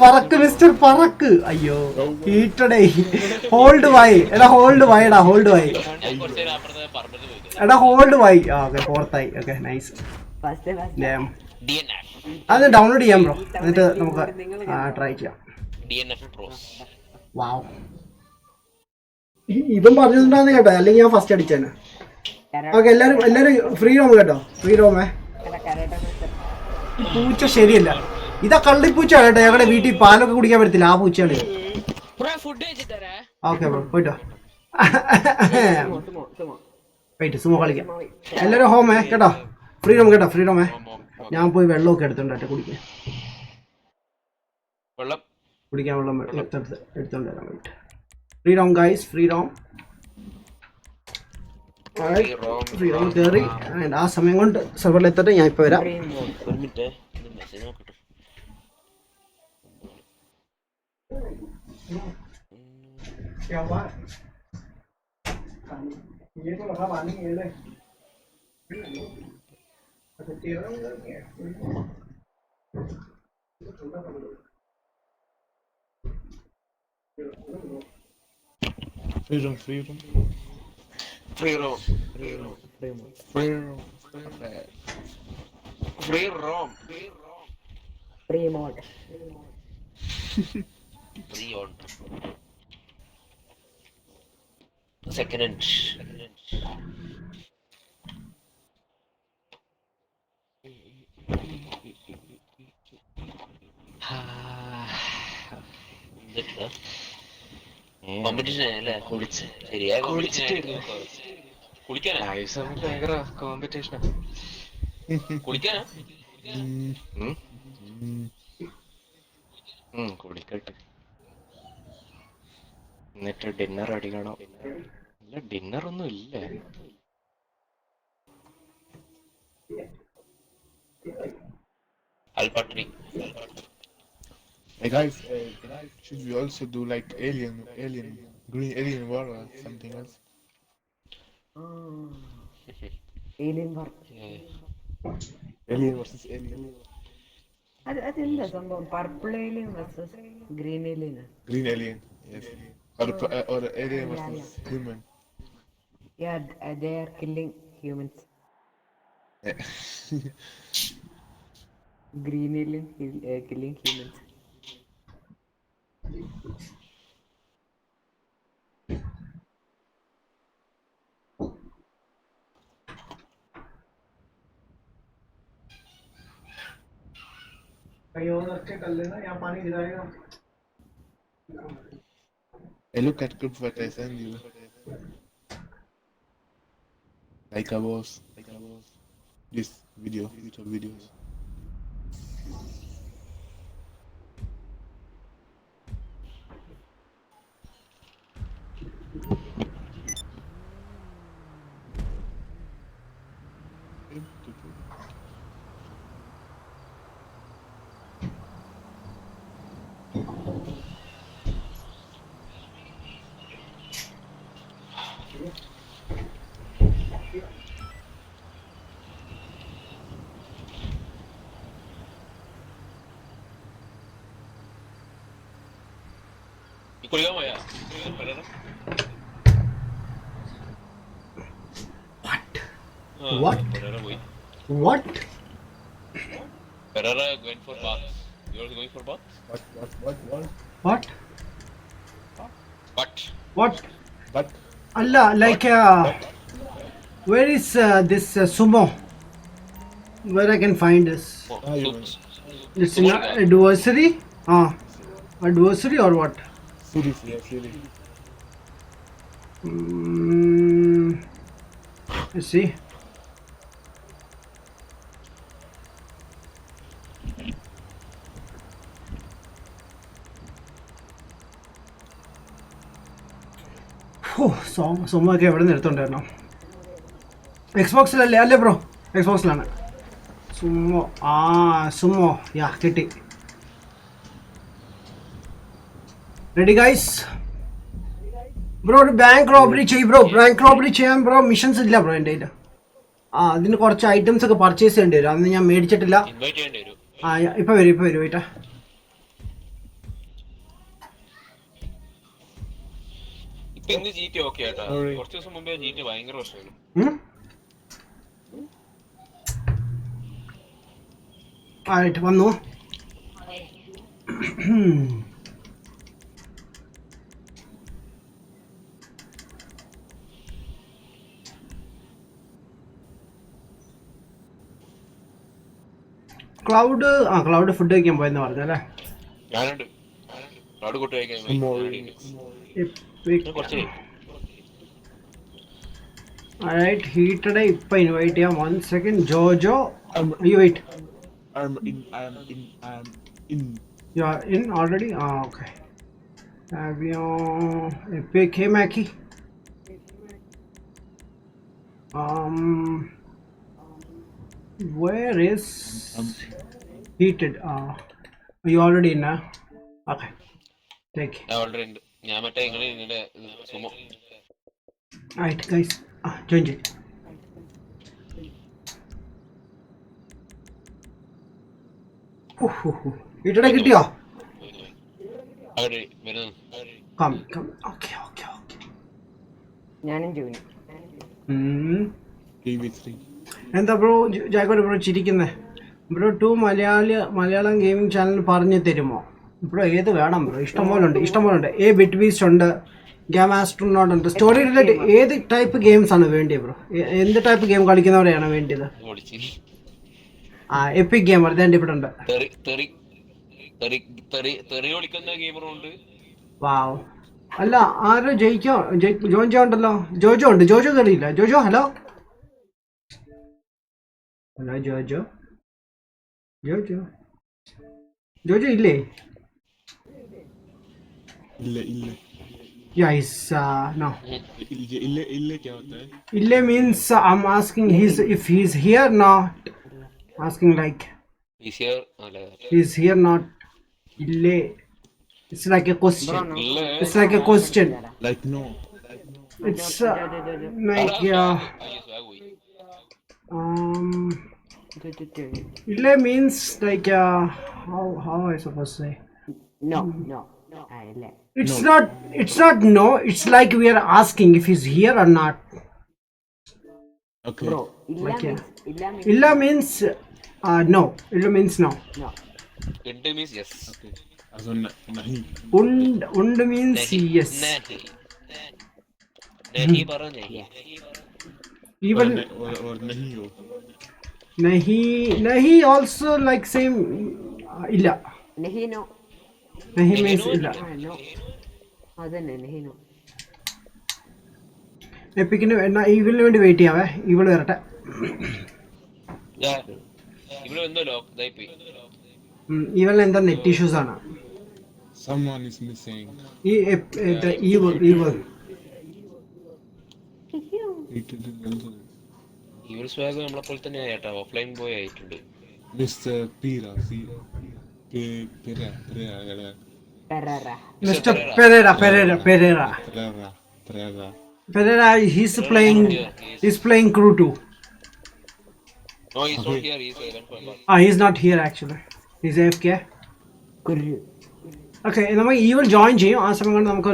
പറക്ക് മിസ്റ്റർ പറക്ക്. അയ്യോ ഹീറ്റഡേ. ഹോൾഡ് വൈ എടാ, ഹോൾഡ് വൈടാ, ഹോൾഡ് വൈ എടാ, ഹോൾഡ് വൈ. ഓക്കെ ഫോർത്തായി. Okay nice. അത് ഡൗൺലോഡ് ചെയ്യാം ബ്രോ, എന്നിട്ട് നമുക്ക് ട്രൈ ചെയ്യാം. വാവ്, ഇതും പറഞ്ഞിട്ടുണ്ടാന്ന് കേട്ടോ, അല്ലെങ്കിൽ ഞാൻ ഫസ്റ്റ് അടിച്ചേനെ. ഓക്കെ എല്ലാരും ഫ്രീ റോം കേട്ടോ, ഫ്രീ റോമേ. പൂച്ച ശരിയല്ല, ഇതാ കള്ളിപ്പൂച്ച കേട്ടോ. ഞങ്ങളുടെ വീട്ടിൽ പാലൊക്കെ കുടിക്കാൻ പറ്റത്തില്ല, ആ പൂച്ചയാണ്. ഓക്കെ ബ്രോ പോയിട്ടോ. വെയിറ്റ് സുമോ കളിക്കാം. എല്ലാരും ഹോമേ കേട്ടോ, ഫ്രീ റോം കേട്ടോ, ഫ്രീ റോമേ. ഞാൻ പോയി വെള്ളമൊക്കെ എടുത്തോണ്ടേ കുടിക്കാൻ വെള്ളം എടുത്തോണ്ട് വരാൻ വേണ്ടിട്ട്. Free roam guys, free roam. Free roam കയറി ആ സമയം കൊണ്ട് സെർവറിൽ എത്തട്ടെ. ഞാൻ ഇപ്പൊ വരാം. Second. കോമ്പറ്റീഷൻ അല്ലേ? ശരിയായ ഭയങ്കര കോമ്പറ്റീഷനാ. കുളിക്കാനാ? കുളിക്കട്ടെ, എന്നിട്ട് ഡിന്നർ അടിക്കണോ? ഇല്ല, ഡിന്നർ ഒന്നും ഇല്ലേ. അൽപട്രി. Hey guys, should we also do like green alien war or something else? Alien war. Alien versus alien. അതെന്താ സംഭവം? Purple alien versus green alien. Green alien, yes. Or alien versus human. Yeah, they are killing humans. Green alien killing humans. Hey, look at group what I send you. Like I was this YouTube videos. കുളിക്കാൻ പോയാ? What? What? Pereira going for bath. You also going for bath? What? Allah, like where is this sumo? Where I can find this? It's in adversary? Adversary or what? Series, yeah, series. Let's see. സോമൊക്കെ എവിടെ നിന്ന് എടുത്തോണ്ടായിരുന്നു? എക്സ്ബോക്സിലല്ലേ? അല്ലേ bro, എക്സ്ബോക്സിലാണ്. Sumo യാ കിട്ടി. Ready guys? Bro ഒരു bank robbery ചെയ്യും bro. Bank robbery ചെയ്യാൻ bro missions ഇല്ല bro എൻ്റെ കയ്യിൽ. അതിന് കുറച്ച് ഐറ്റംസ് ഒക്കെ പർച്ചേസ് ചെയ്യേണ്ടി വരും. അന്ന് ഞാൻ മേടിച്ചിട്ടില്ല. ഇപ്പൊ വരും വെയിറ്റാ. കുറച്ച് ദിവസം മുമ്പേ GTA ഭയങ്കര പ്രശ്നമായിരുന്നു. ആയിട്ട് വന്നു. ക്ലൗഡ് ഫുഡ് കഴിക്കാൻ പോയെന്ന് പറഞ്ഞല്ലേ? ഞാനുണ്ട്. ക്ലൗഡ് കൂട്ട് കഴിക്കാൻ Alright, heated ഇപ്പൊ ഇൻവൈറ്റ് ചെയ്യാം. 1 second. Jojo, you wait. I am in. You are in already? Okay. Epic, hey Mackie. Where is heated? You already in? Okay. Take. already ഉണ്ട്. ഞാൻ മറ്റേ നിങ്ങളുടെ sumo. Alright guys, join it. Heated കിട്ടിയോ? Come. Okay. ഞാനും join. TV3. എന്താ bro ജാക്കോട് bro ചിരിക്കുന്നേ? Bro 2 Malayalam gaming channel പറഞ്ഞു തരുമോ ബ്രോ? ഏത് വേണം ബ്രോ? ഇഷ്ടംപോലെ ഉണ്ട്. ബിറ്റ് ബീസ്റ്റ് ഉണ്ട്, ഗെയിം ആസ്ട്രോനോട്ട് ഉണ്ട്. സ്റ്റോറി റിലേറ്റഡ് ഏത് ടൈപ്പ് ഗെയിംസ് ആണ് വേണ്ടിയത് ബ്രോ? എന്ത് ടൈപ്പ് ഗെയിം കളിക്കുന്നവരെയാണ് വേണ്ടിയത്? എപ്പിക് ഗെയിമർ ഇവിടെ ഉണ്ട്. വാവ്. അല്ല ആരോ ജോയിൻ ഉണ്ടല്ലോ. ജോജോ ഉണ്ട്. ജോജോ കയറിയില്ല. ജോജോ ഹലോ ജോജോ ഇല്ലേ? इल्ले Yes, no. इल्ले क्या होता है? Ille means I'm asking if he's here, not asking like he's here, not ille. It's like a question. It's like a question. Like no. It's like ille means like how I supposed to say? No. ഇല്ല. It's not no. It's like we are asking if he's here or not. Okay. Bro, Illa means no. Illa means no. Inde means yes. Okay. Also nahi. Und means yes. Nahi പറഞ്ഞേ. Even or nahi ho. Nahi also like same. Illa. നെഹിനോ. Nahi means illa. No. അതന്നെ നെഹിനോ. എപ്പിക്കിന് ഇവളിന് വേണ്ടി wait ചെയ്യാവേ. ഇവള് വരട്ടെ. ഇവളിന് എന്താ net issues ആണ്. Someone is missing. The evil. ഈവൽ swag നമ്മളെ പോലെ തന്നെ ആയിട്ടാ. ഓഫ്ലൈൻ ബോയ് ആയിട്ടുണ്ട്. Mr. Pira. Mr. Pereira, he's playing crew 2. No, he's not here. He's He's not here actually. He's AFK. കുരു. Okay, നമ്മൾ ഈവൽ ജോയിൻ ചെയ്യും. ആ സമയം കൊണ്ട് നമുക്ക്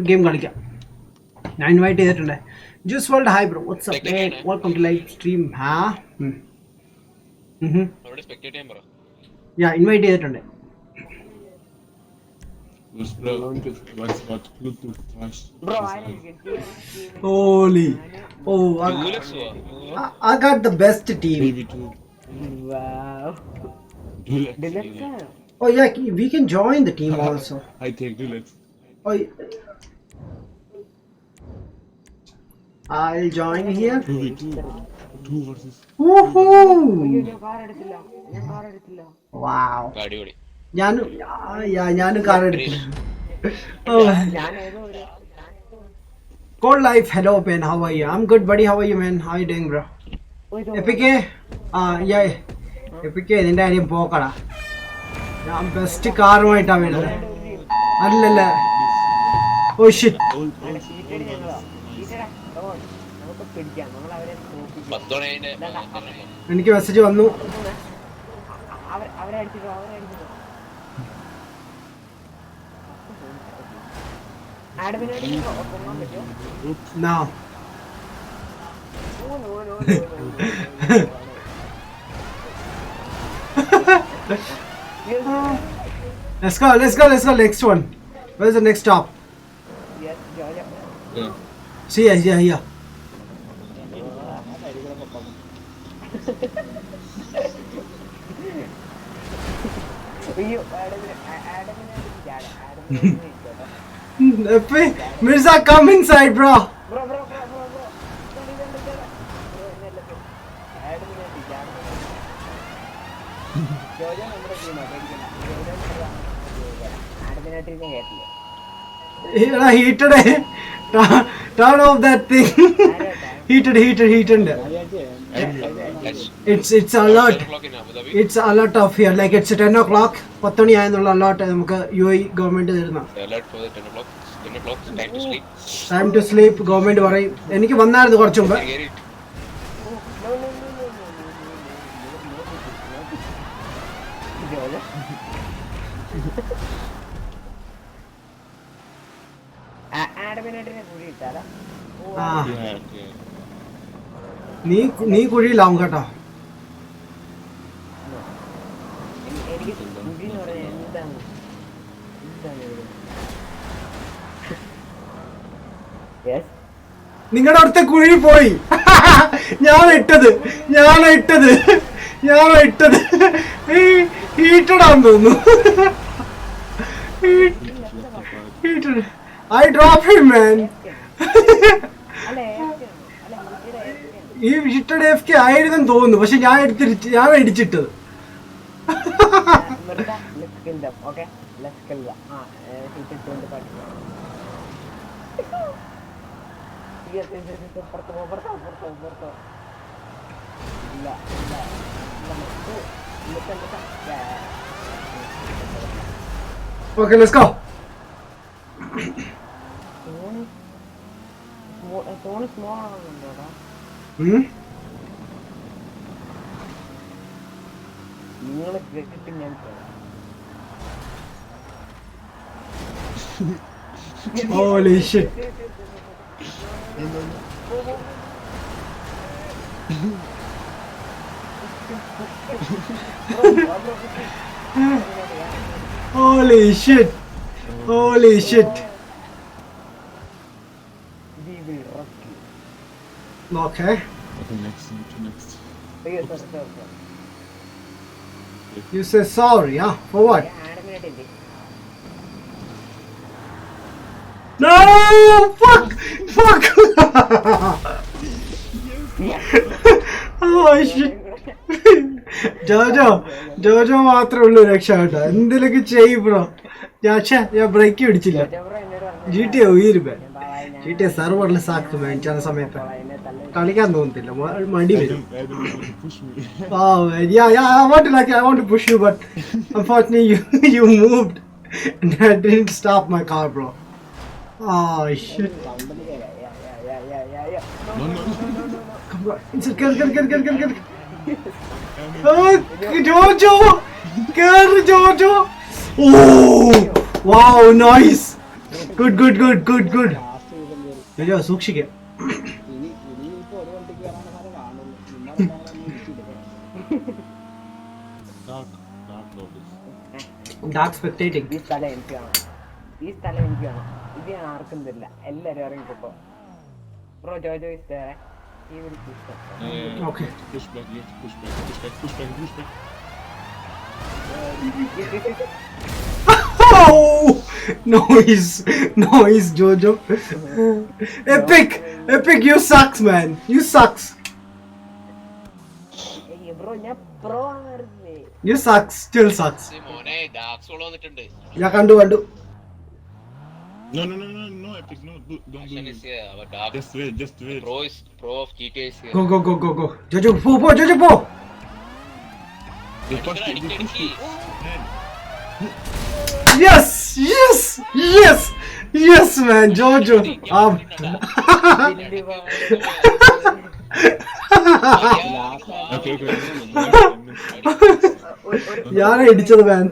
ഗെയിം കളിക്കാം. ഞാൻ ഇൻവൈറ്റ് ചെയ്തിട്ടുണ്ട്. Juice world hi bro, what's up welcome to live stream. Invite ചെയ്തിട്ടുണ്ട്. Bro, Holy. I got the best team. wow. Deluxe. Oh yeah, we can join the team also. I take Deluxe. Oh, I'll join here. Two versus. Woohoo! ഞാൻ car എടുത്തില്ല. Wow. അടിപൊളി. ഞാനും car എടുത്തു. ഞാൻ ഏതോ ഒരു Cold life, hello Ben, how are you? I'm good buddy, how are you man? How are you doing bro? Epic yeah. Epic നിന്റെ കാര്യം പോക്കടാ. ഞാൻ ബെസ്റ്റ് കാറുമായിട്ടാ വരുന്നത്. അല്ലല്ല. Oh shit. നമുക്ക് പിടിക്കാം, നമ്മൾ അവരെ എനിക്ക് മെസ്സേജ് വന്നു. അവരെ അടിച്ചിട്ടോ. ആഡമിനായിട്ട് പൊങ്ങാൻ പറ്റുമോ? No. Let's go. Next one. Where's the next stop? Yes, Jojo. See, here. അയ്യോ, Mirza, come inside, bro. Bro Jojo നമ്മുടെ ടീമാണ്, പേടിക്കണ്ട. ആഡമിനായിട്ടിരിക്കാൻ കേട്ടില്ല. Heated. Turn off that thing. Heated. It's alert. It's alert off here. Like it's 10 o'clock. 10 money ആയെന്നുള്ള alert നമുക്ക് UAE government തരുന്ന. Alert for the 10 o'clock. Time to sleep. Time to sleep. Government പറയും. എനിക്ക് വന്നായിരുന്നു കുറച്ചു മുമ്പ്. ആഡമിനായിട്ടിനെ കൂടി ഇട്ടാലാ? നീ കുഴിയിലാവും കേട്ടോ. എനിക്ക് കുഴി എന്ന് പറഞ്ഞാൽ എന്താണ്? നിങ്ങളുടെ അടുത്ത കുഴി പോയി. ഞാൻ ഇട്ടത് ഹീറ്റഡാന്ന് തോന്നുന്നു. Heated. I drop him man. ഈ ഹിറ്റഡ് AFK ആയിരുന്നെന്ന് തോന്നുന്നു, പക്ഷെ ഞാൻ അടിച്ചിട്ടത്. Okay, let's go. Phone small ആണെന്നുണ്ടോടാ? നിങ്ങളെ കേട്ടിട്ട് ഞാൻ Holy shit. Holy shit. Okay. Next. You say sorry, huh? For what? No! Fuck! Oh shit. Jojo മാത്രമേ ഉള്ളൂ രക്ഷ കേട്ടോ. എന്തെങ്കിലുമൊക്കെ ചെയ്യ് ബ്രോ. ഞാൻ ബ്രേക്ക് പിടിച്ചില്ല. GTA ഉയരുമ്പേ GTA സെർവറിൽ സാക്ക് മാൻ ചില സമയത്ത് കളിക്കാൻ തോന്നത്തില്ല, മടി വരും. Oh man, yeah, I want to push you, but unfortunately you moved and I didn't stop my car, bro. Oh shit. No. Come on, get. Oh, Jojo. Oh, wow, nice. Good. Jojo, സൂക്ഷിക്കുക. Dark spectating. ഈ സ്ഥലം എനിക്ക് വേണം. ഇത് ഞാൻ ആർക്കും തരില്ല. എല്ലാരും ഇറങ്ങിപ്പോ. Bro Jojo is there. He will push back. Okay. Push back. Oh, Noise, Jojo. Epic, you sucks, man. You sucks. Bro ഞാൻ പ്രോ ആണ്. You sucks, still sucks. മോനെ ഡാർക്ക് സോൾ വന്നിട്ടുണ്ട്. ഞാൻ കണ്ടു. No, Epic, no, don't do it. Our dark Just wait. pro of GTA is here. Go. Jojo, po. The first അടിക്കടിക്ക്. Yes, man, Jojo. Okay. ഞാനാ ഇടിച്ചത് man.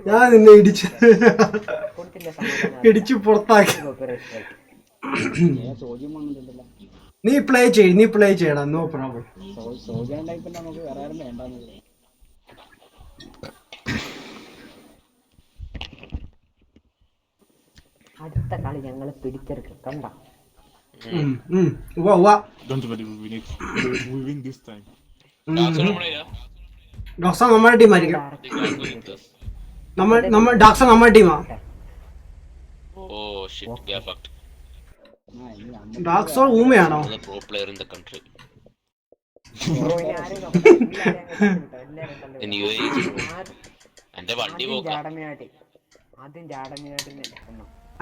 ഞാൻ നിന്നെ ഇടിച്ചു പുറത്താക്കി. നീ പ്ലേ ചെയ്യണം, നോ പ്രോബ്ലം. അടുത്ത കളി ഞങ്ങള് പിടിച്ചെടുക്കും കണ്ട. Don't worry, we win this time. ഡോക്സ നമ്മുടെ ടീമായിരിക്കും. ഡോക്സ നമ്മുടെ ടീമാ. Oh shit, we are fucked. ഡോക്സ ഊമയാണോ? The pro player in the country. In UAE. എന്റെ വണ്ടി പോക്കാം. ആദ്യം ജാടമയാട്ടിനെ.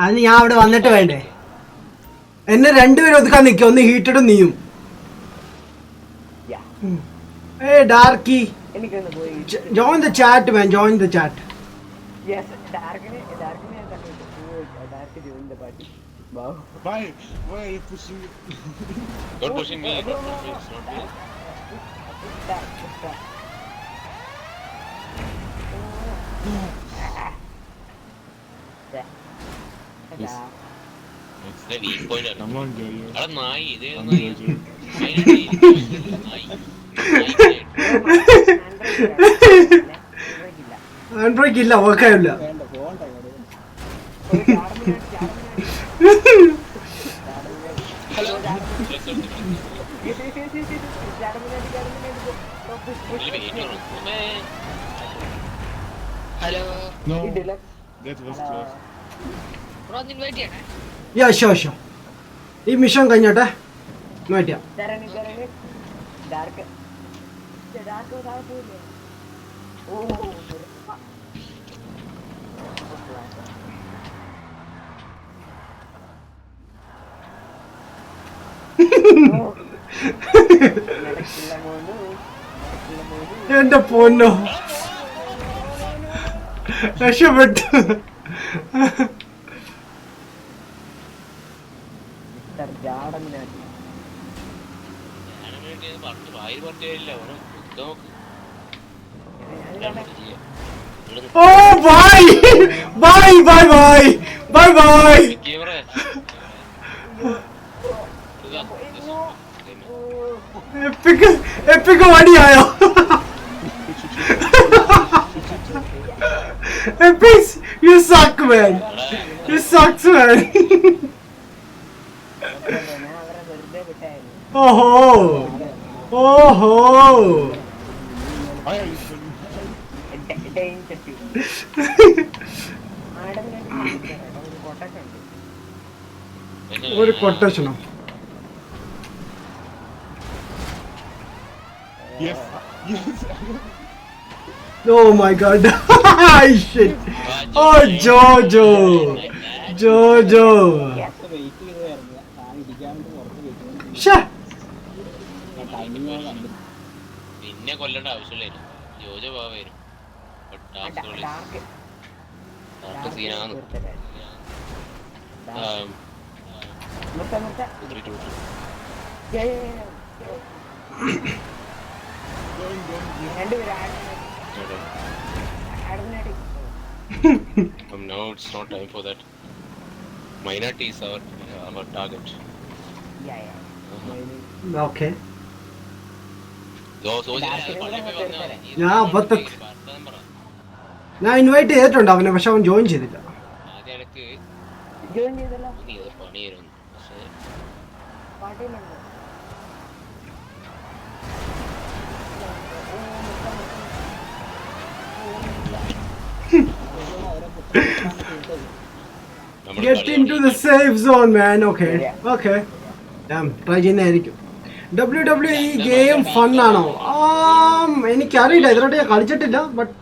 അതിന് ഞാൻ അവിടെ വന്നിട്ട് വേണ്ടേ? എന്നെ രണ്ടുപേരും ഒതുക്കാൻ നിൽക്കും, ഒന്ന് ഹീറ്റഡും നീയും. ഡാർക്കി, join the chat, man. Join the chat. Yes, Darkine ഞാൻ കണ്ടിട്ട്. Dark join the party. Wow. Why are you pushing me? Don't pushing me. It's not me. The weak point ആണ്. Come on, Jojo. അടാ നായി ഇതേ Come on, നായി. Jojo. Android ഇല്ല, ഓക്കായില്ല. Hello No, that was close. Bro ഒന്ന് invite ചെയ്യണേ. ഷോ ഈ മിഷൻ കഴിഞ്ഞോട്ടെ, നോക്കിയാ. ഡാർക്ക് താഴെ പോയില്ലേ? ഓ എന്റെ പൊന്നോ, രക്ഷപ്പെട്ടു. ജാടമിനാട്ടി പറഞ്ഞു വായിൽ പറഞ്ഞില്ല. ഓ ബൈ. എപ്പിക് വടിയായോ? Epic, you suck, man. You suck, man. ഞാൻ അവരെ വെറുതെ വിട്ടായിരുന്നു. ഓഹോ. Why are you shooting? ഒരു കൊട്ടേഷനോ? Yes. Oh my god. Shit. Oh, Jojo. പിന്നെ കൊല്ലേണ്ട ആവശ്യമില്ലായിരുന്നു. ജോജോ പോവായിരുന്നു. സീനാണ്. No, it's not time for that. Minati is our target. Okay. ഞാൻ ഇൻവൈറ്റ് ചെയ്തിട്ടുണ്ട് അവനെ, പക്ഷെ അവൻ ജോയിൻ ചെയ്തില്ല. Get into the safe zone, man. Okay. Okay. Damn, try ചെയ്യുന്നതായിരിക്കും. WWE ഗെയിം ഫണ്ണാണോ? എനിക്കറിയില്ല, ഇതിലോട്ട് ഞാൻ കളിച്ചിട്ടില്ല, ബട്ട്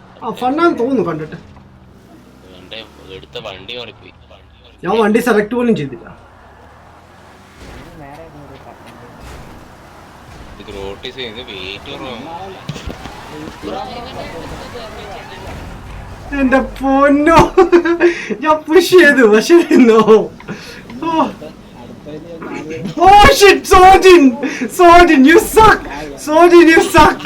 ഫണ്ണാന്ന് തോന്നുന്നു കണ്ടിട്ട്. എടുത്ത വണ്ടി മാറിപ്പോയി. ഞാൻ വണ്ടി സെലക്ട് പോലും ചെയ്തില്ല. ഇത് റോട്ടീസ് ചെയ്ത് വെയിറ്റ് കുറവാണ്. എന്റെ പൊന്നോ, ഞാൻ പുഷ് ചെയ്തു പക്ഷെ no. Oh shit, Sojin, you suck. Sojin, you suck.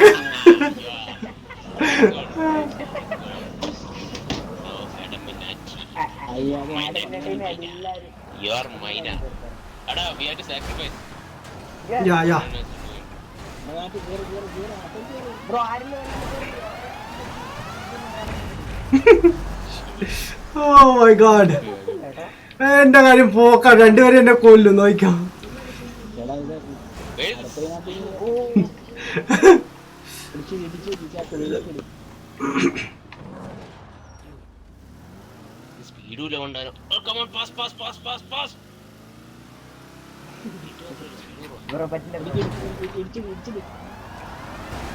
You are mine. Ada, we have to sacrifice. Yeah. Bro, Oh my god. എന്റെ കാര്യം പോക്കാ, രണ്ടുപേരും എന്നെ കൊല്ലും നോക്കാം. സ്പീഡും കൊണ്ടാരോ. Come on, pass. Bro, പറ്റില്ല.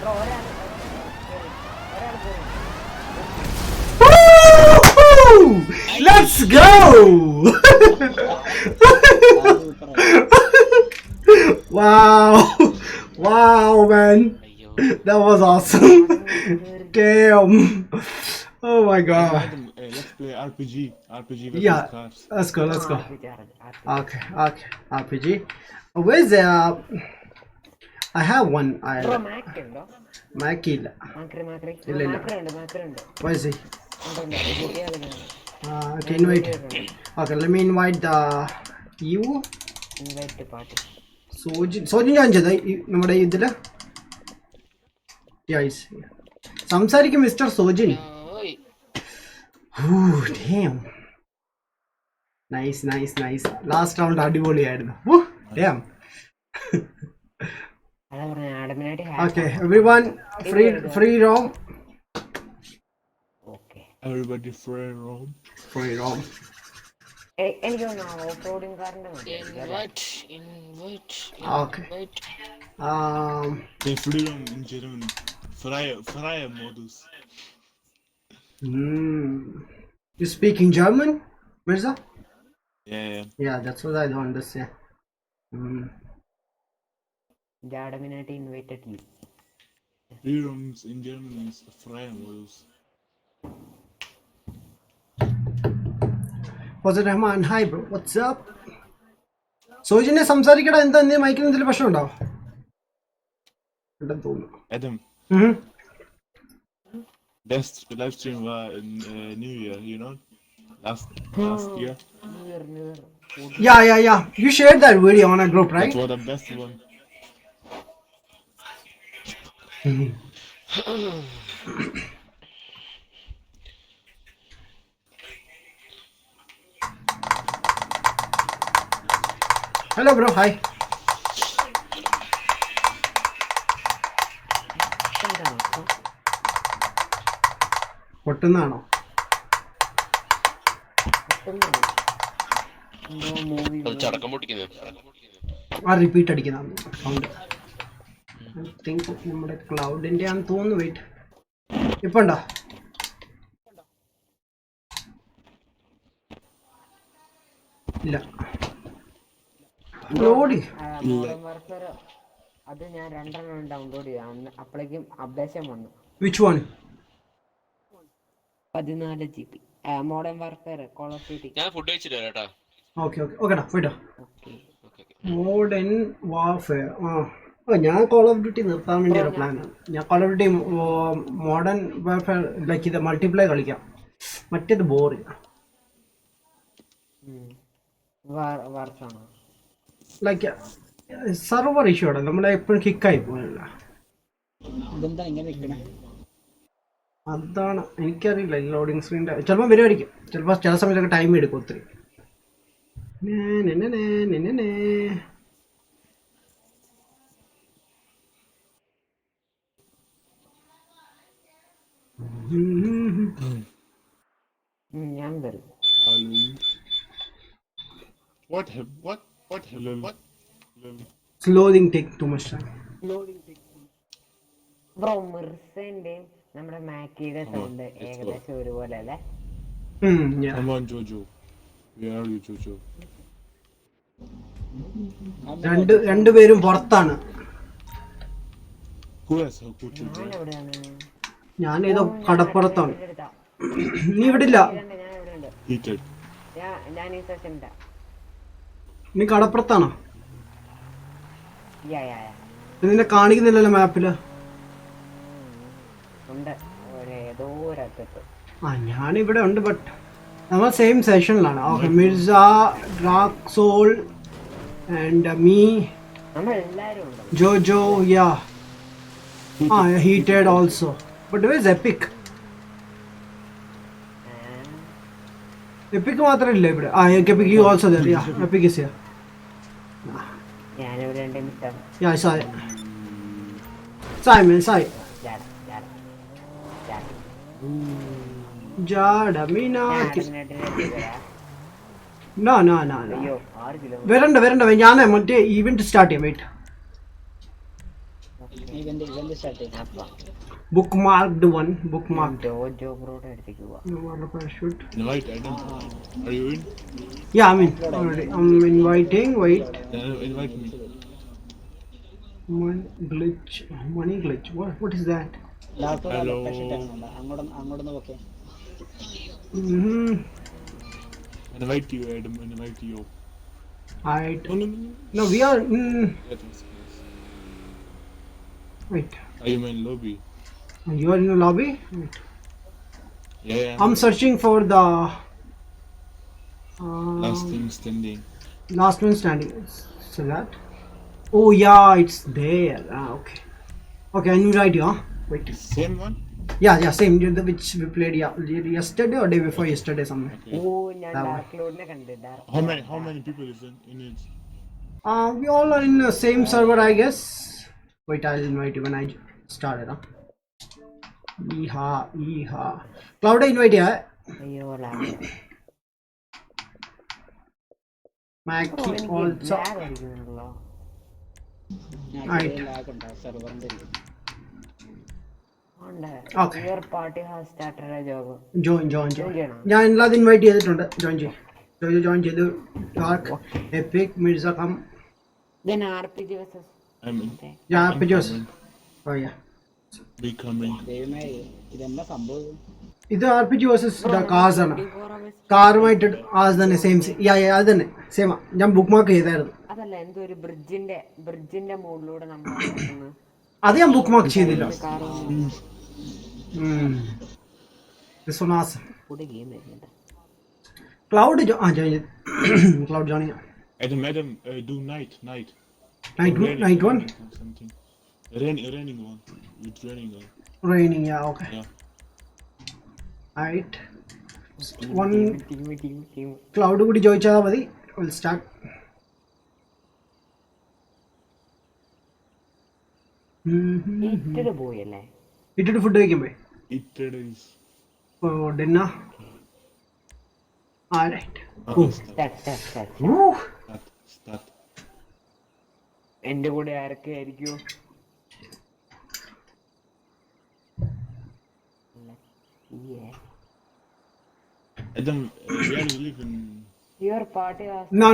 Bro, ഒരാൾ Let's go. Wow, man. That was awesome. Damn. Oh my god. Let's play RPG versus Yeah, cars. let's go. Okay. RPG. Where's I have one. Bro, Mac ഉണ്ടോ? Mac ഇല്ല. ഇല്ല. Where is he? Okay, invite. Okay, let me invite you. Invite party. Sojin ഞാൻ ചെയ്ത നമ്മുടെ ഇതില്. Yes. സംസാരിക്കും mister Sojin. Damn. Nice. Last round അടിപൊളിയായിരുന്നു. Damn. Okay, everyone free roam. Okay. Everybody free roam. എനിക്കൊന്ന് ഓഫ്-റോഡിങ് കാറിന്റെ Okay. Freedom in German. Freie Modus. You speaking German, Mirza? Yeah. That's what I don't understand. The Adamminati invited you. Freedoms in German is freie Modus. Was it Rahman? Hi bro, what's up? സോജിനെ സംസാരിക്കടാ. എന്താ മൈക്കിന് എന്തെങ്കിലും പ്രശ്നം ഉണ്ടാവും? Adam. Best live stream war in New Year, you know? Last year. Yeah. You shared that video on a group, right? That was the best one. Hello bro, hi. പൊട്ടുന്നാണോ? ചടക്കം പൊട്ടിക്കുന്നത്. Repeat അടിക്കുന്ന sound. I think നമ്മുടെ ക്ലൗഡിന്റെ ആണെന്ന് തോന്നുന്നു. Wait, ഇപ്പൊ ഉണ്ടോ? ഇല്ല. അത് ഞാൻ 2 ഡൗൺലോഡ് ചെയ്തു. അപ്പോഴേക്കും അപ്ഡേഷൻ വന്നു. Which one? 14 GB. Modern warfare, call of duty. ഞാൻ ഫുഡ് കഴിച്ചിട്ട് വരാം കേട്ടോ. ഓക്കെടാ പോയിട്ടോ. Modern warfare. ഞാൻ കോൾ ഓഫ് ഡ്യൂട്ടി നിർത്താൻ വേണ്ടിയുള്ള പ്ലാനാണ്. ഞാൻ call of duty modern warfare like ഇത് മൾട്ടിപ്ലൈ കളിക്കാം. മറ്റേത് ബോറിംഗ്. ലൈക്ക് സർവർ ഇഷ്യൂ ആണ്. നമ്മളെ എപ്പോഴും കിക്കായി പോകില്ല. അതാണ് എനിക്കറിയില്ല. ലോഡിങ് സ്ക്രീനിൻ്റെ ചിലപ്പോൾ വരുമായിരിക്കും. ചിലപ്പോൾ ചില സമയത്തൊക്കെ ടൈം എടുക്കും ഒത്തിരി. ഞാൻ വരും. What? What? Loading take too much time. Bro മിർസന്റെയും നമ്മുടെ മാക്കിയുടെ സൗണ്ട് ഏകദേശം ഒരുപോലെ അല്ലേ? Yeah. Come on, Jojo. Where are you, Jojo? രണ്ടുപേരും പുറത്താണ്. Who has her good children? ഞാൻ എവിടെയാണ്? ഞാൻ ഏതോ കടപ്പുറത്താണ്. നീ ഇവിടെ ഇല്ല. ഞാൻ ഇവിടെ ഉണ്ട്. Heated. ഞാൻ ഈ സെഷൻ്റെ നീ കടപ്പുറത്താണോ? യാ യാ യാ നിന്നെ കാണിക്കുന്നില്ലല്ലോ മാപ്പില്. ഉണ്ട് ഏതോ ഒരറ്റത്ത്. ഞാനിവിടെ ഉണ്ട്. ബട്ട് നമ്മൾ സെയിം സെഷനിലാണ്. Okay, Mirza, Draxol and me, നമ്മളെല്ലാരും ഉണ്ട്. ജോജോ, യാ. Heated also. But where is Epic? Epic മാത്രമില്ല ഇവിടെ. Epic is also there. Yeah, Epic is here. ഞാനിവിടെ ഉണ്ട് mister. Yeah, I saw it. Simon, Sai. Adamminati. No. അയ്യോ 6 കിലോ. വരണ്ട. ഞാൻ മറ്റേ ഈവന്റ് സ്റ്റാർട്ട് ചെയ്യാം. Wait. Bookmarked one. Bookmarked. Jojo ബ്രോയുടെ അടുത്തേക്ക് പോവാം. Parachute. Invite Adam. Are you in? Yeah, I'm in already. I'm inviting. Wait. Then invite me. Money glitch. What is that? Hello. Invite you, Adam. Invite you. No, we are. Yes. Wait. Are you in lobby? You are in the lobby? Wait. Yeah. I'm searching for the Last thing standing. last one standing. So that. Oh yeah, it's there. Okay. Okay, I knew right, yeah. Wait. Same one? Yeah, same. Which we played yesterday or day before yesterday somewhere. ഓ ഞാൻ dark ലോഡിനെ കണ്ടു. How many people is in it? We all are in the same server, I guess. Wait, I'll invite you when I started. Yeehaw. Cloud, invite ya. അയ്യോ lag. Mackie also. Lag അടിക്കുന്നുണ്ടല്ലോ. Right. ഉണ്ട്. Okay. Your party has started a job. Join. ചെയ്യണം. ഞാൻ എല്ലാവരും invite ചെയ്തിട്ടുണ്ട്. Join ചെയ്തു. Dark, epic, Mirza come. Then RPG versus. I'm in. Yeah, Pijos. Oh yeah. Be coming. ഇത് RPG versus cars ആണ്. കാറുമായിട്ട് തന്നെ സെയിം. അത് തന്നെ സെയിം. ഞാൻ ബുക്ക് മാർക്ക് ചെയ്തായിരുന്നു. അതല്ല എന്തോ ഒരു ബ്രിഡ്ജിന്റെ മുകളിലൂടെ നമ്മൾ അത് ഞാൻ ബുക്ക് മാർക്ക് ചെയ്തില്ല. This one awesome. ഗെയിം വരുന്നുണ്ട്. Cloud Cloud joining. Adam, do night. Night one. Something. Raining one. It's raining one. Raining, yeah, okay. Yeah. Alright. One team Cloud കൂടി ചോദിച്ചാൽ മതി. We'll start. ഇട്ടിട്ട് പോയല്ലേ? ഇട്ടിട്ട് ഫുഡ് കഴിക്കുമ്പോ It is. Dinner. Alright. Start. എന്റെ കൂടെ ആരൊക്കെ ആയിരിക്കും? Adam, where do you live in? Your party has. No.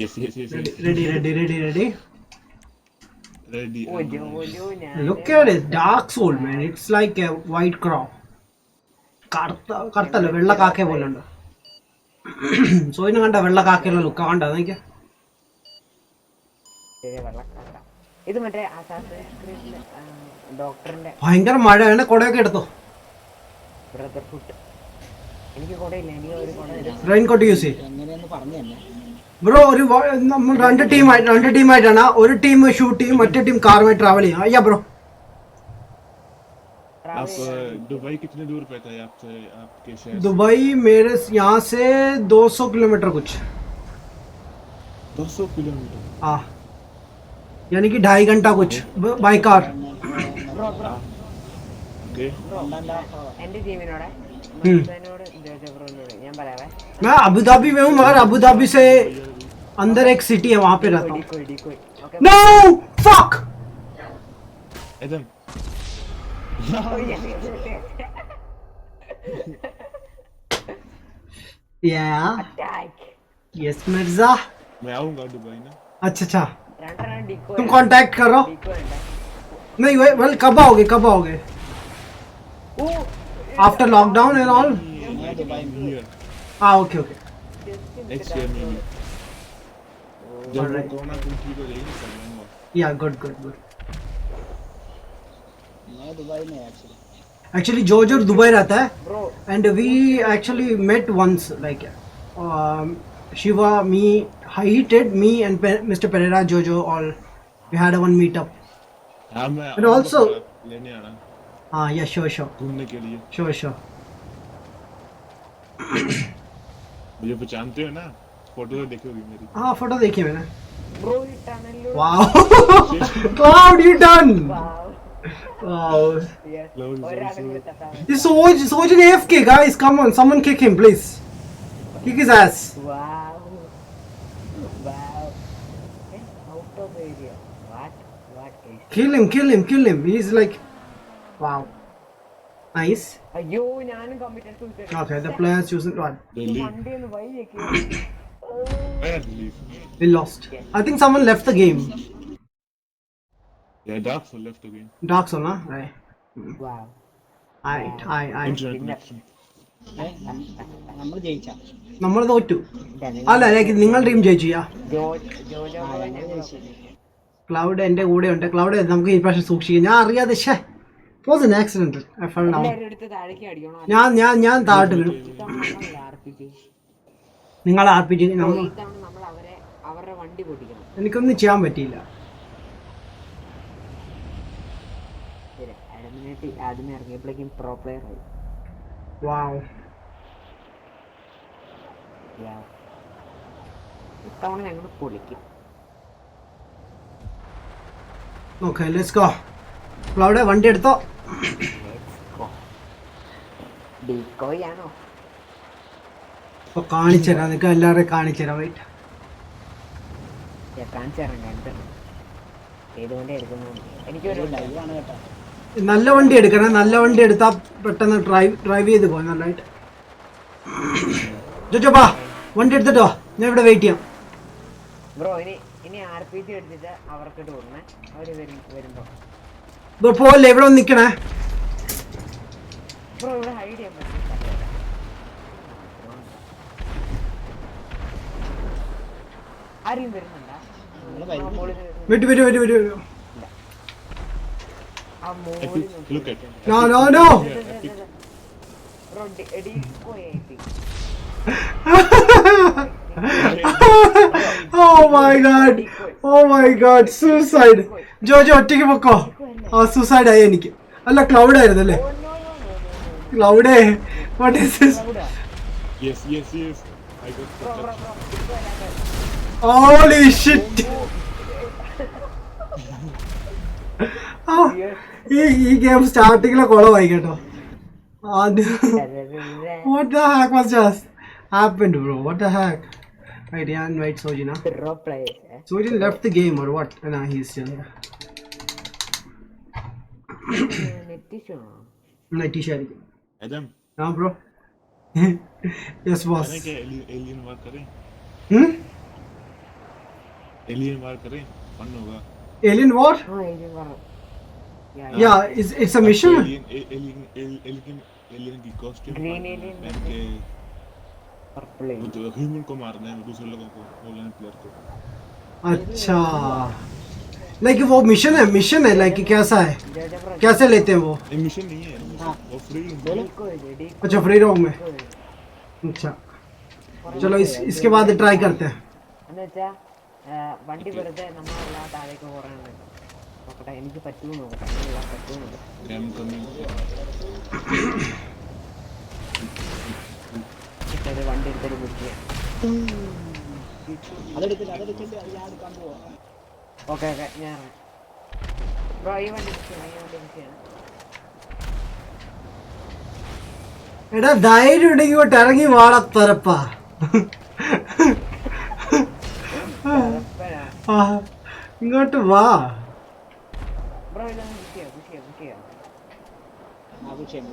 Yes. Ready. Ready. ഓ ജോജോ ഞാൻ Look at it, dark soul, man. It's like a white crow. കറുത്തല്ല, വെള്ള കാക്ക പോലെ ഉണ്ട്. സോയിന് കണ്ട വെള്ള കാക്കയുള്ള ലുക്ക കണ്ട എനിക്ക്. വെള്ളക്കാക്ക. ഇത് മറ്റേ ഡോക്ടറിന്റെ ഭയങ്കര മഴയാണ്. കൊടയൊക്കെ എടുത്തോ. ബ്രദർഹുഡ്. എനിക്ക് കൊടയില്ല. എനിക്ക് ഒരു കൊടയില്ല. റെയിൻകോട്ട് യൂസ് ചെയ്യും. ബ്രോ നമ്മൾ രണ്ട് ടീമായിട്ടാണ്. ഒരു ടീം ഷൂട്ട് ചെയ്യും, മറ്റേ ടീം കാറുമായി ട്രാവൽ ചെയ്യും. അയ്യാ ബ്രോ. आप दुबई कितने दूर पे था आपके शहर? दुबई मेरे यहाँ से 200 किलोमीटर कुछ. 200 किलोमीटर. हाँ, यानी कि 2.5 घंटा कुछ बाय कार. Okay. എന്റെ ടീമിനോടെ മനുഷ്യനോട് ജോജോ ബ്രോനോട് ഞാൻ പറയാവേ. मैं अबू धाबी में हूँ मगर अबू धाबी से अंदर एक सिटी है वहाँ पे रहता हूँ. Decoy. Okay. No! Fuck! Adam. Yeah. Attack. Yes Mirza. मैं आऊंगा दुबई ना. अच्छा. Run decoy. तुम कांटेक्ट करो. नहीं वेल कब आओगे? After lockdown and all. Here. Okay. Next year maybe. जब वो कोरोना ठीक हो जाएगी ना तब आऊंगा. Yeah, good. मैं दुबई में Actually Jojo दुबई रहता है. Bro. And we actually met once, like Shiva, me, Haited, me and Mr. Pereira, Jojo, all we had a one meetup. हाँ मैं And also लेने आना yeah, sure. घूमने के लिए. Sure. मुझे पहचानते हो ना? फोटो तो देखोगी मेरी. हाँ फोटो देखी मैंने. Bro ये tunnel. Wow. Cloud, you done. Wow. Yes. Cloud is also- This Soj is AFK, guys. Come on, someone kick him, please. Kick his ass. Wow. Out of area. What is? Kill him. He's like, wow. Nice. അയ്യോ ഞാനും committed suicide. Okay, the players chosen one. They leave. വണ്ടിയൊന്ന് വഴിയൊക്കെ. Where they leave? We lost. I think someone left the game. Yeah, Dark Soul left again. Dark Soul, huh? Right. Wow. I. Internet connection. നമ്മൾ ജയിച്ച നമ്മൾ തോറ്റു. അല്ല like നിങ്ങളുടെ team ജയിച്ചിയാ. Jojo cloud എന്റെ കൂടെ ഉണ്ട്. ക്ലൗഡ് നമുക്ക് ഈ പ്രാവശ്യം സൂക്ഷിക്കാം. ഞാൻ അറിയാതെ was an accident. I fell down. എല്ലാവരും എടുത്ത് താഴേക്ക് അടിക്കണോ? ഞാൻ താഴോട്ട് വീണു. നിങ്ങൾ RPG ഇത്തവണ നമ്മൾ അവരുടെ വണ്ടി പൊട്ടിക്കണം. എനിക്കൊന്നും ചെയ്യാൻ പറ്റിയില്ല. ശരി, അഡമിനാറ്റി ആദ്യമേ ഇറങ്ങിയപ്പോഴേക്കും പ്രോ പ്ലെയർ ആയി. Wow. ഇത്തവണ ഞങ്ങൾ പൊളിക്കും. Okay, let's go. ക്ലൗഡ് വണ്ടി എടുത്തോ. ഡിക്കോയ് ആണോ? ഇപ്പൊ കാണിച്ചുതരാം. നിങ്ങൾക്ക് എല്ലാവരെയും കാണിച്ചുതരാം. വെയിറ്റ്. കാണിച്ചുതരാം. ഏതുകൊണ്ട് എടുക്കുന്നു എനിക്കൊരു ലൈവാണ് കേട്ടോ. നല്ല വണ്ടി എടുക്കണം. നല്ല വണ്ടി എടുത്താൽ പെട്ടെന്ന് ഡ്രൈവ് ചെയ്ത് പോകാം നല്ലതായിട്ട്. ജോജോപ്പാ വണ്ടി എടുത്തിട്ടോ. ഞാൻ ഇവിടെ വെയിറ്റ് ചെയ്യാം. ബ്രോ ഇനി RPG എടുത്തിട്ട് അവർക്ക് തോന്നണേ. അവര് വരുമ്പോ ബ്രോ പോലെ ഇവിടെ ഒന്ന് നിൽക്കണേ. ബ്രോ ഇവിടെ ഹൈഡ് ചെയ്യാൻ പറ്റും. ആരെയും വരുന്നുണ്ടാ? വരൂ. ആ മോളിൽ Look at. No. ബ്രോ ഡിക്കോയ് ആയിട്ട്. Oh my god, suicide. Jojo ഒറ്റയ്ക്ക് പൊക്കോ. സൂസൈഡ് ആയി എനിക്ക്. അല്ല ക്ലൗഡ് ആയിരുന്നു അല്ലേ? ക്ലൗഡേ what is this? Yes. I got that. Holy shit. ഈ ഗെയിം സ്റ്റാർട്ടിങ്ങിലെ കുളമായി കേട്ടോ. What the heck was just happened, bro? What the heck? Wait, yeah, invite Sojina. RolePlay. Sojin left the game or what? Nah, he's still there. Netisha. Adam. हाँ bro. Yes boss. पता है क्या alien वार करें? Alien वार करें? Fun होगा. Alien War? हाँ alien war. Yeah, it's a mission. Alien की costume. Green alien. Purple alien. तो ह्यूमन को मारना है दूसरे लोगों को ऑनलाइन प्लेयर को. अच्छा. लाइक वो मिशन है लाइक कैसा है? कैसे लेते हैं वो? मिशन नहीं है वो फ्री. अच्छा फ्री रोम में. अच्छा चलो इसके बाद ट्राई करते हैं. എന്നുവെച്ചാ വണ്ടി വെറുതെ നമ്മളെല്ലാം താഴേക്ക് പോറാണ്. നോക്കട്ടെ എനിക്ക് പറ്റുമോ നോക്കട്ടെ. പറ്റുമോ I'm coming. വണ്ടി എടുത്തൊരു പിടിക്കുക. അതെടുത്തില്ല അത് ഞാൻ എടുക്കാൻ പോവാ. ഓക്കെ ഞാൻ ബ്രോ ഈ വണ്ടി പിടിക്കുകയാണ്. എടാ ധൈര്യം ഉണ്ടെങ്കിൽ ഇങ്ങോട്ട് ഇറങ്ങി വാടത്തരപ്പാ. ഇങ്ങോട്ട് വാ. ബ്രോ ഇതൊന്ന് കുട്ടിയോ കുട്ടിയോ ആ വിഷയം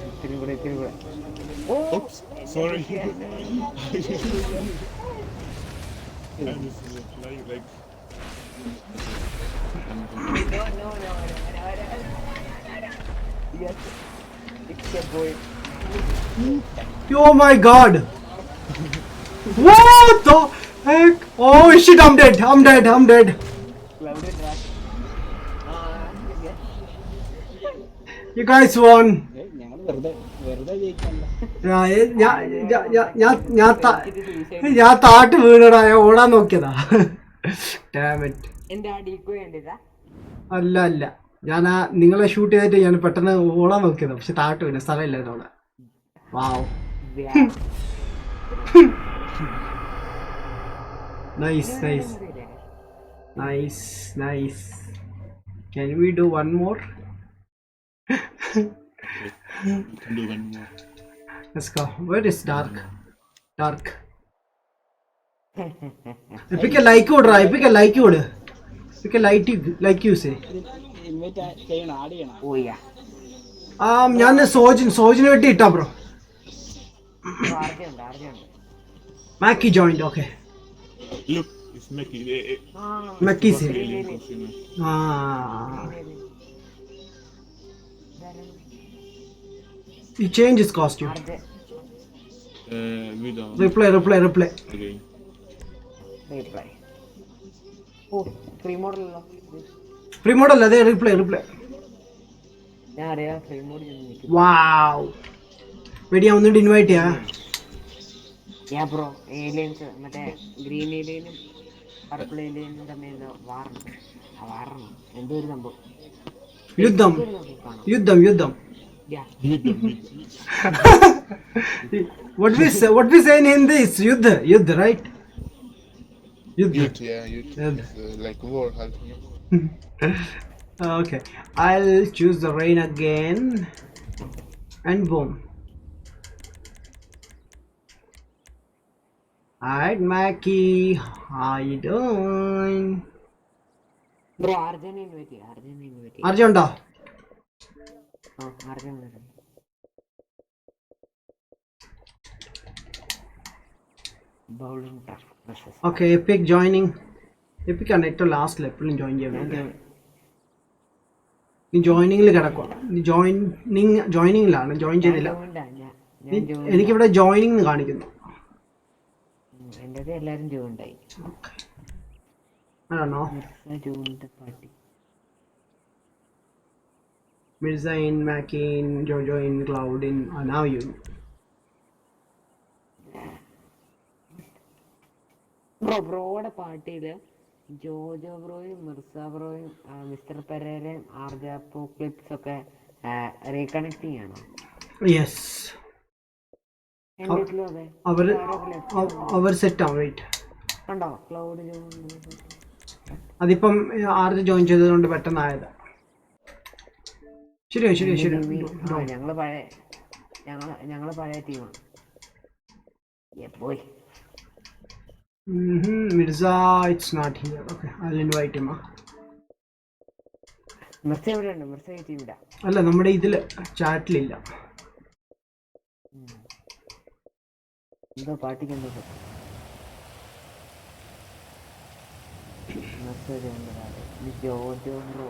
ഇത്തിരി കൂടെ. Oops, sorry. I was flying like. No. Yes, it's a boy. Oh my god. What the heck? Oh shit, I'm dead. Clouded rat. You guys won. ഞങ്ങൾ വെറുതെ ജയിക്കല്ല. ഞാൻ താട്ട് വീണടാ, ഓടാൻ നോക്കിയതാ. Damn it. എന്റെ ആ ഡീക്കോ കണ്ടിട്ടാ? അല്ല ഞാൻ നിങ്ങളെ ഷൂട്ട് ചെയ്തിട്ട് ഞാൻ പെട്ടെന്ന് ഓടാൻ നോക്കിയതാ, പക്ഷെ താട്ട് വീണ സ്ഥലമില്ലായിരുന്നു അവിടെ. Wow. Nice. Can we do one more? We can do one more. Let's go. Where is dark? Epic a like order. Epic a like you say. Invite ചെയ്യണം, ആഡ് ചെയ്യണം. ഓയ്യാ ഞാൻ സോജിന് വേണ്ടി ഇട്ടാ bro. ആർജുണ്ട്. Mackie joined. Okay. Look, it's Mackie. Mackie's here. Alien costume. He changed his costume. We don't. Reply. Again. Reply. ഓ free മോഡലല്ലോ. Free model അതെ, reply. ഞാൻ അറിയാം ഫ്രീ മോഡിൽ നിൽക്കും. Wow. വെടി ഒന്നുകൂടി ഇൻവൈറ്റ് ചെയ്യാ. യാ ബ്രോ, ഏലിയൻസ് മറ്റേ ഗ്രീൻ ഏലിയനും പർപ്പിൾ ഏലിയനും തമ്മിൽ വാറുണ്ട്. ആ വാറാണ് എന്തോ ഒരു സംഭവം. യുദ്ധം. യാ What we say in Hindi is Yuddha, right? Youth. It's, like war. Okay, I'll choose the rain again, and boom. Alright, Mackie, how you doing? Bro അർജുനെ invite ചെയ്യാം. Arjun ഉണ്ടോ? Arjun bowling presses. Okay, Epic joining. Epic ആണ് ഏറ്റവും ലാസ്റ്റിൽ എപ്പോഴും join ചെയ്യാൻ. നീ ജോയിനിങ്ങിൽ കിടക്കുക. നീ ജോയിനിങ്ങിലാണ്, ജോയിൻ ചെയ്തില്ല. എനിക്കിവിടെ ജോയിനിങ് കാണിക്കുന്നു. എൻ്റെ എല്ലാവരും ജോയിൻഡായി. ആണോ? Party Mirza in, Mackie in, Jojo in, Cloud in, now you. ബ്രോയുടെ പാർട്ടിയില് ജോജോ ബ്രോയും മിർസ ബ്രോയും മിസ്റ്റർ പെരേരയും ആർജാപ്പോ ക്ലിപ്സ് ഒക്കെ റീകണക്ടിങ് ആണോ? യെസ്, എൻ്റെ അതെ. അവർ സെറ്റ് ആവും. വെയിറ്റ് കണ്ടോ ക്ലൗഡ് ജോയിൻ. അതിപ്പം ആർജ് ജോയിൻ ചെയ്തതുകൊണ്ട് പെട്ടെന്നായത്. ശരിയാ. ഞങ്ങള് പഴയ ടീമാണ്. പോയി Mirza, it's not here. Okay, I'll invite him. Mirza എവിടെയുണ്ട്? മിർസ ടീമില്ല. അല്ല, നമ്മുടെ ഇതില് ചാറ്റിലില്ല. എന്തോ പാർട്ടിക്ക് എന്തോ ജോജോ ബ്രോ.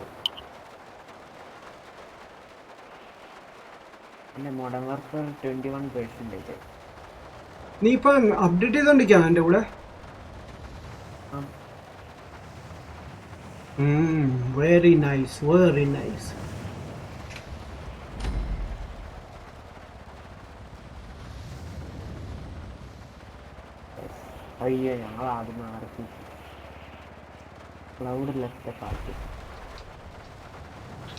എൻ്റെ മോഡേൺ വർക്ക് 21%. നീ ഇപ്പൊ അപ്ഡേറ്റ് ചെയ്തോണ്ടിരിക്കാണ് എൻ്റെ കൂടെ? Very nice. അയ്യോ, ഞങ്ങൾ ആദ്യം ആർക്കും Cloud left party.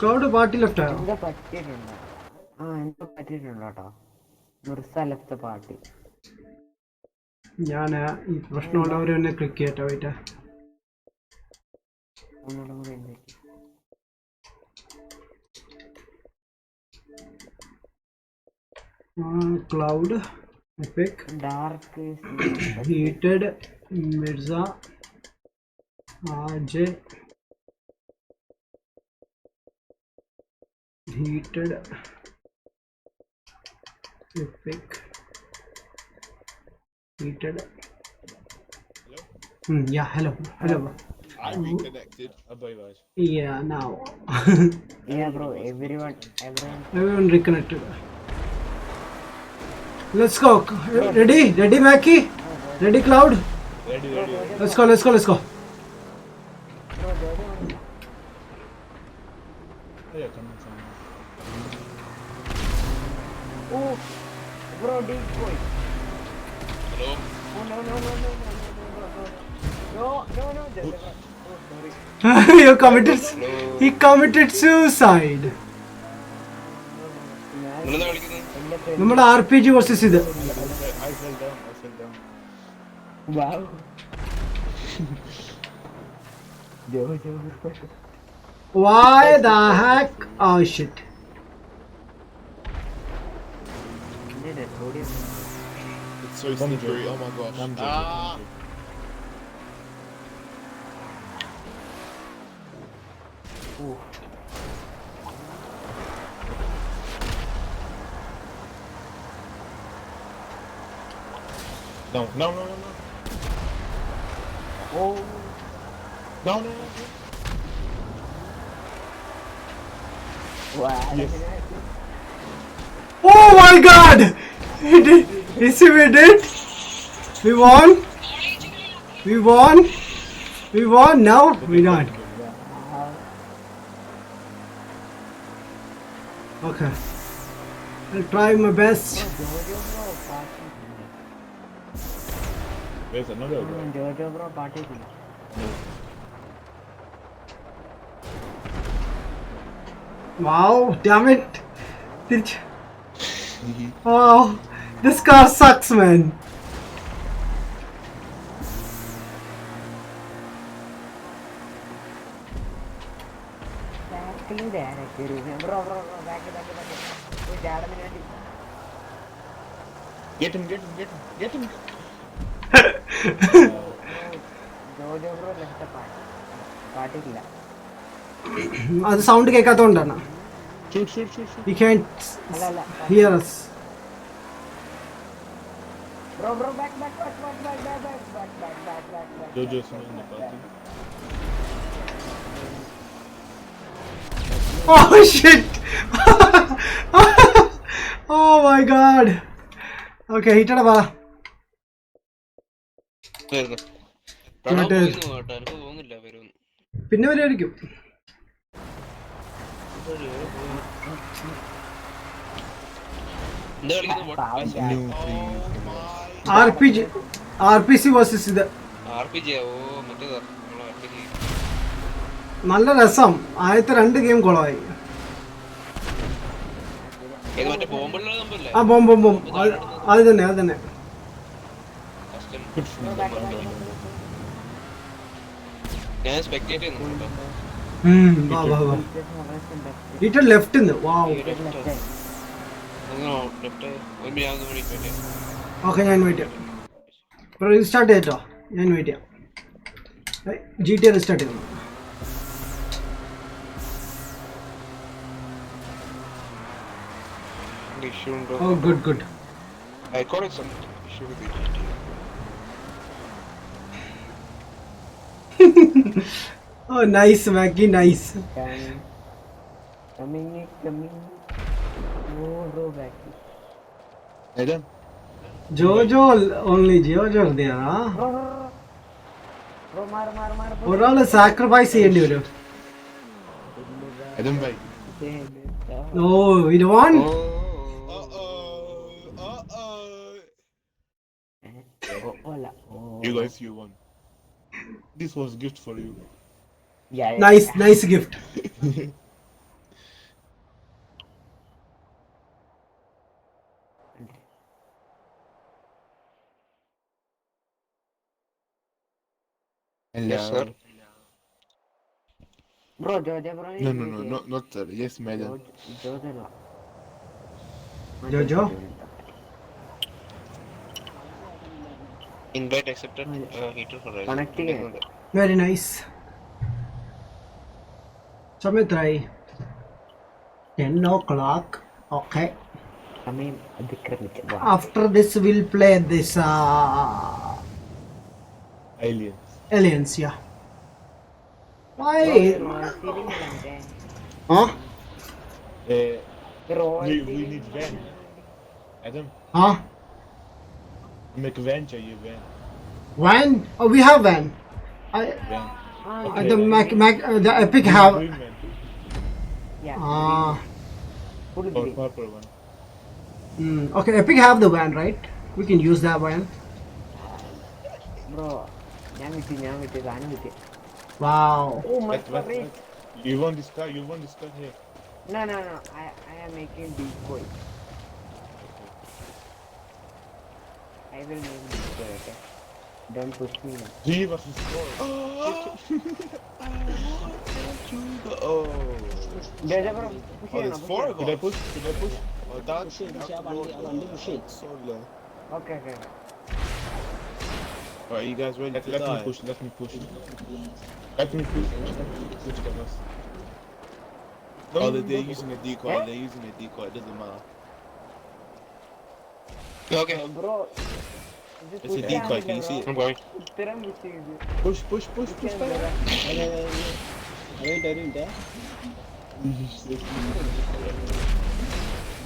Cloud party left ആയോ? എന്താ പറ്റിയിട്ടുണ്ട്? എന്തോ പറ്റിയിട്ടുണ്ട് കേട്ടോ. Mirza left party. ഞാൻ ഈ പ്രശ്നമുള്ളവരെ തന്നെ ക്ലിക്ക് ചെയ്യട്ടോ. Wait, Cloud, Epic, Dark. Heated, Mirza, RJ, Heated, Epic, Heated. Yeah, hello. I reconnected. Bye bye. Yeah, now. Yeah, bro. Everyone. Everyone reconnected. Let's go. Ready, Mackie? Ready, Cloud? Ready. Let's go. Bro, Jojo. Yeah, come on. Oh, bro, deep boy. Hello? Oh, no. Jojo, bro. Oh, sorry. He committed suicide. നിങ്ങളെന്താ കളിക്കുന്നത്? നമ്മുടെ RPG versus ഇത്. I fell down. Wow. Jojo. Why the heck? Oh shit. It's so slippery. Oh my gosh. No. Oh. No. Wow. Yes. Oh my god! You see we did? We won. Now we not. Okay. I'll try my best. There's another guy. Jojo, bro, party. Wow, damn it. Oh, this car sucks, man. Bro, back. Wait, Adamminati. Get him. Jojo, bro, left the party. അത് sound കേൾക്കാത്തതുകൊണ്ടാണ്. Shoot. He can't hear us. Bro, back. Jojo's not in the party. Oh shit! Oh my god. Okay, ഹിറ്റടാ വാ. വരുന്നു. പ്രണവ് പോയിരുന്നു കേട്ടോ. എനിക്ക് തോന്നുന്നില്ല വരുമെന്ന്. പിന്നെ വരുമായിരിക്കും. എന്താ കളിക്കുന്നത്? RPG versus ഇത്. RPG ഓ മറ്റേതാ RPG. നല്ല രസം. ആദ്യത്തെ 2 ഗെയിം കൊളമായി. ഇത് മറ്റേ ബോംബുള്ള സംഭവല്ലേ? ആ ബോംബ്. അത് തന്നെ. ഞാൻ സ്പെക്ടേറ്റ് ചെയ്യുന്നു. വാ. ഹിറ്റഡ് ലെഫ്റ്റ്. വാവ്. ഓക്കെ ഞാൻ വെയിറ്റ് ചെയ്യാം. റീസ്റ്റാർട്ട് ചെയ്തോ? ഞാൻ വെയിറ്റ് ചെയ്യാം. GTA റീസ്റ്റാർട്ട് ചെയ്യുന്നു. Oh, good. I got it some issue with it. Oh, nice, Maggie, nice. Coming. Oh, back. Adam. Jojo there, huh? Bro, mar. ഒരാള് സാക്രിഫൈസ് ചെയ്യേണ്ടി വരും. Adam bhai. Oh, we won? You guys, you won. This was gift for you. Yeah. Nice gift. Yes, sir. Bro, Jojo, bro. No, not sir. Yes, madam. Jojo. Jojo? Invite accepted. Heater for rising. Connect ചെയ്യാൻ. Very nice. സമയത്രായി 10 o'clock. Okay. സമയം അതിക്രമിച്ചു. വാ. After this, we'll play this aliens. Yeah. Why? Huh? We need van. Adam, Huh? make a van, चाहिए van. Van? Oh, we have van. Van. The Epic have. Green van. Ah. Full Or green. purple one. Okay, Epic have the van, right? We can use that van. Bro, ഞാൻ വിറ്റ് സാധനം വിറ്റ്. Wow. Oh my What? god. You want this car? You want this car here? No. I am making decoy. I will make decoy, okay? Don't push me now. G versus 4. Deja bro, push Oh, there's 4 of us. Should I push? Oh, that. Push ചെയ്ത് ആ വണ്ടി push ചെയ്ത്. So low. Okay. Alright, you guys ready? Let me push. Let me push. Guys. Oh, they're using a decoy. They're using a decoy. It doesn't matter. Okay. Bro, It's a decoy. Can you see it? I'm going. ഉത്തരം push ചെയ്ത്. Push. ഒരു minute.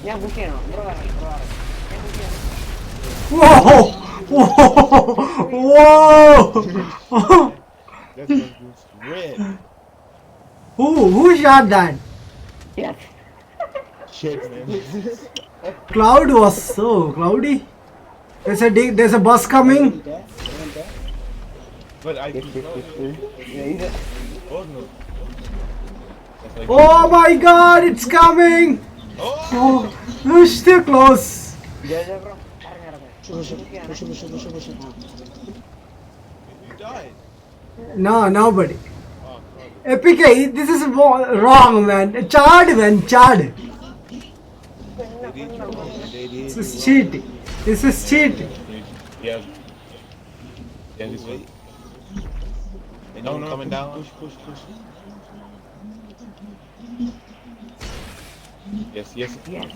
ഞാൻ push ചെയ്യണോ? Bro, ഞാൻ push ചെയ്യണോ? Whoa! That one goes red. Who shot that? Yes. Shit, man. Cloud was so cloudy. There's a bus coming. But I keep Oh no. That's like Oh my god, it's coming! Oh, it's too close. Deja bro, push. ആ. You died. No, nobody. Epic, this is wrong, man. Chad. They did. This is cheating. Yeah, this way. Anyone coming down? Push. Yes. Yes.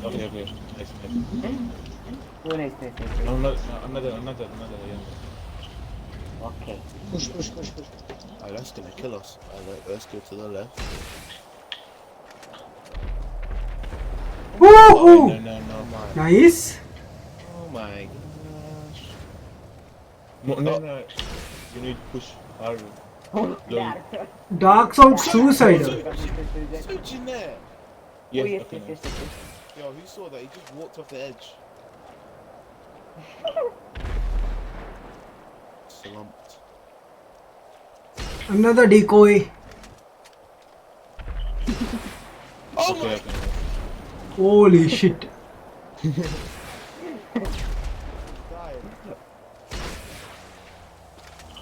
Okay. Nice. Oh, nice. Another, yeah. Okay. Push. Oh, that's gonna kill us. Let's go to the left. Woohoo! No. Nice. Oh my gosh. No. You need to push harder. Dark sounds suicidal. Switch in there. Yes, Oh, yes. okay, nice. Yo, who saw that? He just walked off the edge. Slumped. Another decoy. Oh Okay. Holy shit.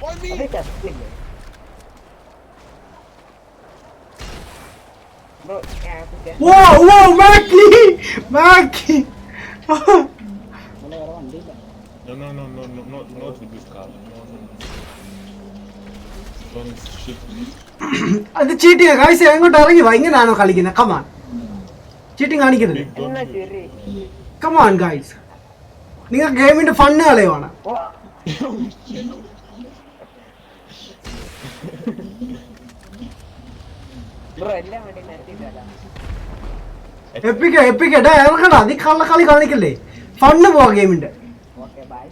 Why me? Bro, yeah, push. Whoa, Mackie! വേറെ വണ്ടിയില്ല. No, not with this car. No. Don't shit. അത് cheating guys എങ്ങോട്ട് ഇറങ്ങി വാ ഇങ്ങനാണോ കളിക്കുന്നത് come on cheating കാണിക്കരുത് എന്നാ ശരി. കമാൻ ഗൈസ് നിങ്ങൾ ഗെയിമിന്റെ ഫണ്ണ് കളയുവാണ് ബ്രോ എല്ലാം വേണ്ടി നിർത്തിയിട്ടല്ല. എപ്പിക്ക ഇറങ്ങടാ നീ കള്ളക്കളി കാണിക്കല്ലേ ഫണ്ണ് പോവാ ഗെയിമിന്റെ ഓക്കെ ബൈ.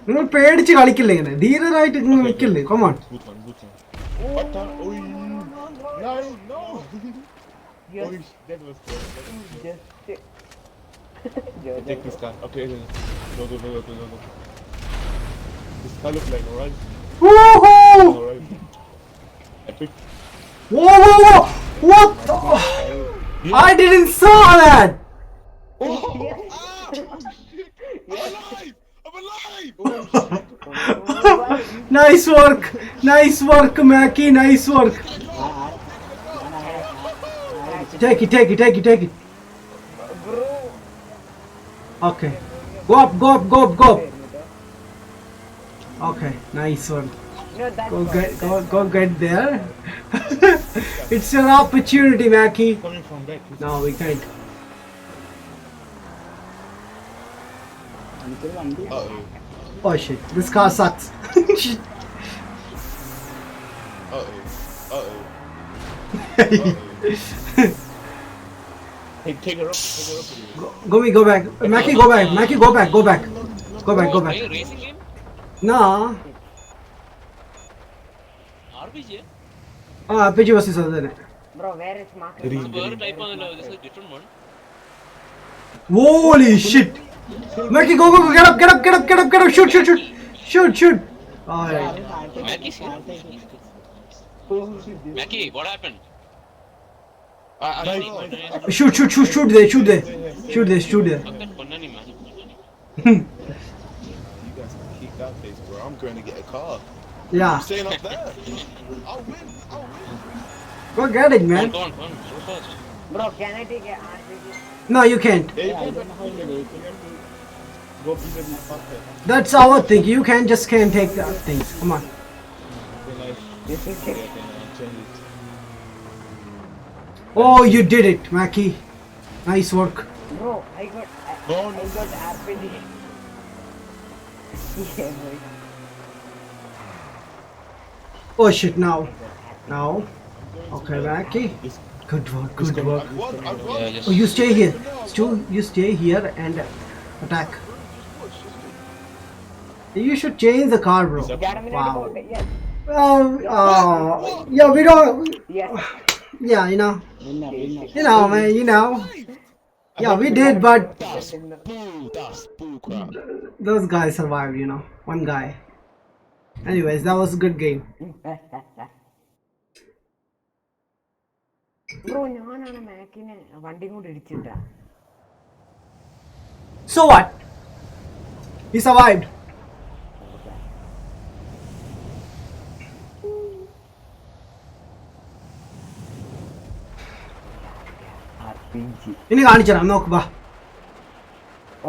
നിങ്ങൾ പേടിച്ച് കളിക്കില്ലേ ഇങ്ങനെ ധീരരായിട്ട് ഇങ്ങനെ നിൽക്കില്ലേ come on Good one. What the? Oh, no. Yes. Oh, that was close. Just Take this car. Okay. Go. This car looks like alright. Woohoo! Epic. Whoa! What the? I didn't saw that. I'm alive! Nice work, Mackie. Nice work. Take it. bro. Okay. Go up. Okay, nice one. No, that's Go get there. It's your opportunity, Mackie. Coming from back. No, we can't. എനിക്കൊരു വണ്ടി Uh-oh. Oh shit, this car sucks. Shit. Uh-oh. Uh-oh. Hey, take her up. Take her up. Go back. Mackie, go back. Mackie, go back. Go back. Go back. Go Are back. you racing game? No. RPG? RPG versus other. Bro, where is Mark? This is a type of this is a different one. Holy shit. Mackie, go. Get up. Shoot. Alright. Mackie's here. Mackie, what happened? Shoot there. Shoot there. Fuck that Ponnani, man. You guys can keep that face, bro. I'm going to get a car. Yeah. I'm staying up there. I'll win. Go get it, man. Go on. Go fast. Bro, can I take a RPG? No, you can't. There you I go. don't know how you make it. Go be the fucker. That's our thing. You can't take that things. Come on. Oh, you did it, Mackie. Nice work. Bro, I got RPG. Yeah, boy. Oh shit, now. Okay, Mackie. Good work. Yeah, just Oh, you stay here. You stay here and attack. You should change the car, bro. Wow. Yes. Yeah, we don't. Yes. Yeah, you know. winner. Man, Yeah, we did, but That's bull crap. those guys survived, One guy. Anyways, that was a good game. Bro, ഞാനാണ് മാക്കിനെ വണ്ടി കൊണ്ട് ഇടിച്ചിട്ടാ. So what? He survived. RPG. ഇനി കാണിച്ചുതരാം നോക്ക് ബാ.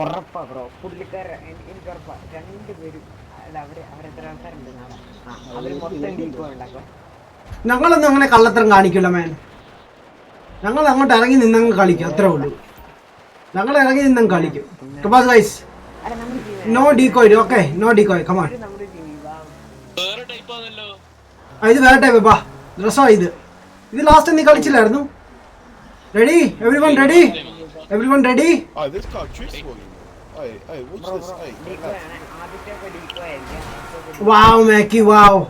ഉറപ്പാ bro, പുള്ളിക്കാരൻ എനിക്ക് ഉറപ്പാ. രണ്ടുപേരും അവരെത്ര ആൾക്കാരുണ്ട് നാളെ. അവര് മൊത്തം ഡീക്കോ ഉണ്ടാക്കും. ഞങ്ങളൊന്നും അങ്ങനെ കള്ളത്തരം കാണിക്കില്ല മാൻ. ഞങ്ങൾ അങ്ങോട്ട് ഇറങ്ങി നിന്നങ്ങ് കളിക്കും, അത്രേ ഉള്ളൂ. ഞങ്ങൾ ഇറങ്ങി നിന്നങ്ങ് കളിക്കും. Guys, no decoy. Okay, no decoy. Come on. നമ്മുടെ ടീം വാ. വേറെ ടൈപ്പ് ആണല്ലോ. ഇത് വേറെ ടൈപ്പ് ബാ. രസമാണ് ഇത് ലാസ്റ്റ് നീ കളിച്ചില്ലായിരുന്നു. Ready? Everyone ready? Oh, this car tricks for you. Hey, what's this? Hey, Deco ആണ്. ആദ്യത്തെ ഡീക്കോ ആയിരിക്കും. വാവ് മാക്കി, വാവ്.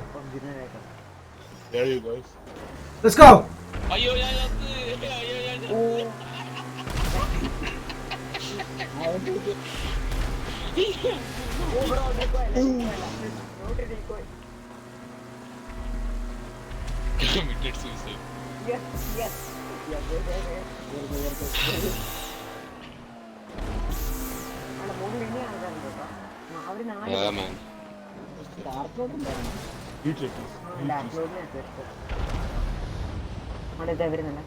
there you go. Let's go. അയ്യോ ഞാൻ committed suicide. Yes. അവര് നാല് Yeah, man. You take this. വരുന്നില്ല.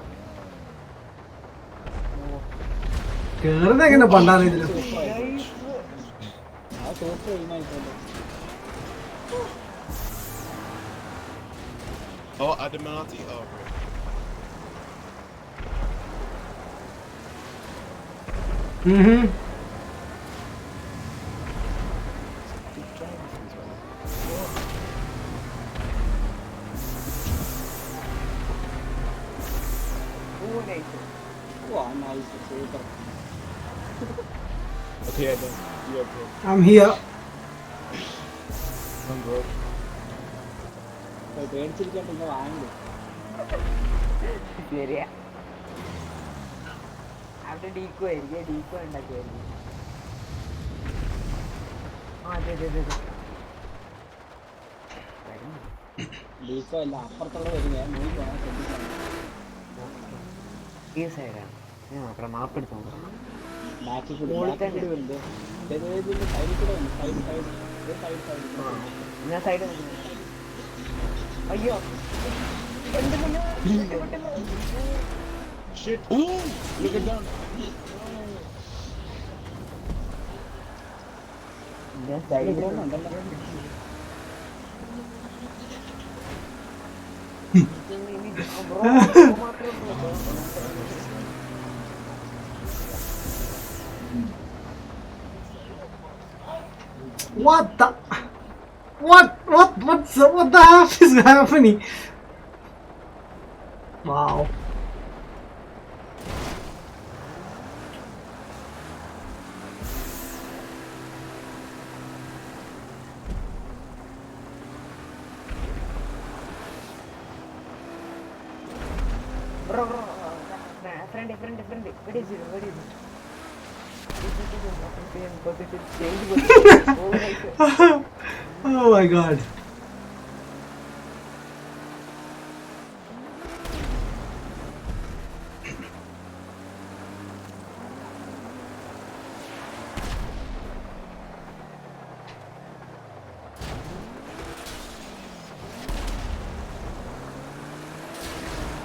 കേറുന്ന എങ്ങനെ പണ്ടാണ് ഇതില്. ആ സോപ്പ് കഴിയുമായിട്ടല്ലോ. Oh, Adamminati. Oh, bro. Oh nice super. Okay, yeah, then. Yeah, bro. I'm here. Come, bro. പേടിച്ചിരിക്കാൻ പിന്നെ വാങ്ങി. ശരിയാ, അവിടെ ഡീക്കോ ആയിരിക്കും. ഡീക്കോ ഉണ്ടാക്കിയായിരിക്കും. അതെ. ഡീക്കോ അല്ല, അപ്പുറത്തുള്ള വരിക. നോക്കി പോകാൻ ശ്രദ്ധിക്കണം. ഈ സൈഡാണ്. ഞാൻ നോക്കണം, മാപ്പ് എടുത്ത് നോക്കണം. ബാക്കി കൂടി വരുന്നുണ്ട്. സൈഡിൽ കൂടെ ഉണ്ട്. സൈഡ്. ഞാൻ സൈഡ് നോക്കുന്നു. അയ്യോ, Shit. Ooh, look at that. ഞാൻ സൈഡ് ഉണ്ടല്ലോ. What the? What the heck is happening? Wow. Bro, friend. What is it? Oh my god.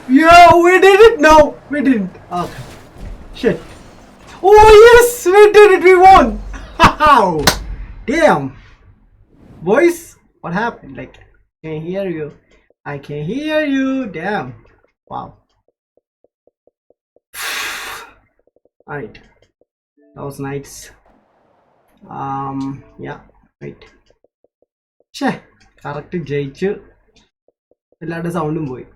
Yo, we did it! No, we didn't. Okay. Shit. Oh yes, we did it! We won! Wow! Damn! Boys, what happened? Like, can't hear you. I can hear you. Damn! Wow. Alright. That was nice. Yeah. Right. Che. Correct. ജയിച്ചു. എല്ലാവരുടെ സൗണ്ടും പോയി.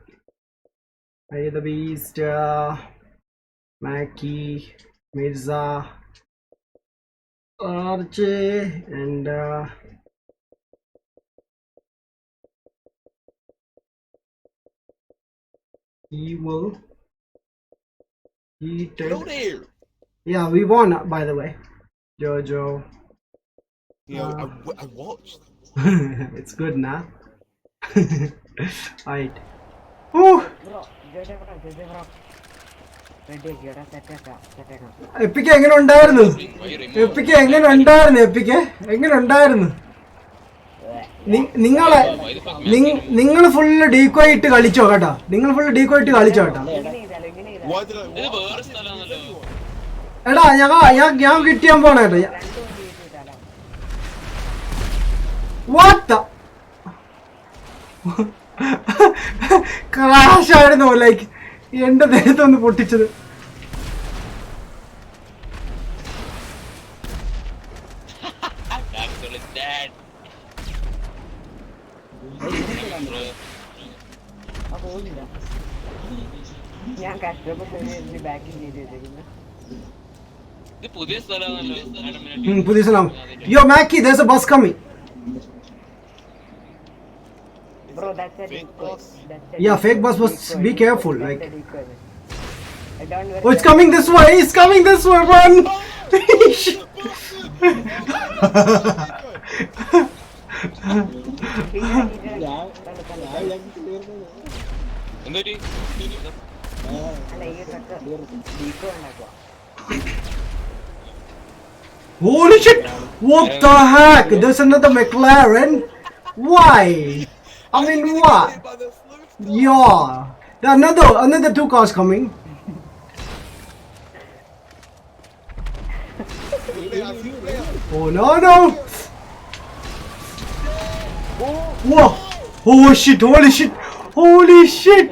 The Beast, Mackie, Mirza, Archie, and Evil. Hello there. Yeah, we won, by the way. Jojo. Yeah, I watched. It's good, nah? Alright. Whew. Epic എങ്ങനെ ഉണ്ടായിരുന്നു? Epic എങ്ങനെ ഉണ്ടായിരുന്നു? Epic എങ്ങനെ ഉണ്ടായിരുന്നു? നിങ്ങൾ ഫുള്ള് ഡീക്കോയ് ഇട്ട് കളിച്ചോ കേട്ടോ. നിങ്ങൾ ഫുള്ള് ഡീക്കോയ് ഇട്ട് കളിച്ചോ കേട്ടോ. എടാ ഞാൻ കിട്ടിയാൻ പോണ കേട്ടോ. What the? ക്രാഷ് ആയിരുന്നു. ലൈക്ക് എന്റെ ദേഹത്തൊന്ന് പൊട്ടിച്ചത്. ഞാൻ കഷ്ടപ്പെട്ട് ബാക്കിങ് ചെയ്തിരിക്കുന്നു. പുതിയ സ്ഥലമാണല്ലോ. പുതിയ സ്ഥലം. Yo Mackie, there's a bus coming. Bro, that's a decoy. Yeah, fake bus. Be careful. Like, oh, it's coming this way. It's coming this way. Run! Holy shit! What the heck? There's another McLaren. Why? I mean, what? Yeah. There are another two cars coming. Oh no! Whoa! Oh shit! Holy shit!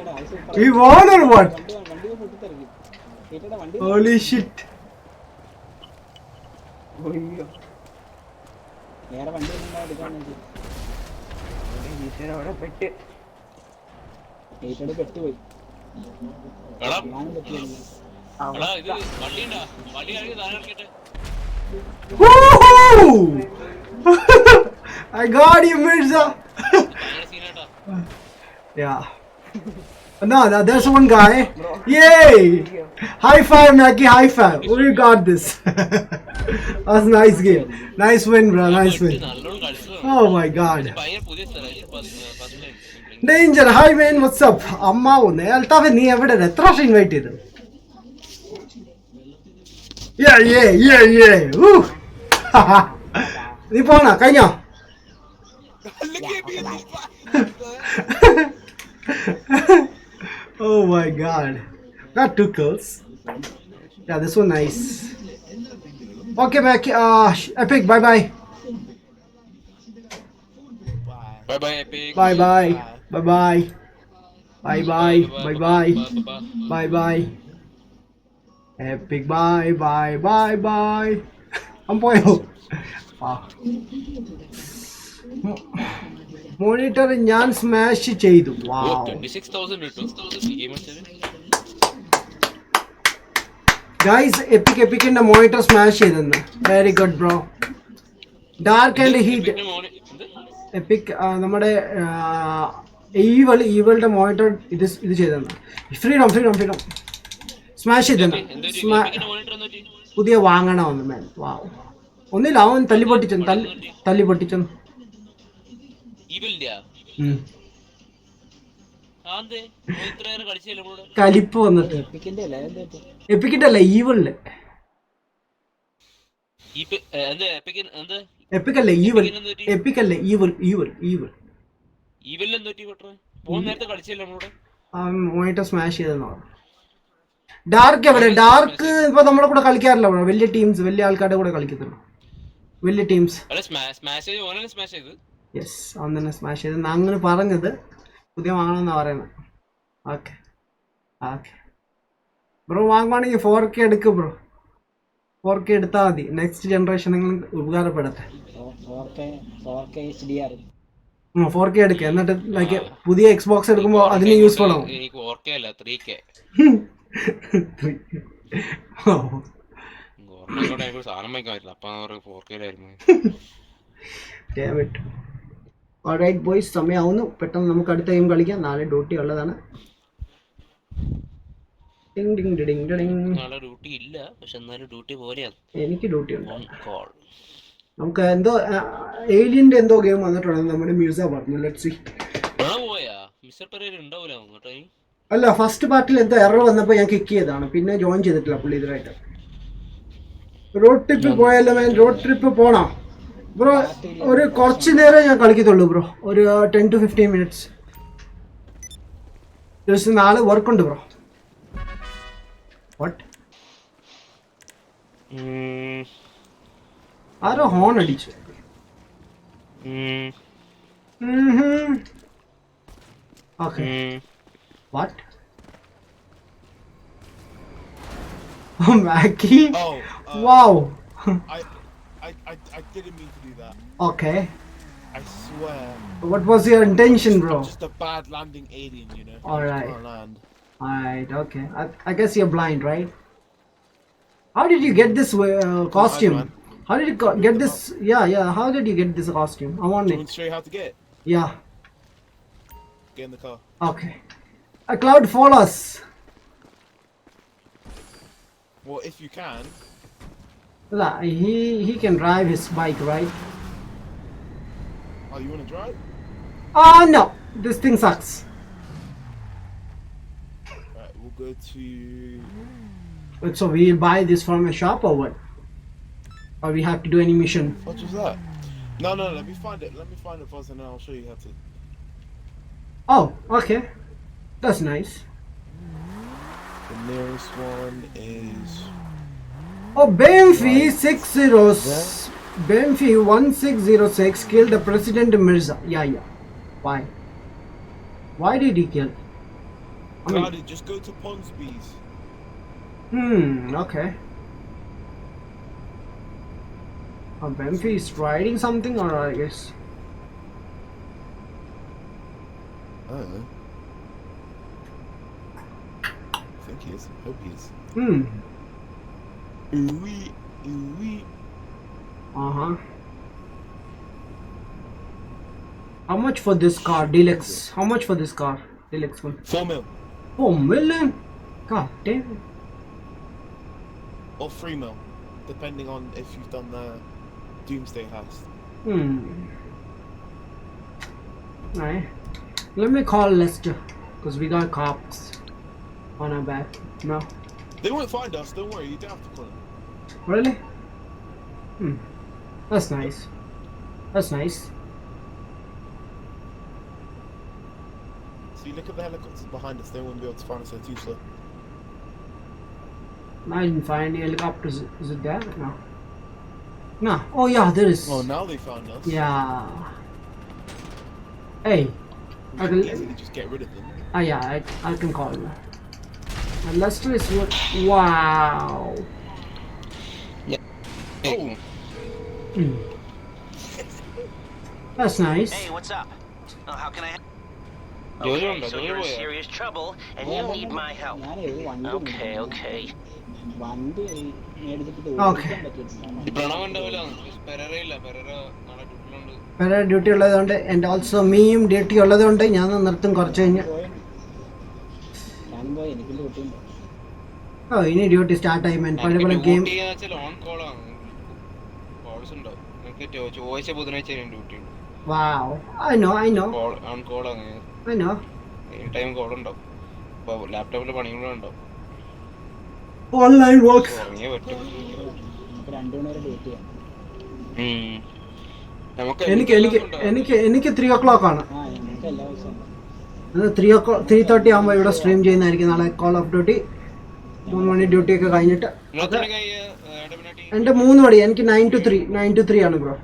We won or what? Holy shit! നേരെ വണ്ടി എടുക്കാൻ പെട്ടുപോയി. Woohoo! I got you, Mirza. Yeah. No, there's one guy. Yay! High five, Mackie. High five. We got this. That's a nice game. Nice win, bro. Nice win. Oh my god. Danger. Hi, man. What's up? Amma, Altaf, nee evide etra പ്രാവശ്യം invite ചെയ്തു? Yeah. Woo! നീ പോണ കഴിഞ്ഞോ? Oh my god. Got 2 kills. Yeah, this one nice. Okay, Mac. Epic, bye. Bye, Epic. Bye. Bye bye. Bye bye. Bye bye. Epic bye bye bye bye. പോയോ monitor ഞാൻ smash ചെയ്തു. വാവ് 26,000 game guys, എപ്പിക്കിന്റെ monitor smash ചെയ്തെന്ന്. Very good bro. Dark and heat EPIC നമ്മുടെ ഈവളുടെ monitor ഇത് ചെയ്തെന്ന്. Freedom smash ചെയ്തെന്ന്. പുതിയ വാങ്ങണമെന്ന് മാൻ. വാവ്. ഒന്നില്ല, അവൻ തല്ലി പൊട്ടിച്ചെന്ന്. കലിപ്പ് വന്നിട്ട്. എപ്പിക്കിന്റെ അല്ല, ഈവളില്. എപ്പിക്കല്ല, ഈവൾ. മോണിറ്റർ സ്മാഷ് ചെയ്തെന്ന് പറഞ്ഞു. ഡാർക്ക് എവിടെ? ഡാർക്ക് ഇപ്പൊ നമ്മുടെ കൂടെ കളിക്കാറില്ല ബ്രോ. വലിയ ടീംസ്, വലിയ ആൾക്കാരുടെ കൂടെ കളിക്കത്തുള്ളൂ. വലിയ ടീംസ്. യെസ്, അവൻ തന്നെ സ്മാഷ് ചെയ്ത് അങ്ങനെ പറഞ്ഞത്. പുതിയ വാങ്ങണമെന്നാ പറയുന്നത്. ഓക്കെ ബ്രോ, വാങ്ങുവാണെങ്കിൽ 4K എടുക്കും ബ്രോ. 4K എടുത്താൽ മതി. നെക്സ്റ്റ് ജനറേഷനെങ്കിലും ഉപകാരപ്പെടട്ടെ. 4K എടുക്കുക. എന്നിട്ട് ലൈക്ക് പുതിയ എക്സ്ബോക്സ് എടുക്കുമ്പോൾ അതിന് യൂസ്ഫുൾ ആവും. ഓൾറൈറ്റ് ബോയ്സ്, സമയമാവുന്നു. പെട്ടെന്ന് നമുക്ക് അടുത്ത ഗെയിം കളിക്കാം. നാളെ ഡ്യൂട്ടി ഉള്ളതാണ്. എനിക്ക് ഡ്യൂട്ടി ഉണ്ട്. നമുക്ക് എന്തോ ഏലിയന്റെ എന്തോ ഗെയിം വന്നിട്ടുണ്ട്. നമ്മുടെ മ്യൂസിയ പറഞ്ഞു. Let's see. അല്ല, ഫസ്റ്റ് പാർട്ടിൽ എന്തോ എറർ വന്നപ്പോൾ ഞാൻ കിക്ക് ചെയ്തതാണ്. പിന്നെ ജോയിൻ ചെയ്തിട്ടില്ല പുള്ളി ഇതുമായിട്ട്. റോഡ് ട്രിപ്പ് പോയല്ലോ മാൻ. റോഡ് ട്രിപ്പ് പോണോ ബ്രോ? ഒരു കുറച്ച് നേരം ഞാൻ കളിക്കത്തുള്ളൂ ബ്രോ. ഒരു 10 to 15 minutes. ദിവസം നാളെ വർക്കുണ്ട് ബ്രോ. വാട്ട്? ആരോ ഹോൺ അടിച്ചു. Okay. What? Oh, Mackie? Wow. I didn't mean to do that. Okay. I swear. What was your intention, bro? Just a bad landing alien, you know. Alright. Land. Alright, okay. I guess you're blind, right? How did you get this costume? How did you get this? Yeah. How did you get this costume? I want You it. want to show you how to get it? Yeah. Get in the car. Okay. A cloud follow us. Well, if you can. He can drive his bike, right? Oh, you want to drive? No. This thing sucks. Right, we'll go to. So we'll buy this from a shop or what? Or we have to do any mission? What was that? No. Let me find it. Let me find it first, and then I'll show you how to. Oh, okay. That's nice. The nearest one is. Oh, Benfi 1606 killed the President Mirza. Yeah. Why? Why did he kill? Just go to Ponsby's. Okay. Benfi is riding something, or I guess. I don't know. I think he is. I hope he is. Ooh-wee. How much for this car, Deluxe? How much for this car, Deluxe one? 4 mil. 4 million? God damn. Or 3 mil, depending on if you've done the Doomsday heist. Alright. Let me call Lester, because we got cops on our back. No. They won't find us, don't worry, you don't have to call them. Really? That's nice. See, look at the helicopters behind us, they won't be able to find us, they're too slow. I didn't find any helicopters. Is it there? No. Oh yeah, there is. Oh, now they found us. Yeah. Hey. We can easily just get rid of them. Yeah, I can call him. And Lester is what? Wow. Oh. That's nice. Hey, what's up? How can I help? Jojo Okay, undo, so Jojo you're in പോയോ? serious trouble and you need my help. ഞാനേ ഒരു വണ്ടി Okay, മേടിക്കണം. okay. വണ്ടി മേടിച്ചിട്ട് Okay. ഓടിക്കാൻ പറ്റിയിട്ടില്ല. ഈ പ്രണവ് ഉണ്ടാവില്ല പെരറയില്ല പെരറ നാളെ ഡ്യൂട്ടിലുണ്ട്. വേറെ ഡ്യൂട്ടി ഉള്ളതുകൊണ്ട് ആൻഡ് ഓൾസോ മീയും ഡ്യൂട്ടി ഉള്ളതുകൊണ്ട് ഞാൻ നിർത്തും കുറച്ച് കഴിഞ്ഞ്. ഞാനും പോയി എനിക്കും ഡ്യൂട്ടിയുണ്ട്. ഓ ഇനി ഡ്യൂട്ടി സ്റ്റാർട്ട് ആയി മാൻ. പഴയ പോലെ ഗെയിം. ഡ്യൂട്ടി വെച്ചാൽ ഓൺ കോൾ ആണ്. കോൾസ് ഉണ്ടാവും. നിങ്ങൾക്ക് ചൊവ്വാഴ്ച ബുധനാഴ്ച ഡ്യൂട്ടി ഉണ്ട്. വാവ്. I know. ഓൺ കോൾ ആണ്. I know. ഈ ടൈം കോൾ ഉണ്ടാവും. അപ്പോൾ ലാപ്ടോപ്പിൽ പണികളും ഉണ്ടാവും. Online works. ഉറങ്ങിയേ പറ്റും. നമുക്ക് 2 മണി വരെ ഡ്യൂട്ടി ചെയ്യാം. എനിക്ക് 3 o'clock ആണ്. ഞങ്ങൾക്ക് എല്ലാ ദിവസവും ഉണ്ട്. 3:30 ആകുമ്പോൾ ഇവിടെ സ്ട്രീം ചെയ്യുന്നതായിരിക്കും നാളെ കോൾ ഓഫ് ഡ്യൂട്ടി. 3 മണി ഡ്യൂട്ടി ഒക്കെ കഴിഞ്ഞിട്ട്. എൻ്റെ 3 മണി. എനിക്ക് 9 to 3 ആണ് ബ്രോ.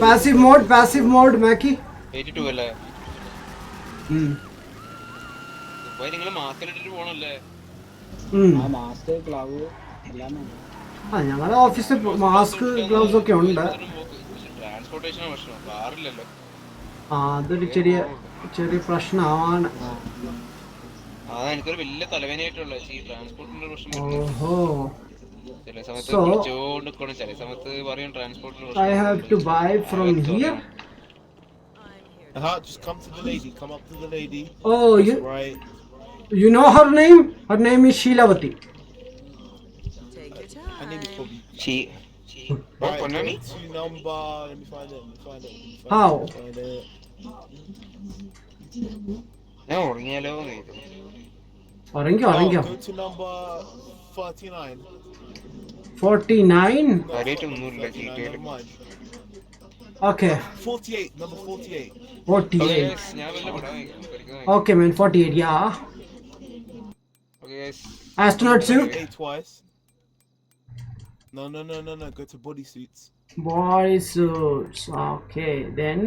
പാസീവ് മോഡ് മാക്കി. 82 അല്ലേ? അപ്പോൾ നിങ്ങൾ മാസ്ക് ഇട്ടിട്ട് പോകണല്ലേ? ആ മാസ്ക് ഗ്ലൗ എല്ലാം വേണം. ഞങ്ങളുടെ ഓഫീസിൽ മാസ്ക് ഗ്ലൗസ് ഒക്കെ ഉണ്ട്. ട്രാൻസ്പോർട്ടേഷൻ പ്രശ്നം കാറില്ലല്ലോ. അതൊരു ചെറിയ പ്രശ്നമാണ്. എനിക്കൊരു വലിയ തലവേദനയായിട്ടുള്ള ഈ ട്രാൻസ്പോർട്ടിന്റെ പ്രശ്നം. ഓഹോ. ചില സമയത്ത് വിളിച്ചോണ്ടിരിക്കണം, ചില സമയത്ത് പറയും ട്രാൻസ്പോർട്ടിന്റെ I have to buy from here. Just come to the lady. Come up to the lady. Oh, Right. you know her name? Her name is Sheelavati. Her name is probably. Right, Go to number. Let me find it. How? ഞാൻ ഉറങ്ങിയാലോ? Arangyo. Go to number 39. 49? കാര്യമായിട്ടൊന്നുമില്ല ചീറ്റയില്. Never mind. Okay. 48. Number 48. 48. ഞാൻ വല്ല പടാ. Okay, man. 48. Yeah. Astronaut suit. A twice. No. Go to body suits. Body suits. Okay, then.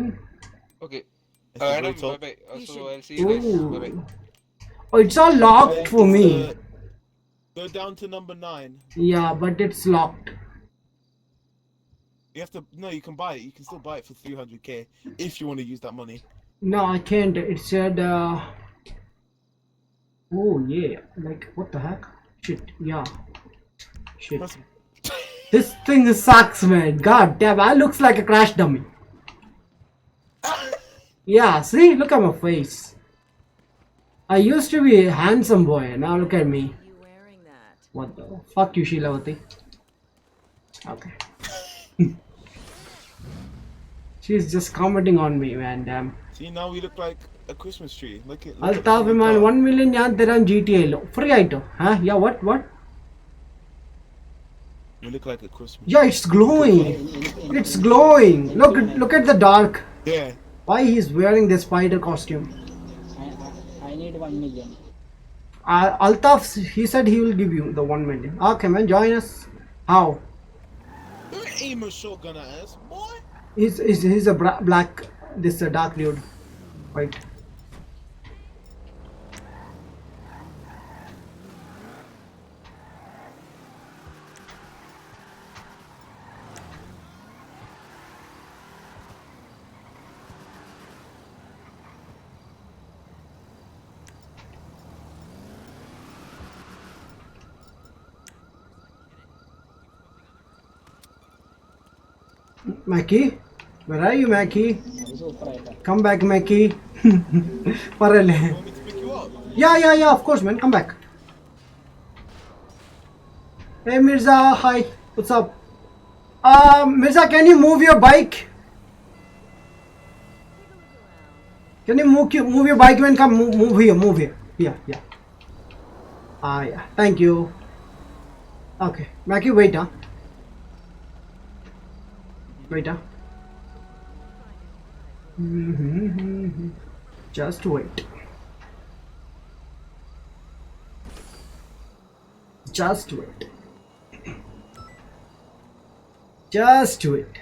Okay. It's the Adam, very top. bye-bye. So I'll see you guys. Ooh. Bye-bye. Oh, it's all locked for me. Go down to number 9. Yeah, but it's locked. You have to. No, you can buy it. You can still buy it for 300k if you want to use that money. No, I can't. It said. Oh yeah. Like what the heck? Shit. Yeah. Shit. This thing sucks, man. God damn, I looks like a crash dummy. Yeah, see? Look at my face. I used to be a handsome boy. Now look at me. What the fuck you, Sheelavati? Okay. She's just commenting on me, man. Damn. See, now we look like a Christmas tree. Look at. Altaf man, 1 million yan teran GTA lo. Free item. Huh? Yeah, what? We look like a Christmas. Yeah, it's glowing. It's glowing. Look at the dark. Yeah. Why he's wearing this spider costume? I need 1 million. Altaf, he said he will give you the 1 million. Okay, man, join us. How? Don't aim a shotgun at us, boy. He's a black, this dark dude. Right. Mackie? Where are you, Mackie? Come back, Mackie. Parale. You want me to pick you up? Yeah, of course, man. Come back. Hey, Mirza. Hi. What's up? Mirza, can you move your bike? Can you move your bike, man? Come, move here. Yeah. Yeah. Thank you. Okay. Mackie, wait, huh? Wait, huh? Just wait. Just wait.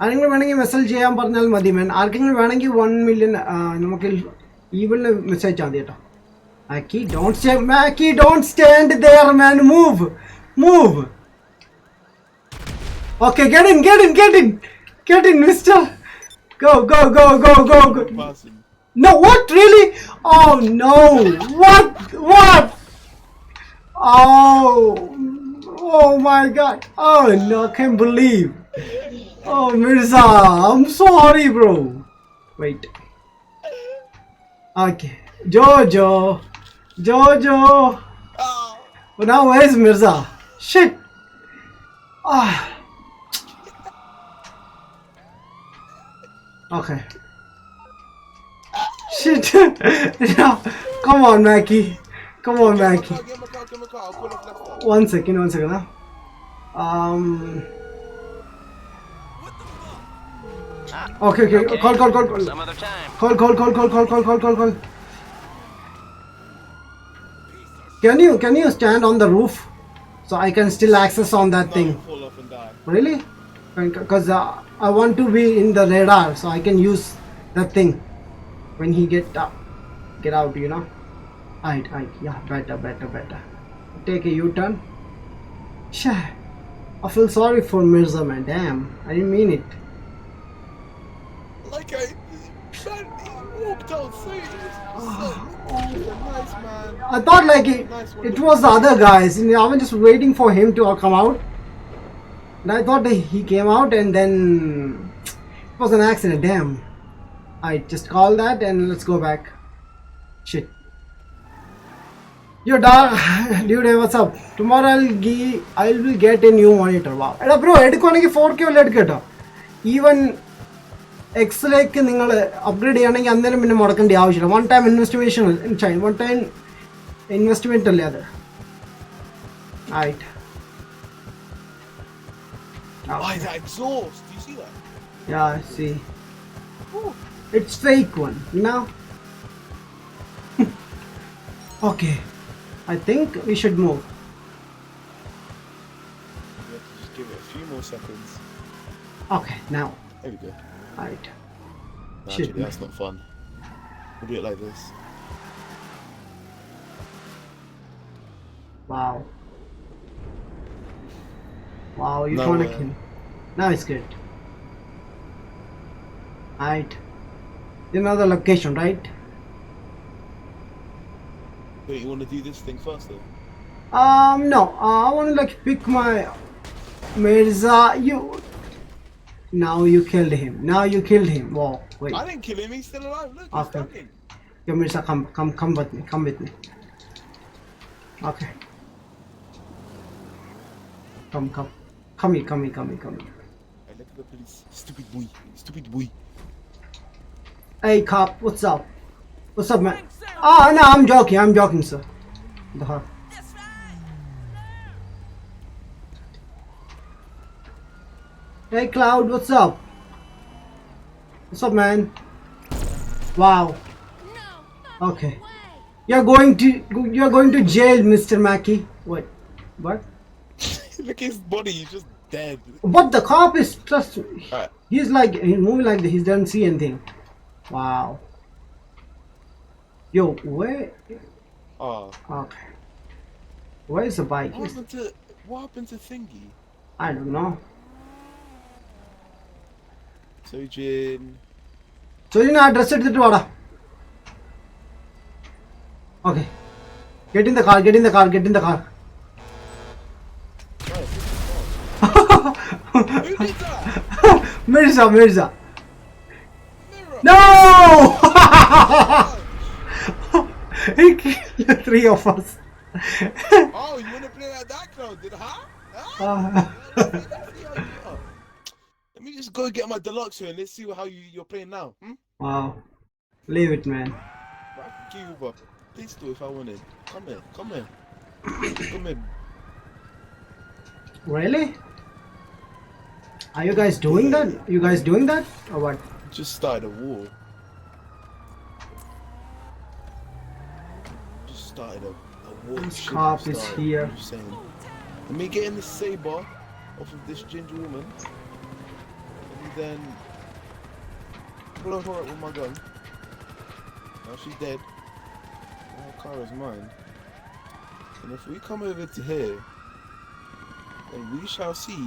ആരെങ്കിലും വേണമെങ്കിൽ message ചെയ്യാൻ പറഞ്ഞാൽ മതി മാൻ. ആർക്കെങ്കിലും വേണമെങ്കിൽ 1 million നമുക്ക് ഈവനിൽ message അയച്ചാൽ മതി കേട്ടോ. Mackie, don't stand there, man. Move. Okay, get in, mister. Go. No, what, really? Oh no, what? Oh my god. Oh no, I can't believe. Oh Mirza, I'm sorry bro. Wait. Okay, Jojo. But now where's Mirza? Shit. Okay. Shit. No. Come on, Mackie. Get my car. I'll pull off left. One second. Huh? Okay. Call. Some other time. Call. Can you stand on the roof so I can still access on that thing? Fall off and die. Really? Because I want to be in the radar so I can use that thing when he get out, you know. Yeah, better. Take a U-turn. Shit. I feel sorry for Mirza, man. Damn, I didn't mean it. Like he walked out saying nice man. I thought like it was the other guys. I was just waiting for him to come out. And I thought he came out and then it was an accident. Damn. I just call that and let's go back. Shit. Yo, dog. Dude, hey, what's up? Tomorrow I will get a new monitor. Wow. Hey, bro, edukkonengil 4K OLED keto. Even X-ലേക്ക് നിങ്ങൾ upgrade ചെയ്യണമെങ്കിൽ അന്നേരം പിന്നെ മുടക്കേണ്ട ആവശ്യമില്ല. One time investment അല്ലേ അത്. Right. Why is that exhaust? Do you see that? Yeah, I see. It's fake one, you know? Okay. I think we should move. We have to just give it a few more seconds. Okay, now. There we go. Right. No, Shit, actually, that's not fun. We'll do it like this. Wow, you're No trying to way. kill. Now it's good. Right. Another location, right? Wait, you want to do this thing first though? No. I want to like pick my Mirza. Now you killed him. Wow. Wait. I didn't kill him. He's still alive. Look, he's Okay. standing. Yo, Mirza, come with me. Okay. Come here. Hey, look at the police. Stupid boy. Hey, cop, what's up? What's up, man? No, I'm joking, sir. Hey, Cloud, what's up? What's up, man? Wow. Okay. You're going to jail, Mr. Mackie. What? Look at his body. He's just dead. But the cop is just. Alright. He's moving like this. He doesn't see anything. Wow. Yo, where? Oh. Okay. Where is the bike? What happened to Thingy? I don't know. Sojin. So you know, address it to Vada. Okay. Get in the car. Who did that? Mirza. No! He killed the three of us. Oh, you want to play like that, crowd? Let me just go get my deluxe here and let's see how you're playing now. Wow. Leave it, man. I can give you a pistol if I wanted. Come here. Really? Are you guys doing that? Or what? Just started a war. This cop is here. I'm just saying. Let me get in the saber off of this ginger woman. Let me then blow her up with my gun. Now she's dead. Now her car is mine. And if we come over to here, then we shall see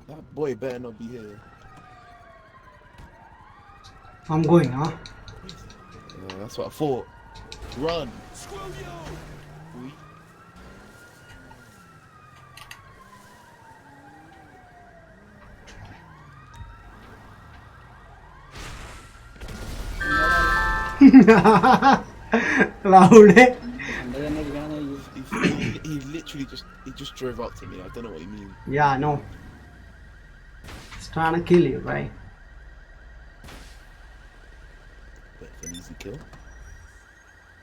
that boy better not be here. I'm going, huh? Yeah, that's what I thought. Run! Screw you! We Loud. എൻ്റെ തന്നെ ഇരിക്കണം നോക്കി. he literally just drove up to me. I don't know what he means. Yeah, I know. He's trying to kill you, right? Bit of an easy kill.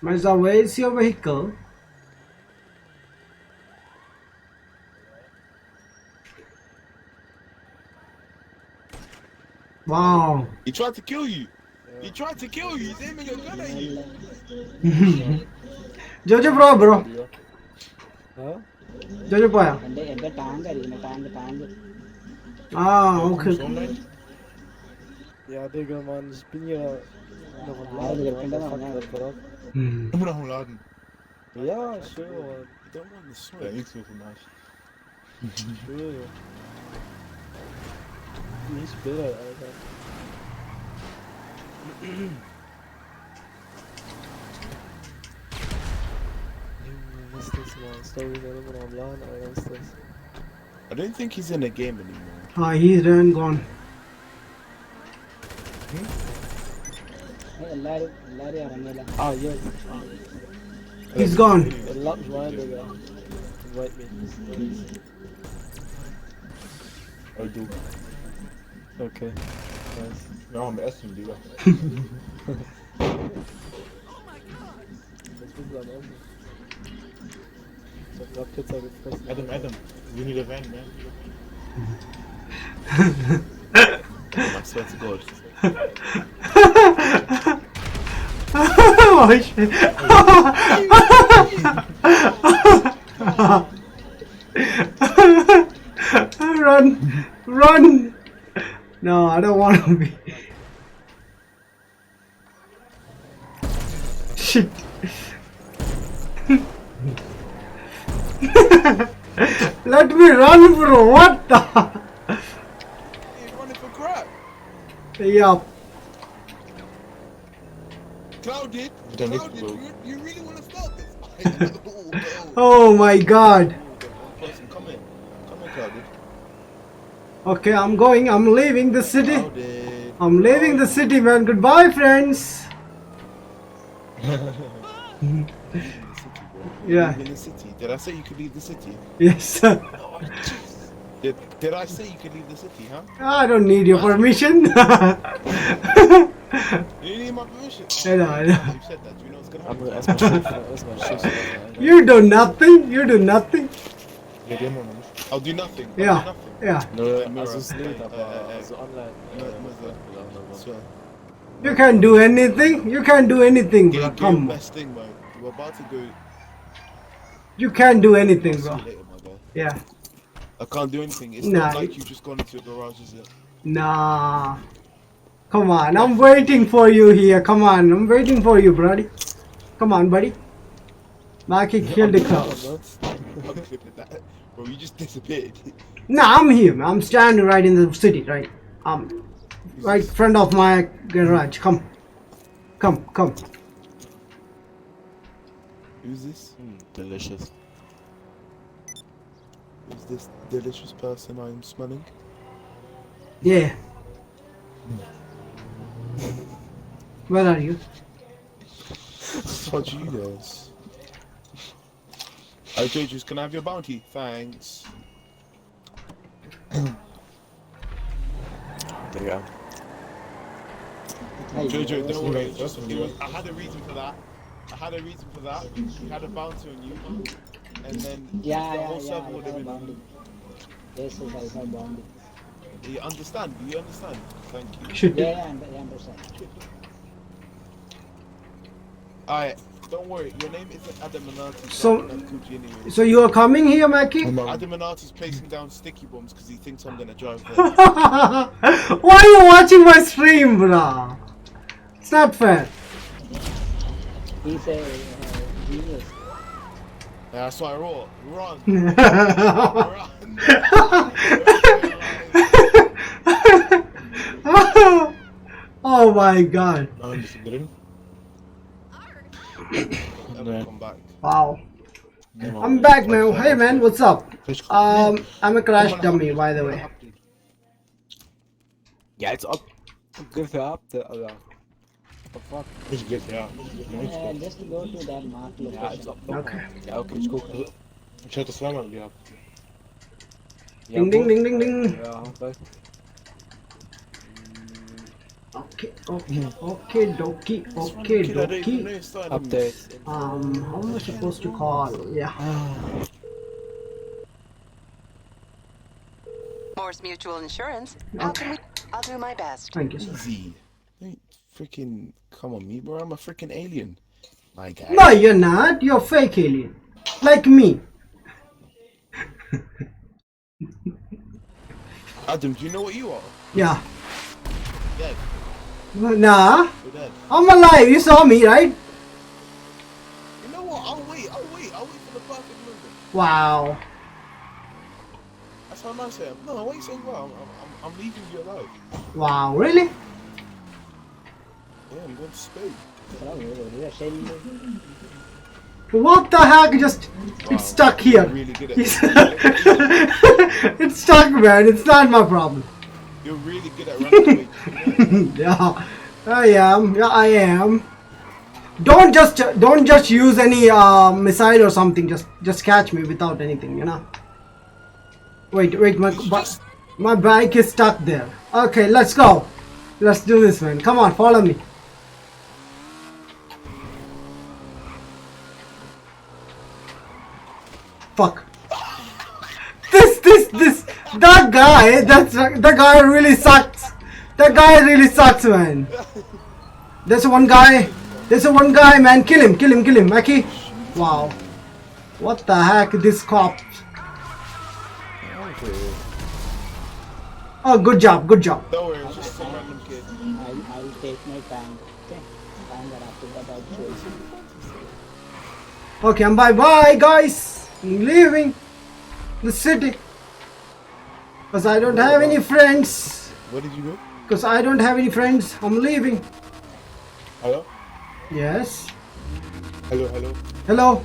Mirza, where is your vehicle? Wow. He tried to kill you. He tried to kill you. He's aiming a gun at you. Jojo bro. Jojo boy. എൻ്റെ tank ആയിരിക്കും tank. Ah, okay. Ja, Digga, Mann, ich bin ja noch am Laden. Laden. Immer noch im Laden. Ja, schön, Mann. You don't want to Ja, smoke. nichts mehr von euch. Schön. Nicht bitter, Alter. Was ist das, Mann? Story war immer noch am Laden, Alter, was ist das? I don't think he's in the game anymore. Ah, he's done gone. എല്ലാരും ഇറങ്ങില്ല. Ah, yes. He's gone. Lock me rein, Digga. Invite me, please. Oh, du. Okay. Nice. Wir haben Essen, Digga. Was willst du am Essen? Ich hab grad Pizza gefressen. Adam, we need a van, man. I swear to God. Oh shit. Run. No, I don't want to be. Shit. Let me run, bro. What the? He's running for crap. Yeah. Clouded. Then it's Clouded. broke. You really want to stop this? Oh my god. Person, come in, Clouded. Okay, I'm going. I'm leaving the city. Clouded. I'm leaving the city, man. Goodbye, friends. Yeah. Leaving the city. Did I say you could leave the city? Yes, sir. Did I say you could leave the city, huh? I don't need your permission. You need my permission. I know, I know. You said that. Do you know what's gonna Aber happen? erstmal Schiff, Alter. You do nothing. You do nothing. Wir gehen noch nicht. I'll do nothing. Yeah. I'll do nothing. Yeah. Nö, Mirror. also es geht, aber also online. Swear. You can do anything. You can do anything, bro. Get Come your on. best thing, man. We're about to go. You can do anything, See bro. you later, my guy. Yeah. I can't do anything. It's Nah. not like you just gone into a garage, is it? Nah. Come on. I'm waiting for you here. Come on. I'm waiting for you, buddy. Come on, buddy. Maki killed the cow. I'm clipping that. Bro, you just disappeared. Nah, I'm here. I'm standing right in the city, right? Right in front of my garage. Come. Who's this? Delicious. Who's this delicious person I'm smelling? Yeah. Where are you? Fudge you guys. Hey, Jojo's, can I have your bounty? Thanks. Digga. Jojo, don't worry. I had a reason for that. We had a bounty on you. And then Yeah, the whole I server would have have been... bounty. Yes, I have bounty. Do you understand? Thank you. Shit. Yeah, I understand. Alright, don't worry. Your name isn't Adamminati. So- So you are coming here, Mackie? Adamminati's placing down sticky bombs because he thinks I'm gonna drive there. Why are you watching my stream, brah? It's not fair. He's a genius. Yeah, that's why I roar. Run. Run. Oh my god. Come back. Wow. I'm back now. Hey man, what's up? I'm a crash dummy, by the way. Ja, it's up. Give up the other. The fuck? Just go to that mark location. Okay. Ja, okay, ist gut. Ich hätte es zweimal gehabt. Ding ding ding ding ding. Ja, okay. Okay, dokie. Update. How am I supposed to call? Yeah. Morse Mutual Insurance. Okay. I'll do my best. Thank you, sir. Easy. Don't freaking come on me, bro. I'm a freaking alien. My guy. No, you're not. You're a fake alien. Like me. Adam, do you know what you are? Yeah. Dead. Nah. You're dead. I'm alive. You saw me, right? You know what? I'll wait for the perfect moment. Wow. That's how nice I am. No, wait, saying well. I'm leaving you alive. Wow, really? Yeah, I'm going to Spain. What the heck? Just it's stuck here. Really good at It's stuck, man. It's not my problem. You're really good at running away. Yeah, I am. Yeah, I am. Don't just use any missile or something. Just catch me without anything, you know. Wait, my bike is stuck there. Okay, let's go. Let's do this, man. Come on, follow me. Fuck. That guy really sucks. That guy really sucks, man. There's one guy, man. Kill him, Mackie. Wow. What the heck, this cop. Oh, good job. Don't worry, it's just some random kid. I'll take my tank. Okay. And then after that I'll show you. Okay, I'm bye, guys. I'm leaving the city. Because I don't have any friends. Where did you go? Because I don't have any friends. I'm leaving. Hello? Yes. Hello?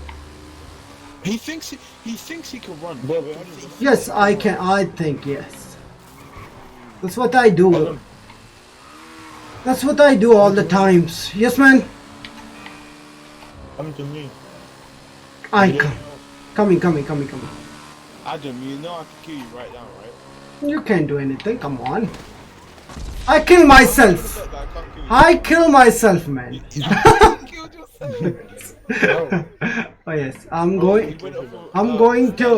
He thinks he can run. Yes, I can. I think yes. That's what I do. That's what I do all the times. Yes, man. Come to me. I come. Coming. Adam, you know I can kill you right now, right? You can't do anything. Come on. I kill myself. I kill myself, man. Oh yes, I'm going to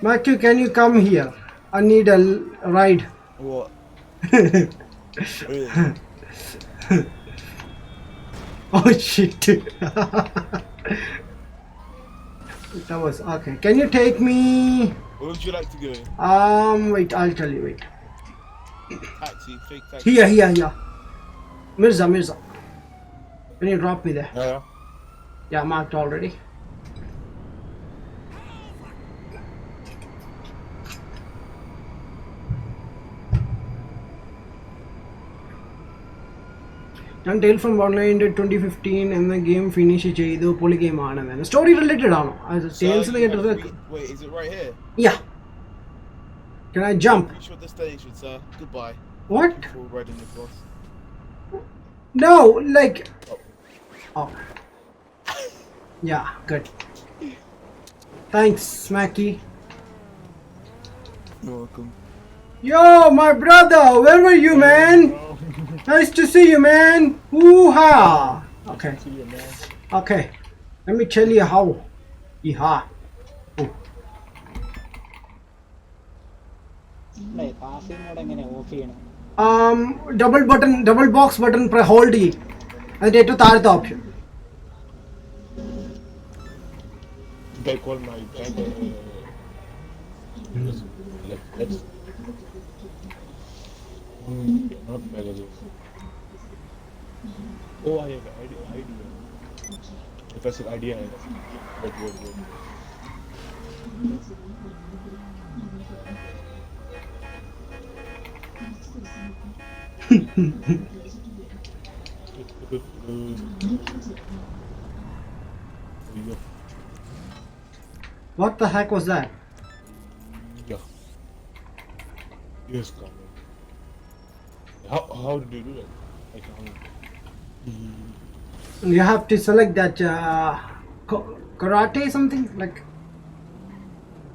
Mackie, can you come here? I need a ride. What? Oh shit. That was okay. Can you take me? Where would you like to go? Wait, I'll tell you. Wait. Taxi, fake taxi. Here. Mirza. Can you drop me there? Yeah. Yeah, marked already. ഞാൻ tail from ഓൺലൈൻ്റെ 2015 എന്ന game finish ചെയ്തു പൊളി game ആണ്. Story related ആണോ? Tales കേട്ടത്. Wait, is it right here? Yeah. Can I jump? Reach your destination, sir. Goodbye. What? Thank you for riding the bus. No, like. Oh. Yeah, good. Thanks, Smacky. You're welcome. Yo, my brother, where were you, man? Nice to see you, man. Woo-ha. Okay. Okay. Let me tell you how. Yeehaw. Oh. Passing mode എങ്ങനെ of ചെയ്യണം? Double box button hold it. അതിന്റെ ഏറ്റവും താഴത്തെ option. They call my bank. Let's not Pegasus. Oh, I have idea. If I said idea, wait. What the heck was that? Yeah. Yes, Carmen. How did you do that? Like how? You have to select that karate something like.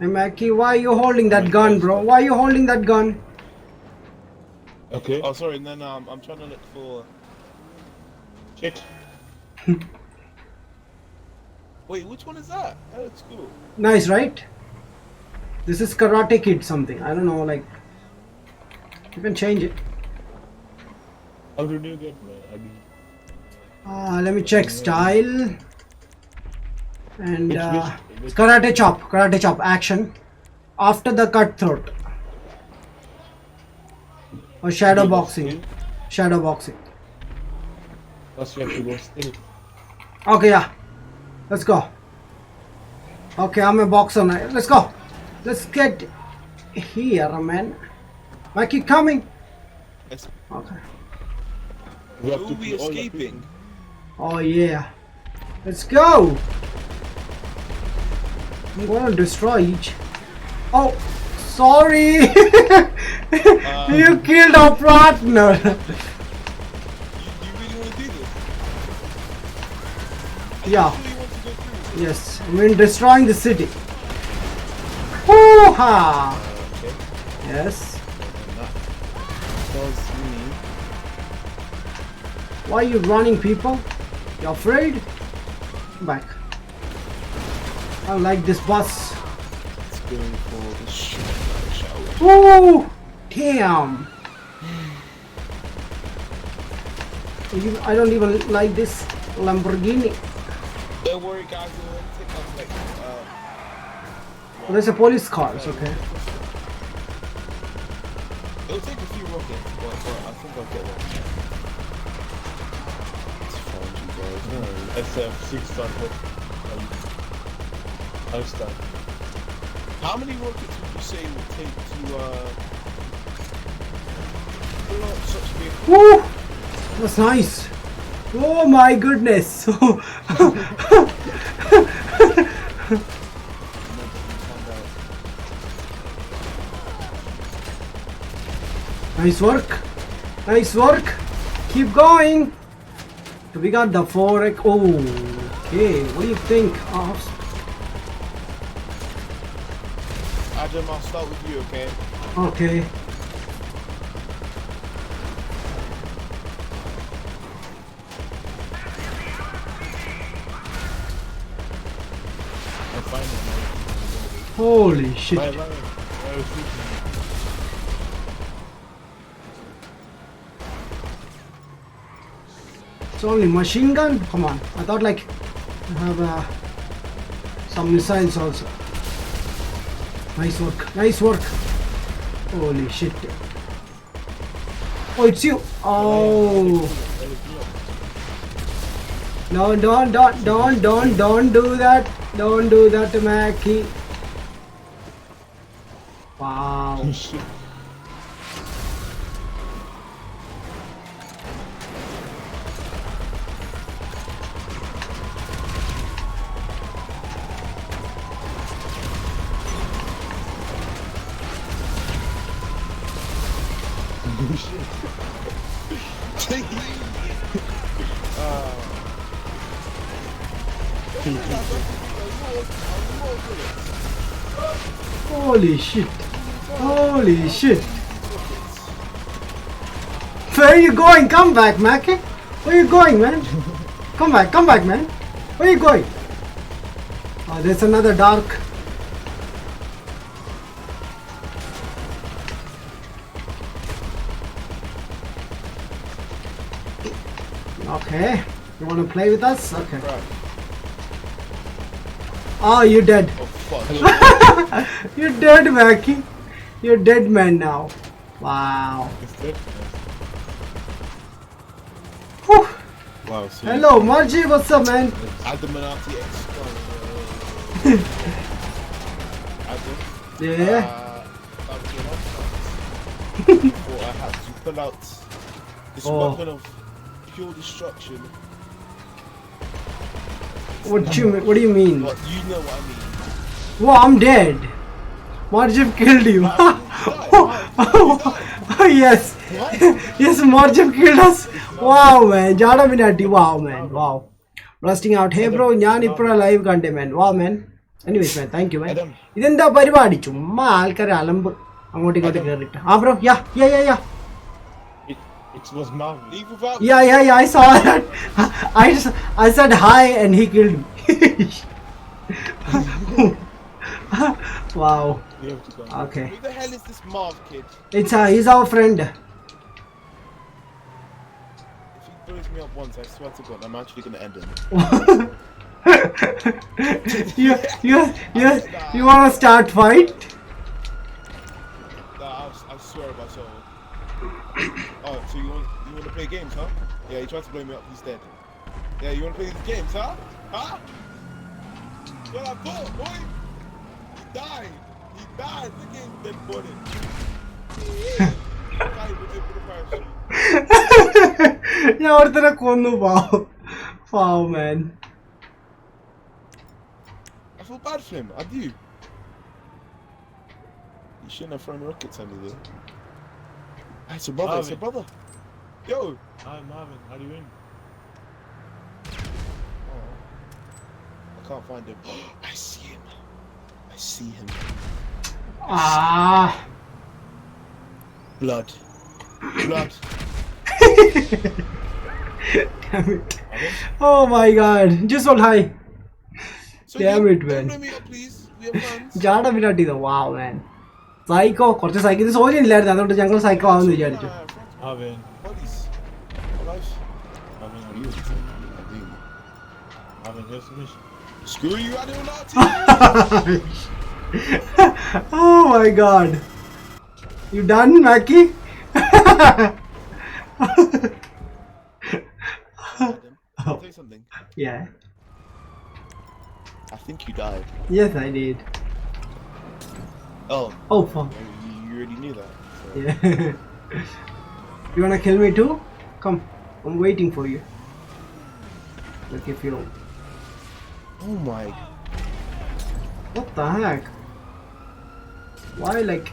Hey Mackie, why are you holding that gun, bro? Why are you holding that gun? Okay. Oh, sorry. No. I'm trying to look for. Shit. Wait, which one is that? That's cool. Nice, right? This is Karate Kid something. I don't know, like you can change it. How did you get me? I didn't. Let me check style and karate chop action after the cutthroat or shadow boxing. First you have to go still. Okay, yeah, let's go. Okay, I'm a boxer now. Let's go. Let's get here, man. I keep coming. Okay. We have to be escaping. Oh yeah, let's go. I'm gonna destroy each. Oh, sorry. You killed our partner. You really want to do this? Yeah. You want to go through? Yes, I mean destroying the city. Woo-ha! Okay. Yes. Tells me. Why are you running, people? You afraid? Come back. I like this bus. Let's go for the shower. Woo! Damn. I don't even like this Lamborghini. Don't worry, guys. We'll take off like. There's a police car. It's okay. It'll take a few rockets, but I think I'll get one. It's fine, you guys. It's a 6-star hook. I'll start. How many rockets would you say it would take to pull out such big? Woo! That's nice. Oh my goodness. Nice work. Nice work. Keep going. We got the 4x. Oh, okay. What do you think? Adam, I'll start with you, okay? Okay. I'll find it. Holy shit. It's only machine gun? Come on. I thought like you have some missiles also. Nice work. Nice work. Holy shit. Oh, it's you. Oh. No, don't do that. Don't do that, Mackie. Wow. Holy shit. Holy shit. Where are you going? Come back, Mackie. Where are you going, man? Come back, man. Where are you going? Oh, there's another dark. Okay. You want to play with us? Okay. Right. Oh, you're dead. Oh fuck. You're dead, Mackie. You're dead man now. Wow. It's dead. Whew. Wow. So Hello, Margie. What's up, man? Adamminati X. Adam. Yeah. That was your last Before I had to pull out this weapon of pure destruction. What do you mean? But you know what I mean. Well, I'm dead. Marjib killed you. Oh, yes. Yes, Marjib killed us. Wow, man. Adamminati. Wow, man. Wow. Rusting out. Hey, bro. ഞാൻ ഇപ്പോഴാ live കണ്ടേ man. Wow, man. Anyways, man. Thank you, man. ഇതെന്താ പരിപാടി? ചുമ്മാ ആൾക്കാരെ അലമ്പ് അങ്ങോട്ട് ഇങ്ങോട്ട് കേറിട്ട്. Bro. Yeah. It was Marvin. Leave without Yeah. I saw that. I said hi and he killed me. Wow. We have to go. Okay. Who the hell is this Marv kid? He's our friend. If he blows me up once, I swear to God, I'm actually gonna end him. You wanna start fight? Nah, I swear by soul. Oh, so you wanna play games, huh? Yeah, he tried to blow me up, he's dead. Yeah, you wanna play these games, huh? Huh? Well, I thought, boy! He died! Look at his dead body! ഞാൻ ഒരുത്തനെ കൊന്നു പാവം man. I feel bad for him, I do. You shouldn't have thrown rockets at me there. It's a brother, Yo! Hi, Marvin. How do you win? Oh. I can't find him. I see him. Ah. Blood. Damn it. Oh my god. Just hold high. So Damn it, man. Blow me up, please. We have friends. Adamminati though. Wow, man. Psycho. കുറച്ച് psycho ഇത് സോജൻ ഇല്ലായിരുന്നു അതുകൊണ്ട് ഞങ്ങൾ psycho ആവുമെന്ന് വിചാരിച്ചു. Marvin. Bodies. Alive. Marvin, Are you? Marvin, here's the mission. Screw you, Adamminati! Oh my god. You done, Mackie? Adam, I'll tell you something. Yeah. I think you died. Yes, I did. Oh. Oh, fuck. You already knew that. So. Yeah. You wanna kill me too? Come. I'm waiting for you. Like if you don't. Oh my. What the heck? Why like...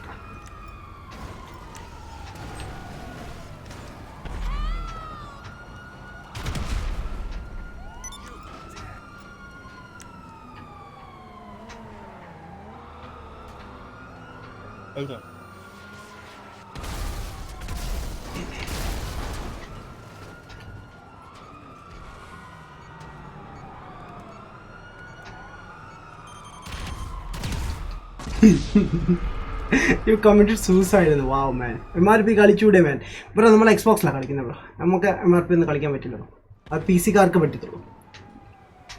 Well done. You committed suicide. Wow, man. MRP കളിച്ചൂടെ man. Bro നമ്മൾ എക്സ്ബോക്സിലാണ് കളിക്കുന്നത് bro. നമുക്ക് MRP ഒന്നും കളിക്കാൻ പറ്റില്ല bro. അത് PC കാർക്ക് പറ്റത്തുള്ളൂ.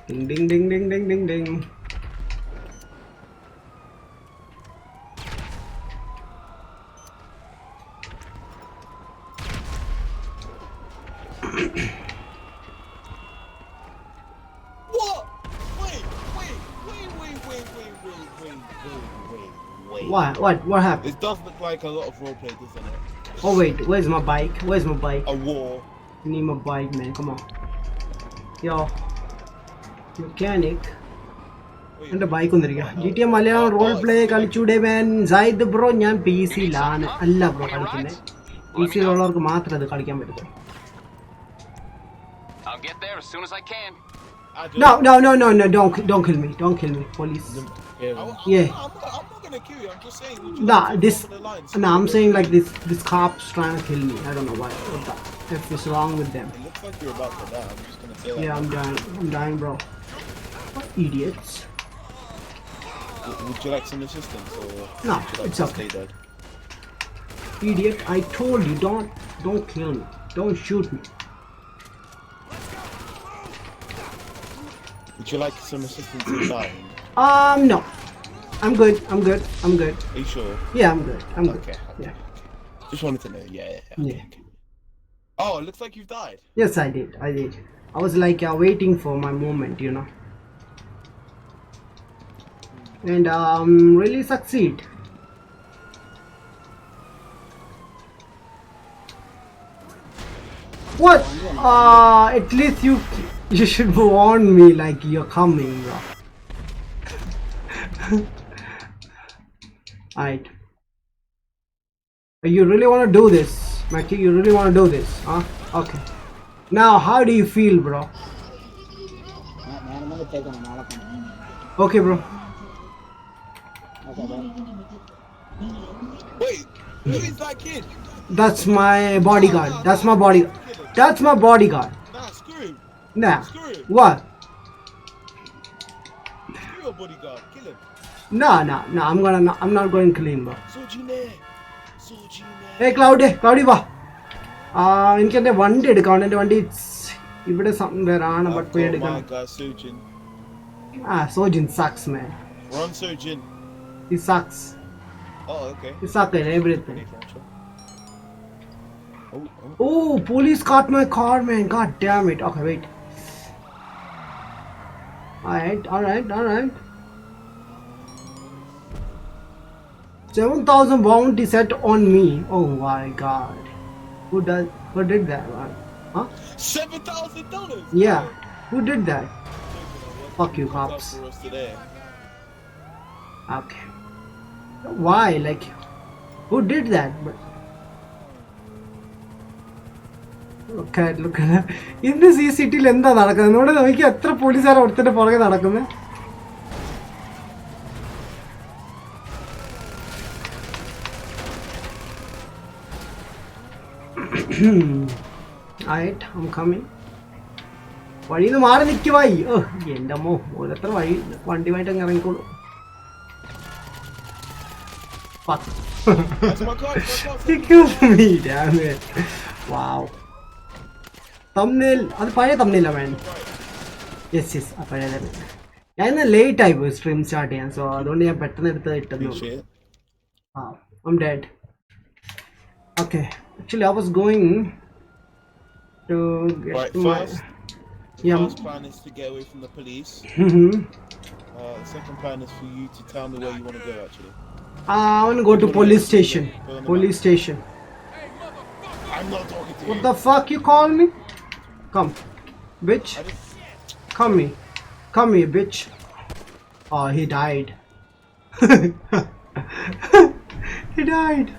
Ding Ding Ding Ding Ding Ding Ding. What happened? It does look like a lot of roleplay, doesn't it? Oh wait, where's my bike? A war. I need my bike, man. Come on. Yo, mechanic. എന്റെ bike ഒന്നിരിക്കുക GTA Malayalam role play കളിച്ചൂടെ man. Zaid bro ഞാൻ PC-ലാണ് അല്ല bro കളിക്കുന്നത്. PC-ലുള്ളവർക്ക് മാത്രമേ അത് കളിക്കാൻ പറ്റൂ. I'll get there as soon as I can. No, don't kill me, police. Yeah. Yeah. I'm not gonna kill you. I'm just saying. I'm saying like this cop's trying to kill me. I don't know why. What the F is wrong with them? It looks like you're about to die. I'm just gonna say that. Yeah, I'm dying, bro. What idiots. Would you like some assistance or? No, it's okay. Stay dead? Idiot! I told you don't kill me. Don't shoot me. Would you like some assistance in dying? No. I'm good. Are you sure? Yeah, I'm good. Okay. Yeah. Just wanted to know. Yeah. Okay. Oh, it looks like you've died. Yes, I did. I was like waiting for my moment, and really succeed. What? At least you should warn me like you're coming, bro. Alright. You really want to do this, Mackie? You really want to do this, huh? Okay. Now, how do you feel, bro? Okay, bro. Wait, who is that kid? That's my bodyguard. That's my bodyguard. Nah, screw him. Nah. Screw him. What? Screw your bodyguard. Kill him. Nah. I'm not going to kill him, bro. Sojine. Hey, Cloudy, va. എനിക്ക് എൻ്റെ വണ്ടി എടുക്കാം. എൻ്റെ വണ്ടി ഇവിടെ somewhere ആണ്, but പോയി എടുക്കണം. My guy Sojin. Sojin sucks, man. Run Sojin. He sucks. Oh, okay. He sucks at everything. Oh, police caught my car, man. God damn it. Okay, wait. Alright. 7,000 bounty set on me. Oh my god. Who did that, man? Huh? $7,000? Yeah. Who did that? Fuck you, cops. Okay. Why? Like, who did that? Look at that. In this city, എന്താ നടക്കുന്നത്? നോക്ക് നോക്കി എത്ര പോലീസുകാർ ഒരുത്തന്റെ പുറകെ നടക്കുന്നത്. Alright, I'm coming. വഴിന്ന് മാറി നിൽക്കുവായി. എൻ്റെ അമ്മോ, ഓരോരുത്തർ വണ്ടിയുമായിട്ട് അങ്ങ് ഇറങ്ങിക്കോളൂ. Fuck. Excuse me, damn it. Wow. Thumbnail, അത് പഴയ thumbnail man. Yes, പഴയതാണ്. ഞാൻ ഇന്ന് ലേറ്റ് ആയി പോയി സ്ട്രീം സ്റ്റാർട്ട് ചെയ്യാൻ, സോ അതുകൊണ്ട് ഞാൻ പെട്ടെന്ന് എടുത്ത് ഇട്ടു. I'm dead. Okay, actually I was going to get to my... First plan is to get away from the police. The second plan is for you to tell me where you want to go, actually. I want to go to police station. Police station. I'm not talking to you. What the fuck you call me? Come, bitch. Come here, bitch. Oh, he died. He died.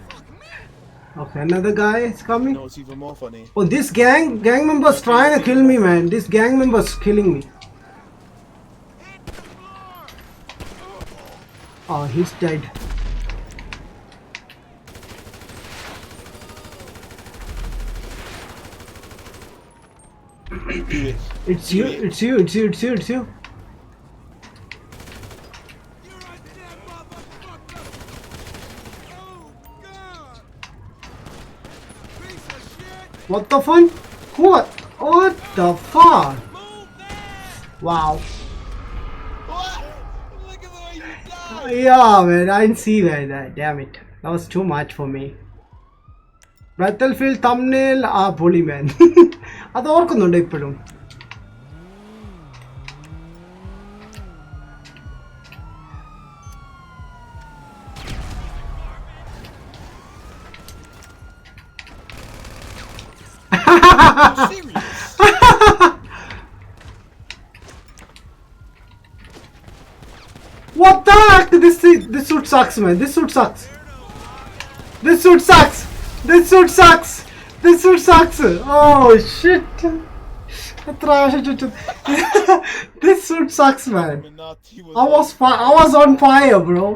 Okay, another guy is coming. You know what's even more funny? Oh, this gang members trying to kill me, man. This gang members killing me. Oh, he's dead. It's you. What the fuck? What the fuck? Wow. Look at the way you died. Yeah, man, I didn't see that. Damn it. That was too much for me. Battlefield thumbnail, bully man. അത് ഓർക്കുന്നുണ്ട് ഇപ്പോഴും. What the heck? This suit sucks, man. This suit sucks. Oh shit. This suit sucks, man. I was on fire, bro.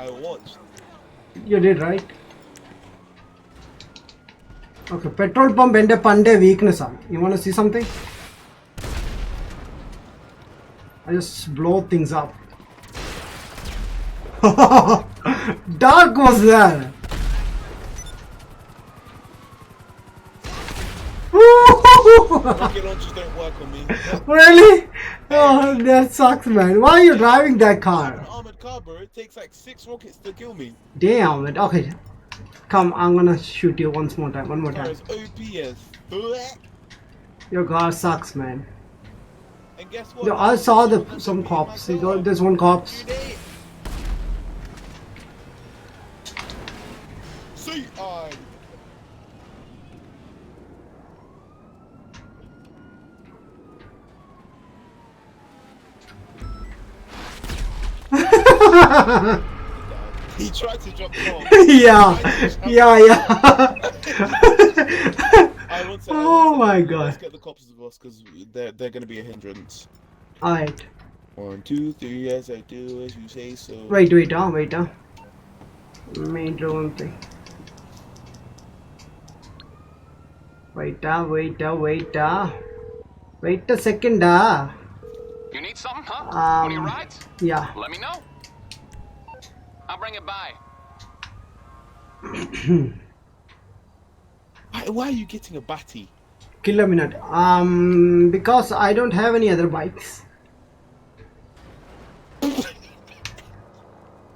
I watched. You did, right? Okay, petrol pump ende pande weakness ആണ്. You want to see something? I just blow things up. Dark was there. Rocket launchers don't work on me. Really? Oh, that sucks, man. Why are you driving that car? An armored car, bro. It takes like 6 rockets to kill me. Damn it. Okay. Come, I'm gonna shoot you one more time. Car is OPS. Your car sucks, man. And guess what? Yo, I saw some cops. There's one cops. See, I. He tried to drop the bomb. Yeah. I want to, Oh my god. Let's get the cops with us because they're gonna be a hindrance. Alright. 1, 2, 3, as I do as you say so. Wait. Main drone thing. Wait a second. You need something, huh? One of your rides? Yeah. Let me know. I'll bring it by. Why are you getting a batty? Kilometer. Because I don't have any other bikes.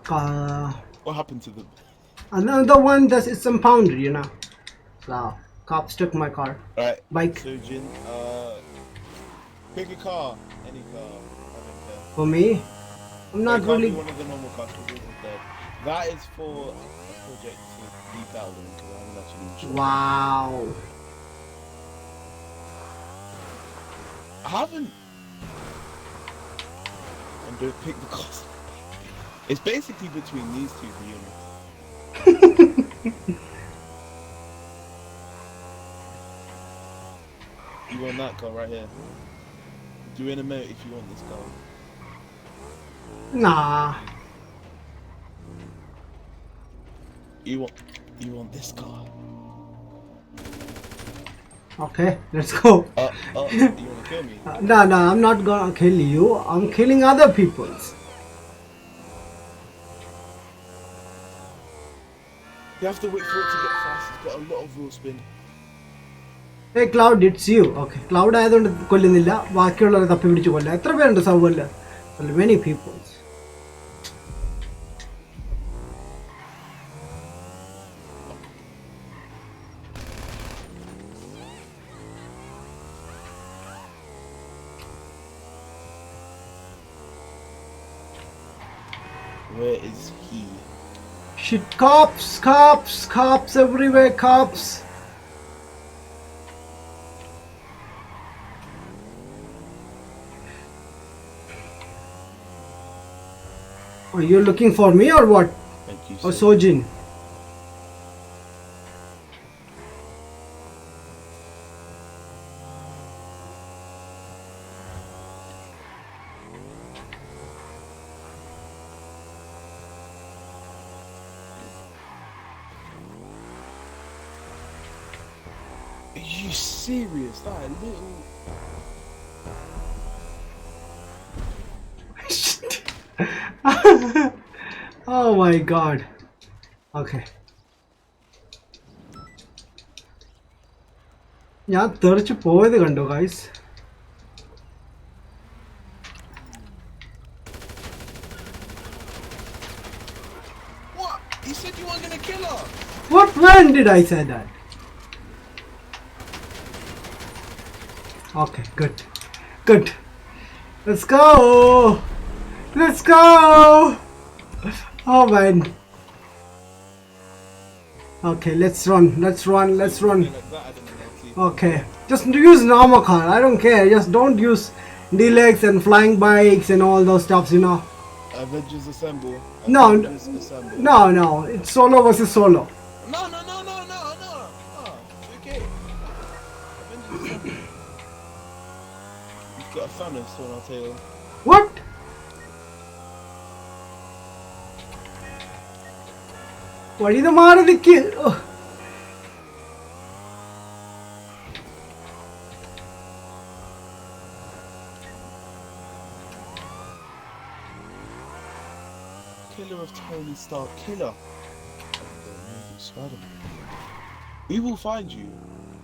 What happened to them? Another one that is impounded, you know. So, cops took my car. Right. Bike. So, Jin, pick a car. Any car. I don't care. For me? I'm not really. One of the normal cars. That is for a project to 3,000 because I haven't actually insured. Wow. I haven't. And don't pick the cost. It's basically between these two, to be honest. You want that car right here. Do an emote if you want this car. Nah. You want this car. Okay, let's go. You wanna kill me? No, I'm not gonna kill you. I'm killing other people's. You have to wait for it to get fast. It's got a lot of wheel spin. Hey Cloud, it's you. Okay, Cloud ആയതുകൊണ്ട് കൊല്ലുന്നില്ല. ബാക്കിയുള്ളവരെ തപ്പി പിടിച്ച് കൊല്ല. എത്ര പേരുണ്ട് സൗവല്ല? Many people. Where is he? Shit, cops everywhere, cops. Are you looking for me or what? Thank you, Or sir. Sojin? Are you serious? That little. Oh my god. Okay. ഞാൻ തെറിച്ച് പോയത് കണ്ടോ guys? What? You said you weren't gonna kill her. What? When did I say that? Okay, good. Let's go. Oh man. Okay, let's run. Okay, just use normal car. I don't care. Just don't use deluxe and flying bikes and all those stuffs, you know. Avengers assemble. No. Assemble. No. It's solo versus solo. No. It's okay. Avengers assemble. You've got a Thanos on our tail. What? വഴിന്ന് മാറി നിക്ക്. Killer of Tony Stark, killer. Spider-Man. We will find you.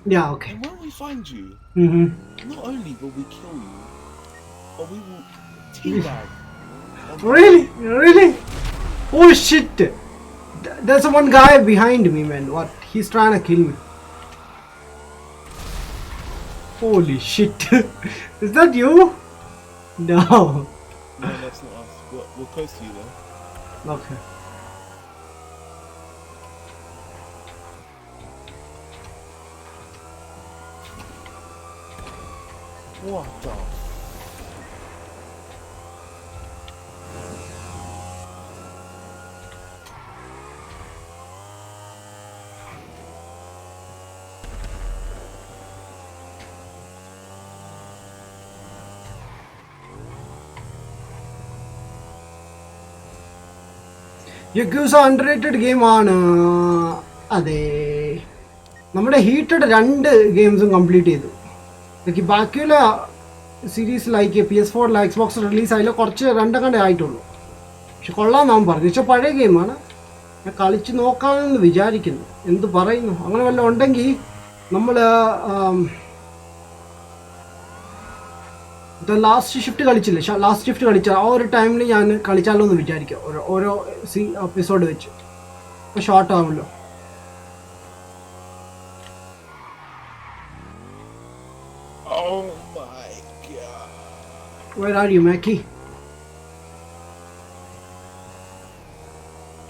Yeah, okay. And when we find you, Mm-hmm. not only will we kill you, but we will teabag. Really? Really? Oh shit! There's one guy behind me, man. What? He's trying to kill me. Holy shit! Is that you? No. No, that's not us. We're close to you though. Okay. What the? Yakuza underrated game ആണ് അതെ നമ്മുടെ heated 2 ഗെയിംസും complete ചെയ്തു. Like ബാക്കിയുള്ള series like PS4 Xbox release ആയില്ല, കുറച്ച് 2 ആയിട്ടുള്ളൂ. പക്ഷെ കൊള്ളാൻ നാം പറഞ്ഞു. പക്ഷെ പഴയ ഗെയിമാണ്, ഞാൻ കളിച്ച് നോക്കാമെന്ന് വിചാരിക്കുന്നു. എന്ത് പറയുന്നു? അങ്ങനെ വല്ലതും ഉണ്ടെങ്കിൽ നമ്മൾ ലാസ്റ്റ് ഷിഫ്റ്റ് കളിച്ചില്ലേ, ലാസ്റ്റ് ഷിഫ്റ്റ് കളിച്ച ആ ഒരു ടൈമിൽ ഞാൻ കളിച്ചാലോ എന്ന് വിചാരിക്കാം. ഓരോ എപ്പിസോഡ് വെച്ച് അപ്പോൾ ഷോർട്ട് ആവുമല്ലോ. Oh my god. Where are you, Mackie?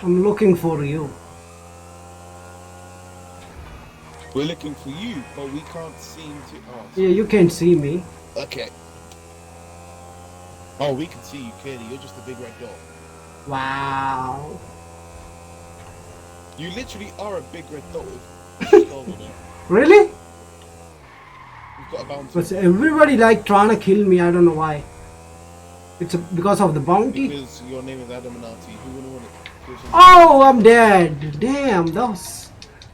I'm looking for you. We're looking for you, but we can't seem to. Oh. Yeah, you can't see me. Okay. Oh, we can see you clearly. You're just a big red dot. Wow. You literally are a big red dot with a skull on it. Really? We've got a bounty. But everybody like trying to kill me. I don't know why. It's because of the bounty. Because your name is Adamminati. Who wouldn't want it? Oh, I'm dead. Damn, that was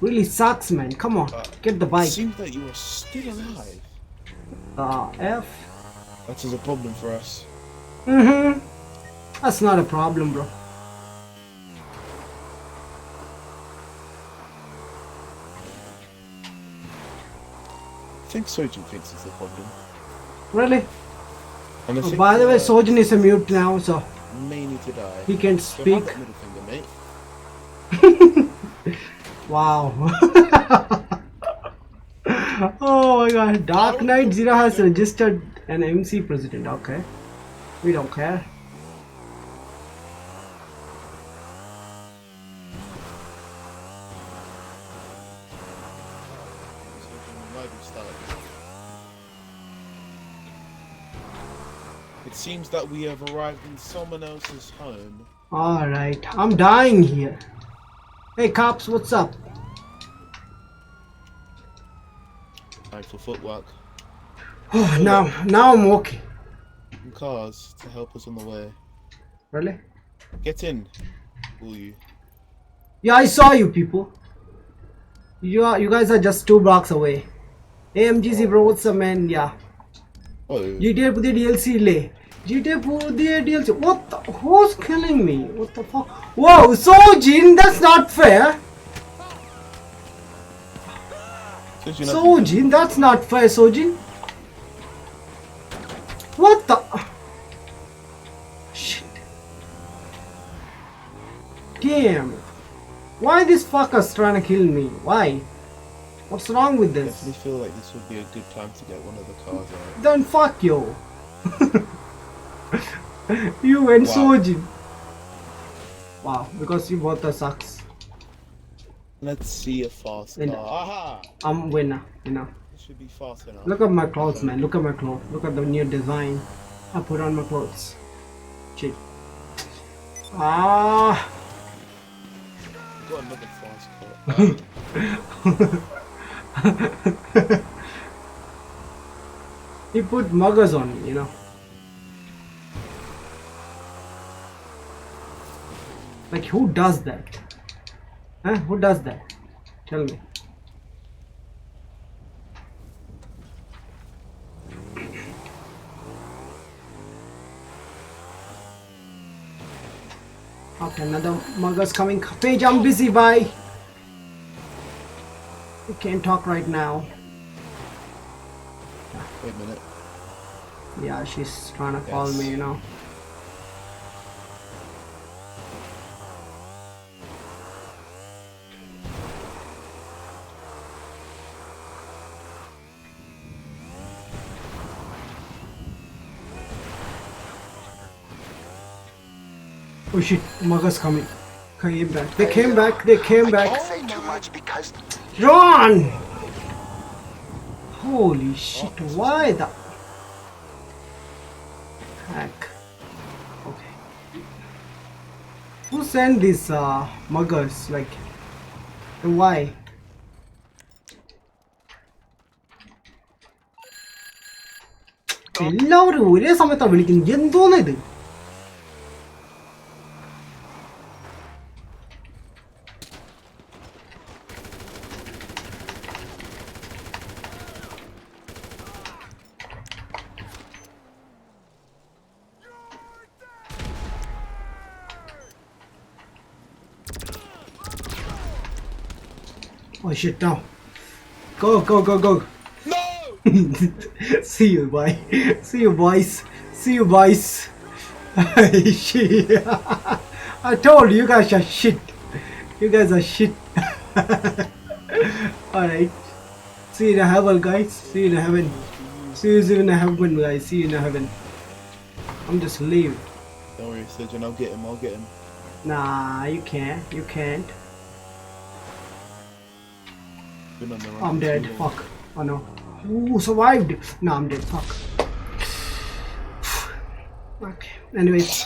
really sucks, man. Come on, get the bike. It seems that you are still alive. F. That is a problem for us. That's not a problem, bro. I think Sojin thinks it's the problem. Really? And I Oh, think, by the way, Sojin is a mute now, so may need to die. he can So speak. have that middle finger, mate. Wow. Oh my god. Dark Knight Zero has registered an MC president. Okay. We don't care. It seems that we have arrived in someone else's home. Alright. I'm dying here. Hey cops, what's up? Time for footwork. Now I'm okay. And cars to help us on the way. Really? Get in, will you? Yeah, I saw you people. You guys are just 2 blocks away. AMGC bro, what's up, man? Yeah. Oh. GTA പുതിയ DLC ഇല്ലേ? GTA പുതിയ DLC. What the? Who's killing me? What the fuck? Whoa, Sojin, that's not fair. Sojin, that's not fair, Sojin. What the? Shit. Damn. Why this fucker's trying to kill me? Why? What's wrong with this? I feel like this would be a good time to get one of the cars out. Then fuck you. You and Wow. Sojin. Wow, because you both are sucks. Let's see a fast Winner. car. Aha! I'm winner, you know. It should be fast enough. Look at my clothes, man. Look at my clothes. Look at the new design. I put on my clothes. Shit. Ah. Got another fast car. He put muggers on me, you know. Like, who does that? Huh? Who does that? Tell me. Okay, another mugger's coming. Paige, I'm busy, bye. We can't talk right now. Wait a minute. Yeah, she's trying to call me, you know. Oh shit, Maga's coming. Came back. They came back. They came back. Can't say too much because Run! Holy shit, why the heck? Okay. Who sent these muggers? Like, and why? എല്ലാവരും ഒരേ സമയത്താണ് വിളിക്കുന്നത് എന്തോന്ന് ഇത് Oh shit, now. Go, go, go, go. No! See you, boy. See you, boys. See you, boys. Shit. I told you guys are shit. You guys are shit. Alright. See you in heaven, guys. See you in heaven. See you in heaven, guys. See you in heaven. I'm just leaving. Don't worry, Surgeon. I'll get him. I'll get him. Nah, you can't. You can't. Been on the run I'm for dead. too long. Fuck. Oh no. Ooh, survived. No, I'm dead. Fuck. Okay. Anyways.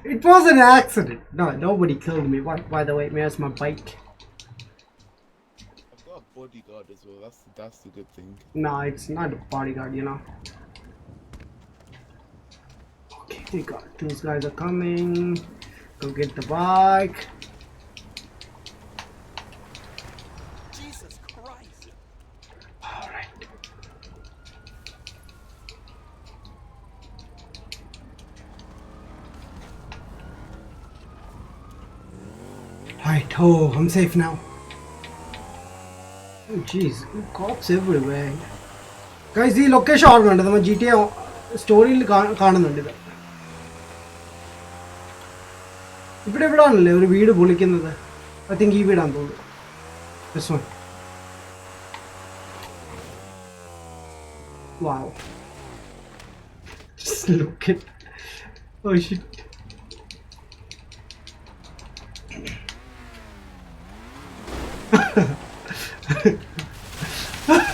It was an accident. No, nobody killed me. By the way, where's my bike? I've got a bodyguard as well. That's the good thing. No, it's not a bodyguard, you know. Okay, we got those guys are coming. Go get the bike. Jesus Christ. Alright. Right, oh, I'm safe now. Oh jeez, cops everywhere. Guys, the location ഓർമ്മയുണ്ട് നമ്മൾ GTA സ്റ്റോറിയിൽ കാണുന്നുണ്ട് ഇത്. ഇവിടെ എവിടാണല്ലേ ഒരു വീട് പൊളിക്കുന്നത്? I think ഈ വീടാണെന്ന് തോന്നുന്നു. This one. Wow. Just look at. Oh shit.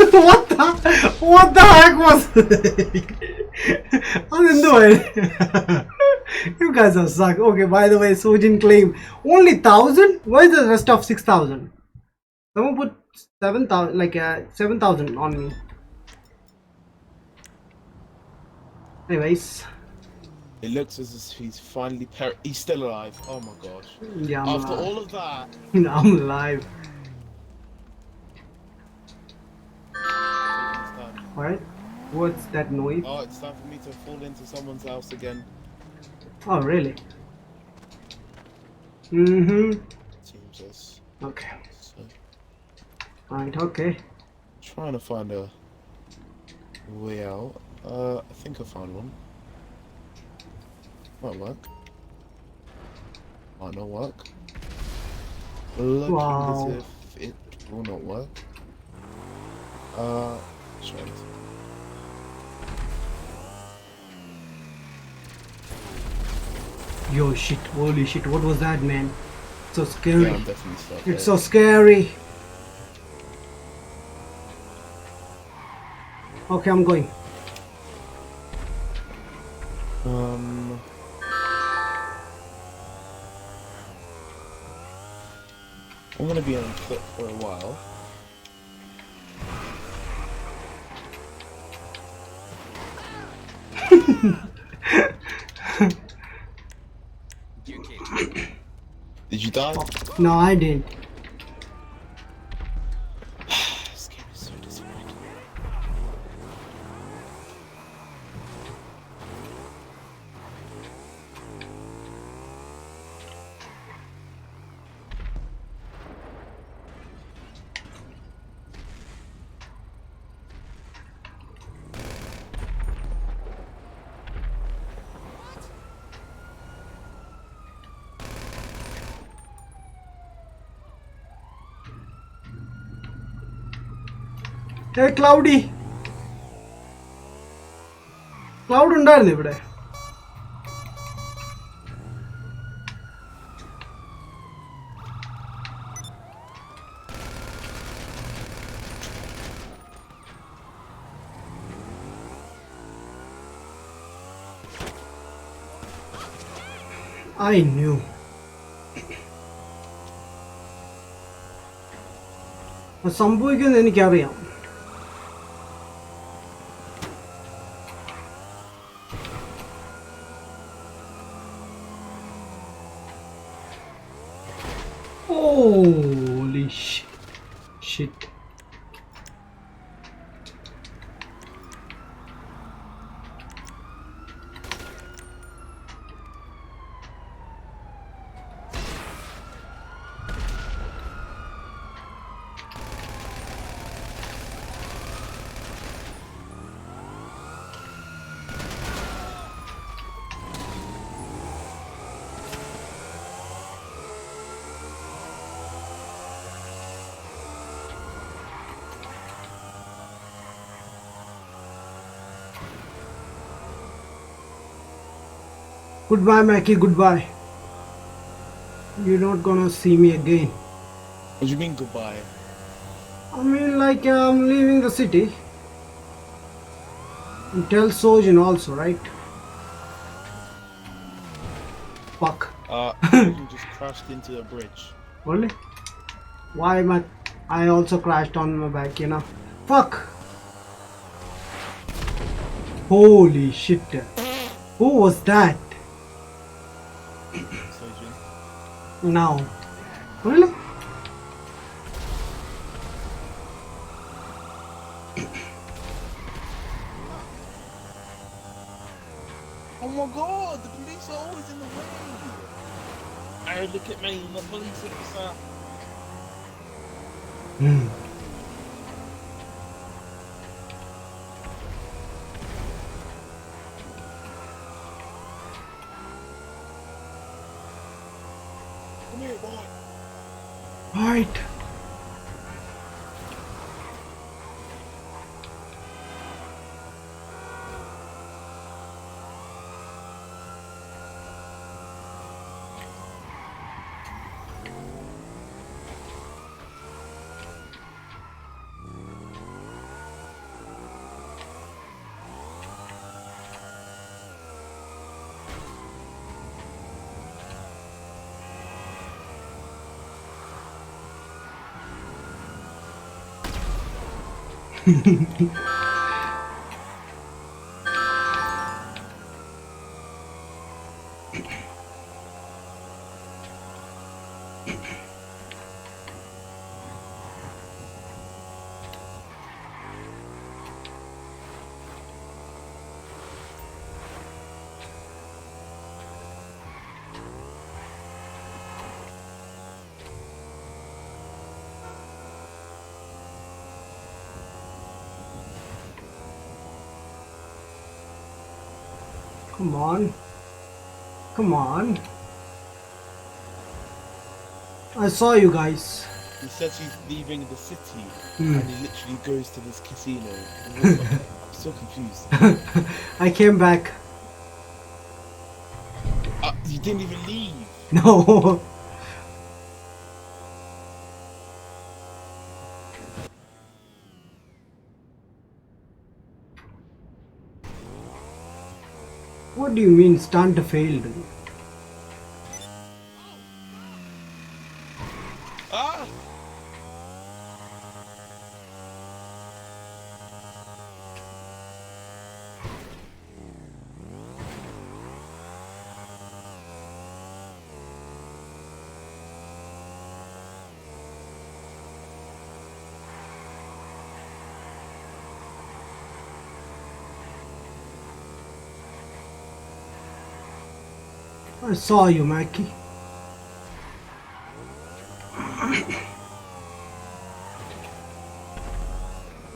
What the heck was it? I didn't do it. You guys are suck. Okay, by the way, Sojin claim only 1,000. Why is the rest of 6,000? Someone put 7,000, like 7,000 on me. Anyways, It looks as if he's finally he's still alive. Oh my gosh. yeah, I'm After alive. all of that. I'm alive. Alright, what's that noise? Oh, it's time for me to fall into someone's house again. Oh, really? Mm-hmm. Jesus. Okay. So, Right, okay. trying to find a way out. I think I found one. Might work. Might not work. Looking Wow. as if it will not work. Straight. Yo, shit, holy shit, what was that, man? So scary. Yeah, I'm definitely stuck It's there. so scary. Okay, I'm going. I'm gonna be on foot for a while. Did you die? No, I didn't. This game is so disappointing. Hey, Cloudy. Cloud ഉണ്ടായിരുന്നു ഇവിടെ. I knew. സംഭവിക്കുമെന്ന് എനിക്കറിയാം. Holy shit. Goodbye, Mackie, goodbye. You're not gonna see me again. What do you mean goodbye? I mean, like, I'm leaving the city. And tell Sojin also, right? Fuck. You just crashed into the bridge. Really? Why am I also crashed on my back, you know? Fuck. Holy shit. Who was that? Now. Really? Oh my god, the police are always in the way. Hey, look at me, I'm a police officer. Come here, boy. Right. Come on. Come on. I saw you guys. He says he's leaving the city Hmm. and he literally goes to this casino. I'm so confused. I came back. You didn't even leave. No. What do you mean stunt failed? Ah! I saw you, Mackie.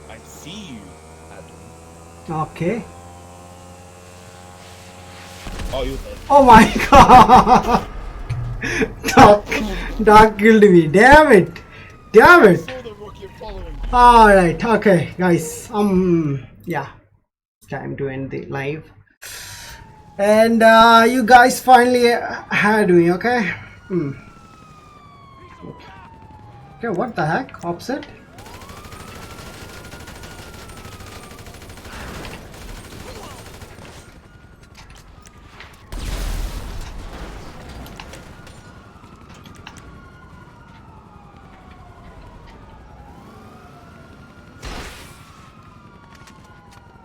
I see you, Adam. Okay. Oh, you're dead. Oh my god! Doc killed me. Damn it! Damn I it! saw the rocket following Alright, okay, guys. Yeah, it's time to end the live. And you guys finally had me, okay? Okay, what the heck? Offset?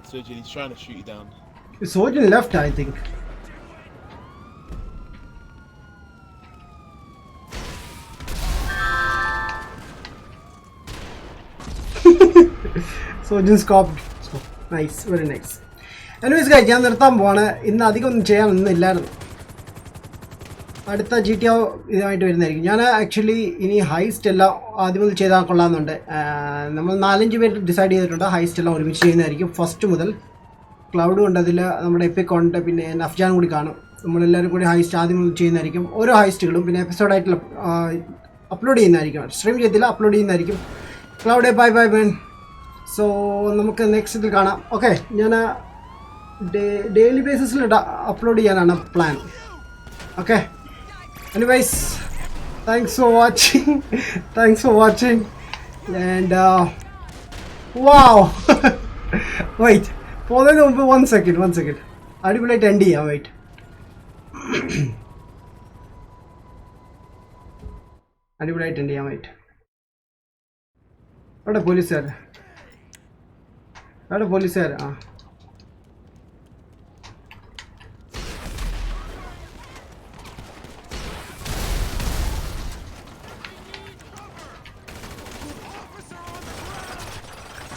Surgeon, he's trying to shoot you down. It's Odin left, I think. Surgeon scopped. So, nice, very nice. Anyways, guys, I'm going to അടുത്ത GTA ഇതായിട്ട് വരുന്നതായിരിക്കും. ഞാൻ actually ഇനി heist എല്ലാം ആദ്യം മുതൽ ചെയ്താൽ കൊള്ളാമെന്നുണ്ട്. നമ്മൾ 4-5 പേര് ഡിസൈഡ് ചെയ്തിട്ടുണ്ട് ഹൈസ്റ്റ് എല്ലാം ഒരുമിച്ച് ചെയ്യുന്നതായിരിക്കും. ഫസ്റ്റ് മുതൽ ക്ലൗഡും ഉണ്ട്, അതിൽ നമ്മുടെ എപ്പിക് ഉണ്ട്, പിന്നെ നഫ്ജാൻ കൂടി കാണും. നമ്മളെല്ലാവരും കൂടി ഹൈസ്റ്റ് ആദ്യം മുതൽ ചെയ്യുന്നതായിരിക്കും. ഓരോ ഹൈസ്റ്റുകളും പിന്നെ എപ്പിസോഡായിട്ട് അപ്ലോഡ് ചെയ്യുന്നതായിരിക്കും. സ്ട്രീം ചെയ്തില്ല, അപ്ലോഡ് ചെയ്യുന്നതായിരിക്കും. Cloud bye bye bye. So നമുക്ക് നെക്സ്റ്റ് ഇതിൽ കാണാം. ഓക്കെ, ഞാൻ ഡെയിലി ബേസിസിൽ അപ്ലോഡ് ചെയ്യാനാണ് plan. Okay, anyways, thanks for watching and wow. Wait, one second അടിപൊളിയായിട്ട് എൻഡ് ചെയ്യാം. wait. അടിപൊളിയായിട്ട് എൻഡ് ചെയ്യാം. wait, അവിടെ പോലീസുകാർ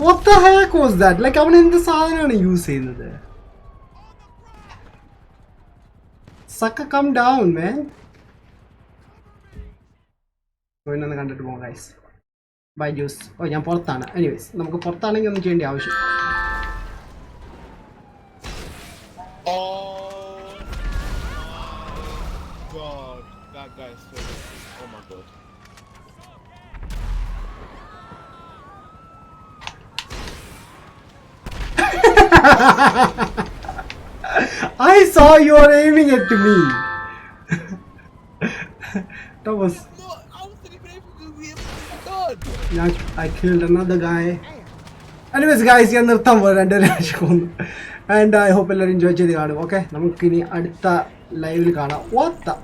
What the heck was that? Like, I am using it. Sucker, come down, man. So, I'm going to go, guys. Bye, juice. Oh, I'm going to go. Anyways, I'm going to go to the Oh god, that guy's so. Oh my god. I saw you were aiming at me. That was. No, I wasn't even able to be able to do it. I killed another guy. Anyways, guys, ഞാൻ നിർത്താൻ പോകുന്നു. And I hope എല്ലാവരും enjoy ചെയ്ത് കാണും. Okay, നമുക്കിനി അടുത്ത ലൈവിൽ കാണാം. What the?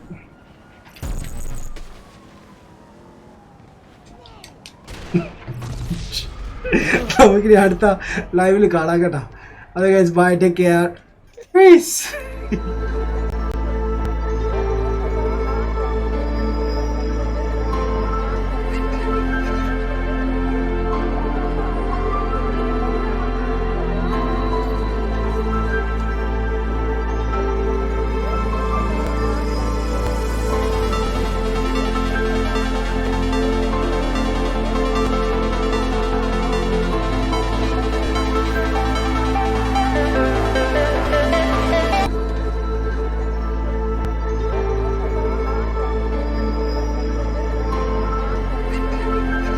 നമുക്കിനി അടുത്ത ലൈവിൽ കാണാം കേട്ടോ. അത് guys, bye, take care, peace.